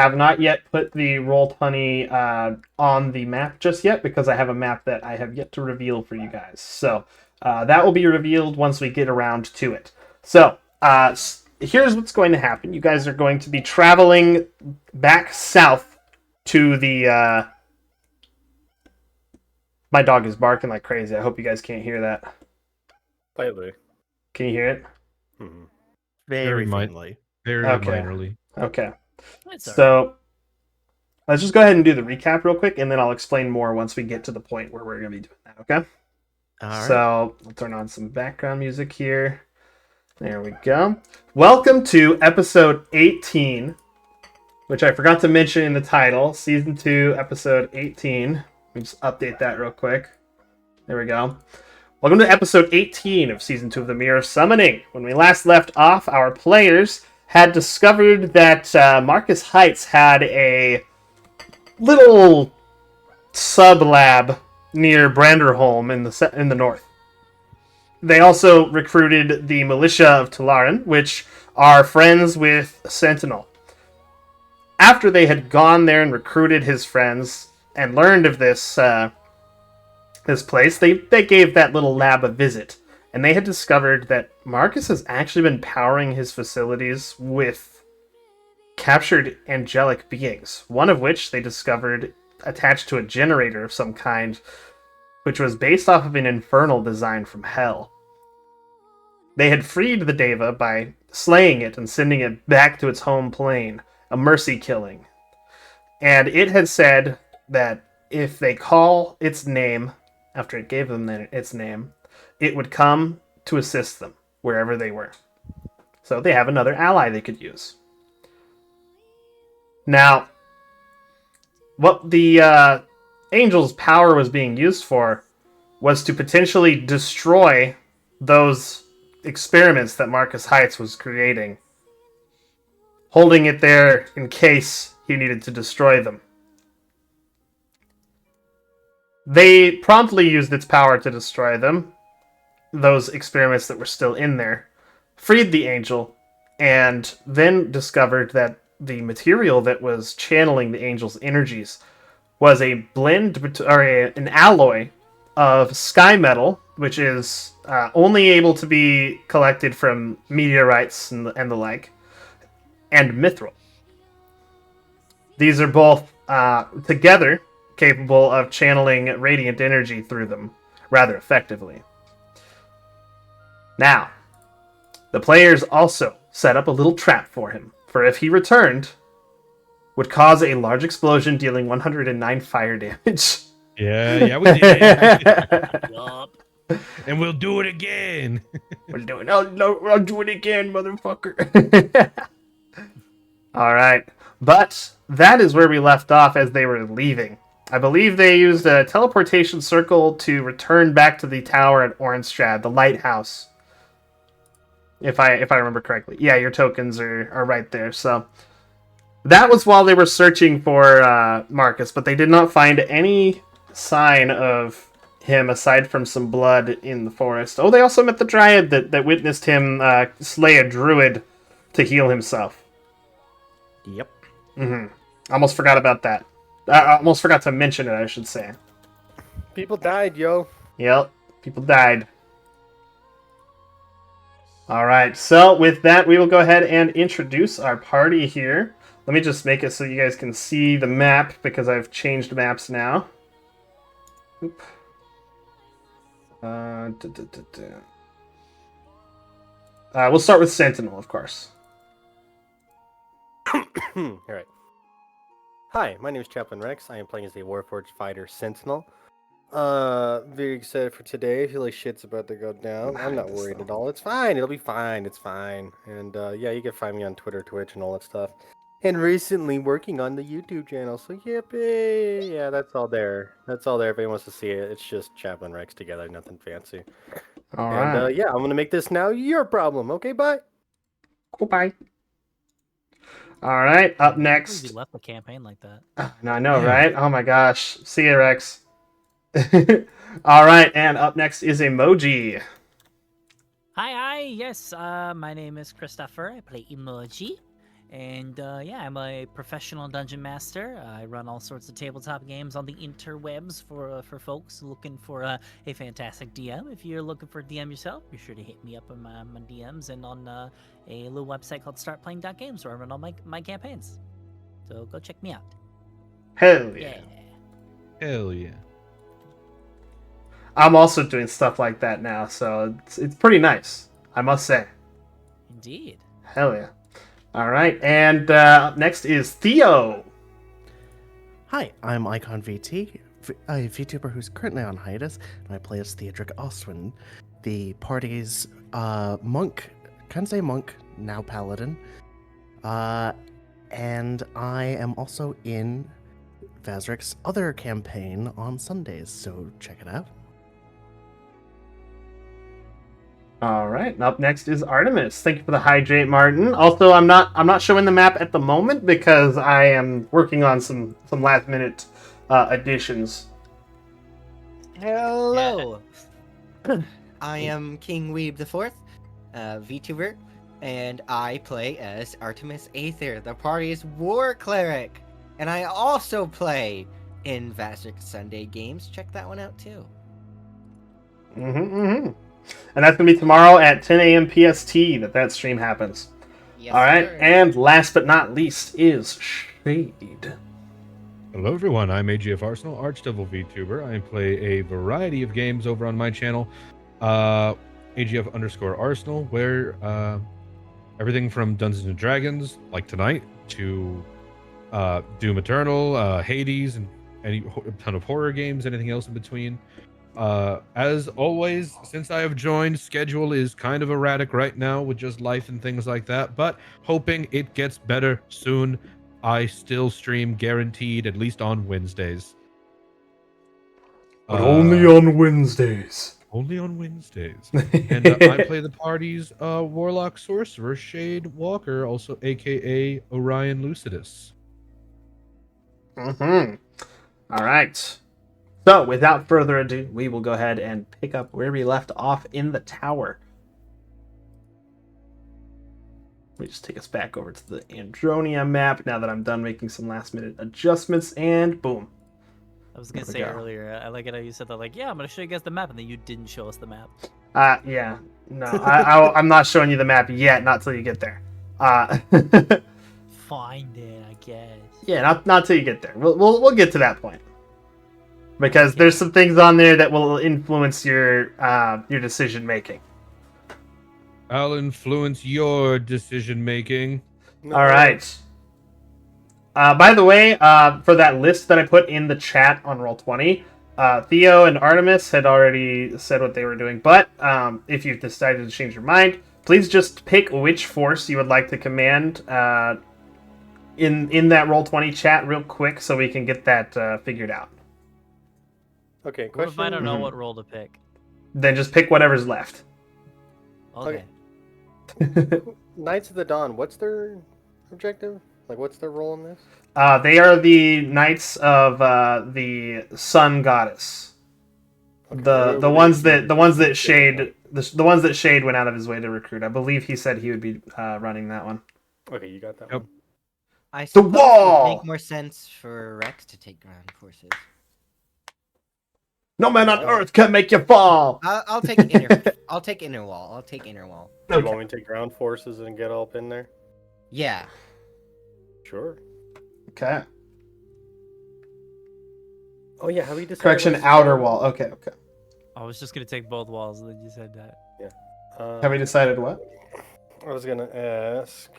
have not yet put the Roll20 on the map just yet because I have a map that I have yet to reveal for you guys. So that will be revealed once we get around to it. So here's what's going to happen. You guys are going to be traveling back south to the... My dog is barking like crazy. I hope you guys can't hear that. Slightly. Can you hear it? Mm-hmm. Very faintly. Very Okay. minorly. Okay. That's all So right. let's just go ahead and do the recap real quick, and then I'll explain more once we get to the point where we're going to be doing that, okay? All right. So I'll turn on some background music here. There we go. Welcome to episode 18, which I forgot to mention in the title. Season 2, episode 18. Let me just update that real quick. There we go. Welcome to episode 18 of Season 2 of the Mirror Summoning. When we last left off, our players had discovered that Marcus Heights had a little sub-lab near Branderholm in the north. They also recruited the militia of Tularan, which are friends with Sentinel. After they had gone there and recruited his friends and learned of this place, they gave that little lab a visit. And they had discovered that Marcus has actually been powering his facilities with captured angelic beings, one of which they discovered attached to a generator of some kind, which was based off of an infernal design from hell. They had freed the Deva by slaying it and sending it back to its home plane, a mercy killing. And it had said that if they call its name, after it gave them its name, it would come to assist them wherever they were. So they have another ally they could use. Now, what the Angel's power was being used for was to potentially destroy those experiments that Marcus Heights was creating, holding it there in case he needed to destroy them. They promptly used its power to destroy them, those experiments that were still in there, freed the Angel, and then discovered that the material that was channeling the Angel's energies was a blend, or an alloy of sky metal, which is only able to be collected from meteorites and the like, and mithril. These are both together capable of channeling radiant energy through them rather effectively. Now, the players also set up a little trap for him, for if he returned, would cause a large explosion dealing 109 fire damage. Yeah, we did. Yup. And we'll do it again. We'll do it. I'll do it again, motherfucker. All right. But that is where we left off as they were leaving. I believe they used a teleportation circle to return back to the tower at Orenstrad, the lighthouse. If I remember correctly. Yeah, your tokens are right there. So that was while they were searching for Marcus, but they did not find any sign of him aside from some blood in the forest. Oh, they also met the Dryad that witnessed him slay a druid to heal himself. Yep. Almost forgot about that. I almost forgot to mention it, I should say. People died, yo. Yep, people died. Alright, so with that, we will go ahead and introduce our party here. Let me just make it so you guys can see the map, because I've changed maps now. Oop. We'll start with Sentinel, of course. All right. Hi, my name is Chaplain Rex. I am playing as a Warforged Fighter Sentinel. Very excited for today. I feel like shit's about to go down. I'm not worried at all. It's fine. It'll be fine. It's fine. And yeah, you can find me on Twitter, Twitch, and all that stuff. And recently working on the YouTube channel. So yippee! Yeah, that's all there. That's all there. If anyone wants to see it, it's just Chaplain Rex together. Nothing fancy. Alright. And yeah, I'm gonna make this now your problem. Okay, bye. Goodbye. Alright, up You next. left the campaign like that. I know, Yeah. right? Oh my gosh. See you, Rex. Alright, and up next is Emoji. Hi. Yes, my name is Christopher. I play Emoji. And yeah, I'm a professional dungeon master. I run all sorts of tabletop games on the interwebs for folks looking for a fantastic DM. If you're looking for a DM yourself, be sure to hit me up on my DMs and on a little website called startplaying.games where I run all my campaigns. So go check me out. Hell yeah. Yeah. Hell yeah. I'm also doing stuff like that now, so it's pretty nice, I must say. Indeed. Hell yeah. All right, and up next is Theo. Hi, I'm IconVT, a VTuber who's currently on hiatus, and I play as Theodric Ostwin, the party's monk, Kansei monk, now paladin. And I am also in Vazrik's other campaign on Sundays, so check it out. All right, and up next is Artemis. Thank you for the hydrate, Martin. Also, I'm not showing the map at the moment because I am working on some last minute additions. Hello. I am King Weeb the Fourth, VTuber, and I play as Artemis Aether, the party's war cleric. And I also play in Vazrik Sunday games. Check that one out too. And that's gonna be tomorrow at 10 a.m. PST that stream happens. Yes, All right, sir. and last but not least is Shade. Hello everyone, I'm AGF Arsenal, Archdevil VTuber. I play a variety of games over on my channel, AGF_Arsenal, where everything from Dungeons and Dragons, like tonight, to Doom Eternal, Hades, and a ton of horror games, anything else in between. As always, since I have joined, schedule is kind of erratic right now with just life and things like that, but hoping it gets better soon. I still stream guaranteed, at least on Wednesdays. But only on Wednesdays. Only on Wednesdays. And I play the party's Warlock Sorcerer, Shade Walker, also aka Orion Lucidus. All right. So, without further ado, we will go ahead and pick up where we left off in the tower. Let me just take us back over to the Andronia map now that I'm done making some last-minute adjustments, and boom. I was gonna There we say go. earlier, I like it how you said that, like, yeah, I'm gonna show you guys the map, and then you didn't show us the map. Yeah. No, I'm not showing you the map yet, not till you get there. Find it, I guess. Yeah, not till you get there. We'll get to that point. Because there's some things on there that will influence your decision making. I'll influence your decision making. No. All right. By the way, for that list that I put in the chat on Roll20, Theo and Artemis had already said what they were doing. But if you've decided to change your mind, please just pick which force you would like to command in that Roll20 chat real quick so we can get that figured out. Okay, What question. if I don't know Mhm. what role to pick? Then just pick whatever's left. Okay. Knights of the Dawn, what's their objective? Like, what's their role in this? They are the knights of the sun goddess. Okay, The ones that Shade went out of his way to recruit. I believe he said he would be running that one. Okay, you got that Yep. one. I suppose it wall! would make more sense for Rex to take ground forces. No man on earth can make you fall. I'll take inner. I'll take inner wall. I'll take inner wall. Do you want me to take ground forces and get up in there? Yeah. Sure. Okay. Oh yeah, how we decided? Correction, what's outer the- wall. Okay. I was just gonna take both walls, and then you said that. Have we decided what? I was gonna ask,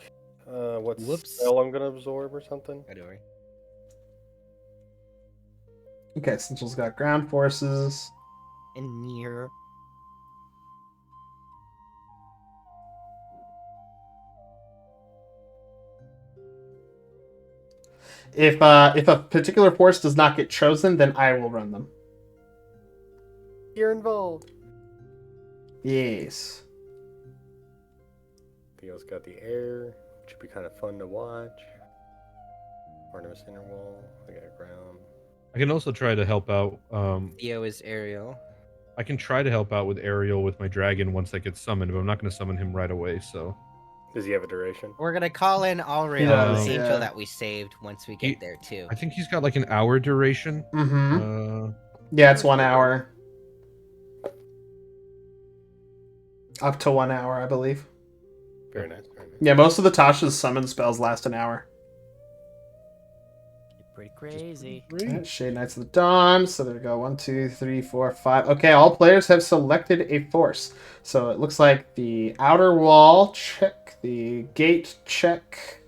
what Whoops. spell I'm gonna absorb or something. Don't worry. Okay, Essential's got ground forces. And near. If a particular force does not get chosen, then I will run them. You're involved. Yes. Theo's got the air, which would be kind of fun to watch. Artemis inner wall. I got ground. I can also try to help out. Theo is aerial. I can try to help out with Ariel with my dragon once I get summoned, but I'm not going to summon him right away. So Does he have a duration? We're gonna call in Alreal, does, the yeah. angel that we saved once we He- get there too. I think he's got like an hour duration. Mm-hmm. Yeah, it's 1 hour. Up to 1 hour, I believe. Very nice. Very nice. Yeah, most of the Tasha's summon spells last an hour. Pretty crazy. Alright, Shade Knights of the Dawn. So there we go. 1, 2, 3, 4, 5. Okay, all players have selected a force. So it looks like the outer wall, check. The gate, check.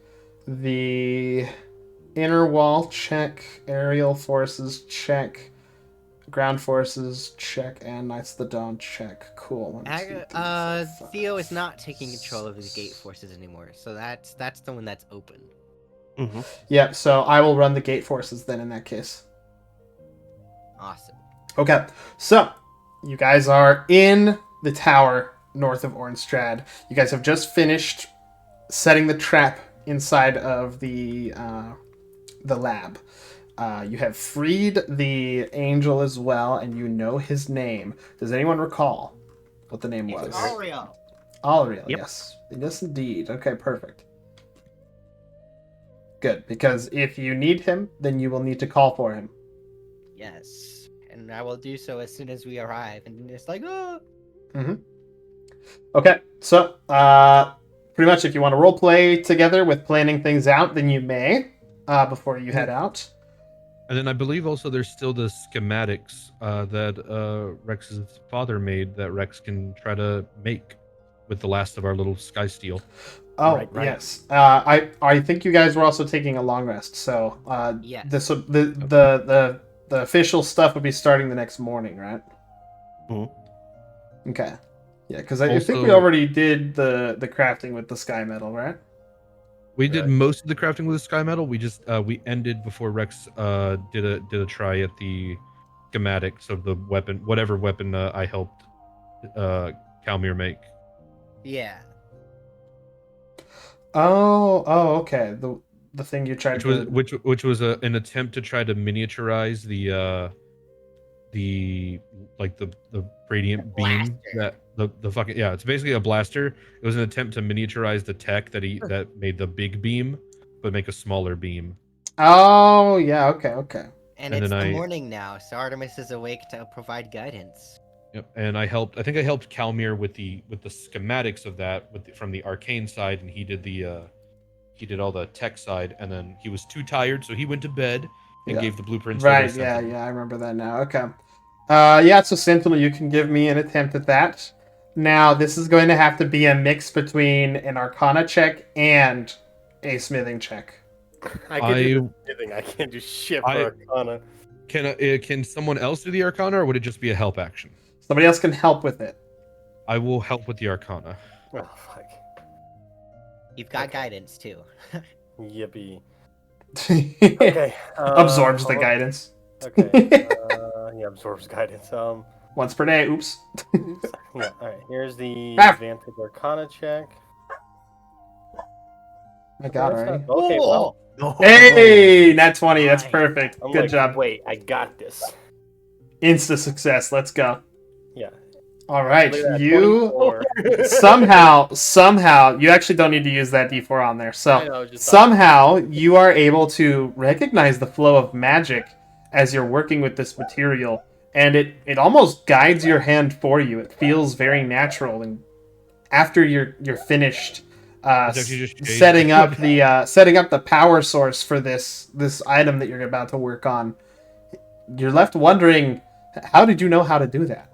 The inner wall, check. Aerial forces, check. Ground forces, check. And Knights of the Dawn, check. Cool. 1, 2, 3, 4, 5, Theo is not taking control of the gate forces anymore, so that's the one that's open. Mm-hmm. Yeah, so I will run the gate forces then in that case. Awesome. Okay, so you guys are in the tower north of Ornstrad. You guys have just finished setting the trap inside of the lab. You have freed the angel as well, and you know his name. Does anyone recall what the name was? Alreal. Alreal, Yep. yes. Yes, indeed. Okay, perfect. Good, because if you need him, then you will need to call for him. Yes, and I will do so as soon as we arrive. And it's like, oh, Okay, so pretty much if you want to role play together with planning things out, then you may before you head out. And then I believe also there's still the schematics that Rex's father made that Rex can try to make with the last of our little sky steel. Oh Right. yes, I think you guys were also taking a long rest, so Yes. the official stuff would be starting the next morning, right? Mhm. Okay, yeah, because I think we Also- already did the crafting with the sky metal, right? We did Right. most of the crafting with the sky metal. We just we ended before Rex did a try at the schematics of the weapon, whatever weapon I helped Kalmir make. yeah. Oh, okay. The thing you tried Which was an attempt to try to miniaturize the like the radiant beam Blaster. that the fucking it's basically a blaster. It was an attempt to miniaturize the tech that made the big beam but make a smaller beam. Oh yeah, okay. And And it's then the I- morning now, so Artemis is awake to provide guidance. Yep. And I think I helped Kalmir with the schematics of that from the arcane side, and he did all the tech side, and then he was too tired, so he went to bed and Yeah. gave the blueprints over Right, to yeah, Sentinel. I remember that now. Okay. Yeah, so Sentinel, you can give me an attempt at that. Now, this is going to have to be a mix between an Arcana check and a smithing check. I can do anything. I can't do shit for Arcana. Can someone else do the Arcana, or would it just be a help action? Somebody else can help with it. I will help with the Arcana. Oh fuck. You've got guidance too. Yippee. Okay. Absorbs the hold on. guidance. Okay. Yeah, absorbs guidance. Once per day. Oops. Yeah. All right. Here's the Ah. advantage Arcana check. I got That's already. not- Okay. Well, Hey, nat 20. That's Nice. perfect. I'm Good like, job. Wait, I got this. Insta success. Let's go. Yeah. All right. Look at that, You 24. somehow, you actually don't need to use that D4 on there. I So know, just somehow you are able to recognize the flow of magic as you're working with this material, and it almost guides your hand for you. It feels very natural, and after you're finished It's actually just shade. setting up the power source for this item that you're about to work on, you're left wondering, how did you know how to do that?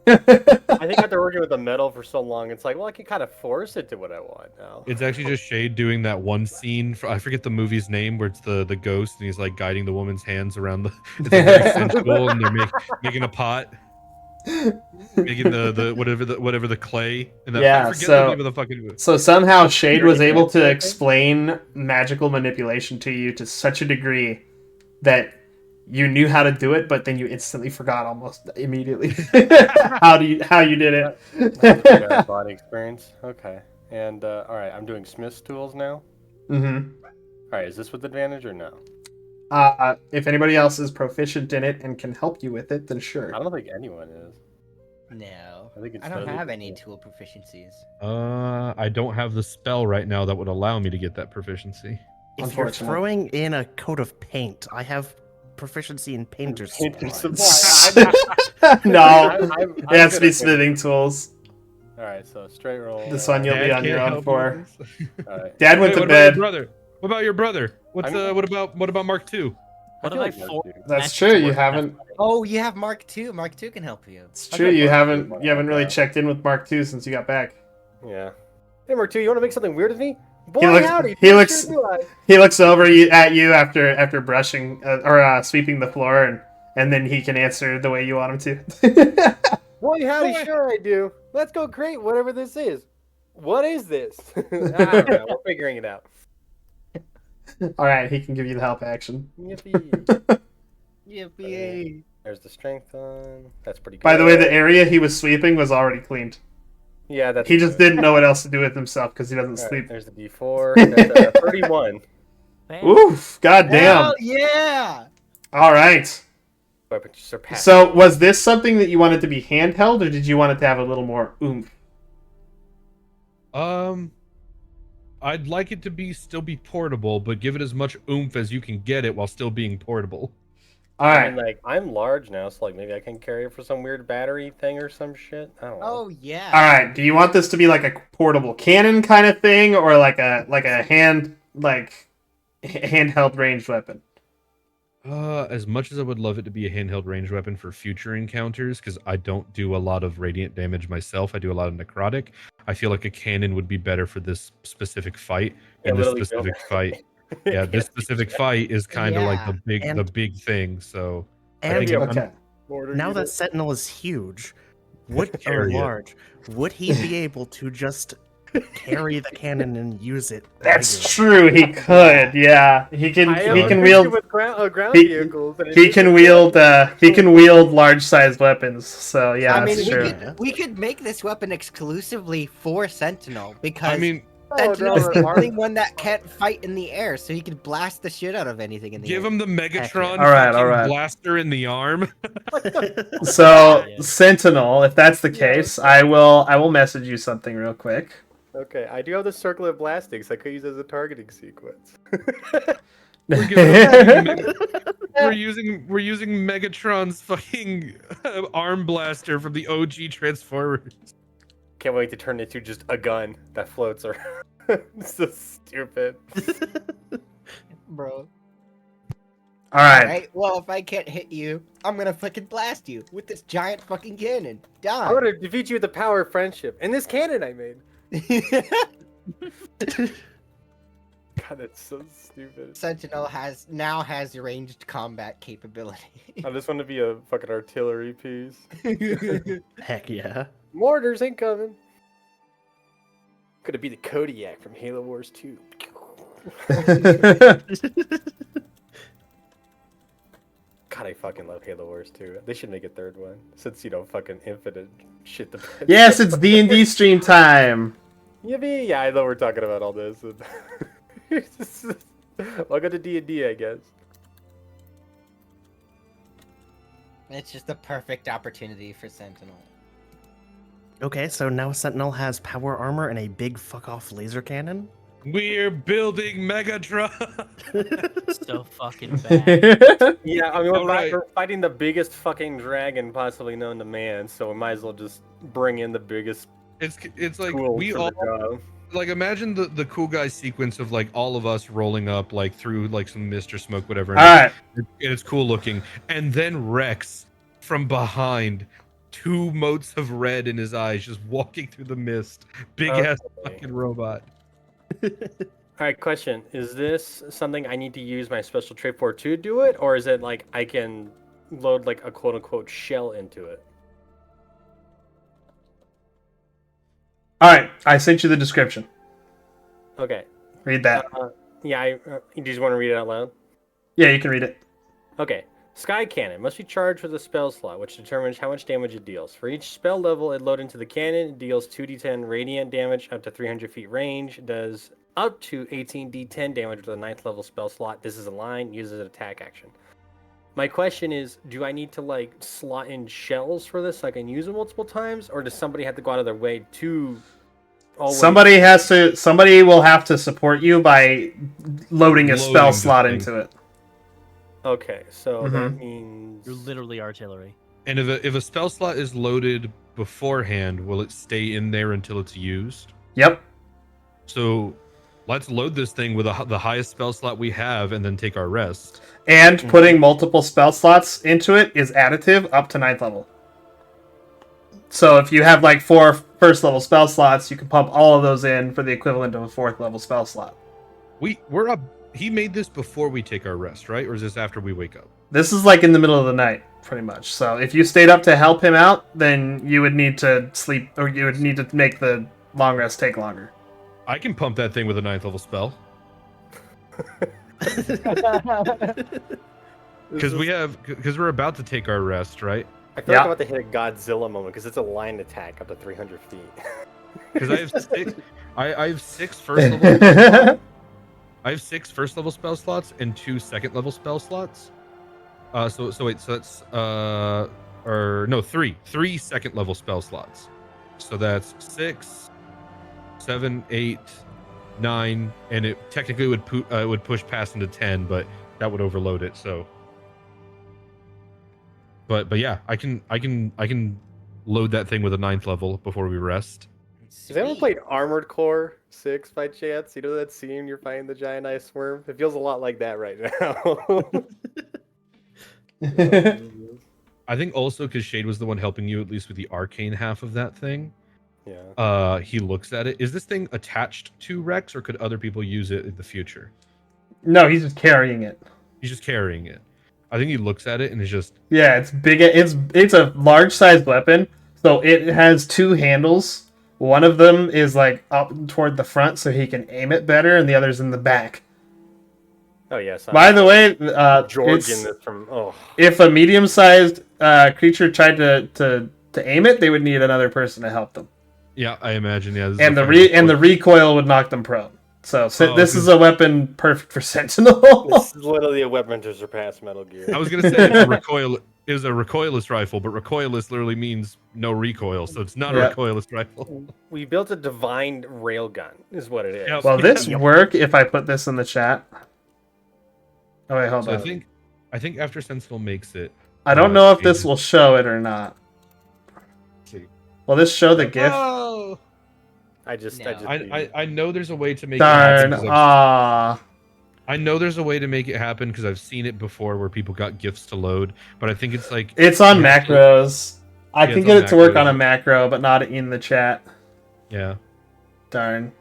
I think after working with the metal for so long, it's like, well, I can kind of force it to what I want now. It's actually just Shade doing that one scene. I forget the movie's name, where it's the ghost and he's like guiding the woman's hands around the. It's like very sensual, and they're making a pot, making the whatever the clay. And that, Yeah, I forget so- the name of the fucking. So somehow Shade You're was already able to dancing, I think? explain magical manipulation to you to such a degree that you knew how to do it, but then you instantly forgot almost immediately how you did it. That's a good body experience. Okay. And all right, I'm doing Smith's tools now. Mm-hmm. All right, is this with advantage or no? If anybody else is proficient in it and can help you with it, then sure. I don't think anyone is. No. I think it's I don't totally have any cool. tool proficiencies. I don't have the spell right now that would allow me to get that proficiency. If you're Unfortunate. throwing in a coat of paint, I have proficiency in painter's Painter's supplies. No, I'm it has to good be at smithing tools. All right, so straight roll. This one you'll be Dad on your can't own help you for. with this? All right. Dad went Hey, to what about your bed. brother? What about your brother? What's I'm- what about Mark II? I What feel about like four? most do. That's matches true. to You work haven't. Oh, you have Mark II. Mark II can help you. It's I true. feel You like haven't. Mark You haven't really II. checked in with Mark II since you got back. Yeah. Hey, Mark II, you want to make something weird with me? Boy, He looks- howdy. he dude, looks- sure do I. He looks over at you after brushing or sweeping the floor, and then he can answer the way you want him to. Boy, howdy, Boy. sure I do. Let's go create whatever this is. What is this? I don't know. We're figuring it out. All right, he can give you the help action. Yippee. Yippee! There's the strength on. That's pretty good. By the way, the area he was sweeping was already cleaned. Yeah, that's He just good. didn't know what else to do with himself because he doesn't All right, sleep. there's the D4. That's 31. Bam. Oof! God damn! Hell yeah! All right. Weapon surpassed. So, was this something that you wanted to be handheld, or did you want it to have a little more oomph? I'd like it to still be portable, but give it as much oomph as you can get it while still being portable. All I right. mean, like, I'm large now, so like maybe I can carry it for some weird battery thing or some shit. I don't know. Oh yeah. All right. Do you want this to be like a portable cannon kind of thing, or like a handheld ranged weapon? As much as I would love it to be a handheld ranged weapon for future encounters, because I don't do a lot of radiant damage myself, I do a lot of necrotic. I feel like a cannon would be better for this specific fight. Yeah, And this literally specific don't- fight, yeah, this specific fight is kind of like Yeah, the and- big thing. So I And think Yeah, Okay. Mortar now unit. that Sentinel is huge, or Carry it. large, would he be able to just carry the cannon and use it? That's regularly? true. He could. Yeah. He can. I He am can busy wield. with ground he- vehicles. And He can wield. He can wield large sized weapons. So yeah, I mean, that's we true. we could make this weapon exclusively for Sentinel because I mean, Sentinel is no, the no, only one that can't fight in the air, so he can blast the shit out of anything in the give air. him the Megatron All right, all fucking right. blaster in the arm. So Yeah. Sentinel, if that's the Yeah, case, okay. I will message you something real quick. Okay, I do have the circle of blastings I could use as a targeting sequence. We're giving we're using Megatron's fucking arm blaster from the OG Transformers. Can't wait to turn it into just a gun that floats around. So stupid. Bro. All right. Alright, well, if I can't hit you, I'm gonna fucking blast you with this giant fucking cannon. Die. I'm gonna defeat you with the power of friendship and this cannon I made. God, that's so stupid. Sentinel now has ranged combat capability. I just want to be a fucking artillery piece. Heck yeah. Mortars incoming. Could it be the Kodiak from Halo Wars 2? God, I fucking love Halo Wars 2. They should make a third one. Since, fucking infinite shit the bed. Yes, it's D&D stream time. Yippee! Yeah, I know we're talking about all this. Welcome to D&D, I guess. It's just the perfect opportunity for Sentinel. Okay, so now Sentinel has power armor and a big fuck off laser cannon. We're building Megatron. So fucking bad. Yeah, I mean, Alright. we're fighting the biggest fucking dragon possibly known to man, so we might as well just bring in the biggest It's like tool we for all the job. like imagine the cool guy sequence of like all of us rolling up like through like some mist or smoke, whatever. All right. And it's cool looking, and then Rex from behind, 2 motes of red in his eyes, just walking through the mist, big ass Okay. fucking robot. Alright, question. Is this something I need to use my special trait for to do it, or is it like I can load like a quote unquote shell into it? All right. I sent you the description. Okay. Read that. Yeah, you just want to read it out loud? Yeah, you can read it. Okay. Sky Cannon must be charged with a spell slot, which determines how much damage it deals. For each spell level it loads into the cannon, it deals 2d10 radiant damage up to 300 feet range, does up to 18d10 damage with a 9th level spell slot. This is a line, uses an attack action. My question is, do I need to like slot in shells for this so I can use it multiple times, or does somebody have to go out of their way to always Somebody will have to support you by loading a spell Loading the slot thing. into it. Okay, so that Mhm. means You're literally artillery. And if a spell slot is loaded beforehand, will it stay in there until it's used? Yep. So let's load this thing with the highest spell slot we have, and then take our rest. And Mhm. putting multiple spell slots into it is additive up to 9th level. So if you have like 4 first level spell slots, you can pump all of those in for the equivalent of a 4th level spell slot. We're up. He made this before we take our rest, right? Or is this after we wake up? This is like in the middle of the night, pretty much. So if you stayed up to help him out, then you would need to sleep, or you would need to make the long rest take longer. I can pump that thing with a 9th level spell because we're about to take our rest, right? I feel Yeah. like I'm about to hit a Godzilla moment because it's a line attack up to 300 feet. Because I have six. I have 6 first level. I have 6 first level spell slots and 2 second level spell slots. So that's or no, 3 second level spell slots. So that's 6, 7, 8, 9, and it technically would push past into 10, but that would overload it. So, but yeah, I can load that thing with a 9th level before we rest. Has anyone Sweet. played Armored Core 6 by chance? You know that scene you're fighting the giant ice worm? It feels a lot like that right now. I think also because Shade was the one helping you at least with the arcane half of that thing. Yeah. He looks at it. Is this thing attached to Rex, or could other people use it in the future? No, he's just carrying it. He's just carrying it. I think he looks at it and is just Yeah, it's big. It's a large sized weapon, so it has 2 handles. One of them is like up toward the front, so he can aim it better, and the other's in the back. Oh yes. By the way, George in this from if a medium sized creature tried to aim it, they would need another person to help them, yeah. I imagine yeah. This is and a the recoil would knock them prone. So this is a weapon perfect for Sentinel. This is literally a weapon to surpass Metal Gear. I was gonna say it's a recoil. It was a recoilless rifle, but recoilless literally means no recoil, so it's not Yeah. a recoilless rifle. We built a divine railgun, is what it is. Yep. Will this work if I put this in the chat? Oh wait, hold So on. I think after Sentinel makes it, I don't know if this will show it or not. see. Will this show the GIF? Oh, I just I know there's a way to make Darn. it happen. Ah. I know there's a way to make it happen because I've seen it before where people got GIFs to load, but I think it's like It's on you have to- macros. I Yeah, can it's get on it to work macros. on a macro, but not in the chat. yeah. Darn.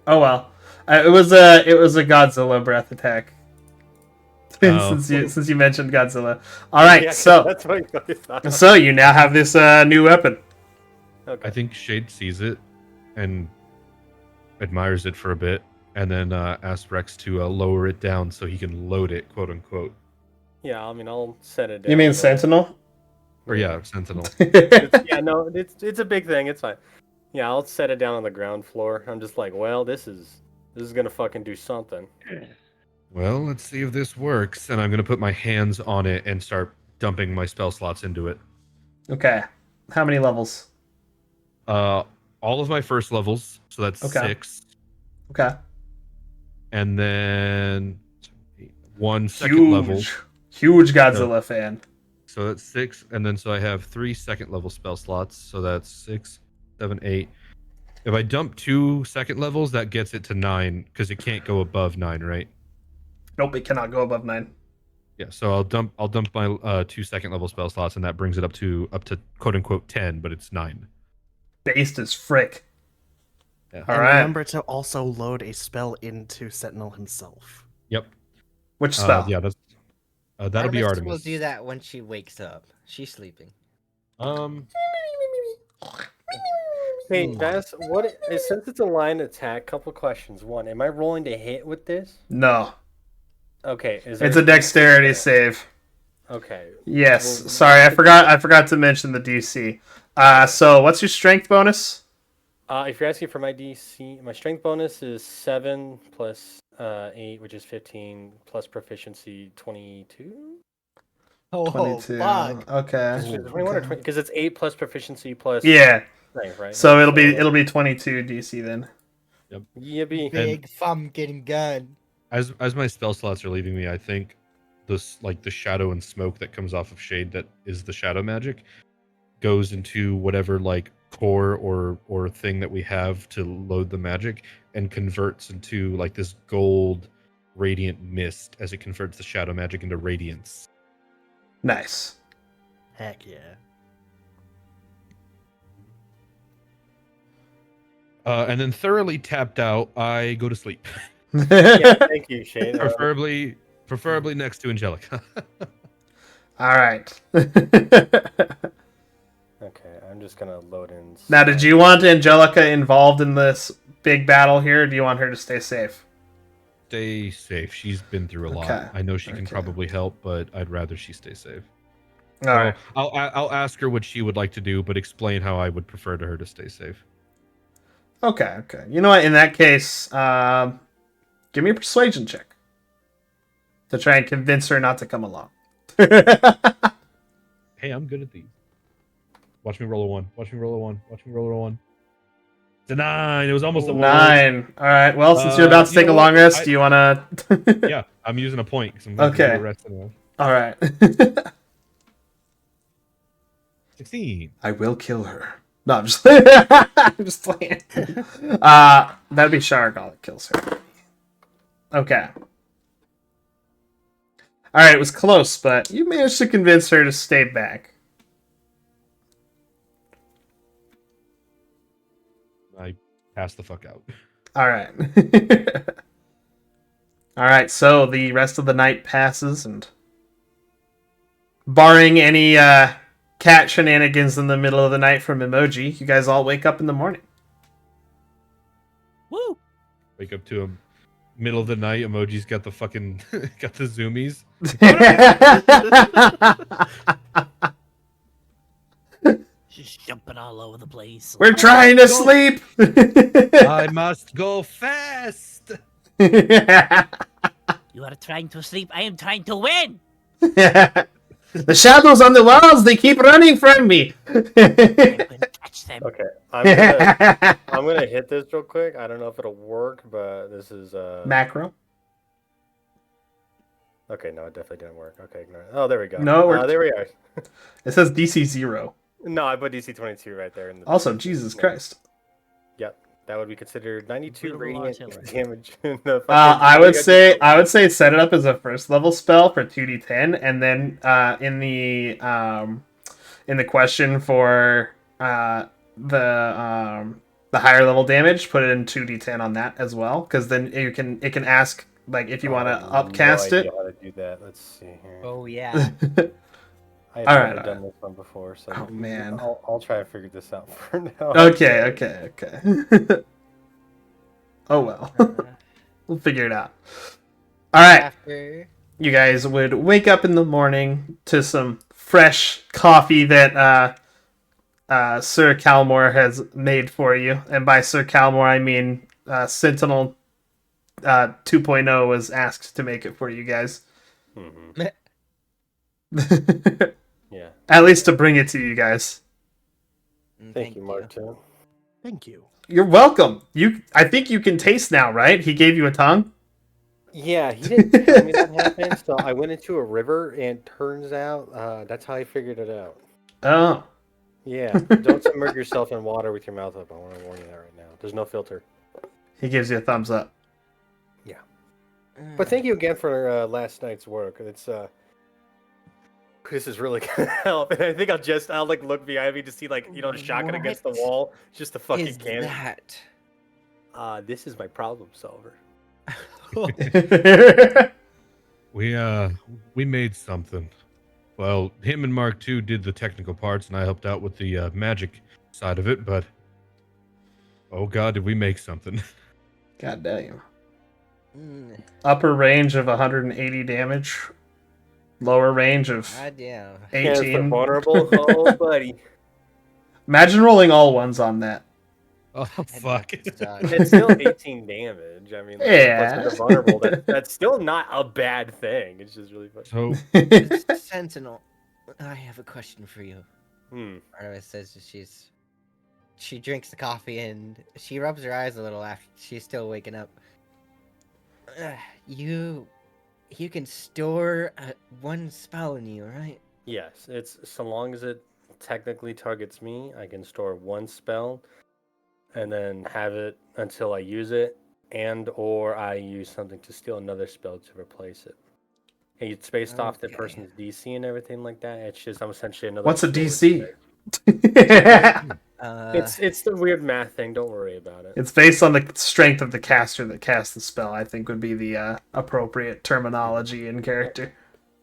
Oh well. It was a Godzilla breath attack. Oh. since you mentioned Godzilla. All right, Yeah, so that's what I thought. so you now have this new weapon. Okay. I think Shade sees it and admires it for a bit, and then asks Rex to lower it down so he can load it, quote unquote. Yeah, I mean, I'll set it down. You mean but- Sentinel? Or yeah, Sentinel. Yeah, no, it's a big thing. It's fine. Yeah, I'll set it down on the ground floor. I'm just like, well, this is gonna fucking do something. Well, let's see if this works, and I'm gonna put my hands on it and start dumping my spell slots into it. Okay. How many levels? All of my first levels, so that's Okay. 6, Okay. and then 1 second level. Huge Godzilla fan. So that's 6, and then so I have 3 second level spell slots. So that's 6, 7, 8. If I dump 2 second levels, that gets it to 9 because it can't go above 9, right? Nope, it cannot go above 9. Yeah. So I'll dump my 2 second level spell slots, and that brings it up to quote unquote 10, but it's 9. Based as frick. Yeah. All And right. remember to also load a spell into Sentinel himself. Yep. Which spell? Yeah. That's that'll be Artemis. will do that when she wakes up. She's sleeping. Hey, Jess, since it's a line attack? Couple questions. One, am I rolling to hit with this? No. Okay. It's a dexterity save. Okay. Yes. Well, Sorry, I forgot to mention the DC. So what's your strength bonus? If you're asking for my DC, my strength bonus is 7 plus 8, which is 15, plus proficiency 22. Oh, 22. fuck. Okay. Is it 21 or 20? Because it's 8 plus proficiency plus Yeah. strength, right? So it'll be 22 DC then. Yeah, be. Big fucking gun. As my spell slots are leaving me, I think this like the shadow and smoke that comes off of Shade that is the shadow magic goes into whatever like core or thing that we have to load the magic and converts into like this gold radiant mist as it converts the shadow magic into radiance. Nice. Heck yeah. And then thoroughly tapped out, I go to sleep. Yeah, thank you, Shane. Preferably next to Angelica. All right. Okay, I'm just gonna load in. Now, did you want Angelica involved in this big battle here, or do you want her to stay safe? Stay safe. She's been through a lot. Okay. I know she can Okay. probably help, but I'd rather she stay safe. All right. I'll ask her what she would like to do, but explain how I would prefer to her to stay safe. Okay. Okay. You know what? In that case, give me a persuasion check to try and convince her not to come along. Hey, I'm good at these. Watch me roll a 1. Watch me roll a 1. Watch me roll a 1. It's a 9. It was almost a 1. 9. All right. Well, since you're about to You take a know long what? rest, do you want to? Yeah, I'm using a point because I'm going Okay. to rest anyway. All right. 16. I will kill her. No, I'm just, I'm just playing. That'd be Shargal that kills her. Okay. All right, it was close, but you managed to convince her to stay back. I passed the fuck out. All right. All right, so the rest of the night passes, and barring any cat shenanigans in the middle of the night from Emoji, you guys all wake up in the morning. Woo! Wake up to him. Middle of the night, Emoji's got the fucking got the zoomies. Just jumping all over the place. We're trying to sleep. I must go fast. You are trying to sleep. I am trying to win. The shadows on the walls, they keep running from me. I'm gonna catch them. Okay, I'm gonna hit this real quick. I don't know if it'll work, but this is Macro. Okay, no, it definitely didn't work. Okay, ignore it. Oh, there we go. No, it worked. There we are. It says DC 0. No, I put DC 22 right there. In the Also, Jesus Christ. Yep, that would be considered 92 Brutal radiant artillery. damage. In the fucking- I would say set it up as a first level spell for 2d10, and then in the question for the higher level damage, put it in 2d10 on that as well, because then it can ask like if you want to upcast no it. idea how to do that. Let's see here. Oh, yeah. I have Alright, never done this one before, so Oh, man. I'll try to figure this out for now. Okay. Oh well, we'll figure it out. All right. After. You guys would wake up in the morning to some fresh coffee that Sir Calmore has made for you. And by Sir Calmore, I mean Sentinel 2.0 was asked to make it for you guys. Mhm. Yeah. At least to bring it to you guys. Thank you, Mark. Too. Thank you. You're welcome. I think you can taste now, right? He gave you a tongue? Yeah, he didn't tell me that happened, so I went into a river, and turns out that's how I figured it out. Oh. Yeah, don't submerge yourself in water with your mouth up. I want to warn you that right now. There's no filter. He gives you a thumbs up. But thank you again for last night's work. It's this is really gonna help, and I think I'll like look behind me to see like the shotgun against the What wall, just the fucking Is cannon. that? This is my problem solver. We made something. Well, him and Mark II did the technical parts, and I helped out with the magic side of it. But oh god, did we make something? God damn. Mm, Upper range of 180 damage. Lower range of God damn. Cancer 18. vulnerable. Oh, buddy. Imagine rolling all ones on that. Oh fuck! It's still 18 damage. I mean, like, plus with Yeah. the vulnerable, that's still not a bad thing. It's just really fun. So Sentinel, I have a question for you. Artemis says she drinks the coffee and she rubs her eyes a little after she's still waking up. You can store one spell in you, right? Yes, it's so long as it technically targets me, I can store one spell and then have it until I use it, and or I use something to steal another spell to replace it. And it's based off the Okay. person's DC and everything like that. It's just I'm essentially another. What's a sword DC? there. It's the weird math thing. Don't worry about it. It's based on the strength of the caster that casts the spell, I think would be the appropriate terminology in character.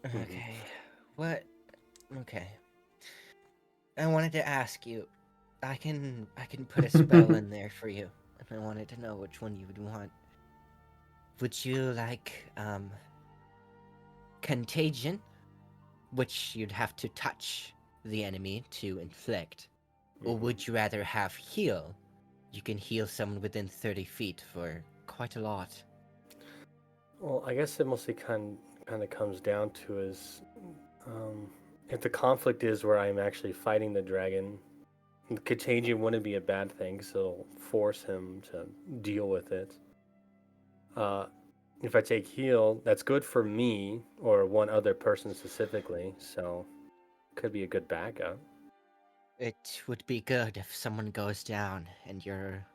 Okay. What? Okay. I wanted to ask you. I can put a spell in there for you, and I wanted to know which one you would want. Would you like Contagion, which you'd have to touch the enemy to inflict, or would you rather have Heal? You can heal someone within 30 feet for quite a lot. Well, I guess it mostly kind of comes down to is if the conflict is where I'm actually fighting the dragon, Contagion wouldn't be a bad thing, because it'll force him to deal with it. If I take Heal, that's good for me or one other person specifically, so could be a good backup. It would be good if someone goes down and you're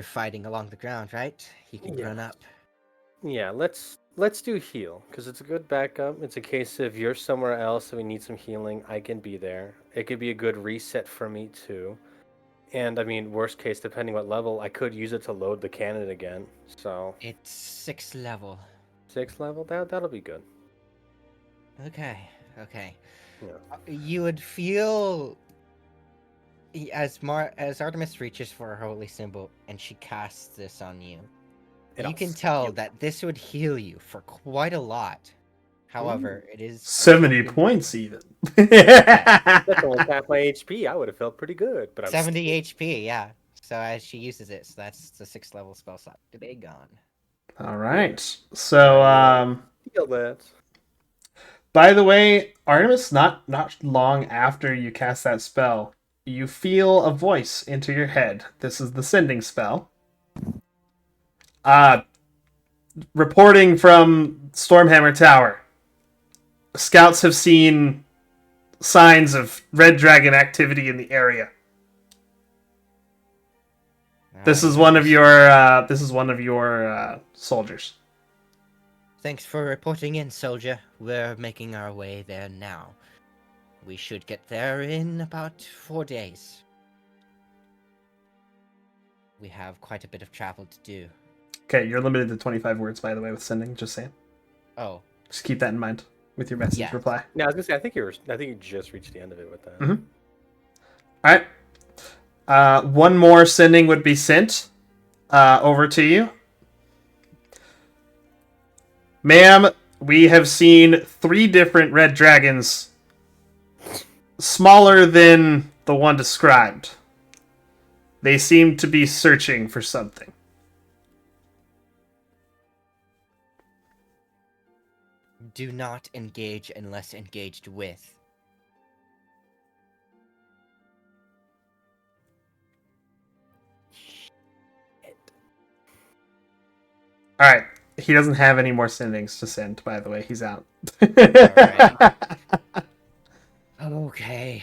fighting along the ground, right? You can run up. Yeah, let's do Heal, because it's a good backup. It's a case of you're somewhere else and we need some healing, I can be there. It could be a good reset for me too. And I mean, worst case, depending what level, I could use it to load the cannon again. So It's 6th level. 6th level, that'll be good. Okay. Yeah. You would feel as Artemis reaches for her holy symbol and she casts this on you. You can tell that this would heal you for quite a lot. However, it is 70 points even. That's only half my HP. I would have felt pretty good, but I'm 70 HP, yeah. So as she uses it, so that's the 6th level spell slot. Today gone. All right. So, feel that. by the way, Artemis, not long after you cast that spell, you feel a voice enter your head. This is the sending spell. Reporting from Stormhammer Tower. Scouts have seen signs of red dragon activity in the area. This is one of your soldiers. Thanks for reporting in, soldier. We're making our way there now. We should get there in about 4 days. We have quite a bit of travel to do. Okay, you're limited to 25 words, by the way, with sending. Just saying. Oh. Just keep that in mind with your message reply. No, I was gonna say I think you just reached the end of it with that. Mm-hmm. All right. One more sending would be sent over to you. Ma'am, we have seen 3 different red dragons smaller than the one described. They seem to be searching for something. Do not engage unless engaged with. All right. He doesn't have any more sendings to send, by the way. He's out. Okay.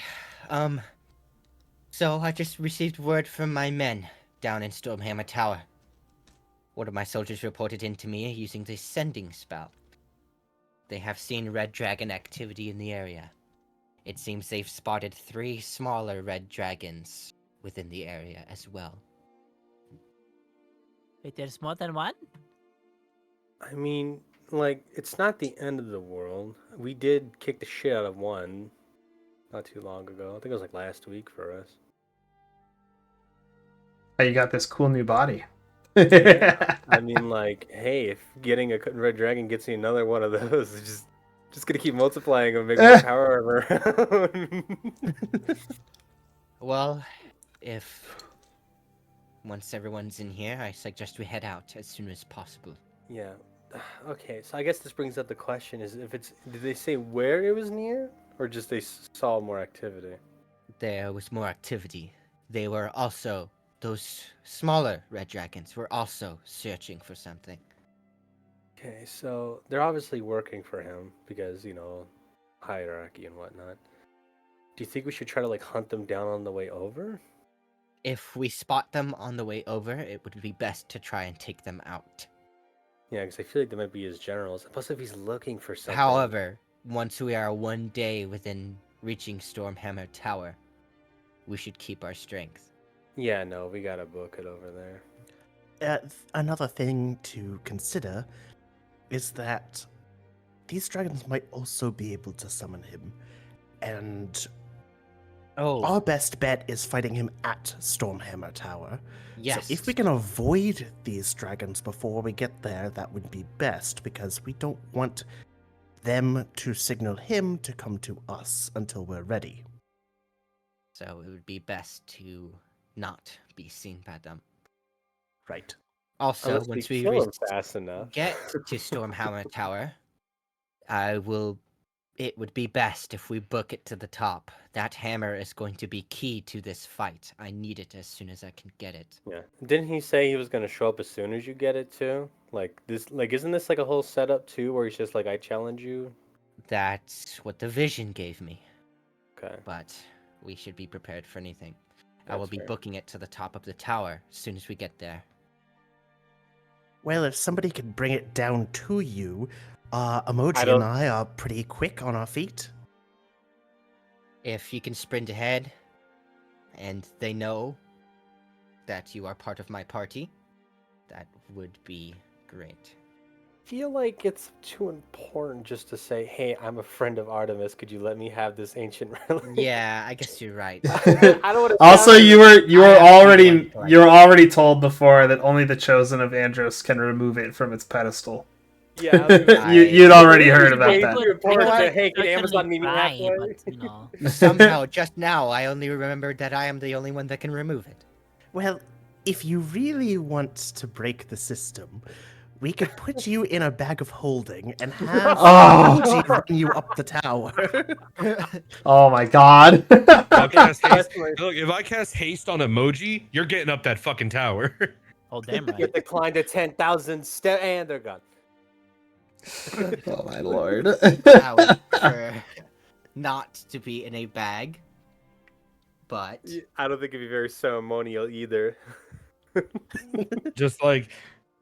So I just received word from my men down in Stormhammer Tower. One of my soldiers reported in to me using the sending spell. They have seen red dragon activity in the area. It seems they've spotted 3 smaller red dragons within the area as well. Wait, there's more than one? I mean, like, it's not the end of the world. We did kick the shit out of one not too long ago. I think it was like last week for us. Hey, you got this cool new body. Yeah. I mean, like, hey, if getting a red dragon gets me another one of those, it's just gonna keep multiplying and make more power of her. Well, if once everyone's in here, I suggest we head out as soon as possible. Yeah. Okay, so I guess this brings up the question: is if it's did they say where it was near, or just they saw more activity? There was more activity. They were also, those smaller red dragons were also searching for something. Okay, so they're obviously working for him because hierarchy and whatnot. Do you think we should try to like hunt them down on the way over? If we spot them on the way over, it would be best to try and take them out. Yeah, because I feel like they might be his generals. Plus, if he's looking for something. However, once we are one day within reaching Stormhammer Tower, we should keep our strength. Yeah, no, we gotta book it over there. Another thing to consider is that these dragons might also be able to summon him, and Oh, our best bet is fighting him at Stormhammer Tower. yes. So if we can avoid these dragons before we get there, that would be best, because we don't want them to signal him to come to us until we're ready. So it would be best to not be seen by them. Right. Also, Unless once we we kill him fast enough. get to Stormhammer Tower, it would be best if we book it to the top. That hammer is going to be key to this fight. I need it as soon as I can get it. Yeah. Didn't he say he was gonna show up as soon as you get it too? Like this, like isn't this like a whole setup too, where he's just like, I challenge you? That's what the vision gave me, Okay. but we should be prepared for anything. I will That's be fair. booking it to the top of the tower as soon as we get there. Well, if somebody could bring it down to you, Emoji don't- and I are pretty quick on our feet. If you can sprint ahead, and they know that you are part of my party, that would be great. Feel like it's too important just to say, hey, I'm a friend of Artemis. Could you let me have this ancient relic? Yeah, I guess you're right. I don't want to. Also, you were I have to be one you were already told before that only the chosen of Andros can remove it from its pedestal. Yeah. You'd already heard about Way that. too important to, could hey, can certainly Amazon meet me try, halfway? but, Somehow, just now, I only remembered that I am the only one that can remove it. Well, if you really want to break the system, we could put you in a bag of holding and have Oh. Emoji run you up the tower. Oh my god. I'll cast haste. Definitely. Look, if I cast haste on emoji, you're getting up that fucking tower. oh, damn right. Get declined to 10,000 step, and they're gone. Oh my lord. I would prefer not to be in a bag, but I don't think it'd be very ceremonial either. Just like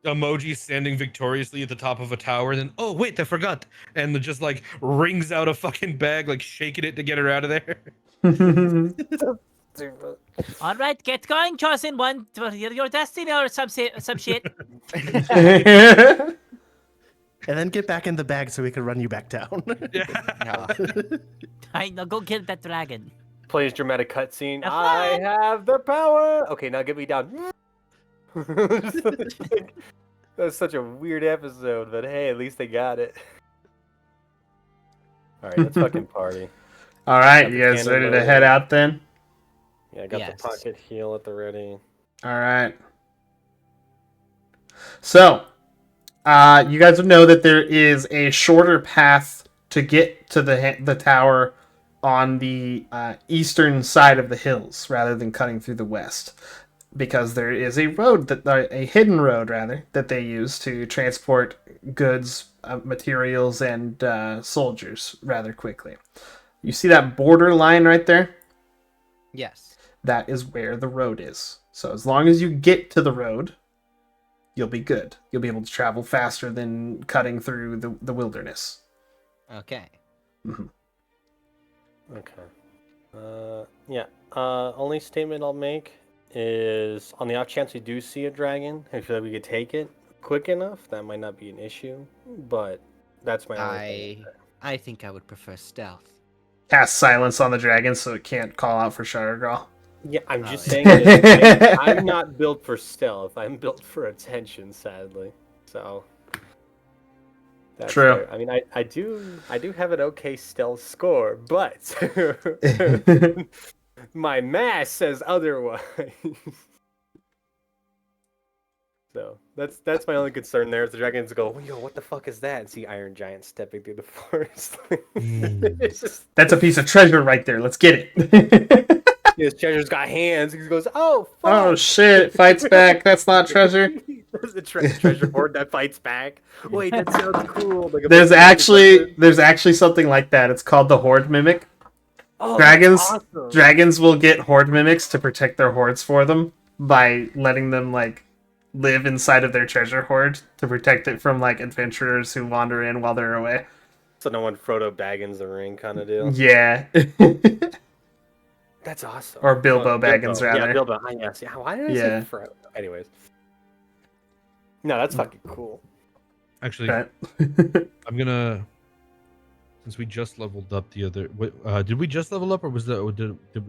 emoji standing victoriously at the top of a tower, then oh wait, I forgot, and then just like wrings out a fucking bag, like shaking it to get her out of there. All right, get going, chosen one. To your destiny or some shit. And then get back in the bag so we can run you back down. Yeah. no. I know, go kill that dragon. Plays dramatic cutscene. Have I fun. have the power. Okay, now get me down. That's such a weird episode, but hey, at least they got it. All right, let's fucking party. All right, Got you the guys candle ready to burning. head out then? Yeah, I got Yes. the pocket heal at the ready. All right. So, you guys would know that there is a shorter path to get to the tower on the eastern side of the hills rather than cutting through the west, because there is a road a hidden road rather that they use to transport goods, materials, and soldiers rather quickly. You see that border line right there? Yes. That is where the road is. So as long as you get to the road, you'll be good. You'll be able to travel faster than cutting through the wilderness. Okay. Okay. Yeah. Only statement I'll make is on the off chance we do see a dragon, I feel like we could take it quick enough. That might not be an issue, but that's my only thing. I think I would prefer stealth. Cast silence on the dragon so it can't call out for Shuttergirl. Yeah, I'm just Oh, saying that I'm not built for stealth. I'm built for attention, sadly. So that's True. fair. I mean, I do have an okay stealth score, but my math says otherwise. So that's my only concern there. Is the dragons go, yo, what the fuck is that? And see Iron Giant stepping through the forest. It's just That's a piece of treasure right there. Let's get it. his treasure's got hands. He goes, oh fuck. Oh shit! Fights back. That's not treasure. There's a treasure hoard that fights back. Wait, that sounds cool. Like There's actually something like that. It's called the Horde Mimic. oh, Dragons that's awesome. Dragons will get Horde Mimics to protect their hordes for them by letting them like live inside of their treasure hoard to protect it from like adventurers who wander in while they're away. So no one Frodo Baggins the ring kind of deal. Yeah. That's awesome. Or Bilbo Baggins, rather. Yeah, Bilbo. Yes. Yeah. Why did I say Frodo? Anyways. No, that's fucking cool. Actually, But- I'm gonna. Since we just leveled up the other, did we just level up, or was that?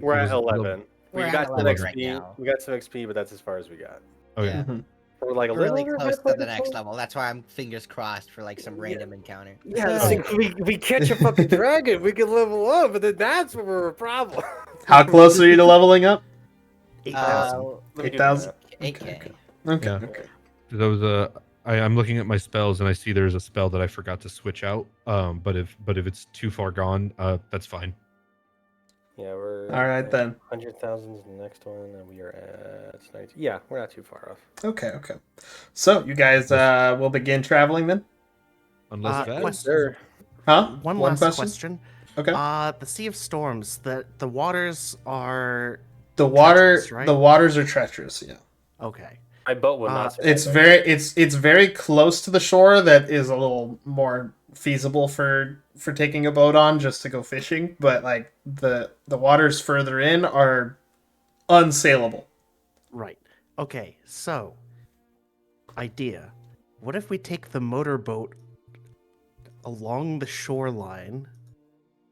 We're at 11. We're We at got some 11 XP. right now. We got some XP, but that's as far as we got. Okay. Yeah. Mhm. We're like a We're little really over close to halfway the next full. level. That's why I'm fingers crossed for like some random encounter. Yeah, so we catch a fucking dragon, we can level up, but then that's where we're a problem. How close are you to leveling up? 8,000. Let me do 8,000? that. 8K. Okay. Yeah. Okay. That was I'm looking at my spells and I see there's a spell that I forgot to switch out. But if it's too far gone, that's fine. Yeah, we're All right then. 100,000 is the next one, and we are at 19. Yeah, we're not too far off. Okay. Okay. So you guys will begin traveling then? Unless that. Question. Sure. Huh? One last question. Okay. The Sea of Storms. The waters are The water, treacherous, right? the waters are treacherous. Yeah. okay. My boat will not. It's very close to the shore. That is a little more feasible for taking a boat on just to go fishing. But like the waters further in are unsaleable. Right. Okay. So, idea. What if we take the motorboat along the shoreline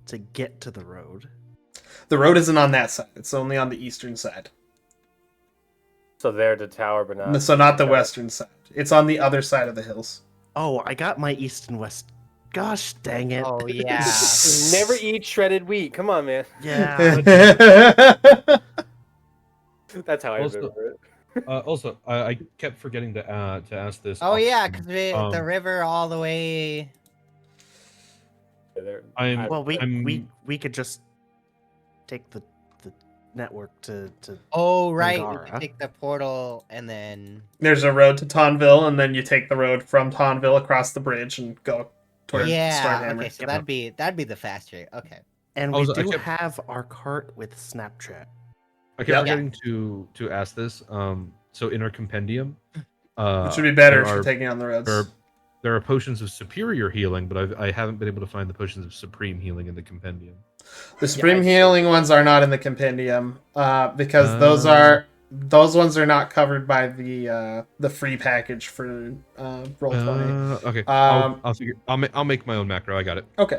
to get to the road? The road isn't on that side. It's only on the eastern side. So they're the tower, but not. So not the western side. It's on the other side of the hills. Oh, I got my east and west. Gosh dang it. Oh yeah. Never eat shredded wheat. Come on, man. Yeah. That's how I Also- remember it. Also, I kept forgetting to ask this. Oh off- yeah, because the um, river all the way. I'm Well, I'm- we could just take the network to Oh right, we Angara. could take the portal and then. There's a road to Tonville, and then you take the road from Tonville across the bridge and go toward Yeah. Stormhammer. Okay, so Yep. that'd be the faster. Okay. and Also, we I do kept- have our cart with Snapchat. I kept Yeah. forgetting to ask this. So in our compendium, It should be better there if you're are- taking on the roads. there are potions of superior healing, but I haven't been able to find the potions of supreme healing in the compendium. The Supreme I see. Healing ones are not in the compendium because those ones are not covered by the free package for Roll20. Okay, Um, I'll make my own macro. I got it. Okay.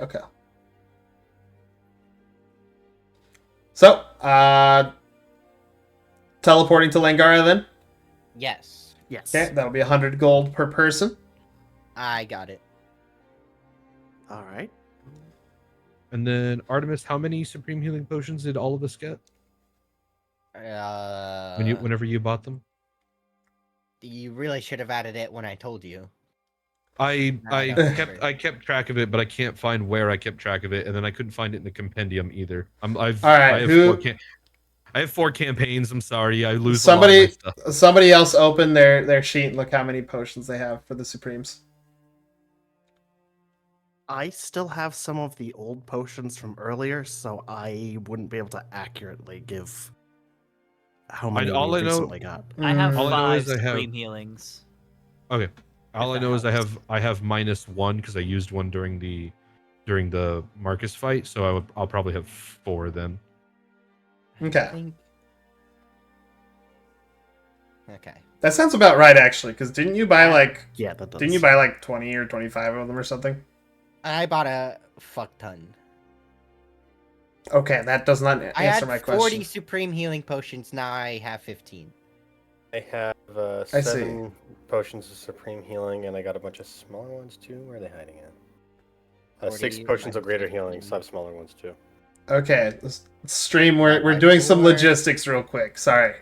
So, teleporting to Langara then. Yes, Yes. Okay, that'll be 100 gold per person. I got it. All right. And then Artemis, how many supreme healing potions did all of us get whenever you bought them? You really should have added it when I told you. I I don't remember. kept track of it, but I can't find where I kept track of it, and then I couldn't find it in the compendium either. All right, I have 4 campaigns. I'm sorry, I lose a lot of my stuff. Somebody else open their sheet and look how many potions they have for the Supremes. I still have some of the old potions from earlier, so I wouldn't be able to accurately give how many all we I know- recently got. I have All I know 5 is I have- supreme healings. Okay, all I that know is I helps. have -1 because I used one during the Marcus fight, so I'll probably have 4 then. Okay, Okay. that sounds about right actually. Because didn't you buy like Yeah, that does. didn't you buy like 20 or 25 of them or something? I bought a fuck ton. Okay, that does not I answer had my 40 question. supreme healing potions. Now I have 15. I have I 7 potions of supreme healing, and I got a bunch of smaller ones too. Where are they hiding at? 6 40 potions of minus greater 15. healing, so I have smaller ones too. Okay, this stream we're Like doing some 4. logistics real quick. Sorry.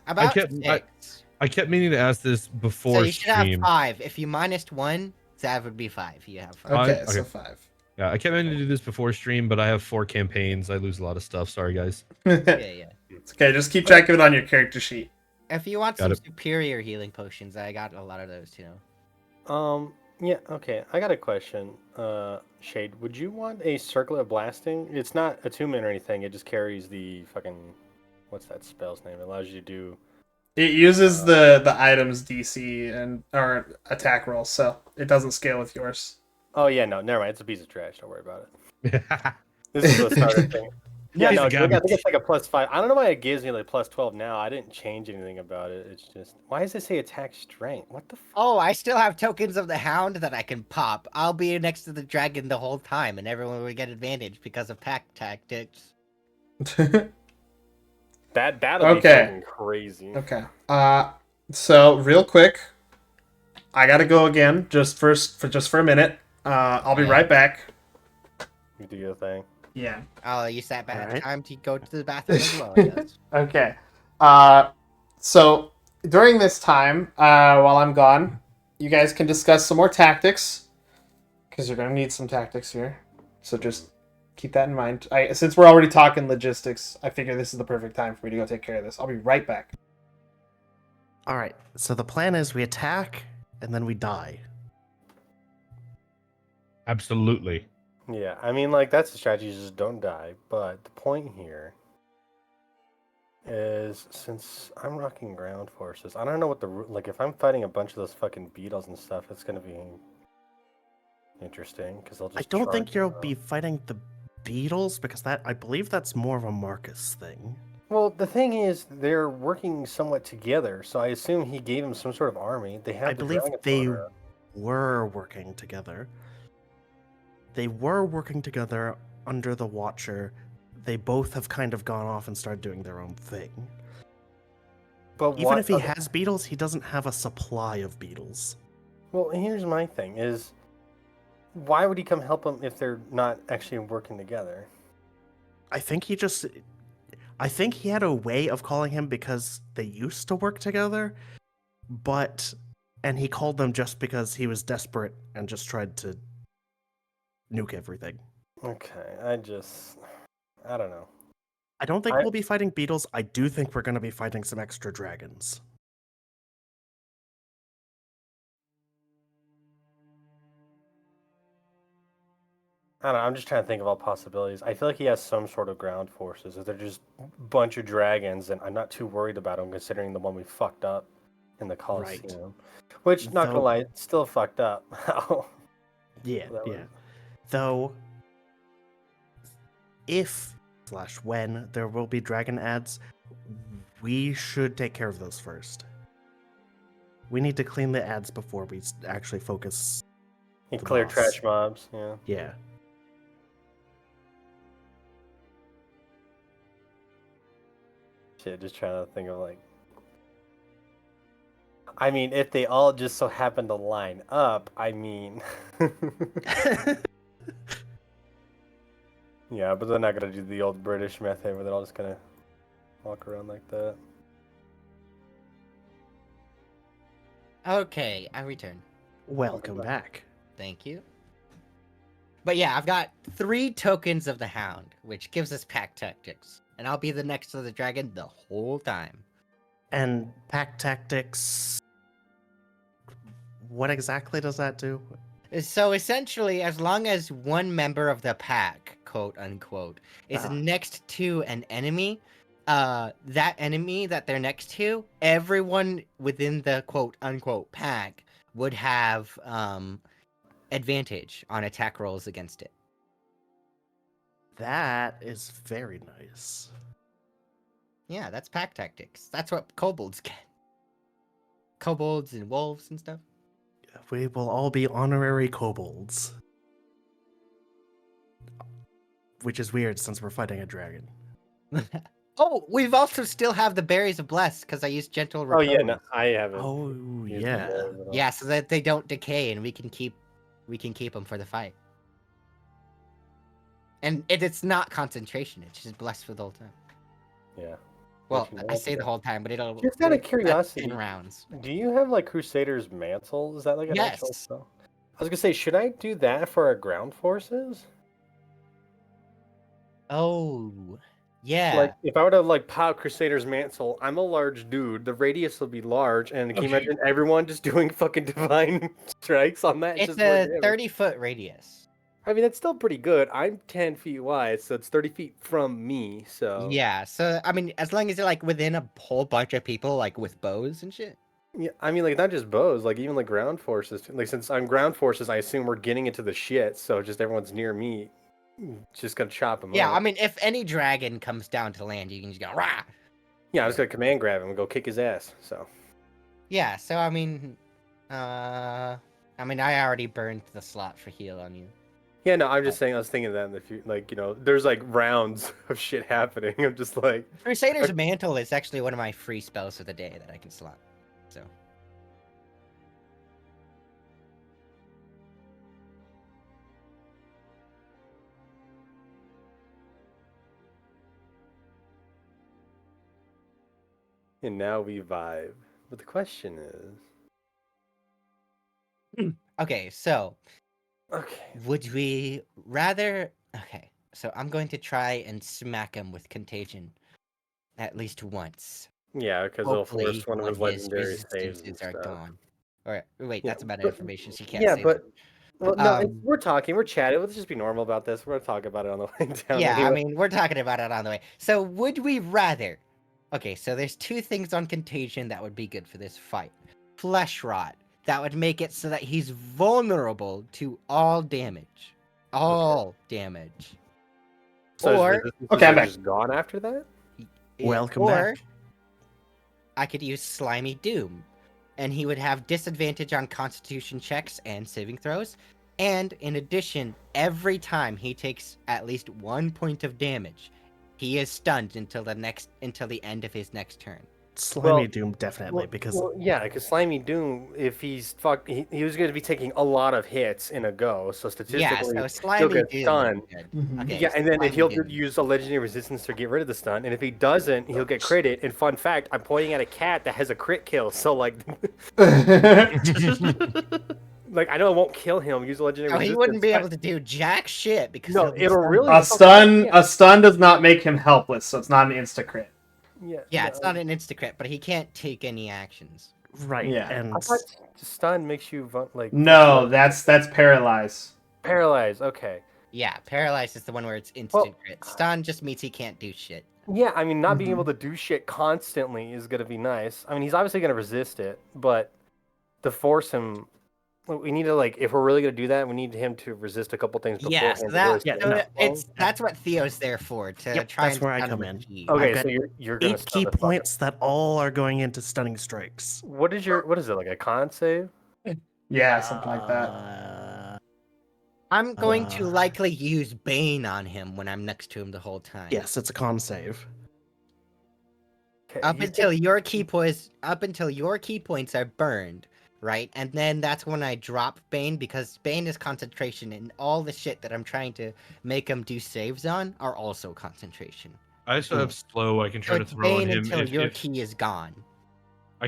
About kept- 6. I kept meaning to ask this So before you should have stream. 5. If you minused 1, that would be 5. You have 5. Okay, Okay. so 5. Yeah, I kept meaning to do this before stream, but I have 4 campaigns. I lose a lot of stuff. Sorry, guys. Yeah. It's okay. Just keep track of it on your character sheet. If you want Got some it. superior healing potions, I got a lot of those too. Yeah, okay. I got a question. Shade, would you want a circlet of blasting? It's not attunement or anything. It just carries the fucking, what's that spell's name? It allows you to do. It uses the items DC and or attack rolls, so it doesn't scale with yours. Oh yeah, no, never mind. It's a piece of trash. Don't worry about it. This is the starter thing. Yeah, Piece no, of I think garbage. it's like a +5. I don't know why it gives me like +12 now. I didn't change anything about it. It's just, why does it say attack strength? What the fuck? Oh, I still have tokens of the hound that I can pop. I'll be next to the dragon the whole time, and everyone will get advantage because of pack tactics. That'll be Okay. fucking crazy. Okay. So real quick, I gotta go again. Just for a minute. I'll be Yeah. right back. You do your thing. Yeah. I'll use that Alright. time to go to the bathroom as well, I guess. Okay. So during this time, while I'm gone, you guys can discuss some more tactics, because you're gonna need some tactics here. So just keep that in mind. Since we're already talking logistics, I figure this is the perfect time for me to go take care of this. I'll be right back. All right. So the plan is we attack and then we die. Absolutely. Yeah, I mean, like, that's the strategy, just don't die. But the point here is, since I'm rocking ground forces, I don't know what like, if I'm fighting a bunch of those fucking beetles and stuff, it's gonna be interesting, because they'll just I don't think charge you'll up. be fighting the beetles because I believe that's more of a Marcus thing. Well, the thing is, they're working somewhat together, so I assume he gave him some sort of army. They have I the believe dragon they sword. were working together. They were working together under the Watcher. They both have kind of gone off and started doing their own thing. But Even what, if he okay. has beetles, he doesn't have a supply of beetles. Well, here's my thing: is why would he come help them if they're not actually working together? I think he had a way of calling him because they used to work together, and he called them just because he was desperate and just tried to nuke everything. Okay, I don't know. I don't think I- we'll be fighting beetles. I do think we're going to be fighting some extra dragons. I don't know. I'm just trying to think of all possibilities. I feel like he has some sort of ground forces. If they're just a bunch of dragons, and I'm not too worried about them considering the one we fucked up in the Coliseum. Which, not gonna Though- lie, it's still fucked up. Yeah, That yeah. was- Though, if/when there will be dragon ads, we should take care of those first. We need to clean the ads before we actually focus. He The cleared boss. trash mobs, yeah. Yeah. Shit, just trying to think of like. I mean, if they all just so happen to line up, I mean. Yeah, but they're not gonna do the old British method where they're all just gonna walk around like that. Okay, I return. Welcome back. Thank you. But yeah, I've got 3 tokens of the hound, which gives us pack tactics. And I'll be the next to the dragon the whole time. And pack tactics. What exactly does that do? So essentially, as long as one member of the pack, quote unquote, is Ah. next to an enemy, that enemy that they're next to, everyone within the quote unquote pack would have advantage on attack rolls against it. That is very nice. Yeah, that's pack tactics. That's what kobolds get. Kobolds and wolves and stuff. We will all be honorary kobolds. Which is weird since we're fighting a dragon. Oh, we've also still have the berries of bless because I used gentle Oh repose. yeah, no, I haven't. Oh, used yeah. those at all. Yeah, so that they don't decay and we can keep them for the fight. And it's not concentration; it's just blessed for the whole time. Yeah. Well, let you know I what say to the do. whole time, but it'll. Just out of that's curiosity, 10 rounds. do you have like Crusader's Mantle? Is that like an actual Yes. spell? I was gonna say, should I do that for our ground forces? Oh, yeah. Like, if I were to like pop Crusader's Mantle, I'm a large dude. The radius will be large, and can you Okay. imagine everyone just doing fucking divine strikes on that? It's just more a damage. 30-foot radius. I mean, that's still pretty good. I'm 10 feet wide, so it's 30 feet from me. So Yeah, so I mean, as long as you're like within a whole bunch of people, like with bows and shit. yeah, I mean, like not just bows, like even like ground forces. Like since I'm ground forces, I assume we're getting into the shit. So just everyone's near me, just gonna chop them Yeah, up. I mean, if any dragon comes down to land, you can just go rah. Yeah, I was gonna command grab him and go kick his ass. So Yeah, so I mean, I already burned the slot for heal on you. yeah, no, I'm just saying. I was thinking that in the future, like there's like rounds of shit happening. I'm just like, Crusader's Mantle is actually one of my free spells for the day that I can slot. So and now we vibe. But the question is, okay, so okay, would we rather? Okay, so I'm going to try and smack him with contagion at least once. yeah, because they'll Hopefully, force one of when his his legendary saves and resistances are stuff. gone. Or wait, Yeah, that's about but- information. She can't Yeah, say but well, no, Um, we're talking, we're chatting. Let's just be normal about this. We're gonna talk about it on the way that. down. Yeah, I anyway. mean, we're talking about it on the way. So, would we rather? Okay, so there's two things on contagion that would be good for this fight. Flesh rot. That would make it so that he's vulnerable to all damage. All damage. So his or- resistances Okay, I'm are back. just gone after that. Welcome or back. I could use Slimy Doom, and he would have disadvantage on Constitution checks and saving throws. And in addition, every time he takes at least 1 point of damage, he is stunned until the end of his next turn. Slimy Well- Doom definitely because yeah, because Slimy Doom, if he's he was going to be taking a lot of hits in a go, so Yeah, statistically, so he'll Slimy get Doom. stunned. Is good. Mhm. Okay, Yeah, and then if Slimy he'll Doom. use a legendary resistance to get rid of the stun, and if he doesn't, he'll get critted. And fun fact, I'm pointing at a cat that has a crit kill, so like, like I know it won't kill him. Use a legendary. Oh, he resistance, wouldn't be but- able to do jack shit because No, he'll be it'll stunned really- by- a stun does not make him helpless, so it's not an insta crit. Yeah, Yeah, no, it's not an insta-crit, but he can't take any actions. right, Yeah. and I thought stun makes you like No, that's paralyze. paralyzed. Okay. Yeah, paralyzed is the one where it's instant crit. Stun just means he can't do shit. Yeah, I mean, not being Mhm. able to do shit constantly is gonna be nice. I mean, he's obviously gonna resist it, but to force him, we need to like, if we're really gonna do that, we need him to resist a couple things before. Yeah, so that Yeah, so no. that's what Theo's there for, to Yep, try that's and where I stun come him in. with G. Okay, I've so got you're gonna 8 stun key the fucker. points that all are going into stunning strikes. What is it like a con save? Yeah, something like that. I'm going to Uh, likely use Bane on him when I'm next to him the whole time. Yes, it's a con save. Okay, Up he's until your key points are burned, right? And then that's when I drop Bane, because Bane is concentration, and all the shit that I'm trying to make him do saves on are also concentration. I also have slow. I can try So to it's throw on Bane him until if, your if key is gone. I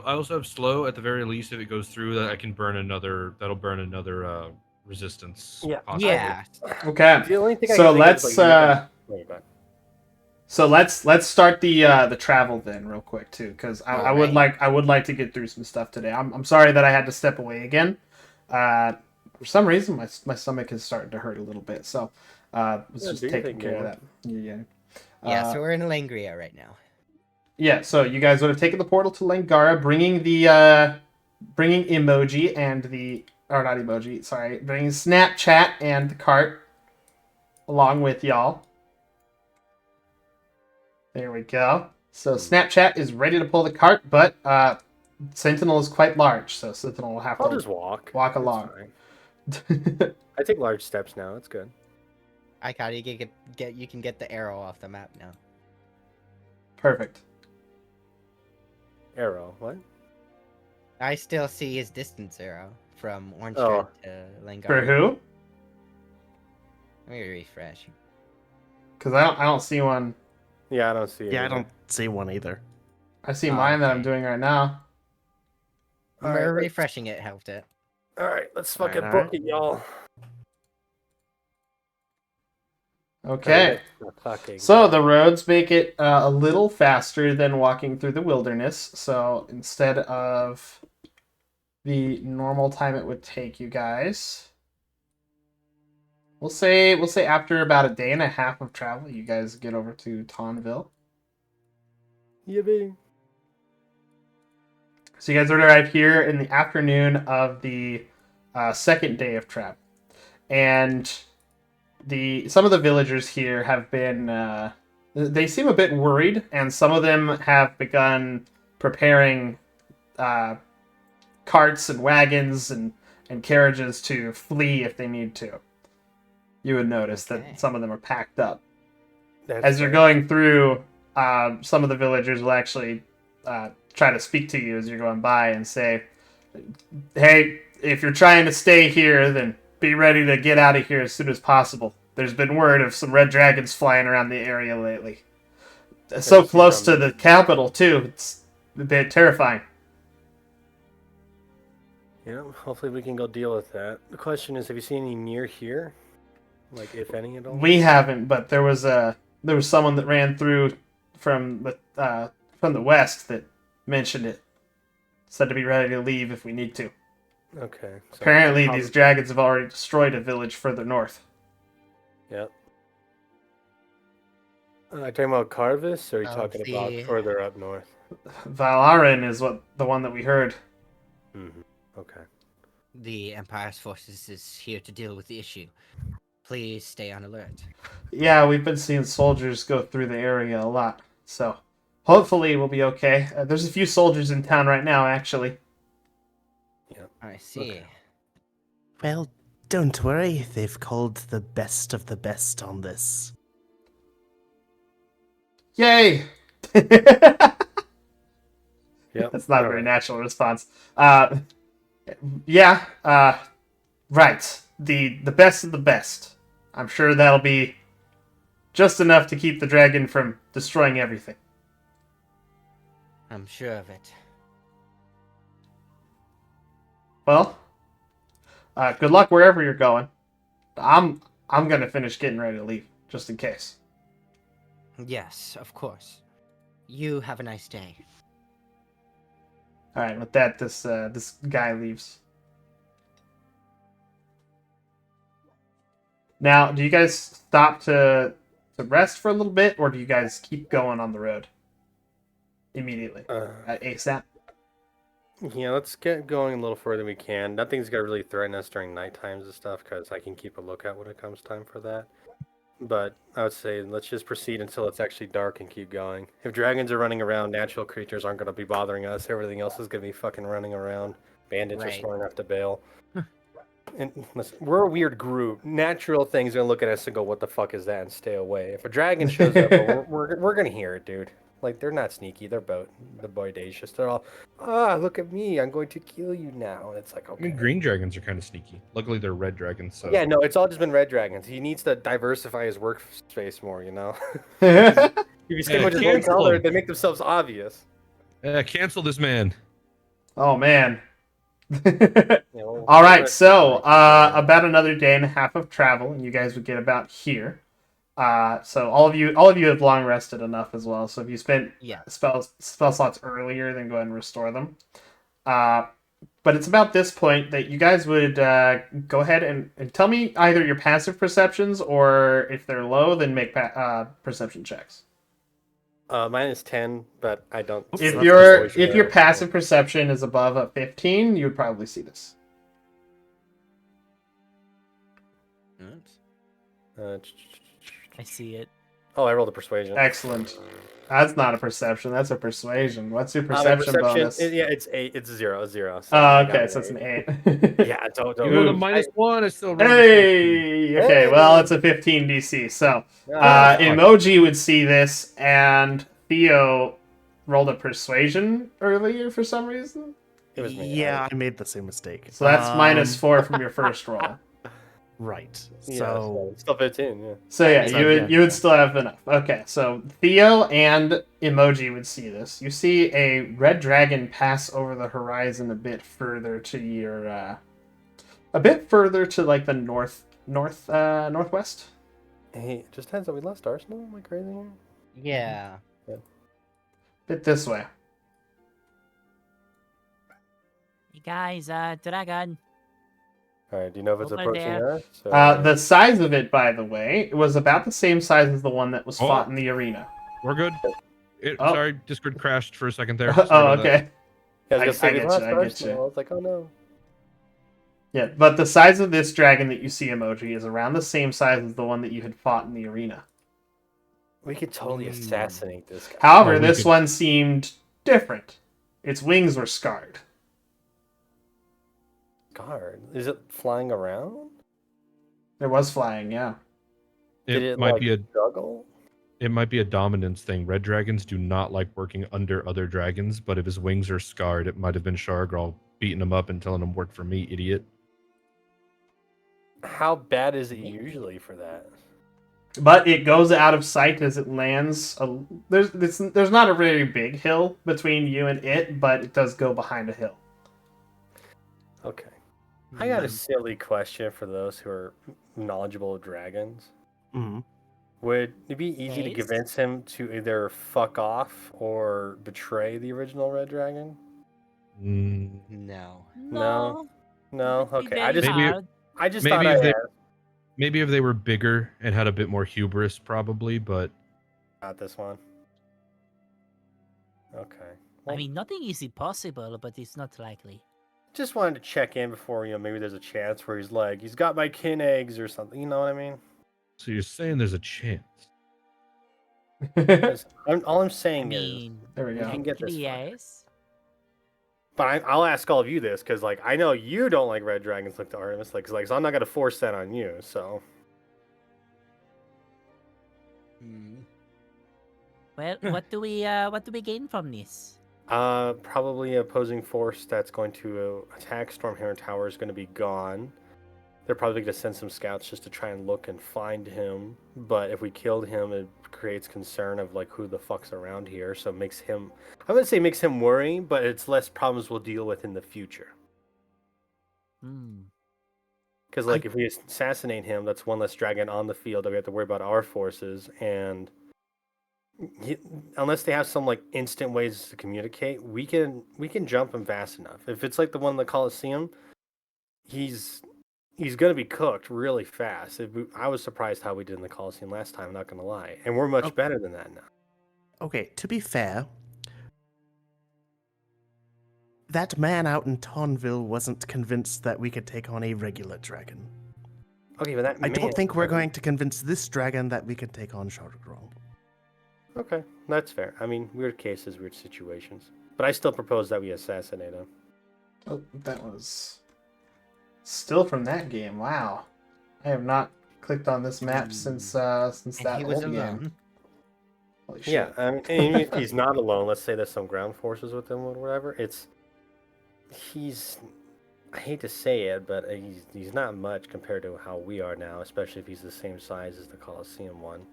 also have slow at the very least. If it goes through, that I can burn another. That'll burn another resistance. Yeah. possibly. Yeah. Okay. The only thing I So can think of is, let's like, wait, go let's start the travel then real quick too, because I would like to get through some stuff today. I'm sorry that I had to step away again. For some reason my stomach is starting to hurt a little bit, so let's Yeah, just do your taking thing, care of man. that. Yeah. Yeah, so we're in Langria right now. Yeah, so you guys would have taken the portal to Langara, bringing emoji and bringing Snapchat and the cart along with y'all. There we go. So Snapchat is ready to pull the cart, but Sentinel is quite large, so Sentinel will have I'll to just walk. walk It's along. fine. I take large steps now. It's good. I got you can get the arrow off the map now. Perfect. Arrow. What? I still see his distance arrow from Orange Oh. to Langara. For who? Let me refresh. Because I don't see one. Yeah, I don't see it. Yeah, I either. don't see one either. I see mine that I'm Okay. doing right now. All right, let's- Refreshing it helped it. All right, let's All right, fucking all book right. it, y'all. Okay. Let's fucking So go. the roads make it a little faster than walking through the wilderness. So instead of the normal time it would take you guys, we'll say after about a day and a half of travel, you guys get over to Tonville. Yippee. So you guys would arrive here in the afternoon of the second day of travel, and some of the villagers here have been they seem a bit worried, and some of them have begun preparing carts and wagons and carriages to flee if they need to. You would notice Okay. that some of them are packed up. That's As you're fair. going through, some of the villagers will actually try to speak to you as you're going by and say, hey, if you're trying to stay here, then be ready to get out of here as soon as possible. There's been word of some red dragons flying around the area lately. So see close how to the capital, too. It's a bit terrifying. Yeah, hopefully we can go deal with that. The question is, have you seen any near here? Like, if any at all? We haven't, but there was someone that ran through from the west that mentioned it. Said to be ready to leave if we need to. Okay. So Apparently, probably- these dragons have already destroyed a village further north. Yep. Are you talking about Carvis, or are you Of talking about the- further up north? Valarin is the one that we heard. Mm-hmm. Okay. The Empire's forces is here to deal with the issue. Please stay on alert. Yeah, we've been seeing soldiers go through the area a lot, so hopefully we'll be okay. There's a few soldiers in town right now, actually. I see. Okay. Well, don't worry. They've called the best of the best on this. Yay! Yep. That's not a all very right. natural response. Yeah, right. The best of the best. I'm sure that'll be just enough to keep the dragon from destroying everything. I'm sure of it. Well, good luck wherever you're going. I'm gonna finish getting ready to leave, just in case. Yes, of course. You have a nice day. All right, with that, this guy leaves. Now, do you guys stop to rest for a little bit, or do you guys keep going on the road immediately ASAP? Yeah, let's get going a little further than we can. Nothing's gonna really threaten us during night times and stuff, because I can keep a lookout when it comes time for that. But I would say let's just proceed until it's actually dark and keep going. If dragons are running around, natural creatures aren't gonna be bothering us. Everything else is gonna be fucking running around. Bandits are Right. smart enough to bail. And listen, we're a weird group. Natural things are gonna look at us and go, "What the fuck is that?" and stay away. If a dragon shows up, we're gonna hear it, dude. Like, they're not sneaky. They're the bodacious. They're all, look at me. I'm going to kill you now. And it's like, I okay. mean, green dragons are kind of sneaky. Luckily, they're red dragons. So Yeah, no, it's all just been red dragons. He needs to diversify his workspace more, you know? If you stick with just one cancel color, him. they make themselves obvious. Cancel this man. Oh man. You know, All right, so about another day and a half of travel, and you guys would get about here. So all of you have long rested enough as well. So if you spent Yeah. spell slots earlier, then go ahead and restore them. But it's about this point that you guys would go ahead and tell me either your passive perceptions, or if they're low, then make perception checks. mine is 10, but I don't. Oops, If that's your persuasion. passive perception is above a 15, you would probably see this. Oops. I see it. Oh, I rolled a persuasion. Excellent. That's not a perception. That's a persuasion. What's your My perception bonus? yeah, it's 8. It's 0. So Oh, I got okay, an so it's 8. an 8. Yeah, don't. Even with a Ooh. -1, I still rolled a Hey! Okay, well, it's a 15 DC. So, Emoji would see this, and Theo rolled a persuasion earlier for some reason. It was me. Yeah, I made the same mistake. So that's -4 from your first roll. Right. Yeah, So it still fits in. Yeah. So yeah, So, you would still have enough. Okay, so Theo and Emoji would see this. You see a red dragon pass over the horizon a bit further to your, a bit further to like the northwest. Hey, just heads up, we lost Arsenal. Am I crazy here? Yeah. Bit this way. Hey guys, dragon. All right. Do you know if it's Over approaching there. us? Or... The size of it, by the way, was about the same size as the one that was Oh. fought in the arena. We're good. Oh. Sorry, Discord crashed for a second there. Sorry Oh, about that. okay. Yeah, I was I gonna say we get lost you, I get Arsenal. you. I was like, oh no. Yeah, but the size of this dragon that you see, Emoji, is around the same size as the one that you had fought in the arena. We could totally assassinate this guy. However, Oh, we this could- one seemed different. Its wings were scarred. Guard. Is it flying around? It was flying, yeah. Did It it might like be a juggle? it might be a dominance thing. Red dragons do not like working under other dragons, but if his wings are scarred, it might have been Shargrol beating him up and telling him work for me, idiot. How bad is it usually for that? But it goes out of sight as it lands. There's not a very big hill between you and it, but it does go behind a hill. Okay. I got a silly question for those who are knowledgeable of dragons. mhm. Would it be easy to Yes. convince him to either fuck off or betray the original red dragon? Mm, No. No. No. It'd be Okay. very Maybe- hard. I just maybe thought if I'd they- ask. maybe if they were bigger and had a bit more hubris, probably, but Not this one. Okay. I Well, mean, nothing is impossible, but it's not likely. just wanted to check in before, maybe there's a chance where he's like, he's got my kin eggs or something. You know what I mean? so you're saying there's a chance. 'Cause all I'm I saying mean, There we is, go. we can get this far. yes. But I'll ask all of you this, because, I know you don't like red dragons like the Artemis, so I'm not going to force that on you, so. Well, what do we gain from this? Probably opposing force that's going to attack Stormhammer Tower is going to be gone. They're probably going to send some scouts just to try and look and find him. But if we killed him, it creates concern of who the fuck's around here. So it makes him, I wouldn't say makes him worry, but it's less problems we'll deal with in the future. Hmm. Because if we assassinate him, that's one less dragon on the field that we have to worry about our forces. And unless they have some instant ways to communicate, we can jump him fast enough. If it's the one in the Colosseum, he's gonna be cooked really fast. I was surprised how we did in the Colosseum last time. Not gonna lie, and we're much better than that now. Okay, to be fair, that man out in Tonville wasn't convinced that we could take on a regular dragon. Okay, but that I don't think we're going to convince this dragon that we could take on Shargrol. Okay, that's fair. I mean, weird cases, weird situations. But I still propose that we assassinate him. Oh, that was still from that game. Wow, I have not clicked on this map since And that he was old game. alone. Holy shit. Yeah, I mean, and even if he's not alone, let's say there's some ground forces with him or whatever. He's. I hate to say it, but he's not much compared to how we are now, especially if he's the same size as the Colosseum one.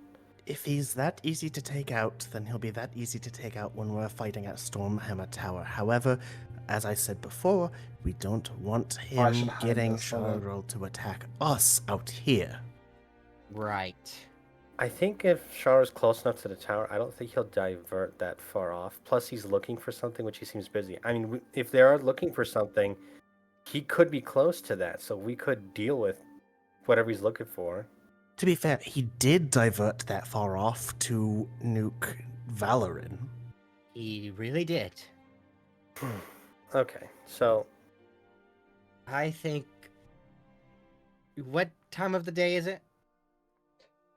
If he's that easy to take out, then he'll be that easy to take out when we're fighting at Stormhammer Tower. However, as I said before, we don't want I him should hide getting this, hold on. Shargrol to attack us out here. Right. I think if Shara's close enough to the tower, I don't think he'll divert that far off. Plus, he's looking for something, which he seems busy. I mean, if they are looking for something, he could be close to that, so we could deal with whatever he's looking for. To be fair, he did divert that far off to nuke Valorin. He really did. Okay, so I think. What time of the day is it?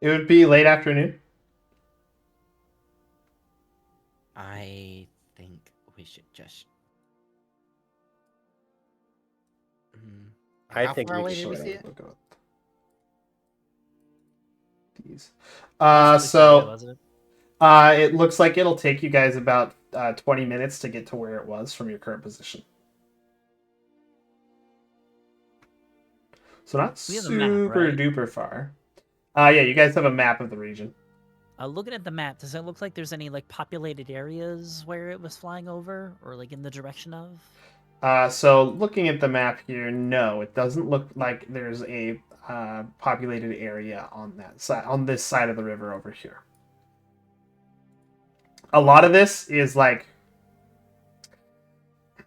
It would be late afternoon. I think we should just. I How think far we away should. did we see it? Look up these. Basically, So wasn't it? it looks like it'll take you guys about 20 minutes to get to where it was from your current position. So not We have a map, super right? duper far. Yeah, you guys have a map of the region. Looking at the map, does it look like there's any like populated areas where it was flying over, or like in the direction of? So looking at the map here, no, it doesn't look like there's a populated area on that side, on this side of the river over here. A lot of this is like,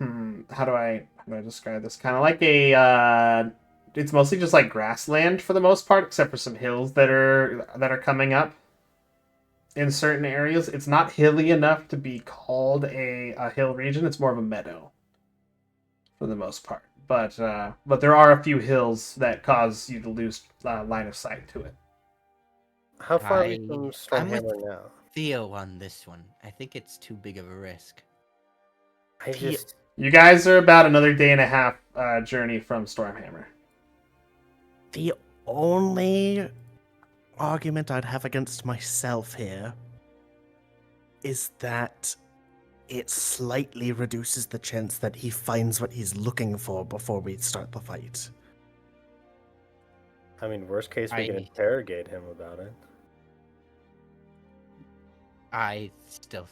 how do I describe this? Kind of like a, it's mostly just like grassland for the most part, except for some hills that are coming up in certain areas. It's not hilly enough to be called a hill region. It's more of a meadow for the most part. But there are a few hills that cause you to lose line of sight to it. How far are we I'm from with Stormhammer now? Theo on this one. I think it's too big of a risk. I just You guys are about another day and a half journey from Stormhammer. The only argument I'd have against myself here is that it slightly reduces the chance that he finds what he's looking for before we start the fight. I mean, worst case, we can I- interrogate him about it. I still.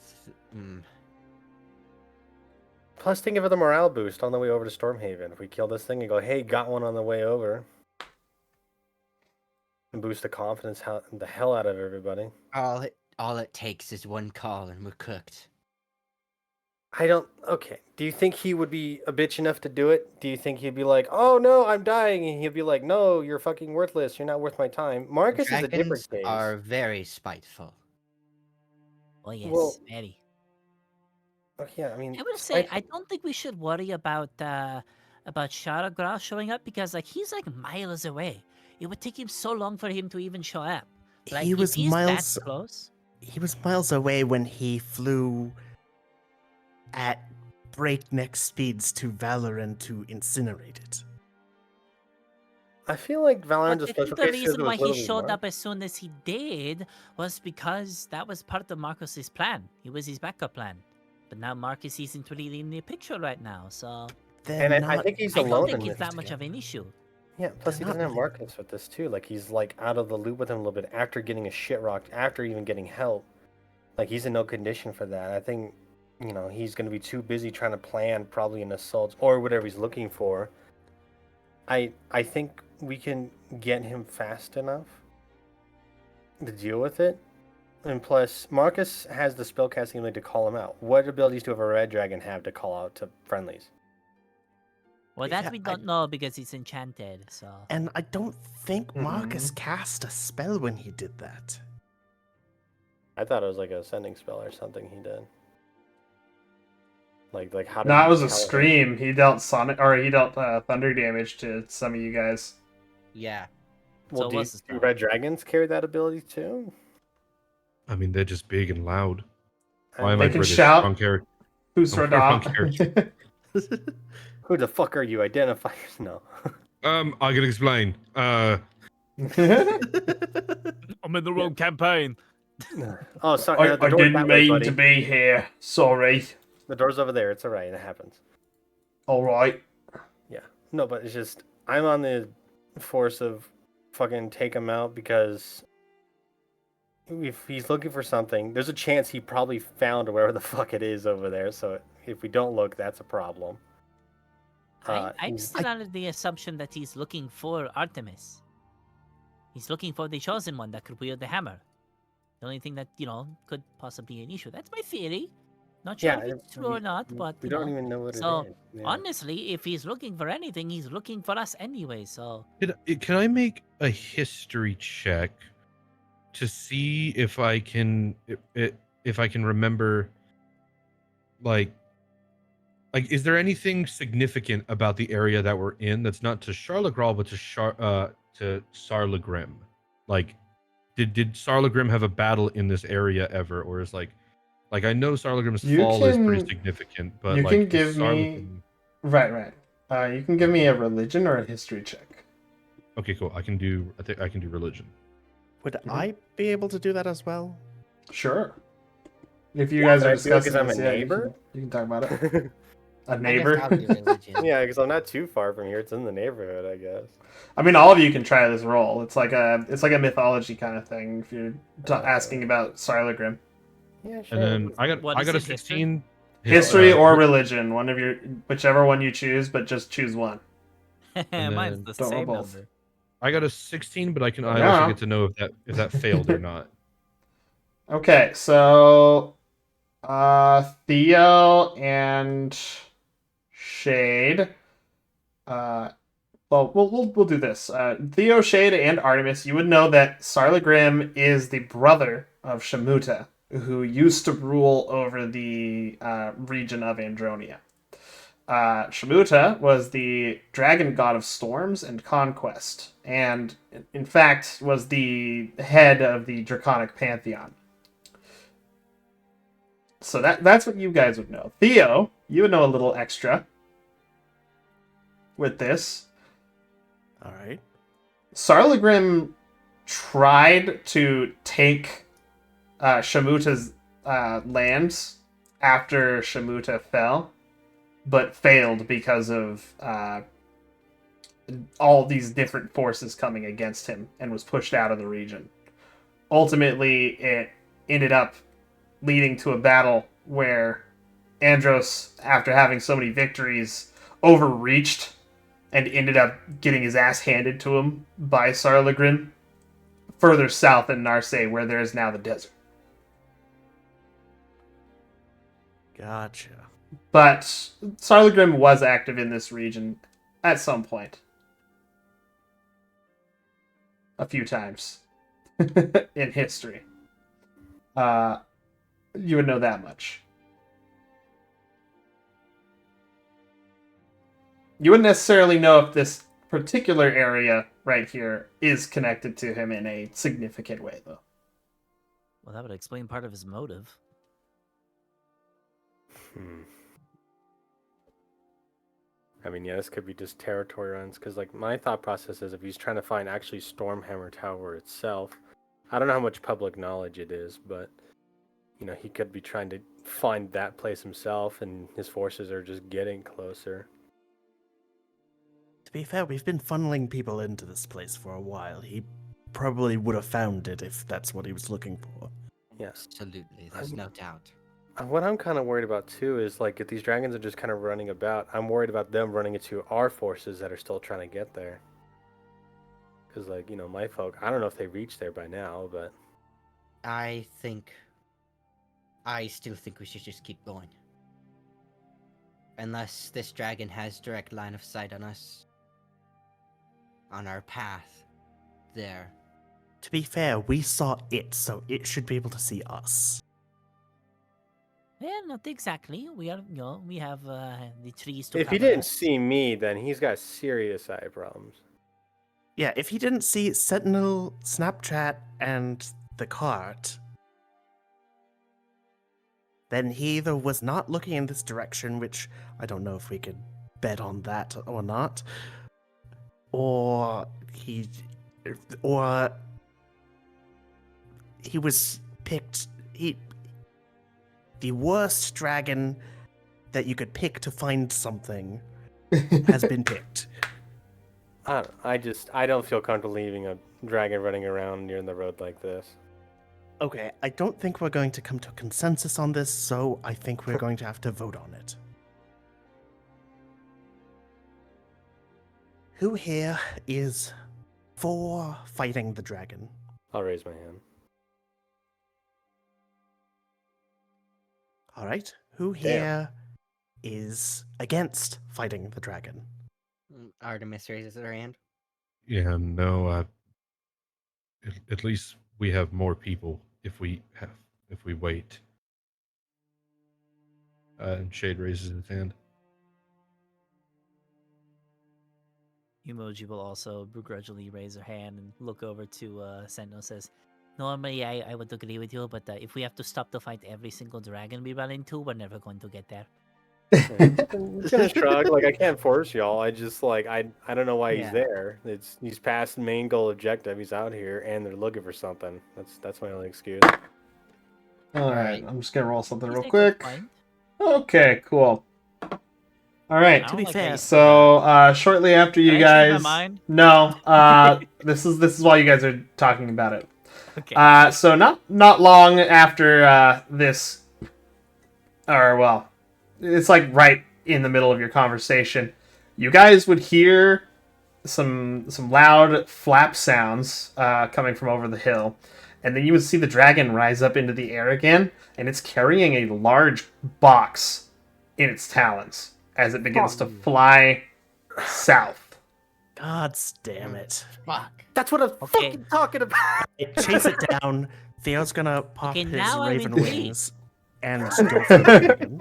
Plus, think of it the morale boost on the way over to Stormhaven. If we kill this thing and go, hey, got one on the way over. And boost the confidence the hell out of everybody. All it takes is one call and we're cooked. Okay. Do you think he would be a bitch enough to do it? Do you think he'd be like, oh no, I'm dying? And he'd be like, no, you're fucking worthless. You're not worth my time. Marcus is a different Dragons case. are very spiteful. Oh yes, Well, very. Oh, yeah, I mean, I would say I spiteful. don't think we should worry about Sharagra showing up because like he's like miles away. It would take him so long for him to even show up. Like He if was he's miles- that close. He was miles away when he flew at breakneck speeds to Valorant to incinerate it. I feel like Valorant's a But I special think the case because it reason why was he literally showed Mark. up as soon as he did was because that was part of Marcus's plan. He was his backup plan. But now Marcus isn't really in the picture right now, so They're And I not think he's I alone don't in think it's this that much of an issue. Yeah, plus he They're doesn't not have really- Marcus with this too. Like he's like out of the loop with him a little bit after getting a shit rocked, after even getting help. Like he's in no condition for that. I think, he's gonna be too busy trying to plan probably an assault or whatever he's looking for. I think we can get him fast enough to deal with it. And plus, Marcus has the spellcasting ability to call him out. What abilities do a red dragon have to call out to friendlies? Well, that Yeah, we don't know because it's enchanted, so... And I don't think Marcus Mhm. cast a spell when he did that. I thought it was like a sending spell or something he did. Like how did No, he it was a tell him? scream. He dealt thunder damage to some of you guys. Yeah. Well, So do what's the spell? red dragons carry that ability too? I mean, they're just big and loud. Why And am They I can British? shout. Wrong character. Who's Wrong Radha? Who the fuck are you? Identify no. I can explain. I'm in the wrong campaign. Oh, sorry. I the door's didn't that way, mean buddy. to be here. Sorry. The door's over there. It's alright. It happens. All right. Yeah. No, but it's just I'm on the force of fucking take him out because if he's looking for something, there's a chance he probably found wherever the fuck it is over there. So if we don't look, that's a problem. I'm still under the assumption that he's looking for Artemis. He's looking for the chosen one that could wield the hammer. The only thing that, could possibly be an issue. That's my theory. Not sure Yeah, if it's true or not, but we don't even know what So, it is. Yeah. honestly, if he's looking for anything, he's looking for us anyway, so... Can I make a history check to see if I can if I can remember like is there anything significant about the area that we're in that's not to Charlegral but to Sarlegrim? Like did Sarlegrim have a battle in this area ever, or is like I know Sarlegrim's You fall is pretty can- significant, but you like can is give me- Right. You can give me a religion or a history check. Okay, cool. I think I can do religion. Would I be able to do that as well? Sure. If you guys Can are I do it 'cause discussing I'm a this, yeah, neighbor? you can talk about it. a I guess neighbor. I'll do religion. Yeah, because I'm not too far from here. It's in the neighborhood, I guess. I mean, all of you can try this roll. It's like a mythology kind of thing. If you're asking about Sarlagrim, Yeah, sure. And then I What got is a it, history? 16. history or religion, whichever one you choose, but just choose one. Mine's then the don't roll same both. number. I got a 16, but I Yeah. also get to know if that failed or not. Okay, so Theo and Shade. Well, we'll do this. Theo, Shade, and Artemis. You would know that Sarlagrim is the brother of Shamuta, who used to rule over the region of Andronia. Shamuta was the dragon god of storms and conquest, and in fact was the head of the draconic pantheon. So that's what you guys would know. Theo, you would know a little extra with this. All right. Sarlagrim tried to take Shamuta's lands after Shamuta fell, but failed because of all these different forces coming against him and was pushed out of the region. Ultimately, it ended up leading to a battle where Andros, after having so many victories, overreached and ended up getting his ass handed to him by Sarlagrim further south in Narse, where there is now the desert. Gotcha. But Sarlagrim was active in this region at some point. A few times in history. You would know that much. You wouldn't necessarily know if this particular area right here is connected to him in a significant way, though. Well, that would explain part of his motive. I mean, yeah, this could be just territory runs, because, like, my thought process is if he's trying to find actually Stormhammer Tower itself, I don't know how much public knowledge it is, but, you know, he could be trying to find that place himself, and his forces are just getting closer. To be fair, we've been funneling people into this place for a while. He probably would have found it if that's what he was looking for. Yes. Absolutely, there's no doubt. What I'm kind of worried about, too, is, like, if these dragons are just kind of running about, I'm worried about them running into our forces that are still trying to get there. Because, like, you know, my folk, I don't know if they reached there by now, but... I still think we should just keep going. Unless this dragon has direct line of sight on us. On our path. There. To be fair, we saw it, so it should be able to see us. Yeah, not exactly. We are, we have the trees to If he cover didn't us. see me, then he's got serious eye problems. Yeah, if he didn't see Sentinel, Snapchat, and the cart, then he either was not looking in this direction, which I don't know if we could bet on that or not, or he was picked. The worst dragon that you could pick to find something has been picked. I don't feel comfortable leaving a dragon running around near the road like this. Okay, I don't think we're going to come to a consensus on this, so I think we're going to have to vote on it. Who here is for fighting the dragon? I'll raise my hand. All right. Who here is against fighting the dragon? Artemis raises her hand. Yeah, no. At least we have more people if we wait. And Shade raises his hand. Emoji will also begrudgingly raise her hand and look over to Sentinel says, normally I would agree with you, but if we have to stop to fight every single dragon we run into, we're never going to get there. I'm gonna shrug. Like, I can't force y'all. I just, like, I don't know why he's Yeah. there. He's past the main goal objective. He's out here, and they're looking for something. That's my only excuse. All right, I'm just gonna roll something You real take a good quick. point. Okay, cool. All right. I To don't be like fair, how you said that. So shortly after you Did I change guys, my mind? no, this is while you guys are talking about it. Okay. So not long after this, or well, it's like right in the middle of your conversation, you guys would hear some loud flap sounds coming from over the hill, and then you would see the dragon rise up into the air again, and it's carrying a large box in its talons as it begins to fly south. God damn it. Fuck. That's what I'm Okay. fucking talking about. Chase it down. Theo's gonna pop Okay, his now I'm raven intrigued. wings and go for the dragon.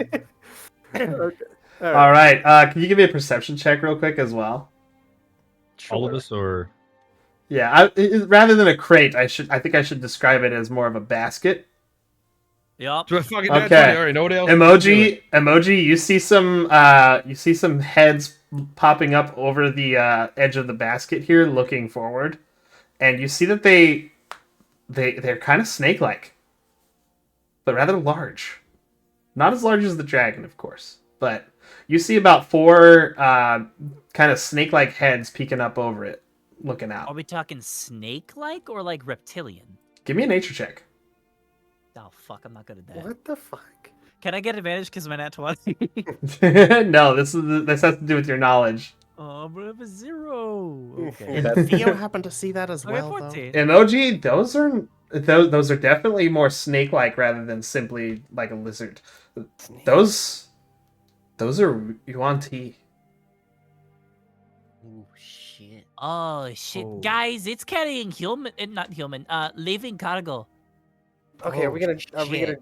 Okay. All right, can you give me a perception check real quick as well? All of us, or Yeah, rather than a crate, I think I should describe it as more of a basket. Yup. do I fucking Okay. okay. All right, nobody else. can do it. Emoji, you see some heads popping up over the edge of the basket here, looking forward, and you see that they're kind of snake-like, but rather large. Not as large as the dragon, of course, but you see about 4 kind of snake-like heads peeking up over it, looking Are out. we talking snake-like or like reptilian? Give me a nature check. Oh fuck, I'm not good at that. What the fuck? Can I get advantage because my nat 20? No, this has to do with your knowledge. Oh, but I have a 0. Okay. Did Theo happen to see that as Okay, well, though? 14. Emoji, those are definitely more snake-like rather than simply like a lizard. Those are Yuan Ti. Oh shit. Oh shit, Oh. guys! It's carrying not human, living cargo. Okay, are we gonna shit.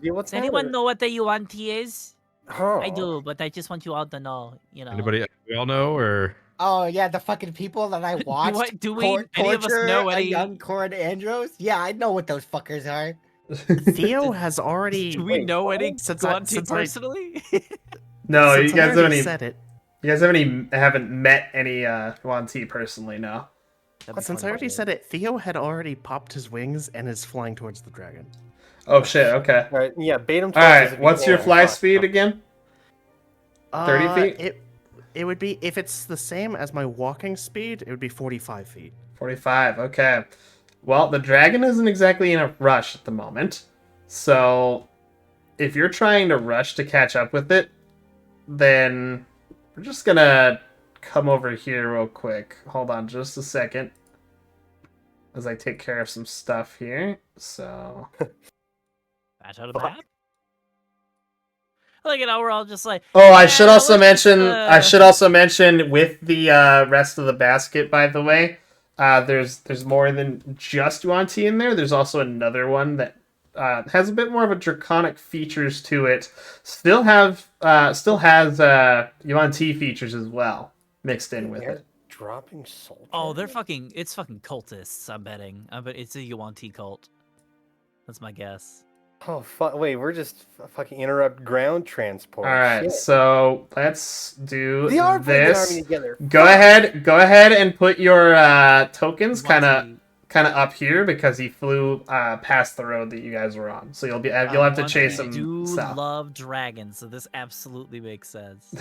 deal with Does that? anyone or- know what the yuan T is? Oh. I do, but I just want you all to know. You know. Anybody? We all know, or Oh yeah, the fucking people that I watched. what- do we- any of us torture know a any- young Corin Andros? Yeah, I know what those fuckers are. Theo has already. Do we Wait, know what? any Since yuan T since I- personally? No, since you guys I already haven't said it. haven't met any Yuan Ti personally, no. Since I already said it, Theo had already popped his wings and is flying towards the dragon. Oh shit, okay. All right, yeah, bait him. All right, what's your fly speed again? 30 feet? It would be, if it's the same as my walking speed, it would be 45 feet. 45, okay. Well, the dragon isn't exactly in a rush at the moment. So, if you're trying to rush to catch up with it, then we're just gonna come over here real quick. Hold on just a second. As I take care of some stuff here. So, Batch out of the map. Like, you know, we're all just like. oh, I "Yeah, should also let's just, mention with the rest of the basket, by the way, there's more than just Yuan Ti in there. There's also another one that has a bit more of a draconic features to it. Still has Yuan Ti features as well mixed in with it. Dropping soul. Oh, they're fucking. It's fucking cultists. I'm betting. I bet it's a yuan T cult. That's my guess. Oh fuck! Wait, we're just fucking interrupt ground transport. All right, Shit. so let's do They are putting an this. army together. Go ahead and put your tokens kind of Yuan-Ti. up here because he flew past the road that you guys were on. So you'll have to Yuan-Ti chase him do south. love dragons, so this absolutely makes sense.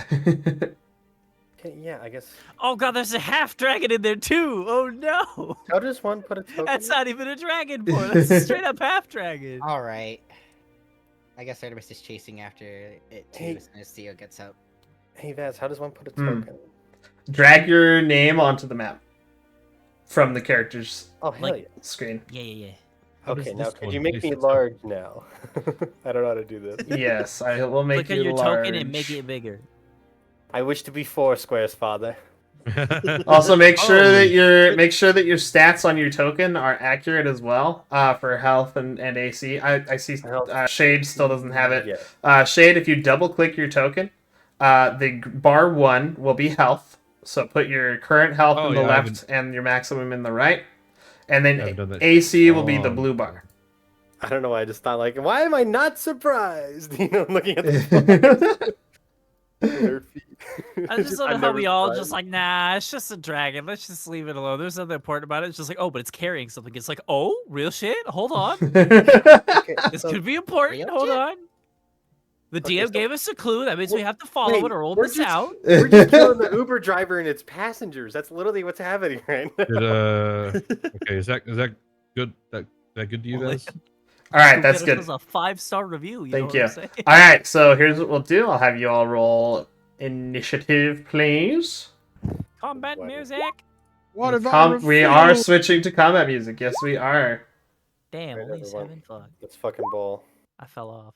Okay, yeah, I guess. Oh god, there's a half dragon in there too. Oh no, How does one put a token? that's not even a dragon boy. That's a straight up half dragon. All right. I guess Artemis is chasing after it too Hey. as soon as Theo gets up. Hey Vaz, how does one put a Hmm. token? Drag your name onto the map from the characters Oh hell Like- yeah! screen. Yeah, yeah, yeah. How does Okay, now this could one you make place me itself? large now? I don't know how to do this. Yes, I will make Click you on your large. token and make it bigger. I wish to be 4 squares, father. Also, make sure Oh, that your stats on your token are accurate as well for health and AC. I see Health. Shade still doesn't have it. Yeah. Shade, if you double click your token, the bar 1 will be health. So put your current health Oh, in the yeah, I left and your maximum in the right, and I haven't then done that AC will be long the blue bar. I don't know why I just thought like, why am I not surprised? You know, looking at the their feet. I just love I'm how never we all surprised. just like, nah, it's just a dragon. Let's just leave it alone. There's nothing important about it. It's just like, oh, but it's carrying something. It's like, oh, real shit? Hold on. Okay, This so- could be important. Real Hold shit? on. The Okay, DM so- gave us a clue. That means we have to follow Wait, it or we'll we're miss just- out. We're just killing the Uber driver and its passengers. That's literally what's happening right now. Did, okay, is that good? That good to you Well, guys? All right, Who that's get good. us a 5-star review. You Thank know you. what I'm saying? All right, so here's what we'll do. I'll have you all roll initiative, please. Combat What? music. What if I We are refuse? switching to combat music. Yes, we are. Damn, Right, only everyone. 7. Fuck. Let's fucking ball. I fell off.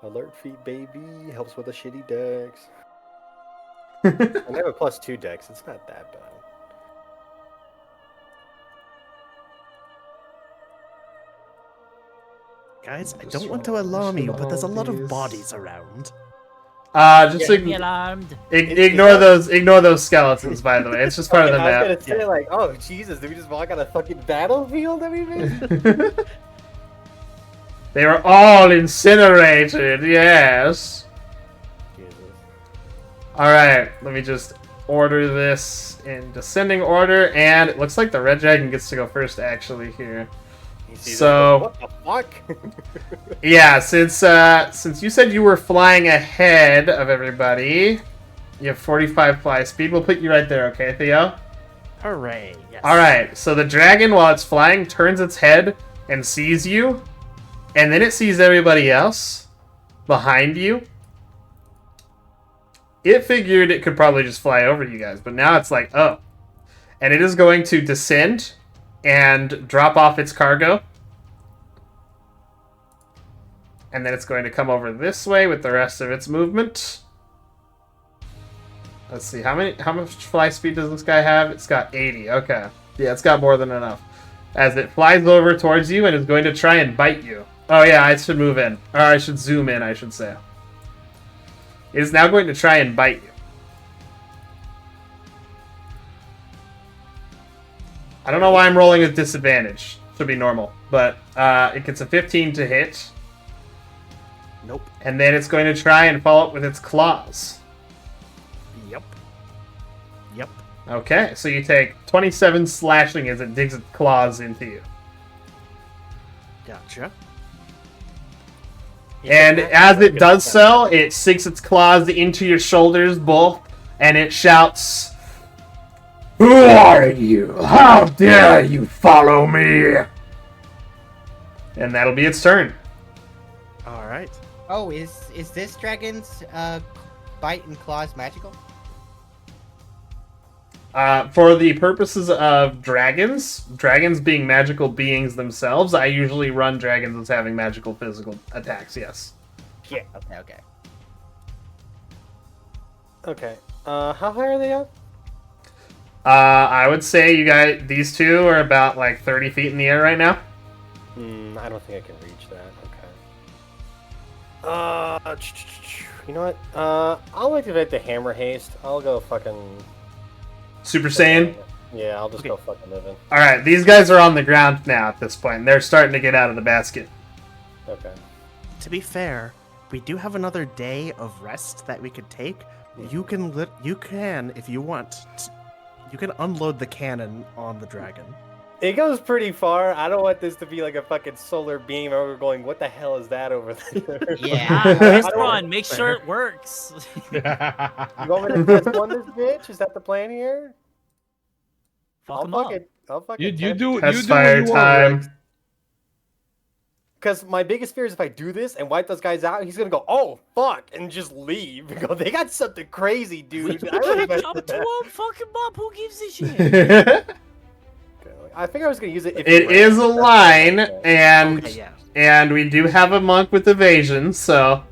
Alert feet, baby. Helps with the shitty decks. And I have a +2 dex. It's not that bad. Guys, I Just don't want to roll alarm you, initiative but there's a lot of these. bodies around. Just Be alarmed. ignore those skeletons. By the way, it's just part of the I was map. gonna say like, oh Jesus, did we just walk on a fucking battlefield that we made? They were all incinerated. Yes. Jesus. All right, let me just order this in descending order, and it looks like the red dragon gets to go first. Actually, here. You see this? So- What the fuck? Yeah, since you said you were flying ahead of everybody, you have 45 fly speed. We'll put you right there, okay, Theo? Hooray! Yes. All right. So the dragon, while it's flying, turns its head and sees you, and then it sees everybody else behind you. It figured it could probably just fly over you guys, but now it's like, oh, and it is going to descend and drop off its cargo. And then it's going to come over this way with the rest of its movement. Let's see, how much fly speed does this guy have? It's got 80. Okay. Yeah, it's got more than enough. As it flies over towards you and is going to try and bite you. Oh yeah, I should move in. Or I should zoom in, I should say. It is now going to try and bite you. I don't know why I'm rolling with disadvantage. Should be normal. But it gets a 15 to hit. Nope. And then it's going to try and follow up with its claws. Yep. Yep. Okay, so you take 27 slashing as it digs its claws into you. Gotcha. And as it does so, it sinks its claws into your shoulders both, and it shouts, "Who are you? How dare you follow me?" And that'll be its turn. All right. Oh, is this dragon's bite and claws magical? For the purposes of dragons being magical beings themselves, I usually run dragons as having magical physical attacks, yes. Yeah. Okay. Okay. How high are they up? I would say these two are about like 30 feet in the air right now. I don't think I can reach that. Okay. You know what? I'll activate the hammer haste. I'll go fucking. Super Saiyan. Yeah, I'll just go fucking live in. Alright, these guys are on the ground now at this point, and they're starting to get out of the basket. Okay. To be fair, we do have another day of rest that we could take. You can, if you want, you can unload the cannon on the dragon. It goes pretty far. I don't want this to be like a fucking solar beam where we're going, what the hell is that over there? Yeah. Nice I don't- run. Make sure it works. You want me to test one this bitch? Is that the plan here? Fuck 'em up. You test do Test what fire you want, time. Rex. Because my biggest fear is if I do this and wipe those guys out, he's gonna go, oh fuck, and just leave. And go, they got something crazy, dude. I already messed Jump with to that. him. Fuck him up. Who gives a shit? It I think I was gonna use it. If you ran. is a line, and Okay, yeah. and we do have a monk with evasion, so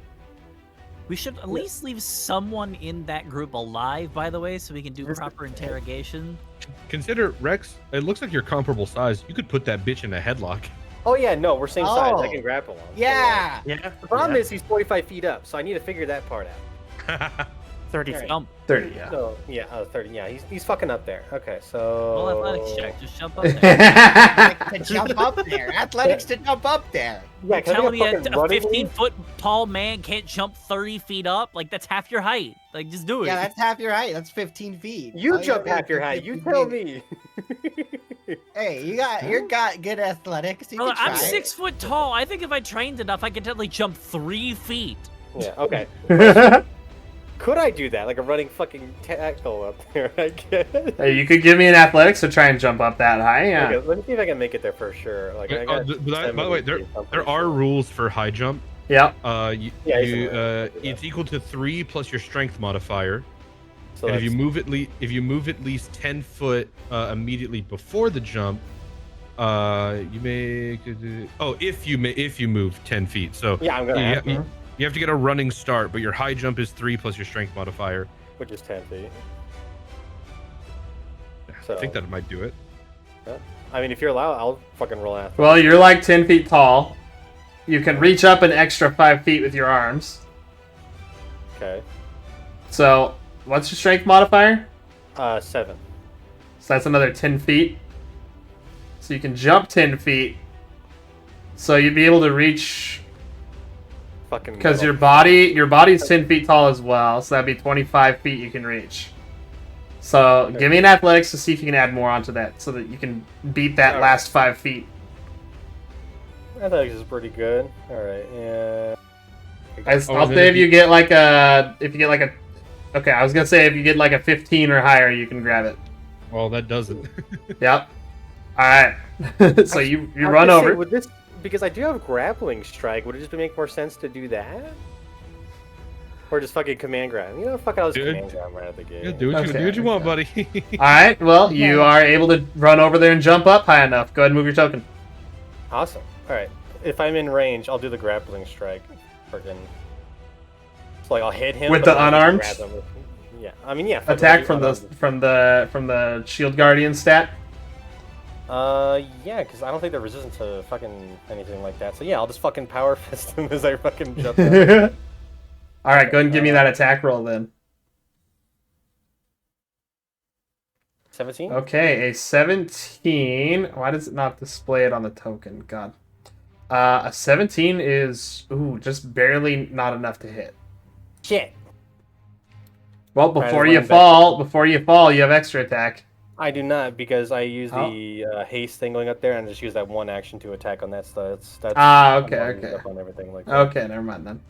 We should at least leave someone in that group alive, by the way, so we can do proper interrogation. Consider Rex. It looks like you're comparable size. You could put that bitch in a headlock. Oh yeah, no, we're same size. I Oh. can grapple him. Yeah. Yeah. The problem is he's 45 feet up, so I need to figure that part out. 30 Alright. feet. Jump. 30, yeah. So yeah, 30. Yeah, he's fucking up there. Okay, so. Roll athletics check. Just jump up there. To jump up there. Athletics to jump up there. Yeah, You're 'cause I telling me got a fucking running 15-foot tall man can't jump 30 feet up? Like, that's half your height. Like, just do it. Yeah, that's half your height. That's 15 feet. You All jump gotta do half is your do height. You 15 tell feet. me. Hey, you got good athletics. You Brother, can try. I'm 6 foot tall. I think if I trained enough, I could definitely jump 3 feet. Yeah. Okay. Could I do that? Like a running fucking tackle up there, I guess. Hey, you could give me an athletics to try and jump up that high. Yeah. Okay, let me see if I can make it there for sure. Like, I got By the way, there are rules for high jump. Yep. It's equal to 3 plus your strength modifier. So And if you move at least 10 foot immediately before the jump, you make if you move 10 feet. So yeah, I'm gonna have to, you have to get a running start, but your high jump is 3 plus your strength modifier. which is 10 feet. I think that might do it. I mean, if you're allowed, I'll fucking roll after. Well, you're like 10 feet tall. You can reach up an extra 5 feet with your arms. Okay. So, what's your strength modifier? 7. So that's another 10 feet. So you can jump 10 feet. So you'd be able to reach... Fucking. Because your body's 10 feet tall as well. So that'd be 25 feet you can reach. So give me an athletics to see if you can add more onto that. So that you can beat that last 5 feet. Athletics is pretty good. Alright, yeah. I'll say if you get like a... Okay, I was going to say if you get like a 15 or higher, you can grab it. Well, that doesn't. Yep. Alright. So you run over. Would this, because I do have grappling strike, would it just make more sense to do that? Or just fucking command grab? You know, fuck, I'll just command grab right at the gate. Yeah, do what you want, buddy. Alright, well, you are able to run over there and jump up high enough. Go ahead and move your token. Awesome. Alright. If I'm in range, I'll do the grappling strike. Freaking. So, like, I'll hit him with the unarmed. Yeah, I mean, yeah. Attack from the shield guardian stat. Yeah, because I don't think they're resistant to fucking anything like that. So yeah, I'll just fucking power fist him as I fucking jump down. All right, go ahead and give me that attack roll then. 17. Okay, a 17. Why does it not display it on the token? God. A 17 is just barely not enough to hit. Shit. Well, before you fall, you have extra attack. I do not, because I use the haste thing going up there and just use that one action to attack on that stuff. That's okay. On everything like that. Okay, never mind then.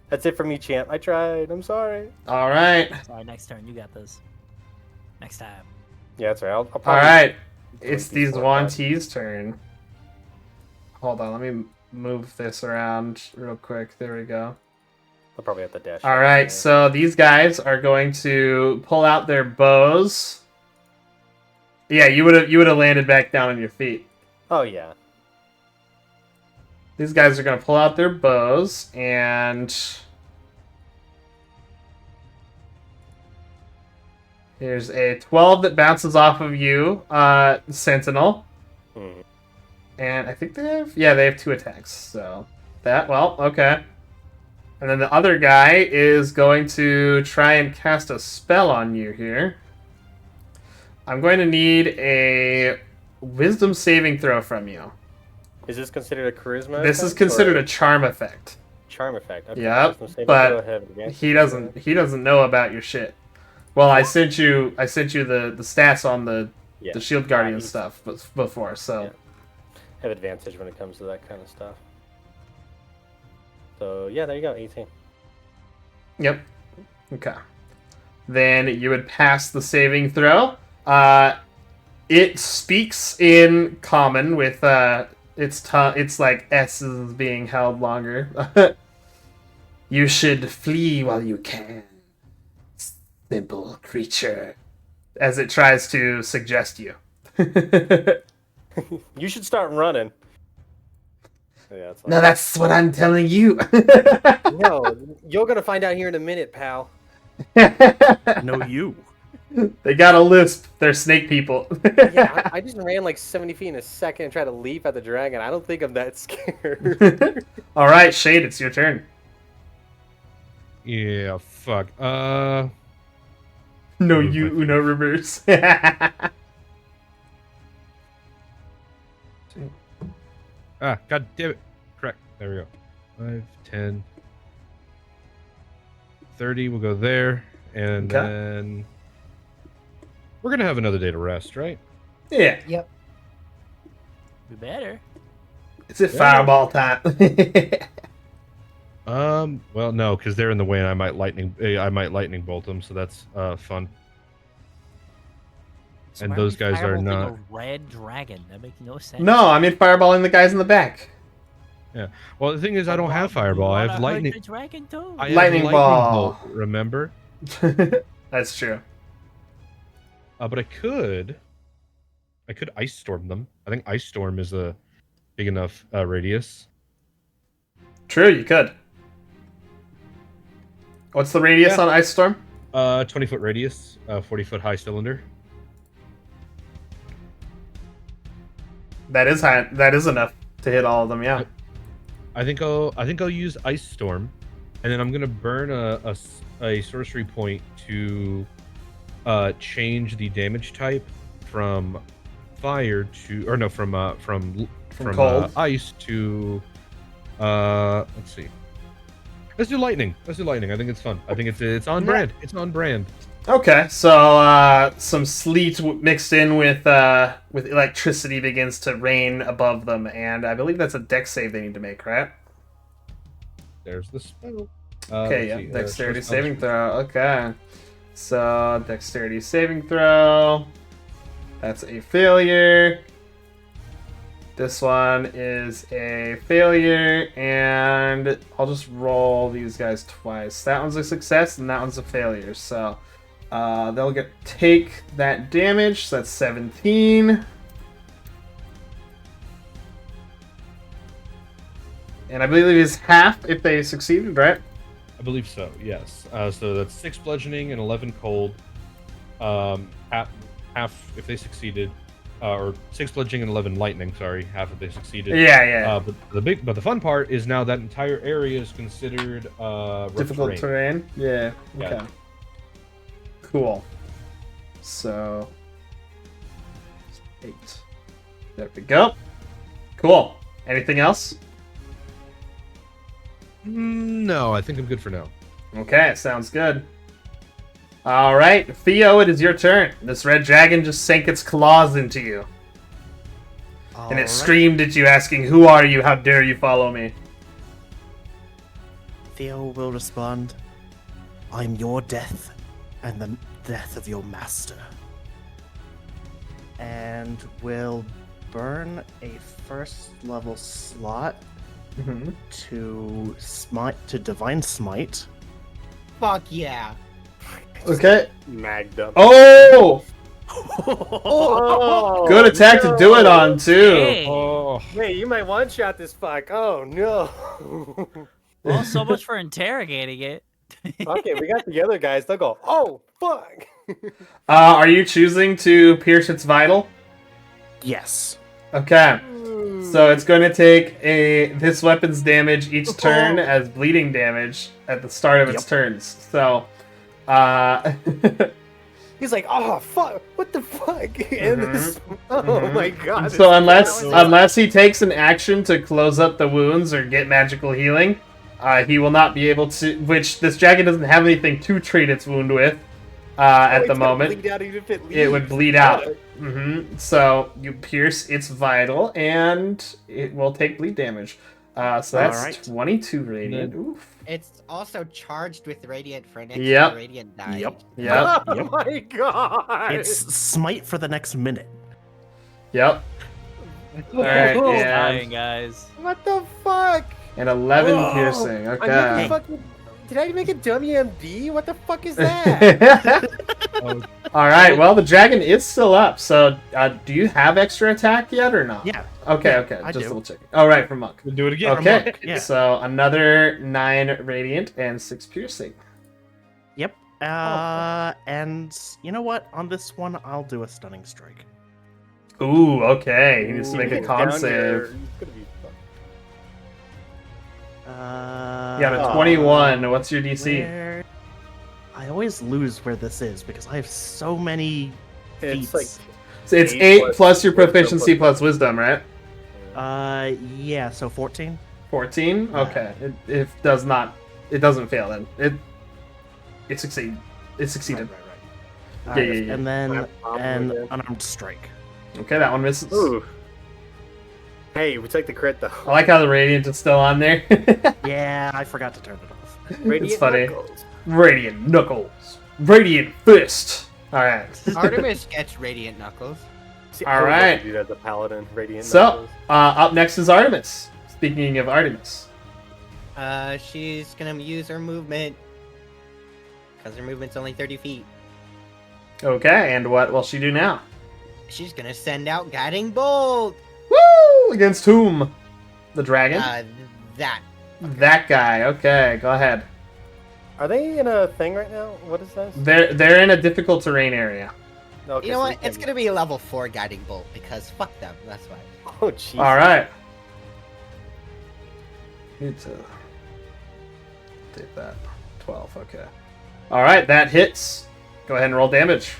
That's it for me, champ. I tried. I'm sorry. All right. Sorry, next turn. You got this. Next time. Yeah, that's right. I'll All right. It's these Wanties' turn. Hold on, let me move this around real quick. There we go. I'll probably have to dash. All right, so these guys are going to pull out their bows. Yeah, you would have landed back down on your feet. Oh yeah. These guys are going to pull out their bows and here's a 12 that bounces off of you, Sentinel. And I think they have 2 attacks. So okay. And then the other guy is going to try and cast a spell on you here. I'm going to need a wisdom saving throw from you. Is this considered a charisma? This is considered a charm effect. Charm effect. Okay. Yep, but he doesn't know about your shit. Well, I sent you the stats on the shield guardian stuff before, so have advantage when it comes to that kind of stuff. So yeah, there you go, 18. Yep. Okay. Then you would pass the saving throw. It speaks in common with its like S's being held longer. You should flee while you can, simple creature, as it tries to suggest you. You should start running. Yeah, no, that's what I'm telling you. No, you're gonna find out here in a minute, pal. No, you. They got a lisp. They're snake people. Yeah, I just ran like 70 feet in a second and tried to leap at the dragon. I don't think I'm that scared. All right, Shade, it's your turn. Yeah, fuck. No, you Uno reverse. God damn it. Correct. There we go. 5, 10, 30. We'll go there. And then we're going to have another day to rest, right? Yeah. Yep. We better. Is it fireball time? Well, no, because they're in the way, and I might lightning bolt them, so that's fun. So And why those we guys are firebolting not. a red dragon. That makes no sense. No, I mean fireballing the guys in the back. Well, the thing is, I don't have We fireball. I wanna have hurt lightning. the dragon too. I have Lightning ball. bolt. Remember? That's true. But I could ice storm them. I think ice storm is a big enough radius. True, you could. What's the radius on Ice Storm? 20-foot radius, 40-foot high cylinder. That is high. That is enough to hit all of them. Yeah. I think I'll use ice storm, and then I'm gonna burn a sorcery point to change the damage type from fire to from cold? ice to let's see. Let's do lightning. I think it's fun. I think it's on brand. It's on brand. Okay, so some sleet mixed in with electricity begins to rain above them, and I believe that's a dex save they need to make, right? There's the spell. Okay, yeah, let's see, dexterity first saving throw. Okay, so dexterity saving throw. That's a failure. This one is a failure, and I'll just roll these guys twice. That one's a success, and that one's a failure. So they'll take that damage. So that's 17. And I believe it is half if they succeeded, right? I believe so. Yes. So that's 6 bludgeoning and 11 cold. Half if they succeeded. Or 6 bludgeoning and 11 lightning. Sorry, half if they succeeded. Yeah. But the fun part is now that entire area is considered rough Difficult terrain. Yeah. Okay. Yeah. Cool. So 8. There we go. Cool. Anything else? No, I think I'm good for now. Okay, sounds good. All right, Theo, it is your turn. This red dragon just sank its claws into you. And it screamed at you, asking, "Who are you? How dare you follow me?" Theo will respond, I'm your death and the death of your master. And will burn a first level slot Mhm. to divine smite. Fuck yeah. Okay. Magnum. Oh! Oh, Good attack to do it on, too. Hey. Oh, Wait, you might one-shot this fuck. Oh, no. Well, so much for interrogating it. Okay, we got the other guys. They'll go, oh, fuck. Are you choosing to pierce its vital? Yes. Okay. So it's going to take this weapon's damage each turn as bleeding damage at the start of its turns. So, He's like, oh, fuck. What the fuck? And this, oh, my God. so unless he takes an action to close up the wounds or get magical healing, he will not be able to. Which this dragon doesn't have anything to treat its wound with at the moment. It would bleed out. So you pierce its vital, and it will take bleed damage. So that's Alright. 22 radiant. Oof. It's also charged with radiant for an extra Yep. radiant die. Yep. Oh, my God. It's smite for the next minute. Yep. Alright, Dying, and guys. What the fuck? 11 Whoa. piercing. I Okay. made a fucking... Did I make a WMD? What the fuck is that? Alright, well, the dragon is still up. So, do you have extra attack yet or not? Yeah. Okay, Yeah, I just do. double checking. Alright, from Monk. we'll do it again. Okay, Yeah. so another 9 radiant and 6 piercing. Yep. And you know what? On this one, I'll do a stunning strike. Ooh, okay. He needs to make a It's con down save. here. It's gonna be fucked. You got a 21. What's your DC? Where... I always lose where this is because I have so many It's feats. like... So it's 8 8 plus your wisdom proficiency plus wisdom, right? Yeah, so 14. 14? Okay. It does not. It doesn't fail then. It succeeded. It succeeded. Right. Yeah. And then Clap, clap, an again. unarmed strike. Okay, that one misses. Ooh. Hey, we took the crit though. I like how the radiant is still on there. Yeah, I forgot to turn it off. It's funny. Knuckles. Radiant Knuckles. Radiant Fist. Alright. Artemis gets Radiant Knuckles. See, All I would love to right. do that as a paladin, radiant. So, Knuckles. up next is Artemis. Speaking of Artemis. She's gonna use her movement. Because her movement's only 30 feet. Okay, and what will she do now? She's gonna send out Guiding Bolt! Woo! Against whom? The dragon? That. That guy. Okay, go ahead. Are they in a thing right now? What is this? They're in a difficult terrain area. Okay, You know so what? we It's can- gonna be a level 4 Guiding Bolt, because fuck them, that's why. Oh, jeez. Alright. Need to take that. 12, okay. Alright, that hits. Go ahead and roll damage.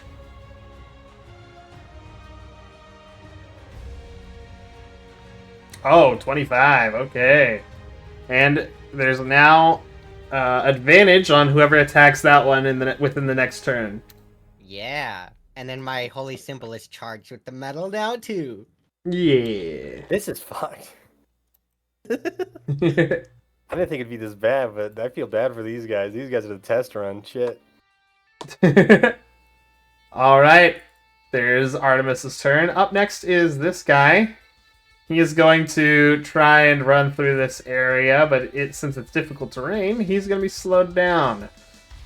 Oh, 25, okay. And there's now advantage on whoever attacks that one within the next turn. Yeah. And then my holy symbol is charged with the metal now, too. Yeah. This is fucked. I didn't think it'd be this bad, but I feel bad for these guys. These guys are the test run. Shit. All right. There's Artemis's turn. Up next is this guy. He is going to try and run through this area, but since it's difficult terrain, he's going to be slowed down.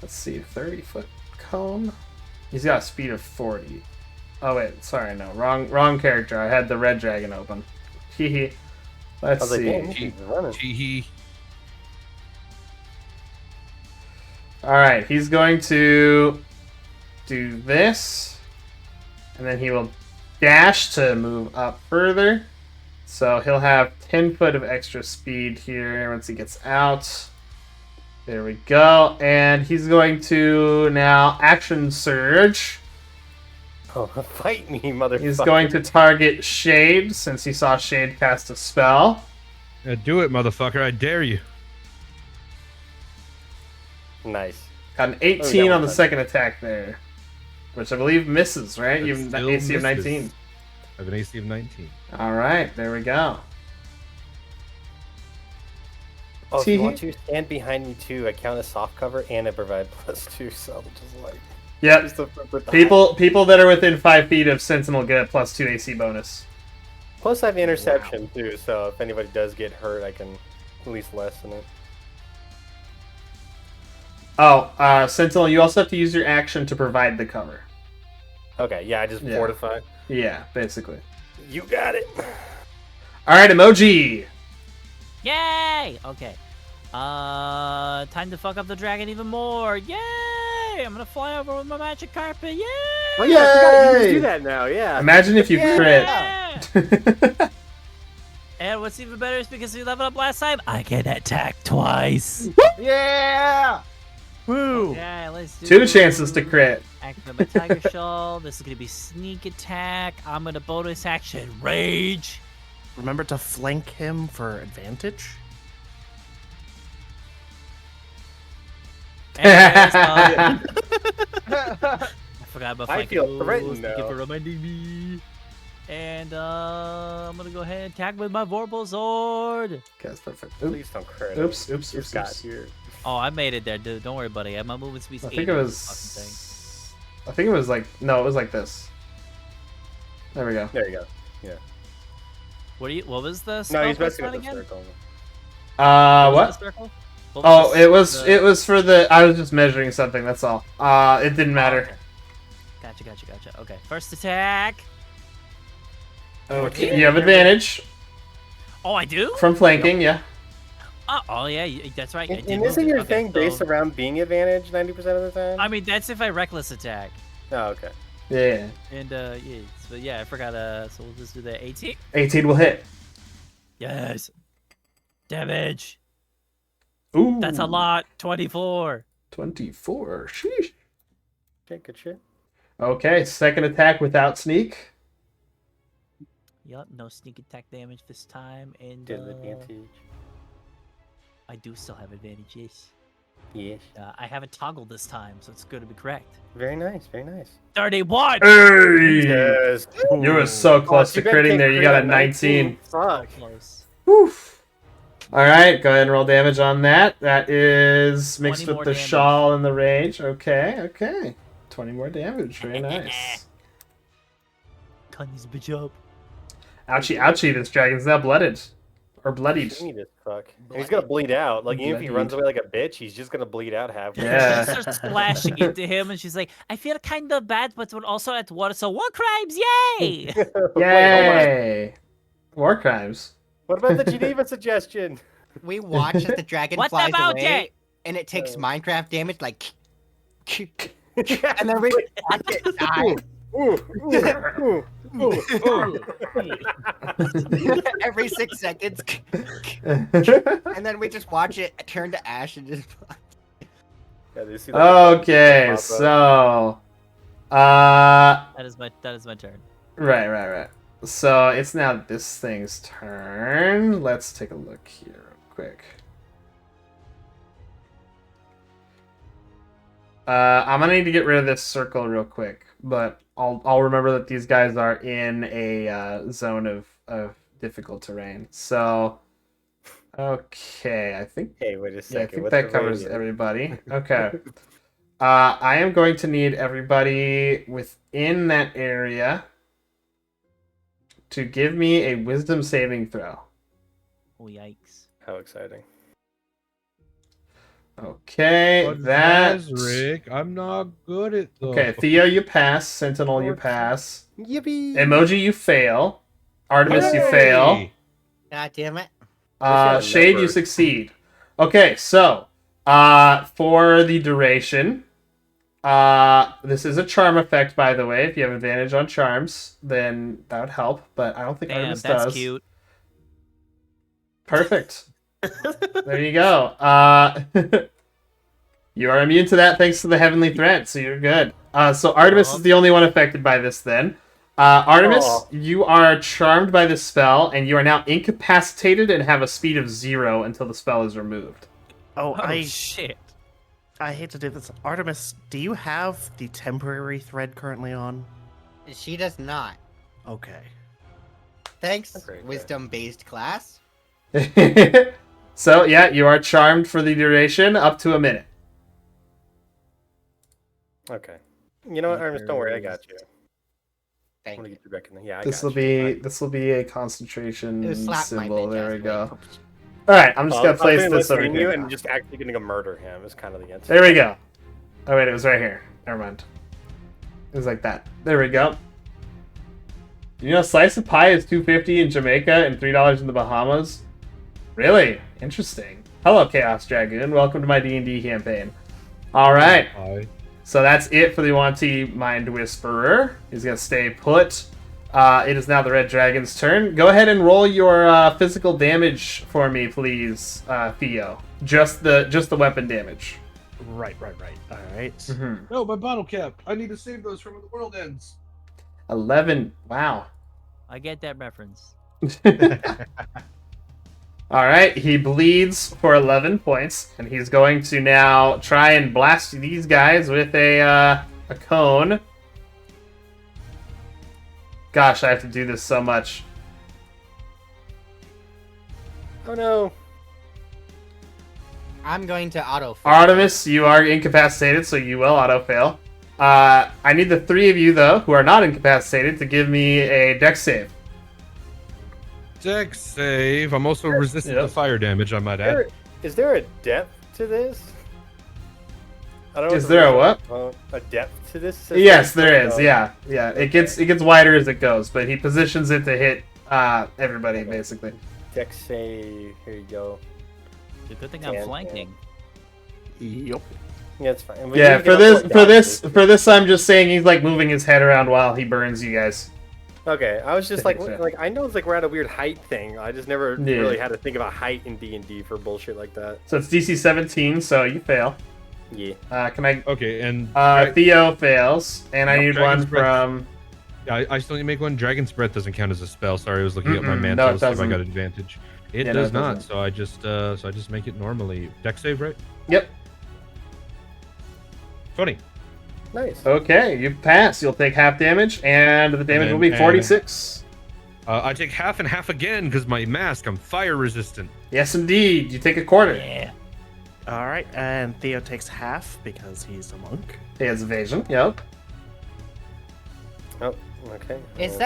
Let's see, 30-foot cone. He's got a speed of 40. Oh wait, sorry, no, wrong character. I had the red dragon open. Hehe. I Let's was like, see. damn, he's running. Chee All right, he's going to do this, and then he will dash to move up further. So he'll have 10 foot of extra speed here once he gets out. There we go. And he's going to now action surge. Oh, fight me, motherfucker. He's going to target Shade since he saw Shade cast a spell. Do it, motherfucker! I dare you. Nice. Got an Oh, 18 yeah, on the one. second attack there. Which I believe misses, right? That You have still AC of misses. 19. I have an AC of 19. Alright, there we go. Oh, if you want to stand behind me too, I count as soft cover and I provide +2, so just like Yep. just with the People that are within 5 feet of Sentinel get a +2 AC bonus. Plus I have interception too, so if anybody does get hurt, I can at least lessen it. Oh, Sentinel, you also have to use your action to provide the cover. Okay, yeah, I just Yeah. fortify. Yeah, basically. You got it. Alright, Emoji! Yay! Okay. Time to fuck up the dragon even more. Yay! I'm gonna fly over with my magic carpet. Yay! Oh yeah, I forgot you Yay! can do that now. Yeah. Imagine if you Yeah! crit. And what's even better is because we leveled up last time, I can attack twice. Yeah! Woo! Yeah, let's do 2 chances to crit. Activate my tiger shawl. This is gonna be sneak attack. I'm gonna bonus action rage. Remember to flank him for advantage? Anyways, I forgot about I flanking feel moves. threatened Thank you now. for reminding me. And I'm gonna go ahead and attack with my Vorpal Sword. Okay, that's perfect. Oops, Please don't crit. oops, oops, You oops. got oops. here. Oh, I made it there, dude. Don't worry, buddy. My movement speed's I 80 think it on this was... I think it was like... No, it was like this. There we go. There you go. fucking thing. What was the No, spell he's plus messing one with the again? circle. was What? the circle? What Oh, was it was the- it was for the... I was just measuring something, that's all. It didn't matter. Okay. Gotcha. Okay, first attack. Okay, you have advantage Oh, I do? from flanking, yeah. Oh yeah, that's right. I And did isn't move it. your Okay, thing based so- around being advantage 90% of the time? I mean, that's if I reckless attack. Oh, okay. Yeah. And yeah, but yeah, I forgot. So we'll just do the 18. 18 will hit. Yes. Damage. Ooh. That's a lot. 24. 24. Sheesh. Okay, good shit. Okay, second attack without sneak. Yup, no sneak attack damage this time, and Disadvantage. I do still have advantage. Yes. Yes. I haven't toggled this time, so it's good to be correct. Very nice. Very nice. 31! Hey! Yes. You were so close to too bad you critting can't there. You crit got a on 19. Fuck. Close. Woof. All right, go ahead and roll damage on that. That is 20 mixed with more the damage. shawl and the rage. Okay. 20 more damage. Very nice. Cut this bitch up. Ouchie, this dragon's now blooded. Or bloodied. Need as fuck. And he's gonna bleed out. Like even if he runs away like a bitch, he's just gonna bleed out halfway. Yeah. She starts splashing into him, and she's like, I feel kind of bad, but we're also at war, so war crimes, yay! Wait, hold on. Yay! War crimes. What about the Geneva suggestion? We watch as the dragon What flies about away, it? and it takes Minecraft damage, like, and then we watch it die. Every 6 seconds, and then we just watch it turn to ash and just. Yeah, they see that Okay, pop up. so That is my turn. right. So it's now this thing's turn. Let's take a look here real quick. I'm gonna need to get rid of this circle real quick, but I'll remember that these guys are in a zone of difficult terrain. So okay, I think Hey, wait a yeah, I second. think what's that the covers radius? everybody. Okay. I am going to need everybody within that area to give me a wisdom saving throw. Oh, yikes. How exciting. Okay, But that. Rick, I'm not good at those. Okay, Theo, you pass. Sentinel, you pass. Yippee! Emoji, you fail. Artemis, you Hey! fail. God damn it! Shade, you number. succeed. Okay, so for the duration, this is a charm effect, by the way. If you have advantage on charms, then that would help. But I don't think Damn, Artemis that's does. cute. Perfect. There you go. You are immune to that thanks to the heavenly threat, so you're good. So Artemis is the only one affected by this then. Artemis, Aw. you are charmed by this spell, and you are now incapacitated and have a speed of 0 until the spell is removed. Oh, Oh, shit. I hate to do this. Artemis, do you have the temporary thread currently on? She does not. Okay. Thanks, Great, great. wisdom-based class. So, yeah, you are charmed for the duration up to a minute. Okay. You know what, Artemis? Don't worry, I got you. I'm Thank gonna you. get you back in there. Yeah, I This got will you. be a concentration It was slap my symbol. bitch There ass we go. away. All right, I'm just Well, gonna place I'm this over listening to you here. and just actually gonna go murder him. Is kind of the answer. There we go. Oh wait, it was right here. Never mind. It was like that. There we go. You know, slice of pie is $2.50 in Jamaica and $3 in the Bahamas. Really interesting. Hello, Chaos Dragoon. Welcome to my D&D campaign. All right. Hi. So that's it for the Wanty Mind Whisperer. He's gonna stay put. It is now the Red Dragon's turn. Go ahead and roll your physical damage for me, please, Theo. Just the weapon damage. Right. All right. Mm-hmm. No, my bottle cap. I need to save those from when the world ends. 11. Wow. I get that reference. All right, he bleeds for 11 points, and he's going to now try and blast these guys with a cone. Gosh, I have to do this so much. Oh no. I'm going to auto. Artemis, you are incapacitated, so you will auto-fail. I need the three of you, though, who are not incapacitated, to give me a dex save. Dex save. I'm also resistant Yep. to fire damage, I might add. Is there a depth to this? I don't know. Is if there a there's what? A depth to this system? Yes, there is. Oh, Yeah. It gets wider as it goes, but he positions it to hit everybody, Okay. basically. Dex save. Here you go. It's a good thing I'm Damn, flanking. Yup. Yeah, it's fine. Yeah, for this, I'm just saying he's like moving his head around while he burns you guys. Okay, I was just like, Yeah. I know it's like we're at a weird height thing. I just never Yeah. really had to think about height in D&D for bullshit like that. So it's DC 17, so you fail. Yeah. Can I? Okay, and Theo fails, and I Nope, need Dragon's one Breath. from. I still need to make one. Dragon's Breath doesn't count as a spell. Sorry, I was looking at my Mm-mm, mantle no, it to see if I doesn't. got advantage. It Yeah, no, does it not. doesn't. So I just make it normally. Dex save, right? Yep. 20. Nice. Okay, you pass. You'll take half damage, and the damage will be 46. I take half and half again because my mask, I'm fire resistant. Yes, indeed. You take a quarter. Yeah. All right, and Theo takes half because he's a monk. He has evasion. Yep. Oh, okay. Was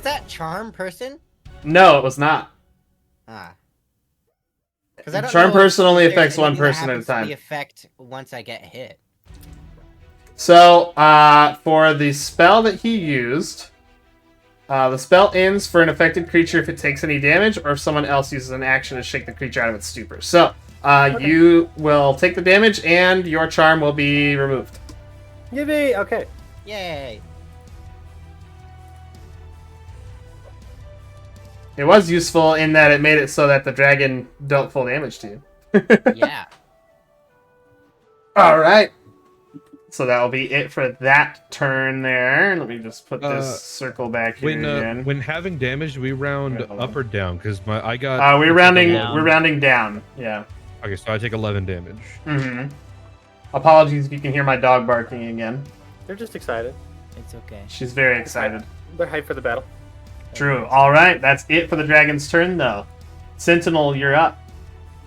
that charm person? No, it was not. Ah. 'Cause I don't Charm know person if only there's affects one anything that person at a happens to time. The effect once I get hit. So, for the spell that he used, the spell ends for an affected creature if it takes any damage, or if someone else uses an action to shake the creature out of its stupor. So, you will take the damage, and your charm will be removed. Yippee! Okay. Yay! It was useful in that it made it so that the dragon dealt full damage to you. Yeah. All right. So that will be it for that turn there. Let me just put this circle back here again. When having damage, we round Wait, hold up on. or down? Because I got. We're rounding. down. We're rounding down. Yeah. Okay, so I take 11 damage. Mm-hmm. Apologies if you can hear my dog barking again. They're just excited. It's okay. She's very excited. They're hyped for the battle. True. All right. That's it for the dragon's turn, though. Sentinel, you're up.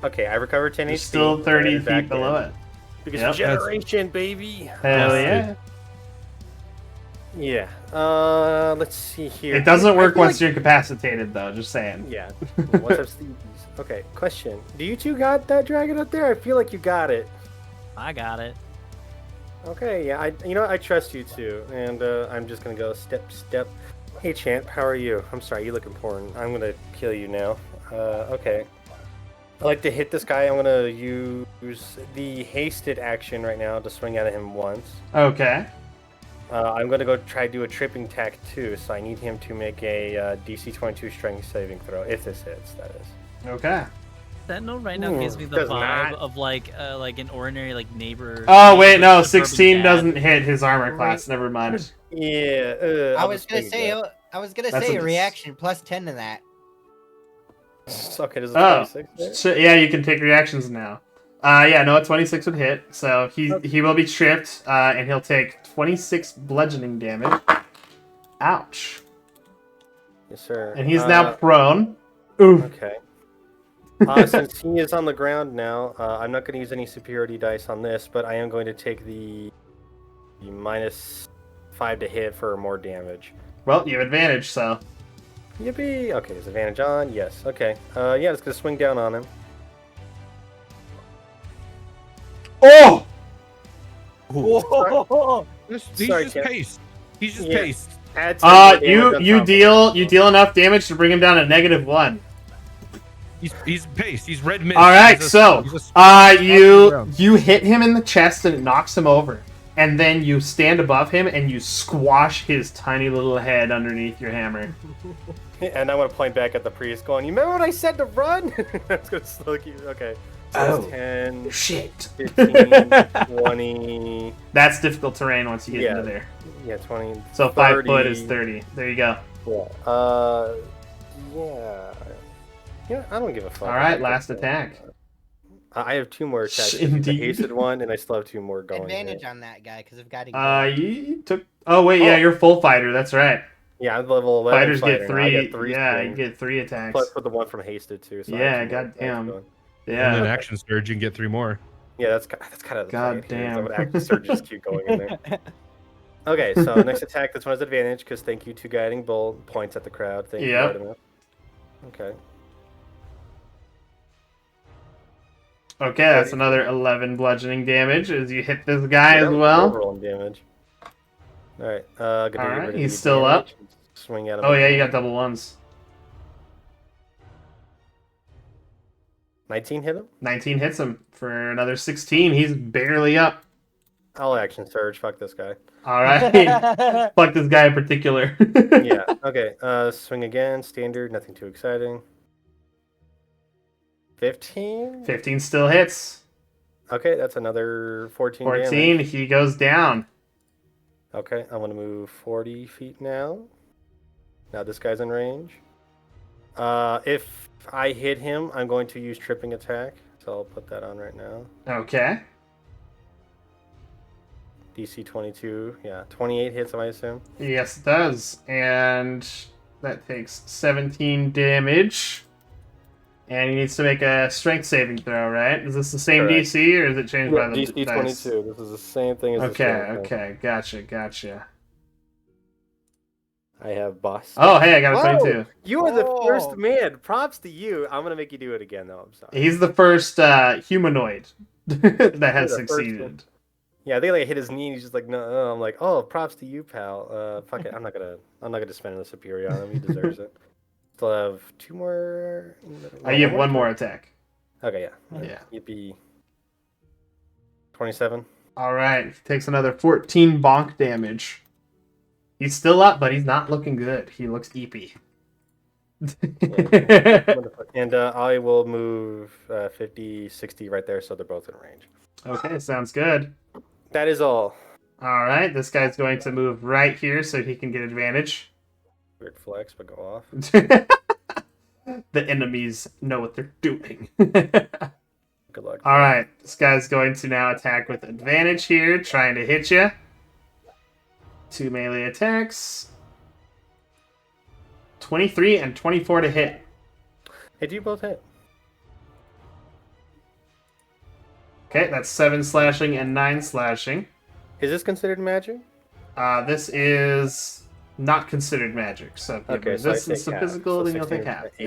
Okay, I recovered 10 You're HP. still 30 and back feet below in. it. Because Yep. generation, baby. Hell That's yeah. Yeah. Let's see here. It doesn't I work feel once like- you're incapacitated, though. Just saying. Yeah. Once I've seen these. Okay, question. Do you two got that dragon up there? I feel like you got it. I got it. Okay, yeah. I trust you too, and I'm just gonna go step. Hey, champ, how are you? I'm sorry, you look important. I'm gonna kill you now. Okay. I like to hit this guy. I'm gonna use the hasted action right now to swing at him once. Okay. I'm gonna go try to do a tripping attack too, so I need him to make a DC 22 strength saving throw, if this hits, that is. Okay. That note right now gives me the does vibe not. of like an ordinary like neighbor. Oh, wait, no. suburban 16 dad. doesn't hit his armor class. Never mind. Yeah. I was gonna say That's a a- reaction plus 10 to that. Okay, does it Oh. 26 hit? Yeah, you can take reactions now. Yeah, no, a 26 would hit. So he will be tripped, and he'll take 26 bludgeoning damage. Ouch. Yes, sir. And he's now prone. Oof. Okay. Since he is on the ground now, I'm not going to use any superiority dice on this, but I am going to take the -5 to hit for more damage. Well, you have advantage, so. Yippee! Okay, is advantage on? Yes. Okay. Yeah, it's going to swing down on him. Oh! He's Sorry, just Tim. paced. He's just Yeah. paced. Add 10 more damage on You top deal enough damage to bring him down to -1. He's paced. He's red mist. All right, He's a- so he's a- you hit him in the chest and it knocks him over, and then you stand above him and you squash his tiny little head underneath your hammer. And I want to point back at the priest, going, "You remember what I said to run?" That's gonna slow you. Okay. So Oh. it's 10, Shit. 15, 20. That's difficult terrain once you get Yeah. into there. Yeah, 20. So 5 foot 30. is 30. There you go. Yeah. Yeah. Yeah, I don't give a fuck. All right, last attack. I have 2 more attacks. The Indeed. hasted one, and I still have 2 more going. Advantage here. on that guy because I've got to. You took. Oh wait, yeah, Oh. you're full fighter. That's right. Yeah, I'm level 11 Fighters fighter, get and I 3. get 3 Yeah, you swings, get 3 attacks. plus for the one from hasted too. So I Yeah, have 2 more attacks goddamn. going. And then Yeah. action surge, you can get 3 more. Yeah, that's kind of the plan here, is Goddamn. I would actually start just keep going in there. Okay, so next attack. This one has advantage because thank you to guiding bolt points at the crowd. Thank you. Yep. Artemis. Okay. Okay, that's another 11 bludgeoning damage as you hit this guy as Yeah, well. Rolling damage. All right. Gonna get Alright, rid of he's the still damage and Swing at him. Oh yeah, you again. got double ones. 19 hit him. 19 hits him for another 16. He's barely up. I'll action surge. Fuck this guy. All right. Fuck this guy in particular. Yeah. Okay. Swing again. Standard. Nothing too exciting. 15. 15 still hits. Okay, that's another 14. 14, Damage. he goes down. Okay, I'm gonna move 40 feet now. Now this guy's in range. If I hit him, I'm going to use tripping attack. So I'll put that on right now. Okay. DC 22. Yeah, 28 hits, I assume. Yes, it does. And that takes 17 damage. And he needs to make a strength saving throw, right? Is this the same Correct. DC, or is it changed by the DC dice? 22. This is the same thing as the Okay, strength thing. okay. Gotcha. I have boss. Oh, hey, I got a Whoa! 22. You are the Oh. first man. Props to you. I'm gonna make you do it again, though. I'm sorry. He's the first humanoid that has You're the first succeeded. Yeah, I think like hit his knee. And he's just like, no. I'm like, oh, props to you, pal. Fuck it. I'm not gonna spend the superior on him. He deserves it. Still have 2 more. You have one more attack. Okay, yeah. Yeah. You'd be 27. All right, he takes another 14 bonk damage. He's still up, but he's not looking good. He looks eepy. And I will move 50, 60 right there, so they're both in range. Okay, sounds good. That is all. All right, this guy's going to move right here so he can get advantage. Weird flex, but go off. The enemies know what they're doing. Good luck. All right, this guy's going to now attack with advantage here, trying to hit you. 2 melee attacks. 23 and 24 to hit. Hey, do you both hit? Okay, that's 7 slashing and 9 slashing. Is this considered magic? This is not considered magic. So if you Okay, have so I resistance take to half. physical, So then you'll take 16 half. to 8.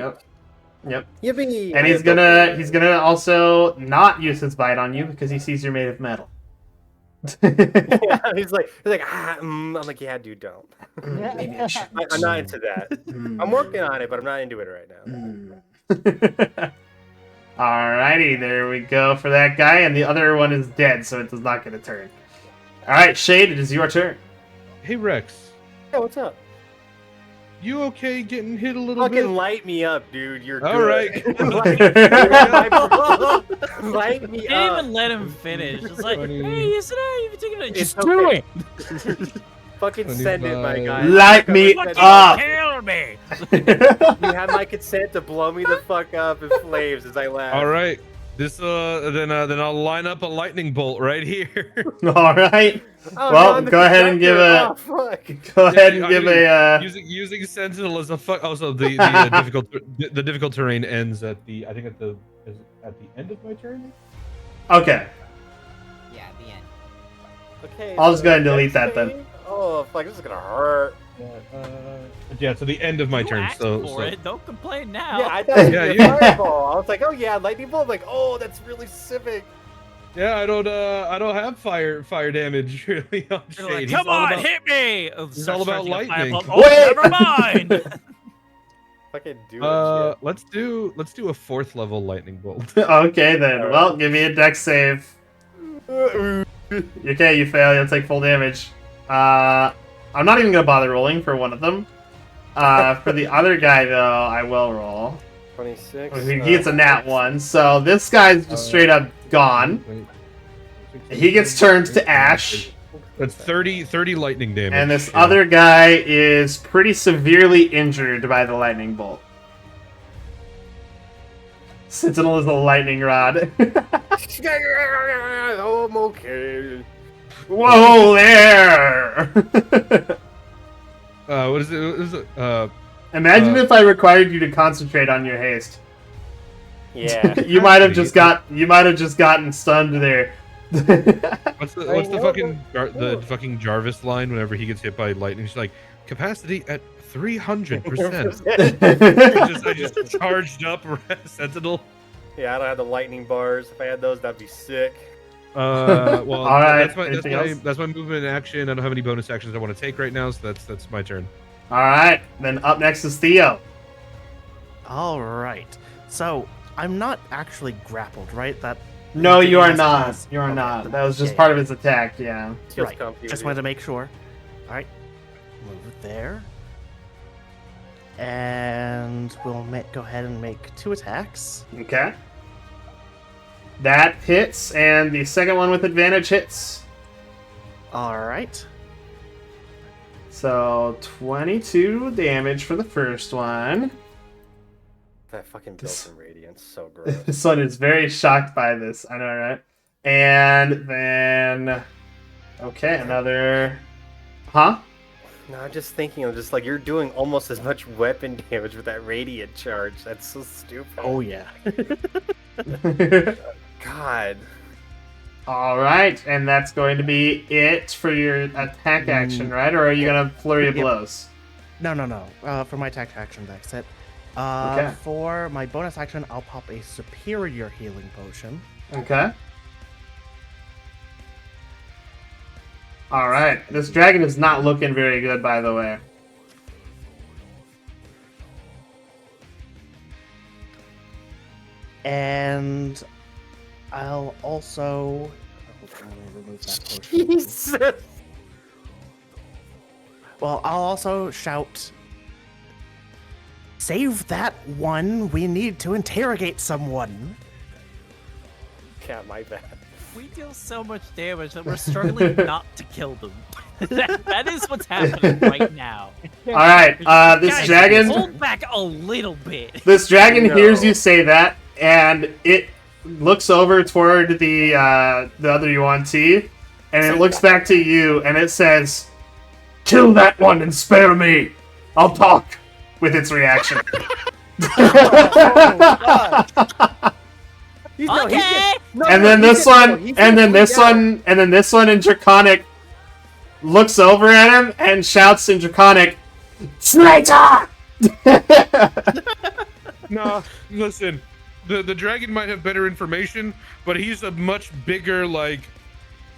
Yep. Yippee! And I he's have both gonna of he's them. gonna also not use his bite on you because he sees you're made of metal. Yeah, he's like, I'm like, yeah, dude, don't. Maybe I should. I'm not into that. I'm working on it, but I'm not into it right now. Alrighty, there we go for that guy, and the other one is dead, so it does not get a turn. Alright, Shade, it is your turn. Hey Rex, Yeah, what's up? you okay getting hit a little Fucking bit? light me up, dude. You're All good. right. Light me Didn't up. even let him finish. It's like, Funny. hey, yesterday you've been taking it. It's Just do okay. it. Fucking send it, my 25. guy. Light me Fucking up. Kill me. You have my consent to blow me the fuck up in flames as I laugh. All right. This then I'll line up a lightning bolt right here. Alright. Oh, Well, no, I'm the go ahead and give conductor. a- Oh, fuck. Go ahead and I give mean, a using Sentinel as a fuck. Also, the difficult terrain ends at the at the end of my turn. Okay. Yeah, the end. Okay. I'll just so go ahead and delete next that then. thing- Oh, fuck, this is gonna hurt. Yeah, so the end of my You turn. asked So, for it. Don't complain now. Yeah, I thought it was Yeah, a yeah. fireball. I was like, oh yeah, lightning bolt. I'm like, oh, that's really civic. yeah, I don't have fire damage really on You're like, Shade. come He's all on, about- hit me. Oh, he's starts all about charging a lightning. fireball. Oh, Wait. never mind. Fucking do it. Let's do a 4th level lightning bolt. Okay then. Alright. Well, give me a dex save. Okay, you fail, you'll take full damage. I'm not even gonna bother rolling for one of them. For the other guy though, I will roll. 26. He gets a nat 1, so this guy's just straight up gone. He gets turned to ash, That's 30 lightning damage. and this yeah. other guy is pretty severely injured by the lightning bolt. Sentinel is a lightning rod. Oh, I'm okay. Whoa there! What is it? What is it? Imagine if I required you to concentrate on your haste. Yeah. You might have just gotten stunned there. What's the I know, fucking but- the fucking Jarvis line whenever he gets hit by lightning? She's like, capacity at 300%. I just charged up Sentinel. Yeah, I don't have the lightning bars. If I had those, that'd be sick. Well, All right, that's anything else? my movement and action. I don't have any bonus actions I want to take right now, so that's my turn. Alright, then up next is Theo. All right. So I'm not actually grappled, right? That No, you are Yes, not. yes. You are Okay, not. then- That was just yeah, part yeah. of his attack, yeah. Feels Right. comfy Just with wanted you. to make sure. All right. Move it there. And we'll go ahead and make 2 attacks. Okay. That hits, and the second one with advantage hits. All right. So 22 damage for the first one. That fucking This- built-in radiance, so gross. This one is very shocked by this. I know, right? And then Okay, another. Huh? No, I'm just thinking of just like you're doing almost as much weapon damage with that radiant charge. That's so stupid. Oh yeah. God. All right, and that's going to be it for your attack action, right? Or are you gonna flurry of Yep. blows? No. For my attack action, that's it. Okay. For my bonus action, I'll pop a superior healing potion. Okay. All right. This dragon is not looking very good, by the way. And I'll also. Let me remove that potion. Jesus. Well, I'll also shout. Save that one. We need to interrogate someone. Yeah, my bad. We deal so much damage that we're struggling not to kill them. that is what's happening right now. All right. This Guys, dragon. hold back a little bit. This dragon No. hears you say that, and it looks over toward the other Yuan-Ti, and it looks back to you, and it says, "Kill that one and spare me. I'll talk." With its reaction. Okay. And then this one, and then this one, and then this one in Draconic looks over at him and shouts in Draconic, "Traitor!" No, listen. The dragon might have better information, but he's a much bigger, like,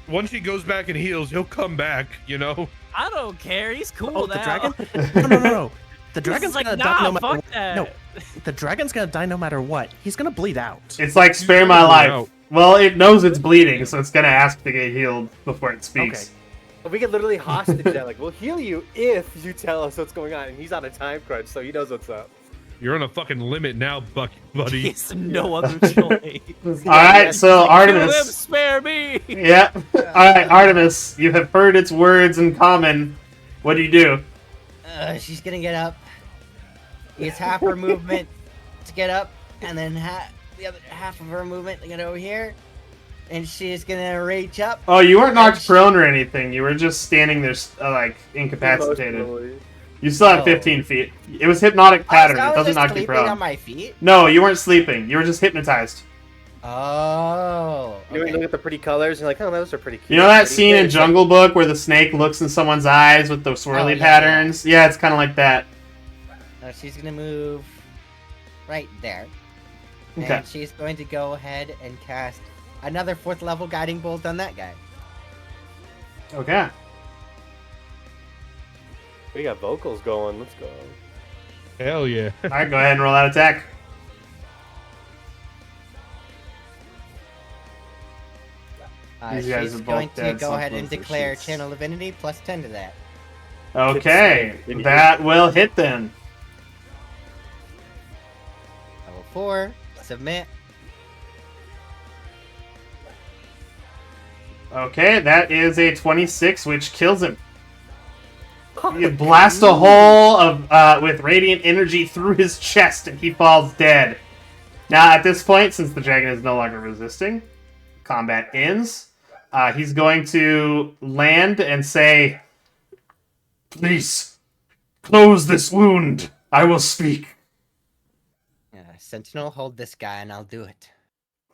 once he goes back and heals, he'll come back, you know? I don't care. He's cool Oh, now. the dragon? No. The dragon's like, gonna nah, die no matter fuck what. that. No, the dragon's gonna die no matter what. He's gonna bleed out. It's like, spare my life. Well, it knows it's bleeding, so it's gonna ask to get healed before it speaks. Okay. We could literally hostage that. Like, we'll heal you if you tell us what's going on. And he's on a time crunch, so he knows what's up. You're on a fucking limit now, buddy. He's no other choice. Alright, so Kill them, Artemis. spare me. Yeah. Alright, Artemis, you have heard its words in common. What do you do? She's gonna get up. Use half her movement to get up, and then the other half of her movement to get over here. And she's gonna reach up. Oh, you weren't knocked prone or anything. You were just standing there, like, incapacitated. Emotionally. You still have Oh. 15 feet. It was hypnotic pattern. I It was doesn't just knock you sleeping prone. on my feet. No, you weren't sleeping. You were just hypnotized. Oh. You know, you look at the pretty colors and you're like, oh, those are pretty cute. You know that Pretty scene in good. Jungle Book where the snake looks in someone's eyes with the swirly yeah, patterns? Yeah, it's kind of like that. She's gonna move right there. Okay. And she's going to go ahead and cast another 4th level guiding bolt on that guy. Okay. We got vocals going. Let's go. Hell yeah. All right, go ahead and roll that attack. These guys She's are both going to dead, go so ahead and close their declare sheets. Channel Divinity plus 10 to that. Okay, Idiot. that will hit then. Level 4, submit. Okay, that is a 26, which kills him. You blast a hole of with radiant energy through his chest, and he falls dead. Now, at this point, since the dragon is no longer resisting, combat ends. He's going to land and say, "Please, close this wound. I will speak." Sentinel, hold this guy and I'll do it.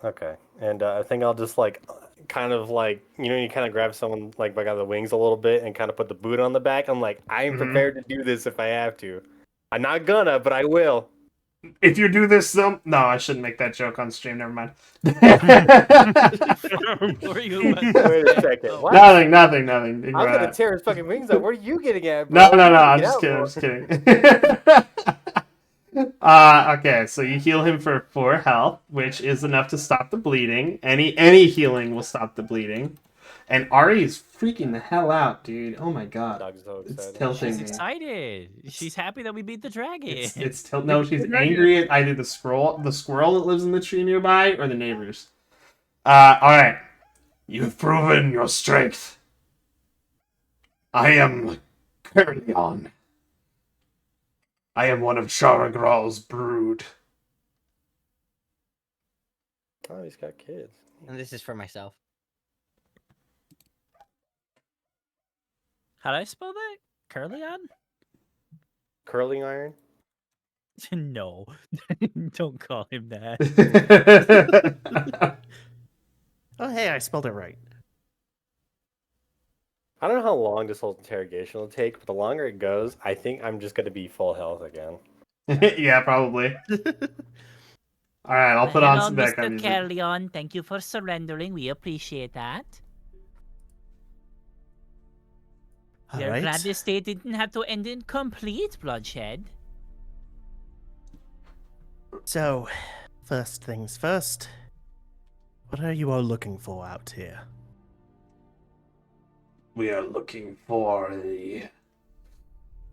Okay. And I think I'll just like, kind of like, you know, you kind of grab someone like by the wings a little bit and kind of put the boot on the back. I'm like, I am Mhm. prepared to do this if I have to. I'm not gonna, but I will. If you do this, though... No, I shouldn't make that joke on stream. Never mind. Where are you? Wait a second. What? Nothing. I Ignore was gonna that. teer his fucking wings out. What are you getting at, bro? No. I'm Get just out, kidding. bro. I'm just kidding. Okay, so you heal him for 4 health, which is enough to stop the bleeding. Any healing will stop the bleeding. And Ari's freaking the hell out, dude. Oh my god. Dog's so It's excited. tilting She's me. excited. She's happy that we beat the dragon. No, she's angry at either the squirrel that lives in the tree nearby or the neighbors. Alright. You've proven your strength. I am Carrion. I am one of Sharagral's brood. Oh, he's got kids. And this is for myself. How do I spell that? Curleon? Curling iron? No. Don't call him that. Oh, hey, I spelled it right. I don't know how long this whole interrogation will take, but the longer it goes, I think I'm just going to be full health again. Yeah, probably. All right, I'll put on Hello, some background Mr. music. Curleon. Thank you for surrendering. We appreciate that. All We're glad right. this day didn't have to end in complete bloodshed. So, first things first. What are you all looking for out here? We are looking for the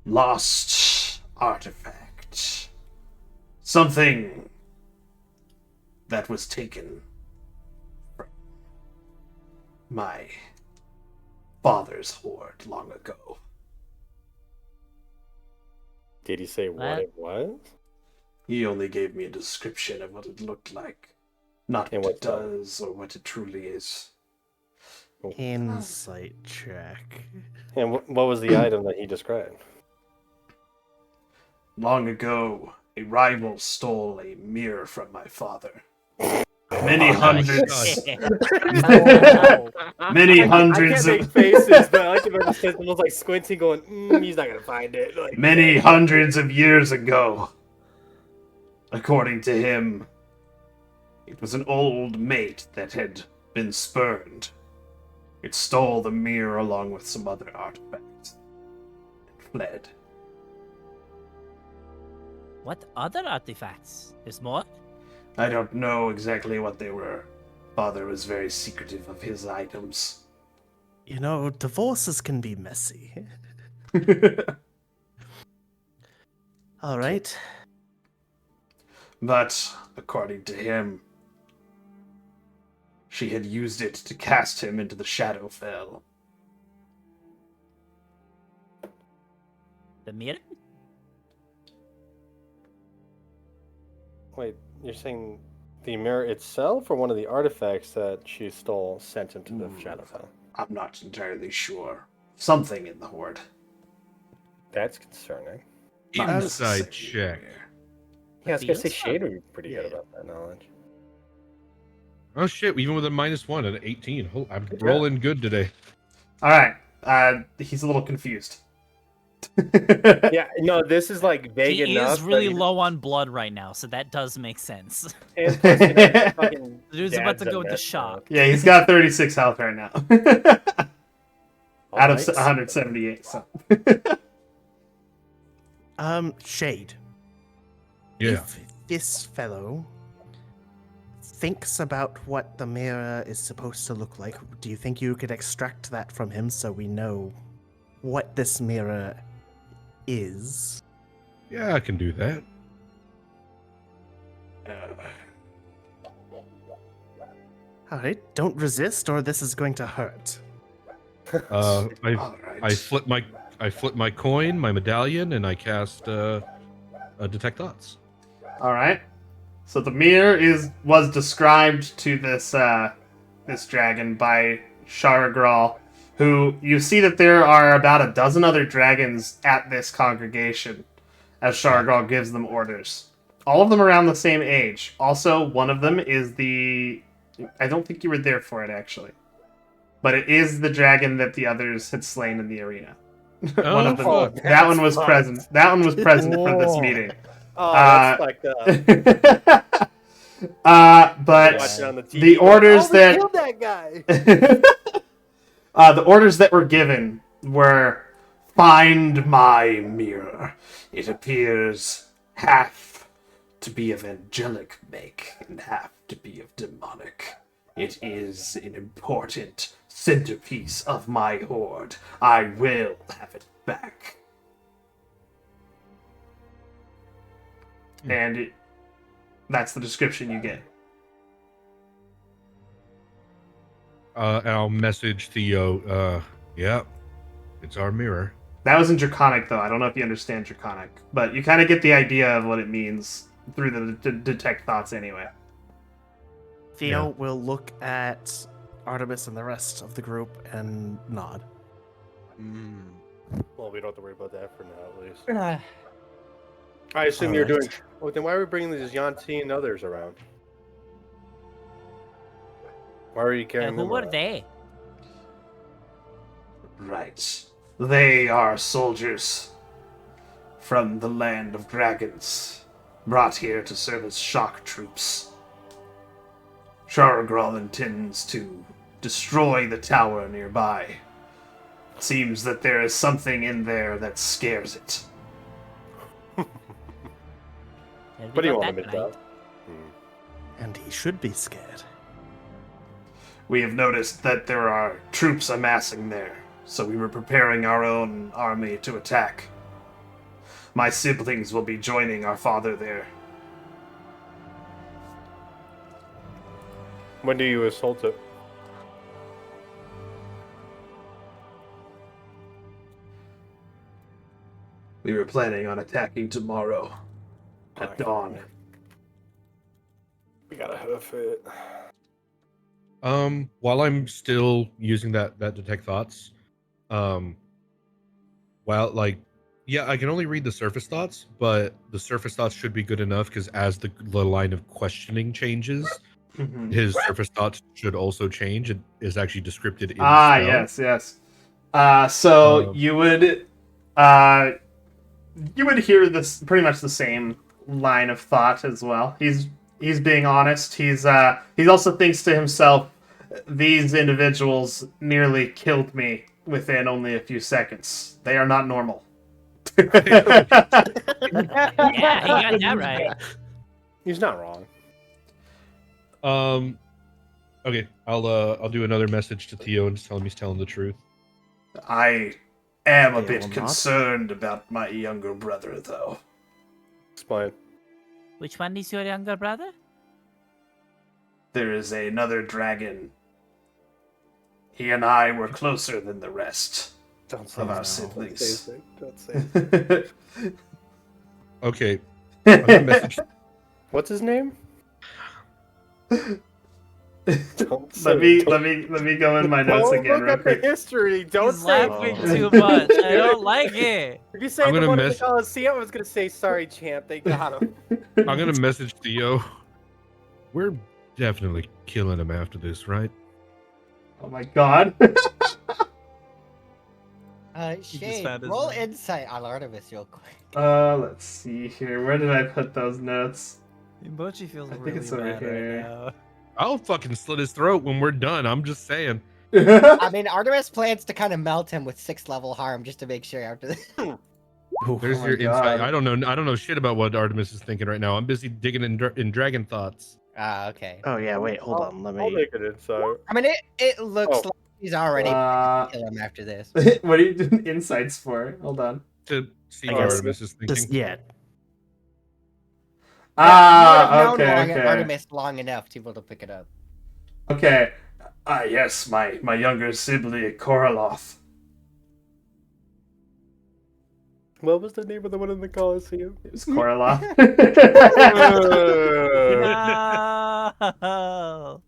lost artifact. Something that was taken from my father's hoard long ago. Did he say what What? it was? He only gave me a description of what it looked like, not And what it what's that? does or what it truly is. Insight check. And what was the item that he described? Long ago, a rival stole a mirror from my father. Many Oh, hundreds, No. many I hundreds can't make of faces, but I like to remember Sentinel was like squinting, going, he's not gonna find it. Like, many hundreds of years ago. According to him, it was an old mate that had been spurned. It stole the mirror along with some other artifacts and fled. What other artifacts? There's more? I don't know exactly what they were. Father was very secretive of his items. You know, divorces can be messy. All right. But, according to him, she had used it to cast him into the Shadowfell. The mirror? Wait, you're saying the mirror itself, or one of the artifacts that she stole sent him to the Shadowfell? I'm not entirely sure. Something in the hoard. That's concerning. Not Inside necessarily check. where. Yeah, I was gonna say Feels Shade would be pretty good Yeah. about that knowledge. Oh shit! Even with a -1 at 18, I'm Good job. rolling good today. All right. He's a little confused. Yeah, no, this is like vague He enough. is really that low on blood right now, so that does make sense. And plus, you know, his fucking The dude's about dad's to a go into mess shock. Yeah, he's got 36 health right now. Out of Alright. 178. So. Shade. Yeah. If this fellow thinks about what the mirror is supposed to look like, do you think you could extract that from him so we know what this mirror is? Yeah, I can do that. Alright, don't resist or this is going to hurt. All I right. flip my coin, my medallion, and I cast detect thoughts. All right. So the mirror was described to this this dragon by Sharagral, who you see that there are about a dozen other dragons at this congregation as Sharagral gives them orders. All of them around the same age. Also, one of them is I don't think you were there for it actually, but it is the dragon that the others had slain in the arena. One of them. Oh, That one was that's present. That one was present for this meeting. Oh, that's fucked up. But Watching on the TV, the orders we that killed that guy. the orders that were given were find my mirror. It appears half to be of angelic make and half to be of demonic. It is an important centerpiece of my hoard. I will have it back. And that's the description you get. And I'll message Theo. Yeah, it's our mirror. That was in Draconic, though. I don't know if you understand Draconic, but you kind of get the idea of what it means through the detect thoughts anyway. Theo will look at Artemis and the rest of the group and nod. Well, we don't have to worry about that for now, at least. Uh, I assume you're doing. Alright. Oh, then why are we bringing these Yanti and others around? Why are you carrying Who them were around? they? Right. They are soldiers from the land of dragons, brought here to serve as shock troops. Shargral intends to destroy the tower nearby. Seems that there is something in there that scares it. What do you want him to do? And he should be scared. We have noticed that there are troops amassing there, so we were preparing our own army to attack. My siblings will be joining our father there. When do you assault it? We were planning on attacking tomorrow at dawn. We gotta hoof it. While I'm still using that detect thoughts, well, like, yeah, I can only read the surface thoughts, but the surface thoughts should be good enough because as the line of questioning changes, his surface thoughts should also change. It is actually descripted in the spell. Yes. So you would hear this pretty much the same line of thought as well. He's being honest. He also thinks to himself, these individuals nearly killed me within only a few seconds. They are not normal. Yeah, he got that right. He's not wrong. Okay, I'll do another message to Theo and just tell him he's telling the truth. I am a They bit will not. concerned about my younger brother, though. Explain. Which one is your younger brother? There is another dragon. He and I were closer than the rest Don't say of our Don't siblings. say it. Don't say it. Okay, I'm gonna message. What's his name? Don't say let it. me go in my notes Don't again look real at the quick. history. Don't He's say laughing Oh. too much. I don't like it. If you say I'm the gonna one in the miss- Coliseum, I was gonna say sorry, champ. They got him. I'm gonna message Theo. We're definitely killing him after this, right? Oh my god. Shane, found his roll name. insight on Artemis real quick. Let's see here. Where did I put those notes? Mochi feels I think really it's over bad here. right now. I'll fucking slit his throat when we're done. I'm just saying. I mean, Artemis plans to kind of melt him with 6th level harm just to make sure after this. There's my your insight. God. I don't know shit about what Artemis is thinking right now. I'm busy digging in dragon thoughts. Ah, okay. Oh yeah, wait, hold on. Let I'll me. make it insight. I mean, it looks Oh. like he's already Uh, kill him after this. what are you doing insights for? Hold on. To see I what guess Artemis is thinking. Just yeah. You would have known Okay. Artemis long enough to be able to pick it up. Okay. Yes, my younger sibling, Koroloth. What was the name of the one in the Coliseum? It was Koroloth. No.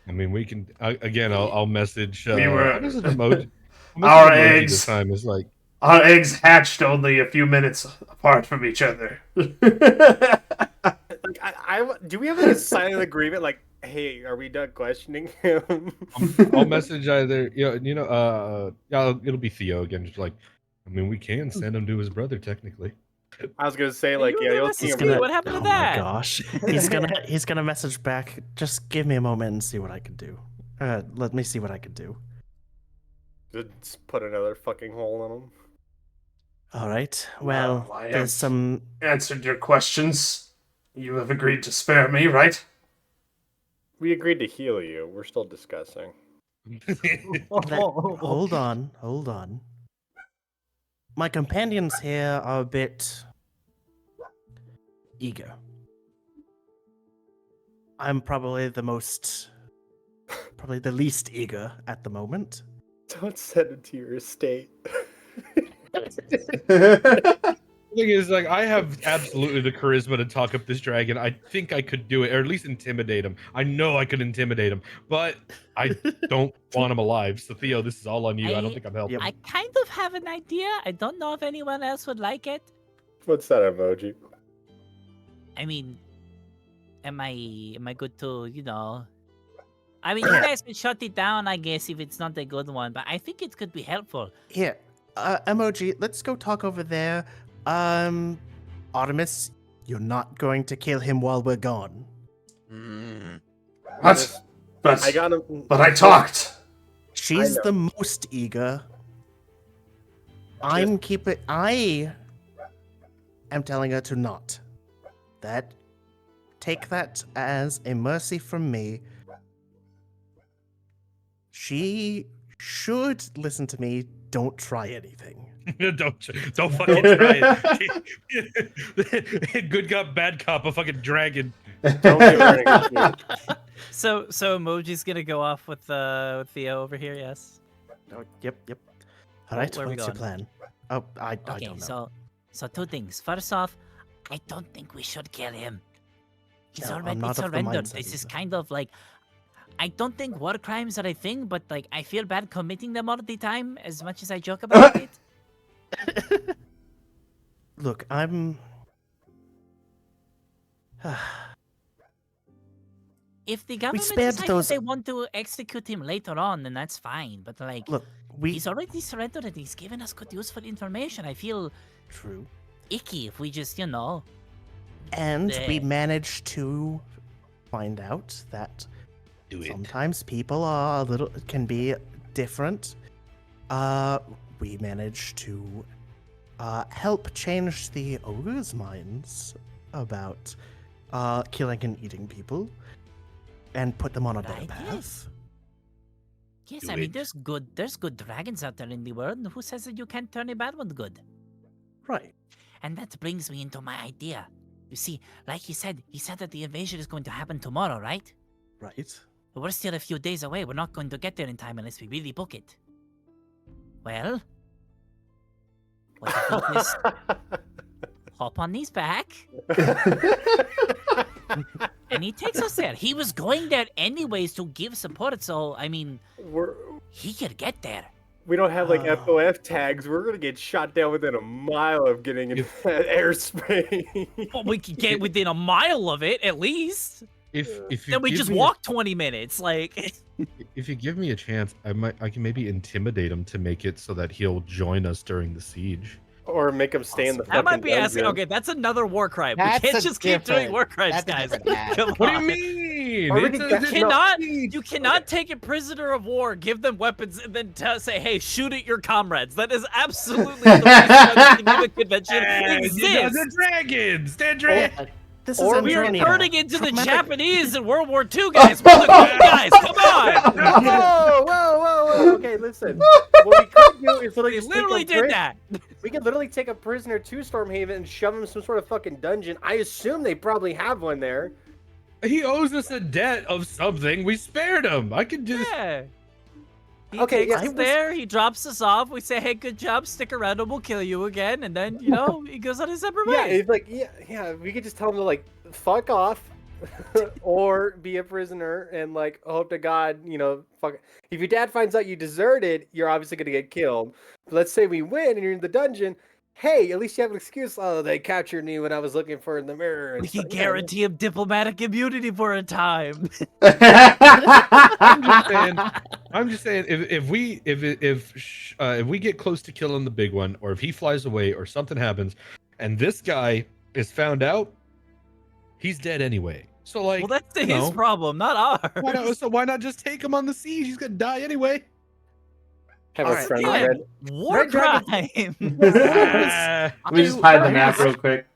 I mean, we can again. I'll message. We were- I'll message emoji. Our This eggs. time is like. Our eggs hatched only a few minutes apart from each other. Like, do we have like a silent agreement? Like, hey, are we done questioning him? I'll message either. Yeah, it'll be Theo again. Just like, I mean, we can send him to his brother technically. I was gonna say like, You yeah, were you'll gonna see message him. me. What happened to oh that? my gosh. He's gonna message back. Just give me a moment and see what I can do. Let me see what I can do. Just put another fucking hole in him. All right. Well, I have there's some. answered your questions. You have agreed to spare me, right? We agreed to heal you. We're still discussing. Hold on. My companions here are a bit eager. I'm probably the least eager at the moment. Don't send him to your estate. thing is, like, I have absolutely the charisma to talk up this dragon. I think I could do it, or at least intimidate him. I know I could intimidate him, but I don't want him alive. So Theo, this is all on you. I don't think I'm helping. I kind of have an idea. I don't know if anyone else would like it. What's that emoji? I mean, am I good to, I mean, you guys can shut it down, I guess, if it's not a good one, but I think it could be helpful. Here, emoji, let's go talk over there. Artemis, you're not going to kill him while we're gone. What? But I got him. But I talked. She's the most eager. I am telling her to not. Take that as a mercy from me. She should listen to me. Don't try anything. don't fucking try it. Good cop, bad cop, a fucking dragon. Don't give her any good food. So emoji's gonna go off with Theo over here, yes? Oh, yep. All right, where are we what's your going? plan? Oh, I Okay, don't know. so two things. First off, I don't think we should kill him. He's No, I'm already not of the surrendered. mindset This is either. kind of like, I don't think war crimes are a thing, but like I feel bad committing them all the time. As much as I joke about it. Look, I'm. If the government spared decides those- they want to execute him later on, then that's fine. But like, Look, we. he's already surrendered and he's given us good useful information. I feel True. icky if we just, And we Bleh. managed to find out that sometimes people are can be different. We managed to help change the ogre's minds about killing and eating people and put them on a better Right, path. yes, Do I mean, it. there's good dragons out there in the world. Who says that you can't turn a bad one good? Right. And that brings me into my idea. You see, like he said that the invasion is going to happen tomorrow, right? Right. But we're still a few days away. We're not going to get there in time unless we really book it. Well, what I think is hop on his back, and he takes us there. He was going there anyways to give support, so I mean, he could get there. We don't have like FOF tags. We're gonna get shot down within a mile of getting in that airspace. Well, we could get within a mile of it at least. If you Then we give just me walk 20 minutes, like. if you give me a chance, I can maybe intimidate him to make it so that he'll join us during the siege. Or make them stay in the That fucking might be asking. dungeon. Okay, that's another war crime. That's we can't a just keep doing different- war crimes, that's a guys. different act. Come What do you on. mean? Or we It's can a- get- it's a Cannot siege. you cannot take a prisoner of war, give them weapons, and then say, "Hey, shoot at your comrades." That is absolutely the reason why the Geneva Convention They're exists. dragons. They're dragons. This Or is We are Antonia. turning into the Traumatic- Japanese in World War II, guys. We're the good guys. Come on. Whoa! Okay, listen. What we could do is literally, They just literally take a did that. We could literally take a prisoner to Stormhaven and shove him in some sort of fucking dungeon. I assume they probably have one there. He owes us a debt of something. We spared him. I can just. Yeah. He Okay, takes yeah, us there. He drops us off. We say, "Hey, good job. Stick around, and we'll kill you again." And then, he goes on his separate Yeah, way. it's like yeah. We could just tell him to like fuck off, or be a prisoner and like hope to God, fuck. If your dad finds out you deserted, you're obviously gonna get killed. But let's say we win and you're in the dungeon. Hey, at least you have an excuse. Oh, they captured me when I was looking for in the mirror. We And can stuff. guarantee him diplomatic immunity for a time. I'm just saying, if we get close to killing the big one, or if he flies away, or something happens, and this guy is found out, he's dead anyway. So like, Well, that's you his know, problem, not why ours. why not just take him on the siege? He's gonna die anyway. Have All a right, friend yeah. red. War Red Dragon- crime. Let me just hide the map real quick.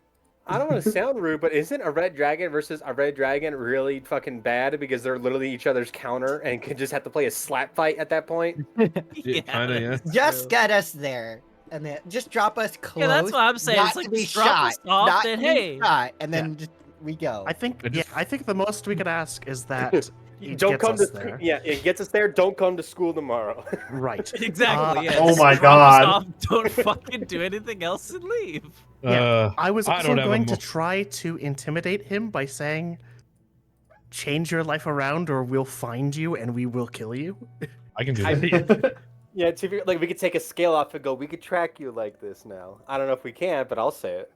I don't want to sound rude, but isn't a red dragon versus a red dragon really fucking bad because they're literally each other's counter and could just have to play a slap fight at that point? Yeah, kinda, yeah. Just get us there, and then just drop us close. Yeah, that's what I'm saying. Not It's like to be just drop shot, us off, not then to be hey. shot, and then just we go. I think I just- I think the most we could ask is that He Don't gets come us to there. yeah. It gets us there. Don't come to school tomorrow. Right. Exactly. Yeah. oh just my drop us God. off, don't fucking do anything else and leave. Yeah. I was I also don't have a going to mo- try to intimidate him by saying, change your life around or we'll find you and we will kill you. I can do that. Yeah, like we could take a scale off and go. We could track you like this now. I don't know if we can, but I'll say it.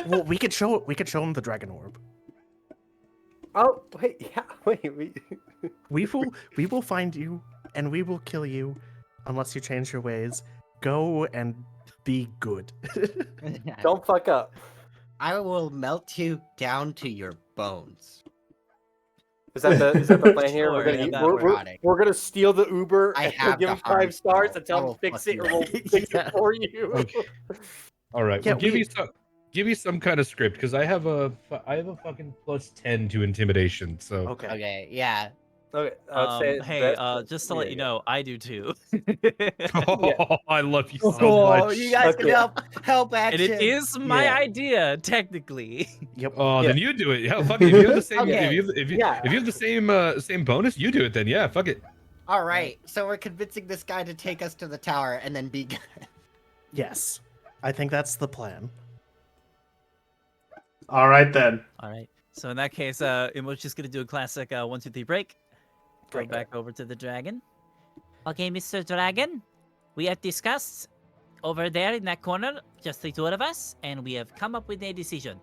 Well, we could show him the dragon orb. Oh wait, yeah, wait. We will find you and we will kill you unless you change your ways. Go and be good. Don't fuck up. I will melt you down to your bones. Is that the plan here? Sure, yeah, that We're gonna steal the Uber I and have give the him 5 stars hardcore. and tell I him will to fix fuck it, you or we'll up. fix Yeah. it for you. Okay. All right. Yeah, Well, give me some kind of script because I have a fucking +10 to intimidation. So Okay. Okay, yeah. Okay, I'd say Hey, best- just to let you know, I do too. I love you so Oh, much. you guys Okay. can help And action. it is my Yeah. idea, technically. Yep. Oh, Yeah. then you do it. Yeah, fuck it. If you have the same, Okay. if you Yeah. have the same bonus, you do it. Then yeah, fuck it. All right, so we're convincing this guy to take us to the tower and then be good. Yes. I think that's the plan. All right then. All right. So in that case, Imo's just gonna do a classic 1, 2, 3 break. Go Break. back over to the dragon. Okay, Mr. Dragon, we have discussed over there in that corner, just the two of us, and we have come up with a decision.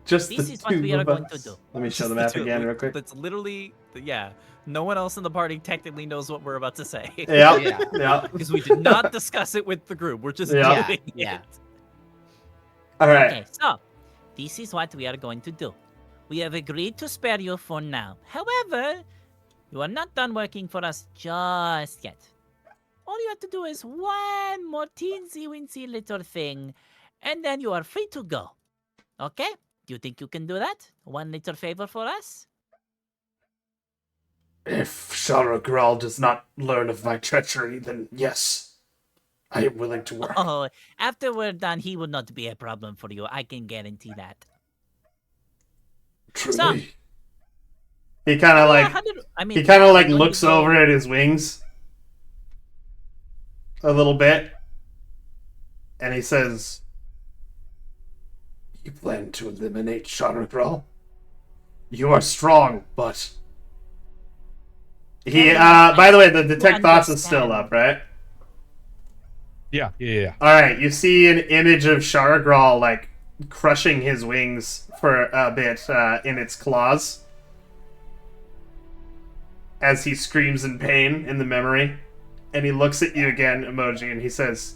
Just This the is what two we are of going to us. do. Let me show Just the the map two- again real quick. That's literally, yeah. No one else in the party technically knows what we're about to say. Yeah, Yeah. yeah. Because we did not discuss it with the group. We're just Yeah. doing Yeah. it. All right. Okay, so this is what we are going to do. We have agreed to spare you for now. However, you are not done working for us just yet. All you have to do is one more teensy-weensy little thing, and then you are free to go. Okay? Do you think you can do that? One little favor for us? If Shara Gral does not learn of my treachery, then yes, I am willing to work. Oh, after we're done, he will not be a problem for you. I can guarantee that. Truly. He kind of like I mean, he kind of like don't you looks go- over at his wings a little bit, and he says, "You plan to eliminate Shara Gral? You are strong, but." He by the way, the detect thoughts is still up, right? Yeah. All right, you see an image of Shara Gral like crushing his wings for a bit in its claws as he screams in pain in the memory, and he looks at you again, emoji, and he says,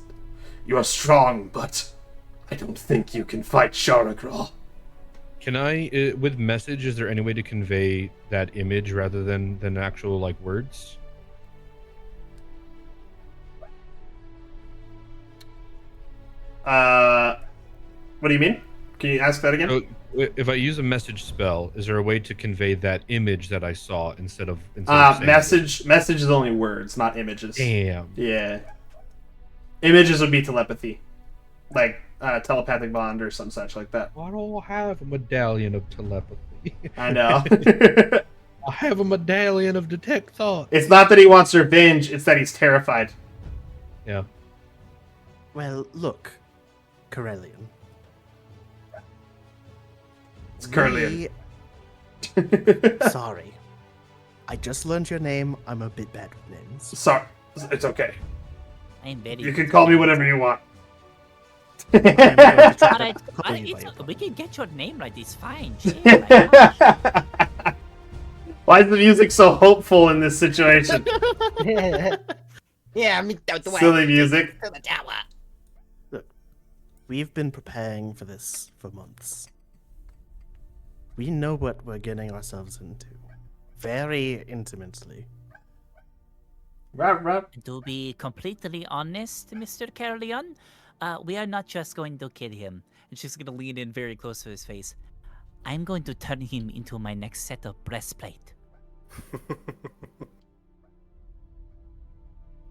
"You are strong, but I don't think you can fight Shara Gral." Can I, with message, is there any way to convey that image rather than actual like words? What do you mean? Can you ask that again? So, if I use a message spell, is there a way to convey that image that I saw instead of saying Message is only words, not images. Damn. Yeah. Images would be telepathy. Like telepathic bond or some such like that. I don't have a medallion of telepathy. I know. I have a medallion of detect thought. It's not that he wants revenge, it's that he's terrified. Yeah. Well, look, Corellian. It's Curlian. Sorry. I just learned your name. I'm a bit bad with names. Sorry. It's okay. I'm very. You can call me whatever you want. I'm going to try Alright, to call you by it's, your we can get your name right. It's fine. Chill, my gosh. Why is the music so hopeful in this situation? Yeah, me out the way. Silly music. To the tower. We've been preparing for this for months. We know what we're getting ourselves into. Very intimately. To be completely honest, Mr. Carolion, we are not just going to kill him. And she's going to lean in very close to his face. I'm going to turn him into my next set of breastplate.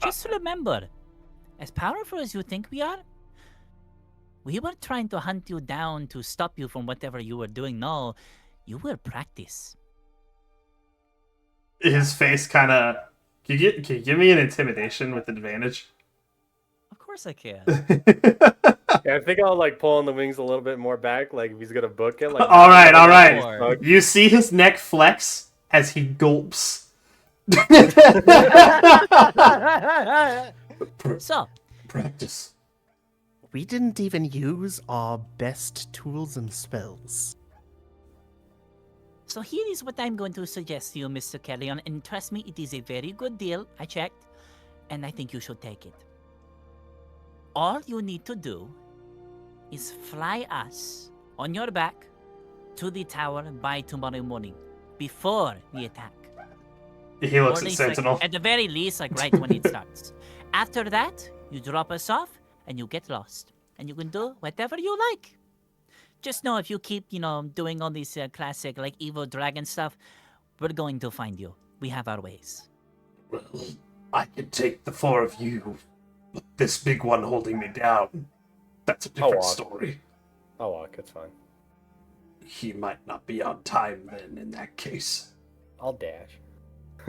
Just remember, as powerful as you think we are, we were trying to hunt you down to stop you from whatever you were doing. No, You will practice. His face kind of. Can you give me an intimidation with advantage? Of course I can. Yeah, I think I'll like pull on the wings a little bit more back, like if he's gonna book it. Like, All right, all right. Fuck. You see his neck flex as he gulps. So, Practice. We didn't even use our best tools and spells. so here is what I'm going to suggest to you, Mr. Kellyon, and trust me, it is a very good deal. I checked, and I think you should take it. All you need to do is fly us on your back to the tower by tomorrow morning, before the attack. He looks Or at least, Sentinel. at the very least, like right when it starts. After that, you drop us off, and you get lost. And you can do whatever you like. Just know if you keep, doing all these classic, like, evil dragon stuff, we're going to find you. We have our ways. Well, I can take the 4 of you, but this big one holding me down, that's a different walk. story. I'll walk. It's fine. He might not be on time then, in that case. I'll dash.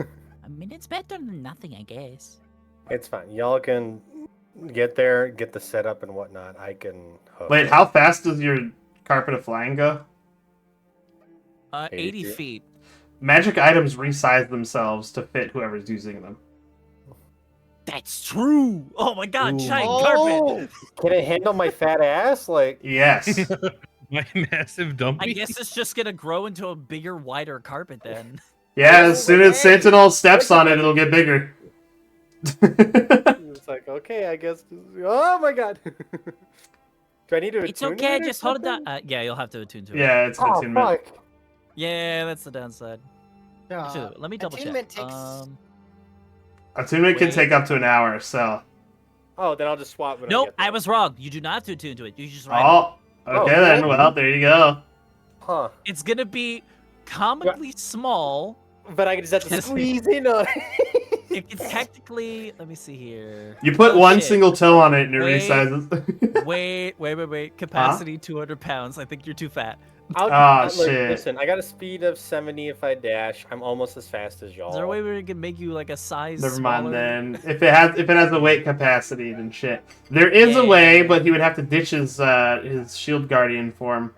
I mean, it's better than nothing, I guess. It's fine. Y'all can get there, get the setup and whatnot. I can. Hook. Wait, how fast does your carpet of flying go? 80 80 feet. feet. Magic items resize themselves to fit whoever's using them. That's true. Oh my god, Ooh. giant Oh! carpet. Can it handle my fat ass? Like, Yes. My massive dumpy. I guess it's just gonna grow into a bigger, wider carpet then. Yeah, as soon as Hey. Sentinel steps on it, it'll get bigger. it's like, okay, I guess. Oh my god. Do I need to? It's attune okay, it or just hold it something? down. Yeah, you'll have to attune to it. Yeah, it's an Oh attunement. fuck. Yeah, that's the downside. Uh, Actually, let me double check. attunement takes- Attunement can Wait. take up to an hour, so. Oh, then I'll just swap when I Nope, get there. I was wrong. You do not have to attune to it. You just ride it. Oh, okay Oh, then. really? Well, there you go. Huh. It's gonna be comically small. But I just have to Yes. squeeze in on It's technically. Let me see here. You put Oh, one shit. single toe on it and it Wait. resizes. Wait. Capacity 200 pounds. I think you're too fat. Ah, shit. Listen, I got a speed of 70 if I dash. I'm almost as fast as y'all. Is there a way we can make you like a size? Never smaller? mind then. If it has a weight capacity, then shit. There is a way, Yeah. but he would have to ditch his shield guardian form.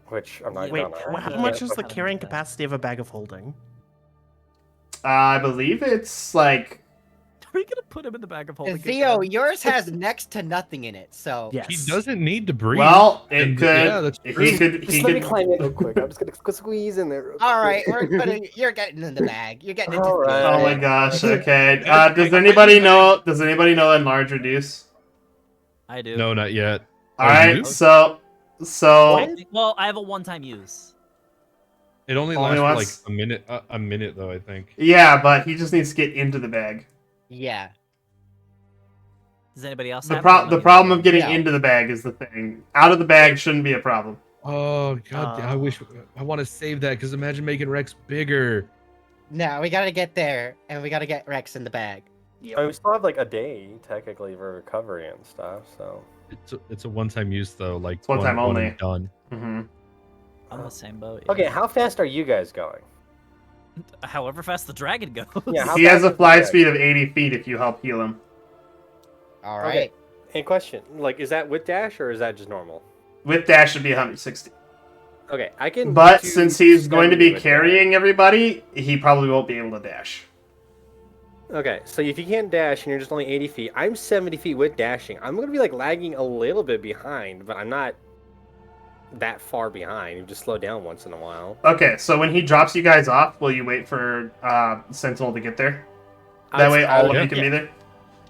Which I'm not Wait, gonna. how Yeah. much is the Yeah. carrying capacity of a bag of holding? I believe it's like Are we gonna put him in the bag of holding? Theo, again? yours has next to nothing in it, so Yes. He doesn't need to breathe. well, it And, could. yeah, that's he true. could. Just He let me could. climb in real quick. I'm just gonna squeeze in there. Real all right, quick. you're getting in the bag. You're getting into All right. Oh my Theo. gosh. Okay. Does anybody know? Does anybody know enlarge reduce? I do. No, not yet. All Oh, you right. do? So. Well, I have a one-time use. It only Only lasts for once? like a minute. A minute though, I think. Yeah, but he just needs to get into the bag. Yeah. Does anybody else The have? the problem of getting Yeah. into the bag is the thing. Out of the bag shouldn't be a problem. Oh god, I wish I want to save that because imagine making Rex bigger. No, we gotta get there, and we gotta get Rex in the bag. I mean, we still have like a day technically for recovery and stuff. So It's a one-time use though, like It's one time and only. done. Hmm. I'm the same boat. okay, how fast are you guys going? However fast the dragon goes. Yeah, how He has fast a is fly the speed of 80 feet if you help heal him. All Okay. right. And question, like, is that with dash or is that just normal? With dash should be 160. Okay, I can. But do since he's going to 70 be with carrying everybody, he probably won't be able to dash. dash. Okay, so if you can't dash and you're just only 80 feet, I'm 70 feet with dashing. I'm gonna be like lagging a little bit behind, but I'm not that far behind. You just slow down once in a while. Okay, so when he drops you guys off, will you wait for Sentinel to get there? That way all of you can be there?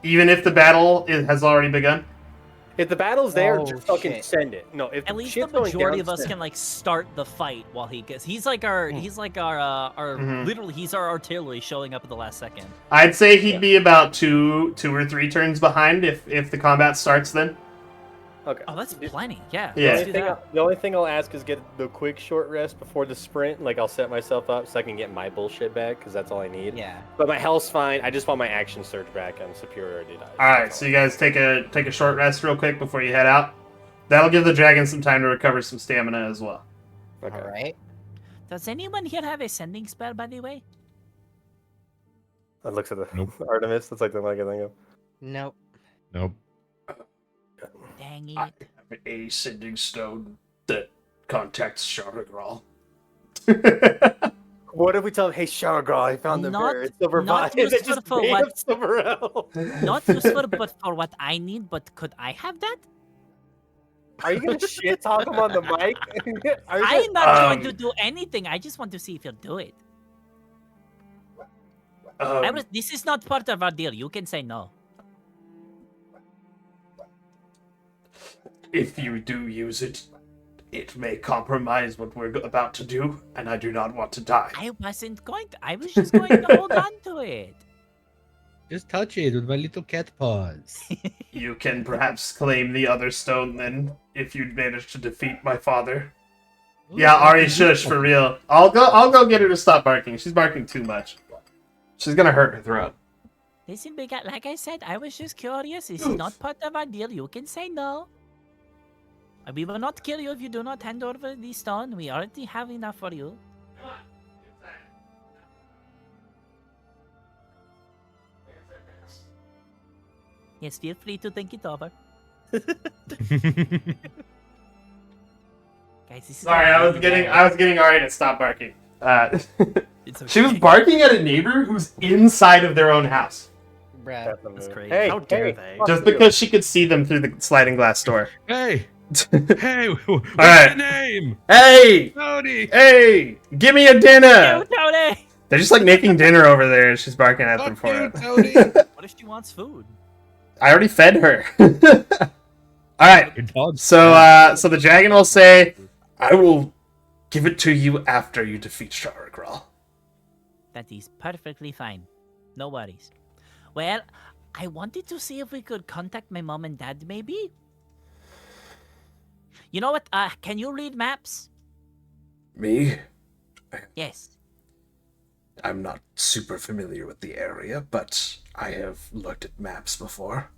Even if the battle has already begun? If the battle's there, Oh, just fucking shit. send it. No, if At least shit's the going majority down, of us send can like start the fight while he gets. He's like our Mhm. literally he's our artillery showing up at the last second. I'd say he'd Yeah. be about two or three turns behind if the combat starts then. Okay. Oh, that's plenty. Yeah. Yeah. Let's do that. The only thing I'll ask is get the quick short rest before the sprint. Like, I'll set myself up so I can get my bullshit back, because that's all I need. Yeah. But my health's fine. I just want my action surge back and superiority dice. Alright, That's so you guys take a short rest real quick before you head out. That'll give the dragon some time to recover some stamina as well. Okay. All right. Does anyone here have a sending spell, by the way? That looks at the Nope. Artemis. That's like the one I can think of. Nope. Nope. Dang I it. have a sending stone that contacts Charagral. What if we tell him, hey, shower girl, I found the Not- mirror. It's silver not vine. It's useful just for made what- of silver elf. Not useful, but for what I need. But could I have that? Are you gonna shit talk him on the mic? Are you I'm not going to Um, do anything. I just want to see if you'll do it. This is not part of our deal. You can say no. If you do use it, it may compromise what we're about to do, and I do not want to die. I wasn't going to. I was just going to hold on to it. Just touch it with my little cat paws. You can perhaps claim the other stone then, if you manage to defeat my father. Yeah, Ari, shush, for real. I'll go get her to stop barking. She's barking too much. She's gonna hurt her throat. Listen, big guy, like I said, I was just curious. This is not part of our deal. You can say no. We will not kill you if you do not hand over the stone. We already have enough for you. Yes, feel free to think it over. Guys, this is Sorry, I was getting Ari to stop barking. It's She was okay. barking at a neighbor who's inside of their own house. Bruh. That's crazy. Hey, How dare hey, they? fuck Just you. because she could see them through the sliding glass door. Hey, hey, what's right. your name? Hey! Tony. Hey! Give me a dinner! You, Tony! They're just like making dinner over there and she's barking at them Fuck for you, it. Tony. What if she wants food? I already fed her. Alright, Your dog's so the dragon will say, I will give it to you after you defeat Charagral. That is perfectly fine. No worries. Well, I wanted to see if we could contact my mom and dad, maybe? You know what? Can you read maps? Me? Yes. I'm not super familiar with the area, but I have looked at maps before.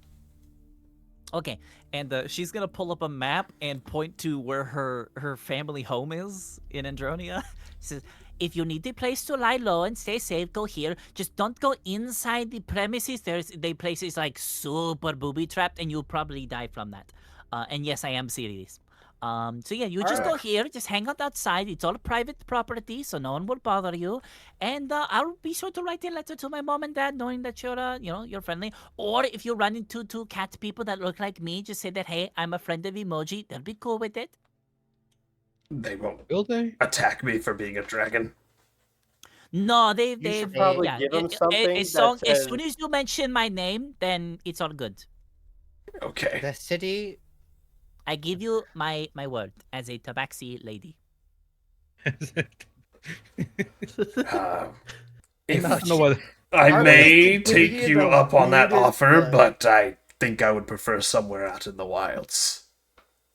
Okay, and she's gonna pull up a map and point to where her family home is in Andronia. She says, if you need a place to lie low and stay safe, go here. Just don't go inside the premises. The place is like super booby trapped, and you'll probably die from that. And yes, I am serious. So yeah, you just go here, just hang out outside. It's all private property, so no one will bother you. And I'll be sure to write a letter to my mom and dad, knowing that you're, you're friendly. Or if you run into two cat people that look like me, just say that, hey, I'm a friend of Emoji. They'll be cool with it. They won't Will they? attack me for being a dragon. No, they've should probably yeah, give 'em as something as that says- soon as you mention my name, then it's all good. Okay. The city. I give you my word as a tabaxi lady. If I don't know what. I Are may we take thinking you the up on that weirdest, offer, but I think I would prefer somewhere out in the wilds.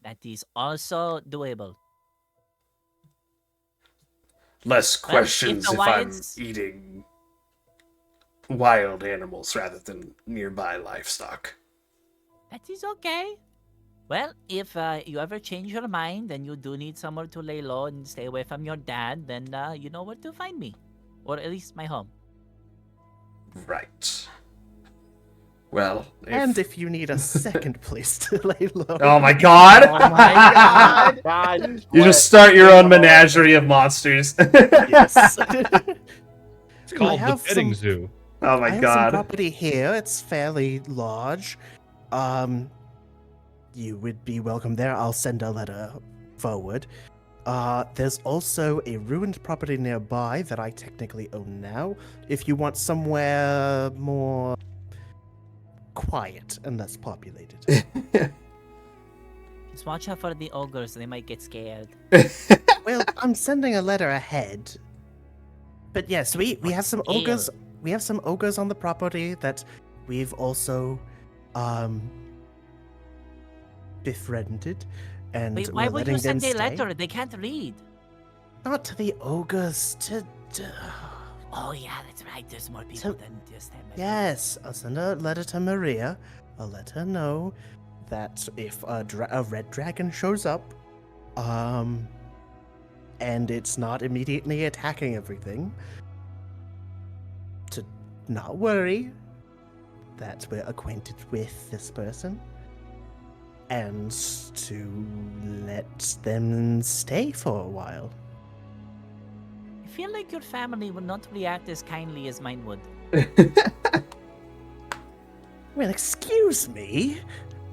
That is also doable. Less Well, if questions the if wilds- I'm eating wild animals rather than nearby livestock. That is okay. Well, if you ever change your mind and you do need somewhere to lay low and stay away from your dad, then you know where to find me. Or at least my home. Right. Well, And if you need a second place to lay low. Oh my god! Oh my God. You just start your own menagerie of monsters. Yes. It's called the have petting some- zoo. Oh I my have some god. property here. It's fairly large. You would be welcome there. I'll send a letter forward. There's also a ruined property nearby that I technically own now. If you want somewhere more quiet and less populated. Just watch out for the ogres, they might get scared. Well, I'm sending a letter ahead. But yes, we have some ogres. We have some ogres on the property that we've also befriended, and Wait, we're why would letting you send them a stay. letter? They can't read. Not to the ogres, to Oh yeah, that's right. There's more people So- than just him. yes. I'll send a letter to Maria. I'll let her know that if a red dragon shows up, and it's not immediately attacking everything, to not worry that we're acquainted with this person, and to let them stay for a while. I feel like your family would not react as kindly as mine would. Well, excuse me.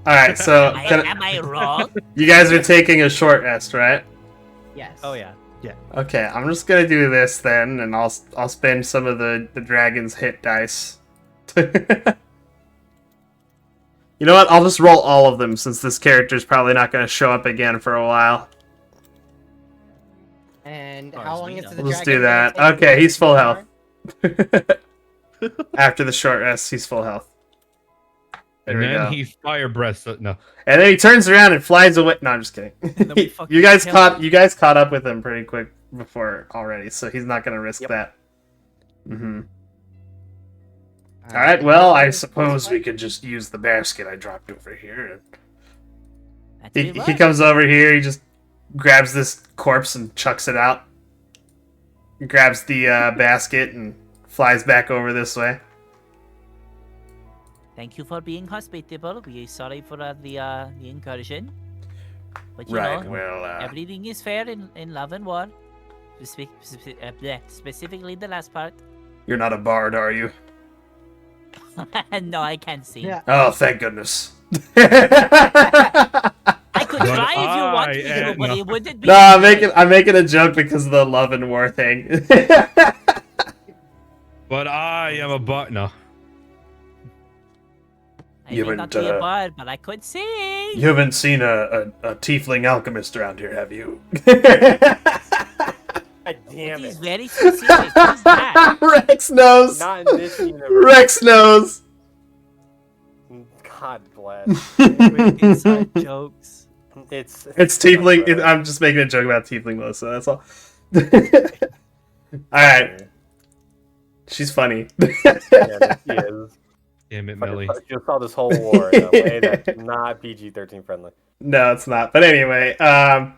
All right, so Am I wrong? you guys are taking a short rest, right? Yes. Oh yeah. Okay, I'm just gonna do this then, and I'll spend some of the dragon's hit dice. You know what? I'll just roll all of them since this character's probably not gonna show up again for a while. And Oh, how so long you is know. the We'll just dragon do gonna that. take Okay, to he's full recover? health. After the short rest, he's full health. There And we then go. he fire breaths. No. And then he turns around and flies away. No, I'm just kidding. then we fucking you guys kill him. you guys caught up with him pretty quick before already, so he's not gonna risk Yep. that. Mm-hmm. All right. Well, I suppose we could just use the basket I dropped over here. That's He what it comes over here. He just grabs this corpse and chucks it out. He grabs the basket and flies back over this way. Thank you for being hospitable. We're sorry for the incursion. But you Right. know, Well, everything is fair in love and war. Specifically the last part. you're not a bard, are you? No, I can't sing. Yeah. Oh, thank goodness. I could But try if you want me I to, am- but no. it wouldn't be. No, I'm making a joke because of the love and war thing. But I am a bot. No. I You may not be wouldn't, a bard, but I could sing. You haven't seen a tiefling alchemist around here, have you? God damn He's it. very specific. Who's that? Rex knows. Not in this universe. Rex knows. God bless. Inside jokes. It's Tiefling. I'm just making a joke about Tiefling Melissa. That's all. All right. She's funny. Yeah, she is. Damn it, Melly. You saw this whole war in a way that's not PG-13 friendly. No, it's not. But anyway, yeah,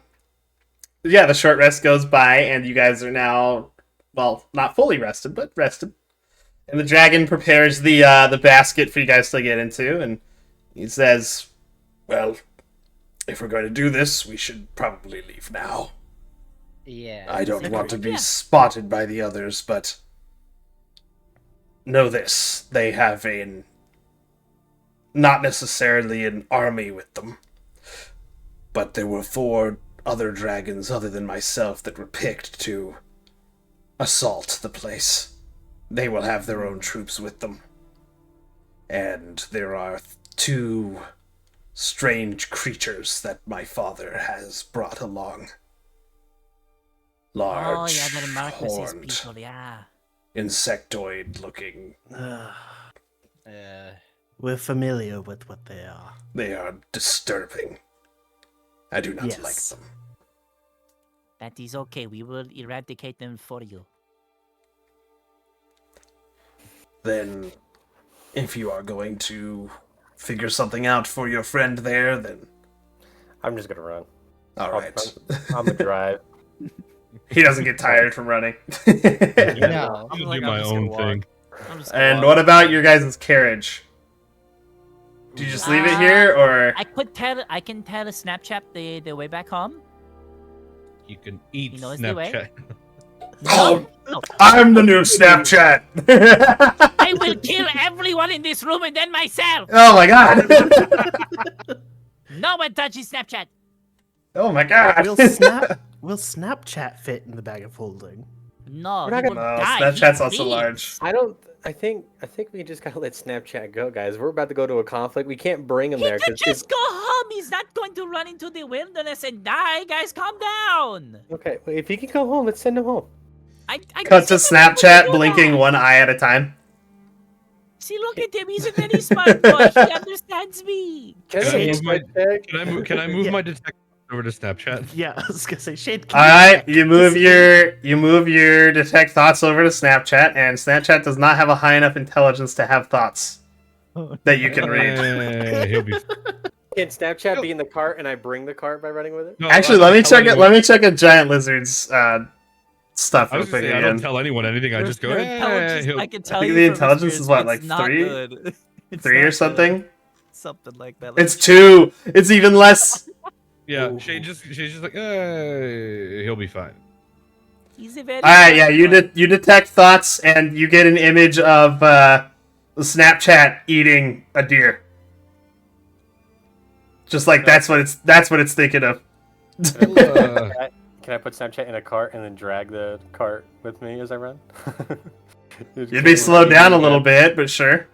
the short rest goes by, and you guys are now, well, not fully rested, but rested. And the dragon prepares the basket for you guys to get into, and he says, "Well, if we're going to do this, we should probably leave now. Yeah. I don't Agreed. want to be Yeah. spotted by the others, but know this: they have not necessarily an army with them, but there were 4 other dragons other than myself that were picked to assault the place. They will have their own troops with them. And there are 2 strange creatures that my father has brought along. Large, Oh yeah, the Marcus's horned, people. Yeah. insectoid-looking. We're familiar with what they are. They are disturbing. I do not Yes. like them. That is okay. We will eradicate them for you. Then, if you are going to figure something out for your friend there, then I'm just gonna run. all right. I'm gonna drive. He doesn't get tired from running. No. I'm gonna like, do I'm my just gonna own walk. thing. I'm just gonna And walk. what about your guys' carriage? Do you just leave it here, or I can tell a Snapchat the way back home. You can eat He knows the way. Snapchat. Oh, No, I'm the new Snapchat. I will kill everyone in this room and then myself. Oh my god. No one touches Snapchat. Oh my god. Will Snapchat fit in the bag of holding? No, We're not he will No, die. Snapchat's He also bleeds. large. I think we just gotta let Snapchat go, guys. We're about to go to a conflict. We can't bring him He there could because just go home. He's not going to run into the wilderness and die. Guys, calm down. okay, well, if he can go home, let's send him home. I Cut to see what people Snapchat do blinking that. one eye at a time. See, look at him. He's a very smart boy. He understands me. Can Can I I move use my- my tag? Can I move Yeah. my detector over to Snapchat? Yeah, I was gonna say Shade. All right, you move your detect thoughts over to Snapchat, and Snapchat does not have a high enough intelligence to have thoughts that you can read. He'll be. Can Snapchat be in the cart and I bring the cart by running with it? No, Actually, I let don't me tell check it. anyone- Let me check a giant lizard's stuff I real was gonna quick say I don't again. tell anyone anything. I just go, Their hey, intelligence, he'll- I can tell think you the from intelligence is what, experience, like it's not 3? good. It's 3 or not something? good. Something like that. It's 2. It's even less. yeah, Ooh. she's just like, hey, he'll be fine. He's a very All right, smart yeah, you boy. you detect thoughts, and you get an image of the Snapchat eating a deer. Just like that's what it's thinking of. Well, Can I put Snapchat in a cart and then drag the cart with me as I run? You'd be slowed down a little bit, but sure.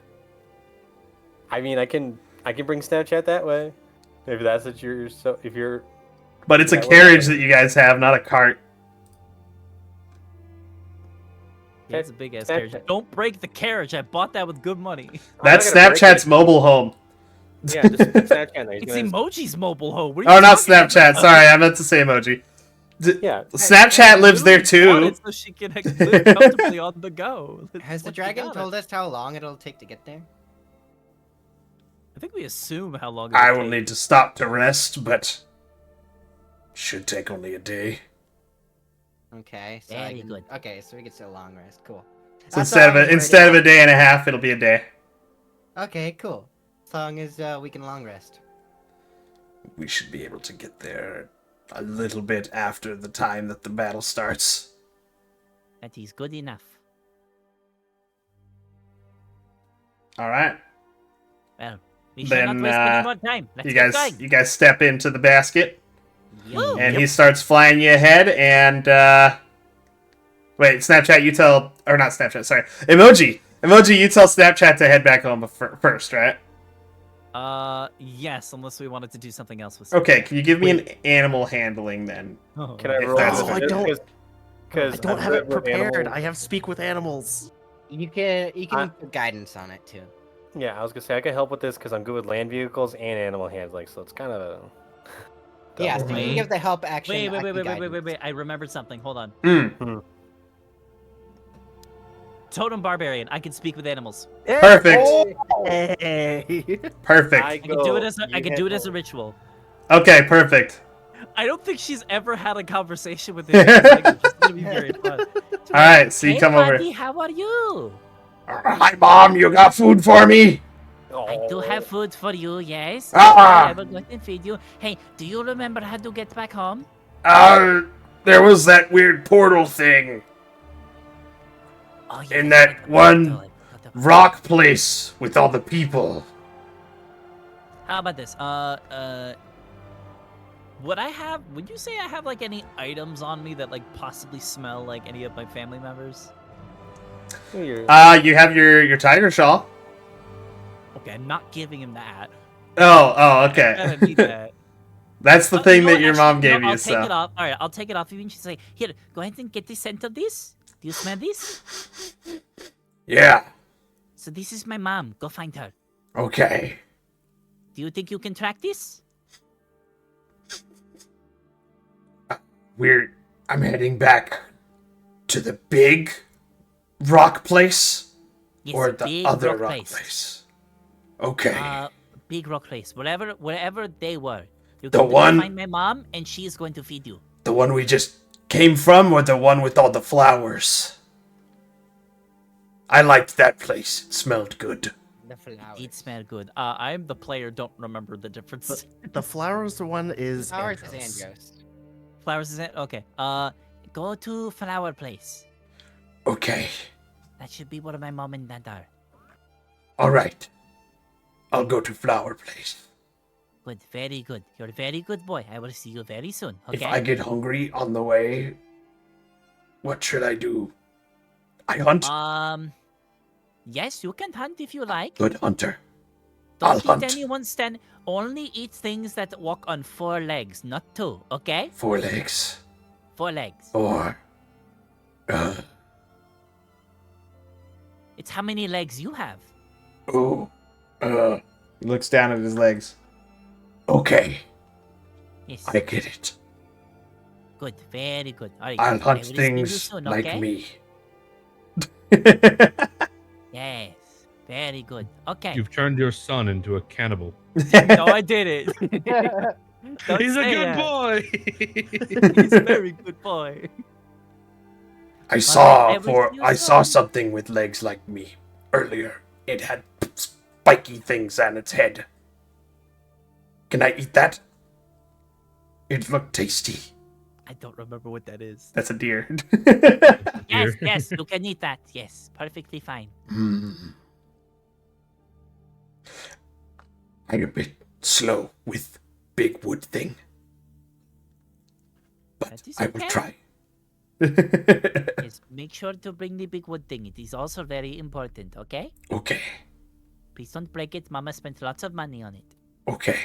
I mean, I can bring Snapchat that way. If that's what you're if you're. But it's a Yeah, carriage whatever. that you guys have, not a cart. Yeah, it's a big ass Snapchat. carriage. Don't break the carriage. I bought that with good money. That's I'm not gonna break Snapchat's it. mobile home. Yeah, just put Snapchat in there. He's It's gonna- Emoji's mobile home. What are you Oh, not talking Snapchat. about? Sorry, I meant to say emoji. Yeah. Snapchat lives there Literally bought too. it so she can live comfortably on the go. That's Has the what she dragon got. told us how long it'll take to get there? I think we assume how long. I it'll will take. need to stop to rest, but should take only a day. Okay, so Very good. Okay, so we get to a long rest. Cool. So That's all I was worried instead of a about. day and a half, it'll be a day. Okay, cool. As long as we can long rest. We should be able to get there a little bit after the time that the battle starts. That is good enough. All right. Well, we shall not Then waste any more time. Let's you get guys going. you guys step into the basket, Woo! and he starts flying you ahead. And wait, Snapchat, you tell or not Snapchat? Sorry, emoji. You tell Snapchat to head back home first, right? Yes, unless we wanted to do something else with. Okay. Can you give me an Wait. animal handling then? Oh, Can I If roll? that's with it. I it? don't- Because I don't have it prepared. I have speak with animals. You can put guidance on it too. Yeah, I was gonna say I can help with this because I'm good with land vehicles and animal handling, so it's kind of a. Yeah, double so you thing. can give the help action. Wait, I can wait. guidance. I remembered something. Hold on. Mm, Totem barbarian. I can speak with animals. perfect. Hey. Perfect. I can do it as a ritual. Okay, perfect. I don't think she's ever had a conversation with it. It's gonna be very fun. All right, so you Hey, come over. buddy, how are you? Hi, Mom. You got food for me? I do have food for you, yes. Ah! I will go and feed you. Hey, do you remember how to get back home? There was that weird portal thing. Oh, In that's that right, one got it. rock place with all the people. How about this? Would you say I have like any items on me that like possibly smell like any of my family members? You have your tiger shawl. Okay, I'm not giving him that. Oh, I okay. kind of need that. That's the You thing know that what, your actually, mom gave no, you, I'll take so. it off. All right, I'll take it off. You can just say, here, go ahead and get the scent of this. Do you smell this? Yeah. So this is my mom. Go find her. Okay. Do you think you can track this? I'm heading back to the big rock place Yes, or the big other rock rock place. place. Okay. Big rock place. Wherever they were. You're The going to one- find my mom, and she is going to feed you. The one we just came from or the one with all the flowers? I liked that place. It smelled good. The flowers. It smell good. I'm the player. Don't remember the difference. The flowers one is Flowers is Andros. Andros. Flowers is it? Okay. Go to flower place. Okay. That should be where my mom and dad are. All right. I'll go to flower place. Good. Very good. You're a very good boy. I will see you very soon. Okay. If I get hungry on the way, what should I do? I hunt. Yes, you can hunt if you like. Good hunter. I'll Don't hunt. eat anyone stand. Only eat things that walk on 4 legs, not 2. Okay? 4 legs. 4 legs. Or It's how many legs you have. He looks down at his legs. Okay, Yes. I get it. Good. Very good. All right. I'll I hunt will see you things soon, like okay? me. Yes. Very good. Okay. You've turned your son into a cannibal. No, I didn't. Don't He's a say good that. boy. He's a very good boy. I I will see you saw soon. something with legs like me earlier. It had spiky things on its head. Can I eat that? It looked tasty. I don't remember what that is. That's a deer. Yes, yes, you can eat that. Yes, perfectly fine. I'm a bit slow with big wood thing, but That is I will okay. try. Yes, make sure to bring the big wood thing. It is also very important, okay? Okay, Please don't break it. Mama spent lots of money on it. okay.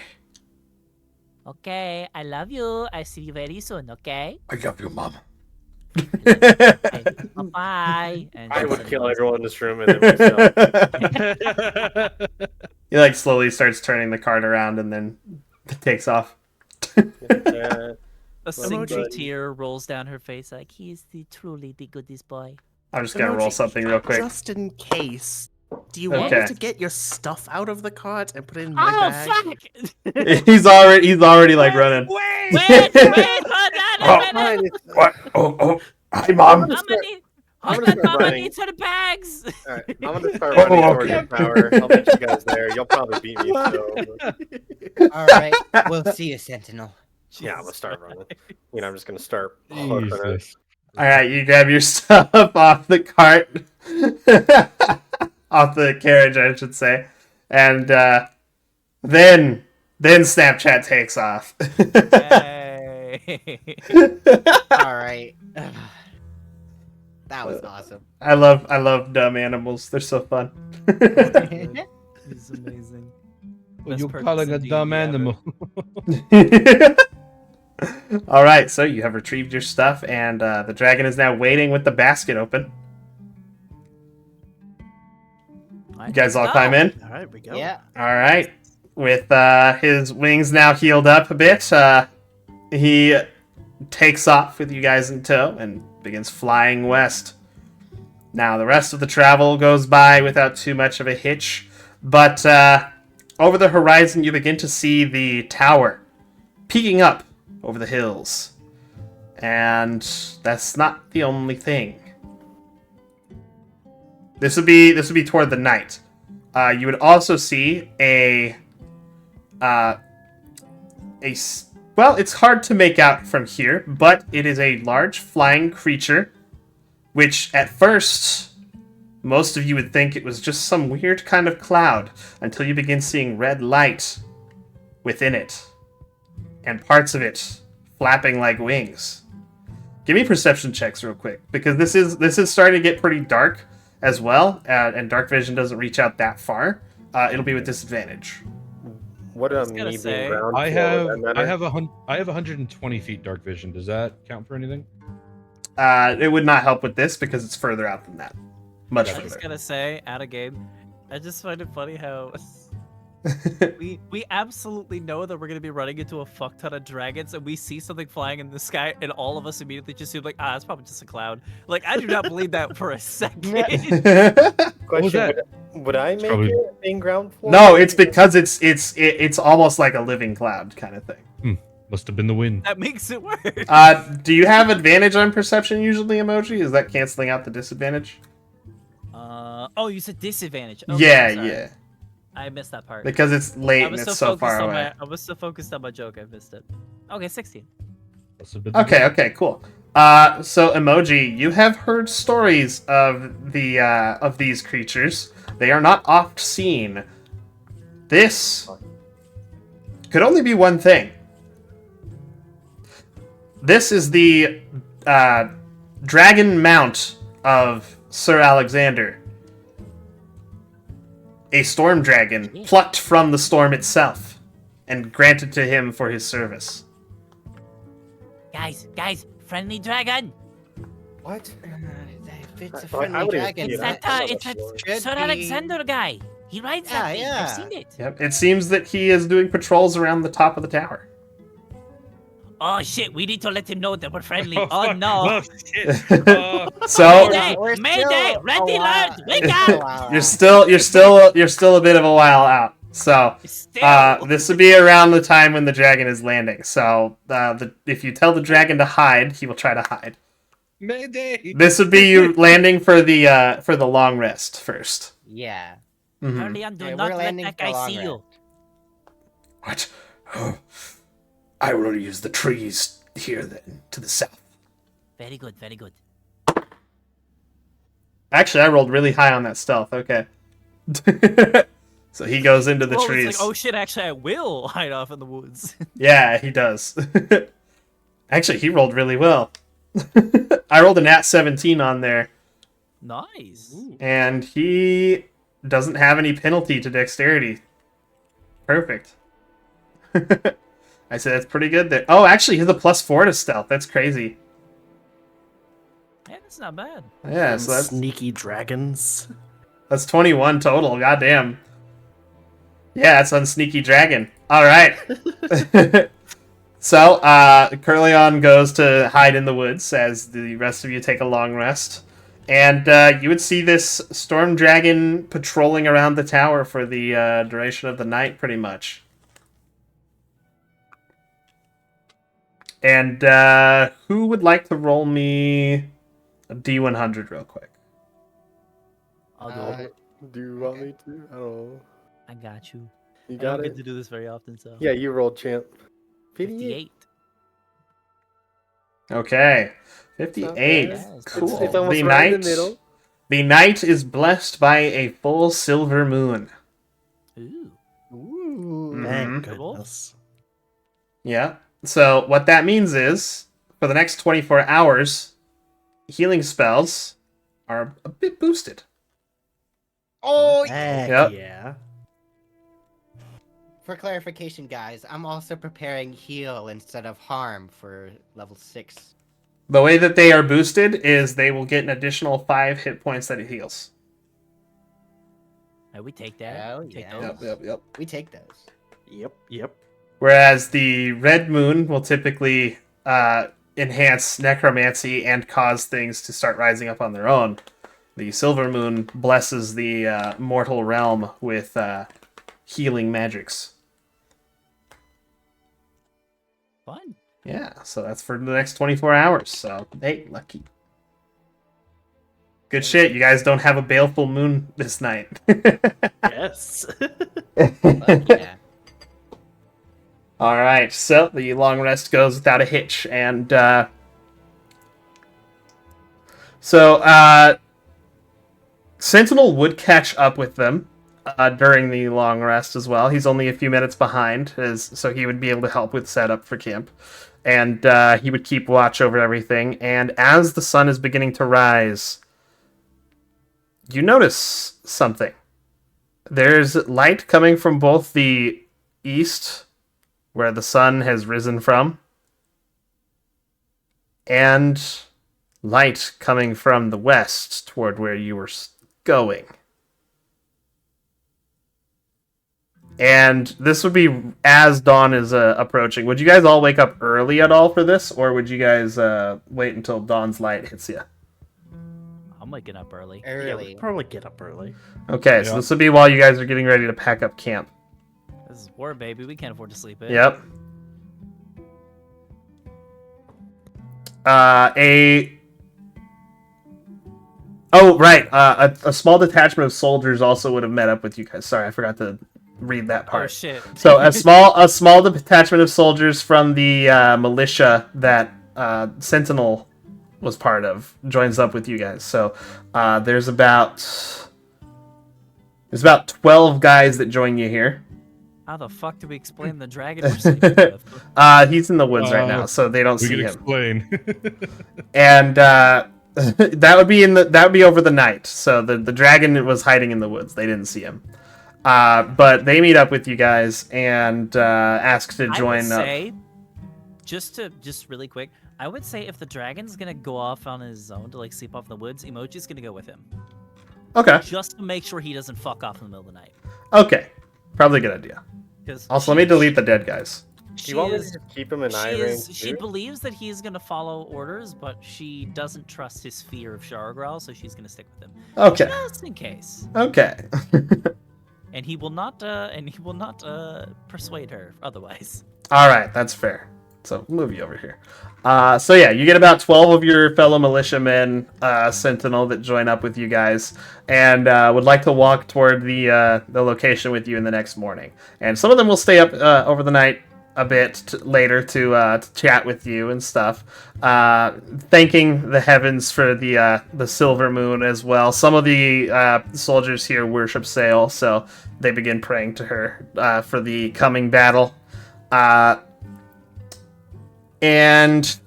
Okay, I love you. I see you very soon, okay? I love you, Mom. Bye. And I then would send kill me- everyone in this room and then myself. He like slowly starts turning the cart around and then takes off. Yeah. A single buddy. tear rolls down her face, like he's truly the goodest boy. I'm just gonna roll Emoji, something real quick. Just in case, do you Okay. want me to get your stuff out of the cart and put it in my Oh bag? fuck! He's already like running. Wait, hold on, Oh, a minute. What? Oh, hi, Mom. I'm Mama need, I'm hold gonna on, start Mama running. needs her bags. Alright, I'm gonna start Oh, running towards okay. the tower. I'll meet you guys there. You'll probably beat me, so All right, we'll see you, Sentinel. yeah, I'm gonna start running. You know, I'm just gonna start hooking it. Jesus. All right, you grab your stuff off the cart, off the carriage, I should say, and then Snapchat takes off. Yay. All right. That was awesome. I love dumb animals. They're so fun. It's amazing. What Best you purchase calling a indeed dumb ever. animal? All right, so you have retrieved your stuff, and the dragon is now waiting with the basket open. You guys all climb in. All right, we go. Yeah. All right, with his wings now healed up a bit, he takes off with you guys in tow and begins flying west. Now, the rest of the travel goes by without too much of a hitch, but over the horizon, you begin to see the tower peeking up over the hills. And that's not the only thing. This would be toward the night. You would also see well, it's hard to make out from here, but it is a large flying creature, which at first most of you would think it was just some weird kind of cloud until you begin seeing red light within it and parts of it flapping like wings. Give me perception checks real quick, because this is starting to get pretty dark as well, and dark vision doesn't reach out that far. It'll be with disadvantage. What was me gonna being say, ground I floor, have would that I matter? have 120 feet dark vision. Does that count for anything? It would not help with this because it's further out than that. Much I was further. gonna say, out of game, I just find it funny how we absolutely know that we're gonna be running into a fuck ton of dragons, and we see something flying in the sky, and all of us immediately just seem like, it's probably just a cloud. Like, I do not believe that for a second. Question: that? would I make probably- it being ground floor? No, it's because it's almost like a living cloud kind of thing. Must have been the wind. That makes it worse. Do you have advantage on perception usually, Emoji? Is that canceling out the disadvantage? Oh, you said disadvantage. Okay, Yeah, sorry. yeah. I missed that part. Because it's late I and was it's so focused far on away. I was so focused on my joke, I missed it. Okay, 16. Must have been the Okay, wind. okay, cool. So Emoji, you have heard stories of these creatures. They are not oft seen. This could only be one thing. This is the dragon mount of Sir Alexander. A storm dragon plucked from the storm itself and granted to him for his service. Guys, friendly dragon. What? If it's a I friendly wouldn't dragon, see It's that. that, I it's that Should Sir be- Alexander guy. He rides that thing. Yeah, I've yeah. seen it. Yep, it seems that he is doing patrols around the top of the tower. Oh shit, we need to let him know that we're friendly. Oh, fuck. no. Oh, shit. So Mayday! We're Mayday! still Ready, a while- lads! Wake we're up! still a while you're out. still a bit of a while out. So Still. this would be around the time when the dragon is landing. So if you tell the dragon to hide, he will try to hide. Mayday. This would be you landing for the long rest first. Yeah. Mhm. Guardian, do Okay, not we're let landing that for a guy long see you. What? Oh, I will use the trees here then to the south. Very good, very good. Actually, I rolled really high on that stealth. Okay. So he goes into the Well, trees. it's like, oh shit, actually I will hide off in the woods. Yeah, he does. Actually, he rolled really well. I rolled a nat 17 on there, Nice. and he doesn't have any penalty to dexterity. Perfect. I said that's pretty good there. Oh, actually, he has a +4 to stealth. That's crazy. Yeah, that's not bad. Yeah, so that's Sneaky dragons. 21 total. Goddamn. Yeah, that's on Sneaky Dragon. All right. So, Curleon goes to hide in the woods as the rest of you take a long rest. And you would see this storm dragon patrolling around the tower for the duration of the night, pretty much. And who would like to roll me a D100 real quick? I'll do it. Do you want me to? I don't know. I got you. You I got don't it? get to do this very often, so. Yeah, you rolled, champ. 58. Okay. Not 58. bad. Yes, Cool. It's almost The right in night, the middle. the night is blessed by a full silver moon. Ooh. Ooh. Thank Mhm. goodness. Yeah. So what that means is, for the next 24 hours, healing spells are a bit boosted. Oh, Heck Yep. yeah. for clarification, guys, I'm also preparing heal instead of harm for level 6. The way that they are boosted is they will get an additional 5 hit points that it heals. Hey, we take that. Hell We take yeah. those. Yep. We take those. Yep. Whereas the red moon will typically enhance necromancy and cause things to start rising up on their own. The silver moon blesses the mortal realm with healing magics. Fun. Yeah, so that's for the next 24 hours. So, hey, lucky. Good shit. You guys don't have a baleful moon this night. Yes. Fuck yeah. All right, so the long rest goes without a hitch, and Sentinel would catch up with them during the long rest as well. He's only a few minutes behind, so he would be able to help with setup for camp, and he would keep watch over everything. And as the sun is beginning to rise, you notice something. There's light coming from both the east, where the sun has risen from, and light coming from the west toward where you were going. And this would be as dawn is approaching. Would you guys all wake up early at all for this, or would you guys wait until dawn's light hits you? I'm waking up early. Yeah, Early. we'd probably get up early. Okay, so Yeah. this would be while you guys are getting ready to pack up camp. This is war, baby. We can't afford to sleep in. Yep. A small detachment of soldiers also would have met up with you guys. Sorry, I forgot to read that Oh part. shit. So a small detachment of soldiers from the militia that Sentinel was part of joins up with you guys. So there's about 12 guys that join you here. How the fuck do we explain the dragon we're sleeping with? He's in the woods right now, so they don't We see can him. explain. And that would be over the night. So the dragon was hiding in the woods. They didn't see him. But they meet up with you guys and ask to I join would up. say, just really quick, I would say if the dragon's gonna go off on his own to like sleep off in the woods, Emoji's gonna go with him, Okay. just to make sure he doesn't fuck off in the middle of the night. Okay. Probably a good idea. Because Also, let me delete the dead guys. She you want me is. to just keep him in eye range? She too? believes that he's gonna follow orders, but she doesn't trust his fear of Shargral, so she's gonna stick with him. Okay. Just in case. Okay. And he will not persuade her otherwise. All right, that's fair. So move you over here. So yeah, you get about 12 of your fellow militiamen, Sentinel, that join up with you guys, and would like to walk toward the location with you in the next morning. And some of them will stay up over the night a bit later to chat with you and stuff, thanking the heavens for the silver moon as well. Some of the soldiers here worship Sail, so they begin praying to her for the coming battle. And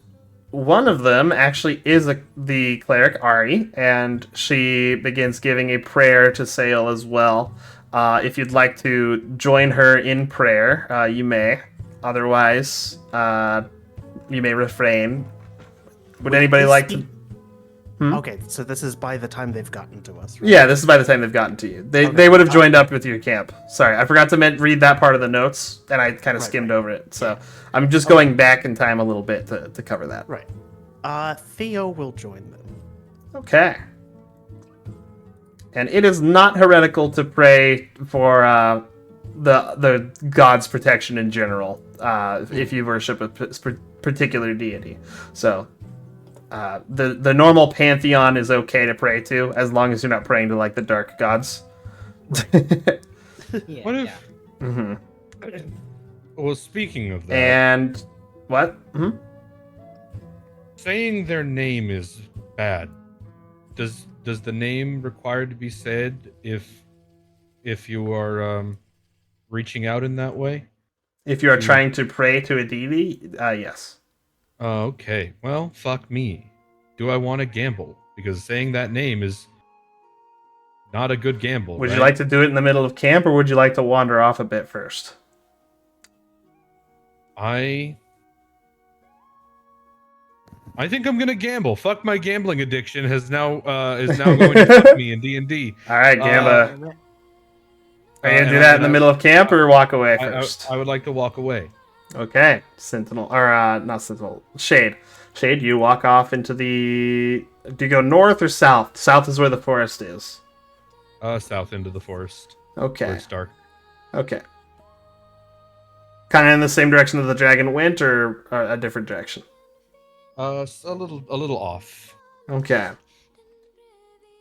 one of them actually is the cleric, Ari, and she begins giving a prayer to Sail as well. If you'd like to join her in prayer, you may. Otherwise, you may refrain. Would anybody like to... Okay, so this is by the time they've gotten to us, right? Yeah, this is by the time they've gotten to you. They would have joined up with your camp. Sorry, I forgot to read that part of the notes, and I kind of skimmed over it. So I'm just going back in time a little bit to cover that. Right. Theo will join them. Okay. And it is not heretical to pray for the god's protection in general if you worship a particular deity. So the normal pantheon is okay to pray to, as long as you're not praying to like the dark gods. Yeah, What if? yeah. Mm-hmm. Well, speaking of that, And what? Mm-hmm. saying their name is bad. Does the name require to be said if you are reaching out in that way? If you are trying to pray to a deity, yes. Oh, okay. Well, fuck me. Do I want to gamble? Because saying that name is not a good gamble. Would right? you like to do it in the middle of camp, or would you like to wander off a bit first? I think I'm gonna gamble. Fuck my gambling addiction is now going to fuck me in D&D. All right, Gamba. Are you gonna do that in the middle of camp, or walk away first? I would like to walk away. Okay, Sentinel, or not Sentinel, Shade. Shade, you walk off into the... Do you go north or south? South is where the forest is. South into the forest. Okay, Where it's dark. okay. Kind of in the same direction that the dragon went, or a different direction? A little off. Okay.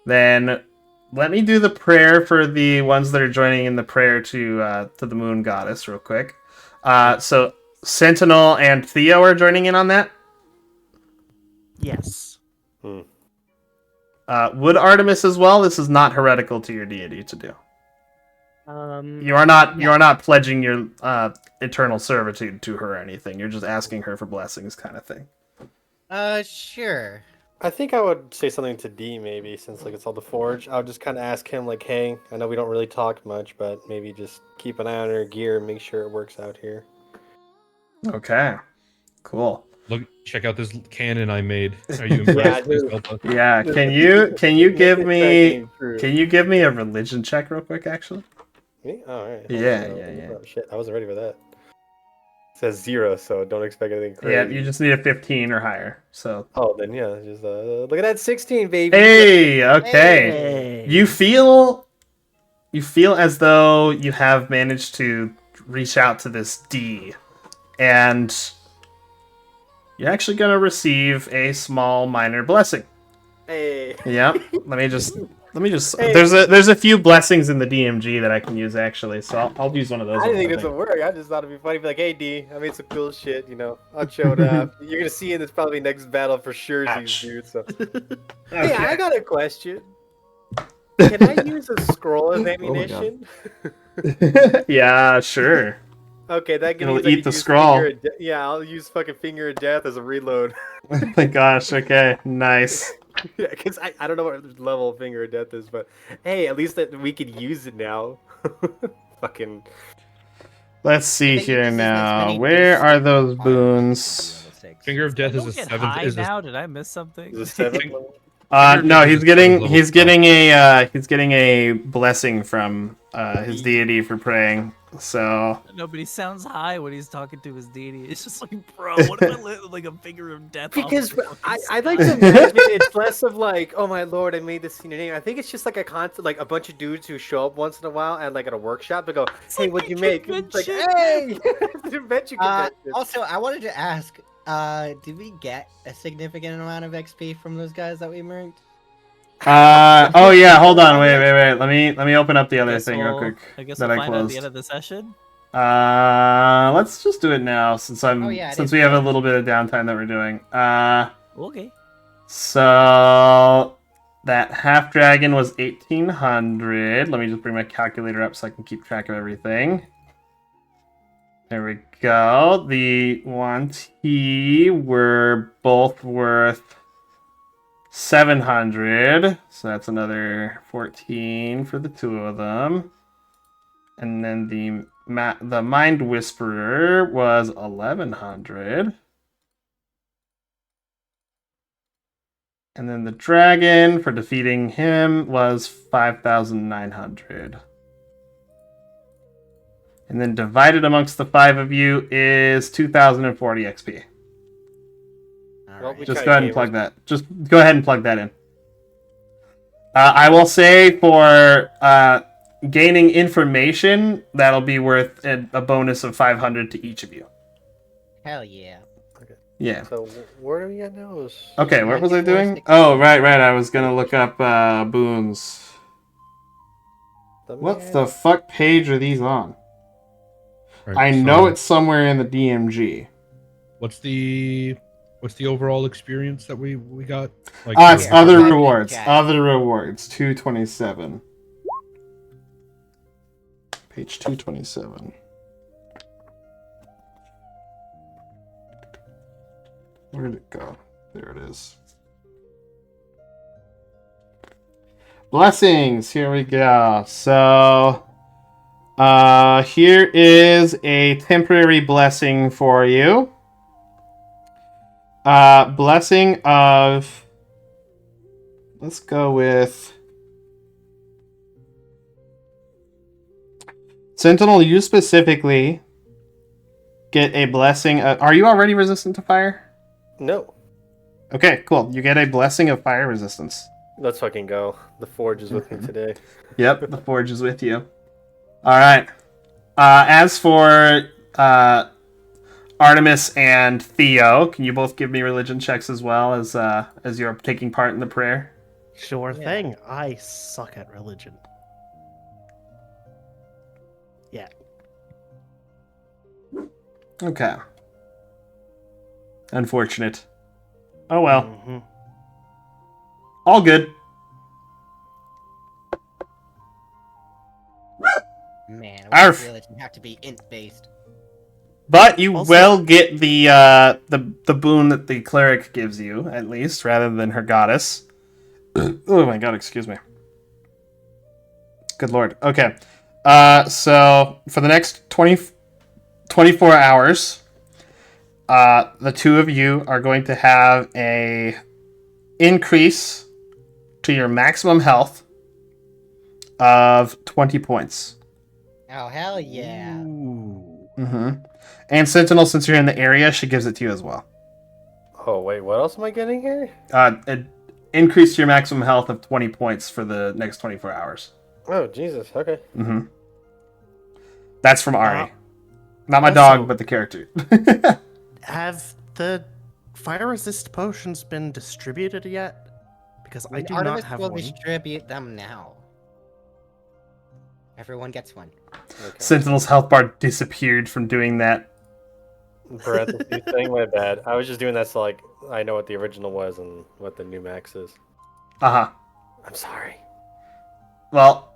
Then let me do the prayer for the ones that are joining in the prayer to the moon goddess real quick. So Sentinel and Theo are joining in on that. Yes. Would Artemis as well? This is not heretical to your deity to do. You are not pledging your eternal servitude to her or anything. You're just asking her for blessings, kind of thing. Sure. I think I would say something to D maybe, since like it's all the forge. I would just kind of ask him like, hey, I know we don't really talk much, but maybe just keep an eye on her gear and make sure it works out here. Okay, cool. Look, check out this cannon I made. Are you impressed? Delta? Yeah, can you give me a religion check real quick, actually? Me? Oh, all right. Yeah. Oh, shit, I wasn't ready for that. It says 0, so don't expect anything crazy. Yeah, you just need a 15 or higher. So. Oh, then yeah, just look at that 16, baby. Hey, okay. Hey. You feel as though you have managed to reach out to this D, and you're actually gonna receive a small minor blessing. Hey. Yep. Let me just. Hey. There's a few blessings in the DMG that I can use actually, so I'll use one of those. I didn't think I this would work. I just thought it'd be funny. Be like, hey, D, I made some cool shit. You know, I showed up. You're gonna see in this probably next battle for sure, Ouch. dude. So, Okay. hey, I got a question. Can I use a scroll of my ammunition? Yeah, sure. Okay, that can It'll eat the scroll. Yeah, I'll use fucking finger of death as a reload. Oh my gosh. Okay. Nice. Yeah, because I don't know what level finger of death is, but hey, at least that we could use it now. Fucking. Let's see think it here uses as now. many Where boosts are as those armor. boons? Finger of Death is a Don't get 7th. high Is a, now. Did I miss something? Is it 7th level? No, he's getting level he's getting a blessing from his deity for praying. So Nobody sounds high when he's talking to his deity. It's just like, bro, what if I lit like a finger of death? off Because of the fucking I like sky? to imagine it's less of like, oh my lord, I made this in your name. I think it's just like a concept, like a bunch of dudes who show up once in a while and like at a workshop to go, It's hey, like what'd a you make? And it's like, convention. hey, it's an adventure convention. Also, I wanted to ask, did we get a significant amount of XP from those guys that we murked? oh yeah, hold on, wait. Let me open up the other Guess thing real we'll- quick I guess that we'll I find out at the end closed. of the session. Let's just do it now since Oh, yeah, it since is we have a closed. little bit of downtime that we're doing. Okay. So that half dragon was 1800. Let me just bring my calculator up so I can keep track of everything. There we go. The 1T were both worth 700. So that's another 14 for the two of them. And then the Mind Whisperer was 1100. And then the dragon for defeating him was 5,900. And then divided amongst the 5 of you is 2,040 XP. Well, we Just tried go ahead and gamers. plug that. Just go ahead and plug that in. I will say for gaining information, that'll be worth a bonus of 500 to each of you. Hell yeah. Yeah. So where are we at now? Okay, what was I 94, doing? 60. Oh, right. I was gonna look up boons. What the fuck page are these on? All I right, know so it's somewhere in the DMG. What's the overall experience that we got? Like, It's Here, other type it in rewards. chat. Other rewards. 227. Page 227. Where did it go? There it is. Blessings. Here we go. So, here is a temporary blessing for you. Blessing of. Let's go with. Sentinel, you specifically get a blessing. Are you already resistant to fire? No. Okay, cool. You get a blessing of fire resistance. Let's fucking go. The Forge is with me today. Yep, the forge is with you. All right. As for Artemis and Theo, can you both give me religion checks as well as you're taking part in the prayer? Sure Yeah. thing. I suck at religion. Yeah. Okay. Unfortunate. Oh well. Mhm. All good. Man, Arf. religion have to be int based. But you Also- will get the boon that the cleric gives you, at least, rather than her goddess. Oh my god, excuse me. Good lord. Okay. So for the next 24 hours, the two of you are going to have a increase to your maximum health of 20 points. Oh hell yeah! Ooh. Mm-hmm. And Sentinel, since you're in the area, she gives it to you as well. Oh wait, what else am I getting here? It increase your maximum health of 20 points for the next 24 hours. Oh Jesus. Okay. Mm-hmm. That's from Ari. Not my also- dog, but the character. Have the fire resist potions been distributed yet? Because I do Artemis not have will one. distribute them now. Everyone gets one. Okay. Sentinel's health bar disappeared from doing that. Parentheses thing. My bad. I was just doing that so like I know what the original was and what the new max is. Uh-huh. I'm sorry. Well...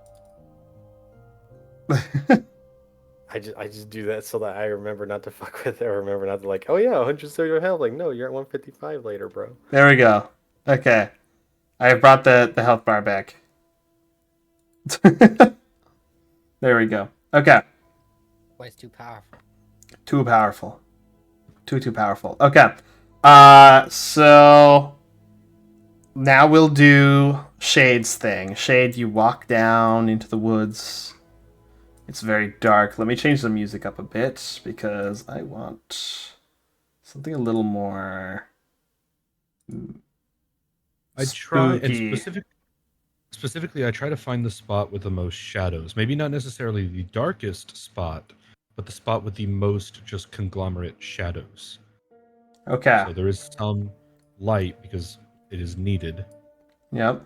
I just do that so that I remember not to fuck with it or remember not to like, oh yeah, 130 health. Like, no, you're at 155 later, bro. There we go. Okay. I have brought the health bar back. There we go. Okay. Boy, it's too powerful. Too powerful. Too powerful. Okay. So Now we'll do Shade's thing. Shade, you walk down into the woods. It's very dark. Let me change the music up a bit because I want something a little more I try, and spooky. specifically, I try to find the spot with the most shadows. Maybe not necessarily the darkest spot, but the spot with the most just conglomerate shadows. Okay. So there is some light because it is needed. Yep.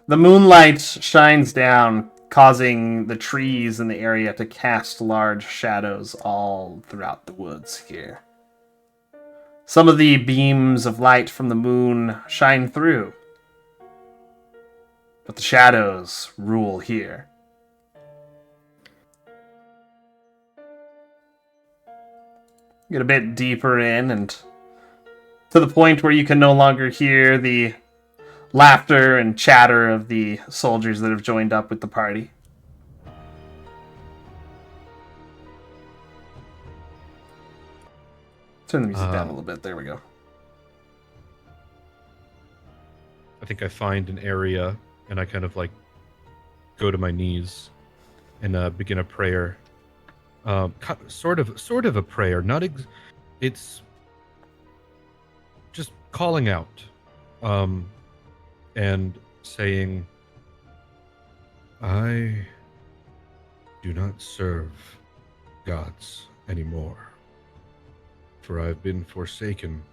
The moonlight shines down, causing the trees in the area to cast large shadows all throughout the woods here. Some of the beams of light from the moon shine through, but the shadows rule here. Get a bit deeper in, and to the point where you can no longer hear the laughter and chatter of the soldiers that have joined up with the party. Turn the music down a little bit. There we go. I think I find an area and I kind of like go to my knees and begin a prayer. Sort of a prayer. It's just calling out, and saying, "I do not serve gods anymore, for I've been forsaken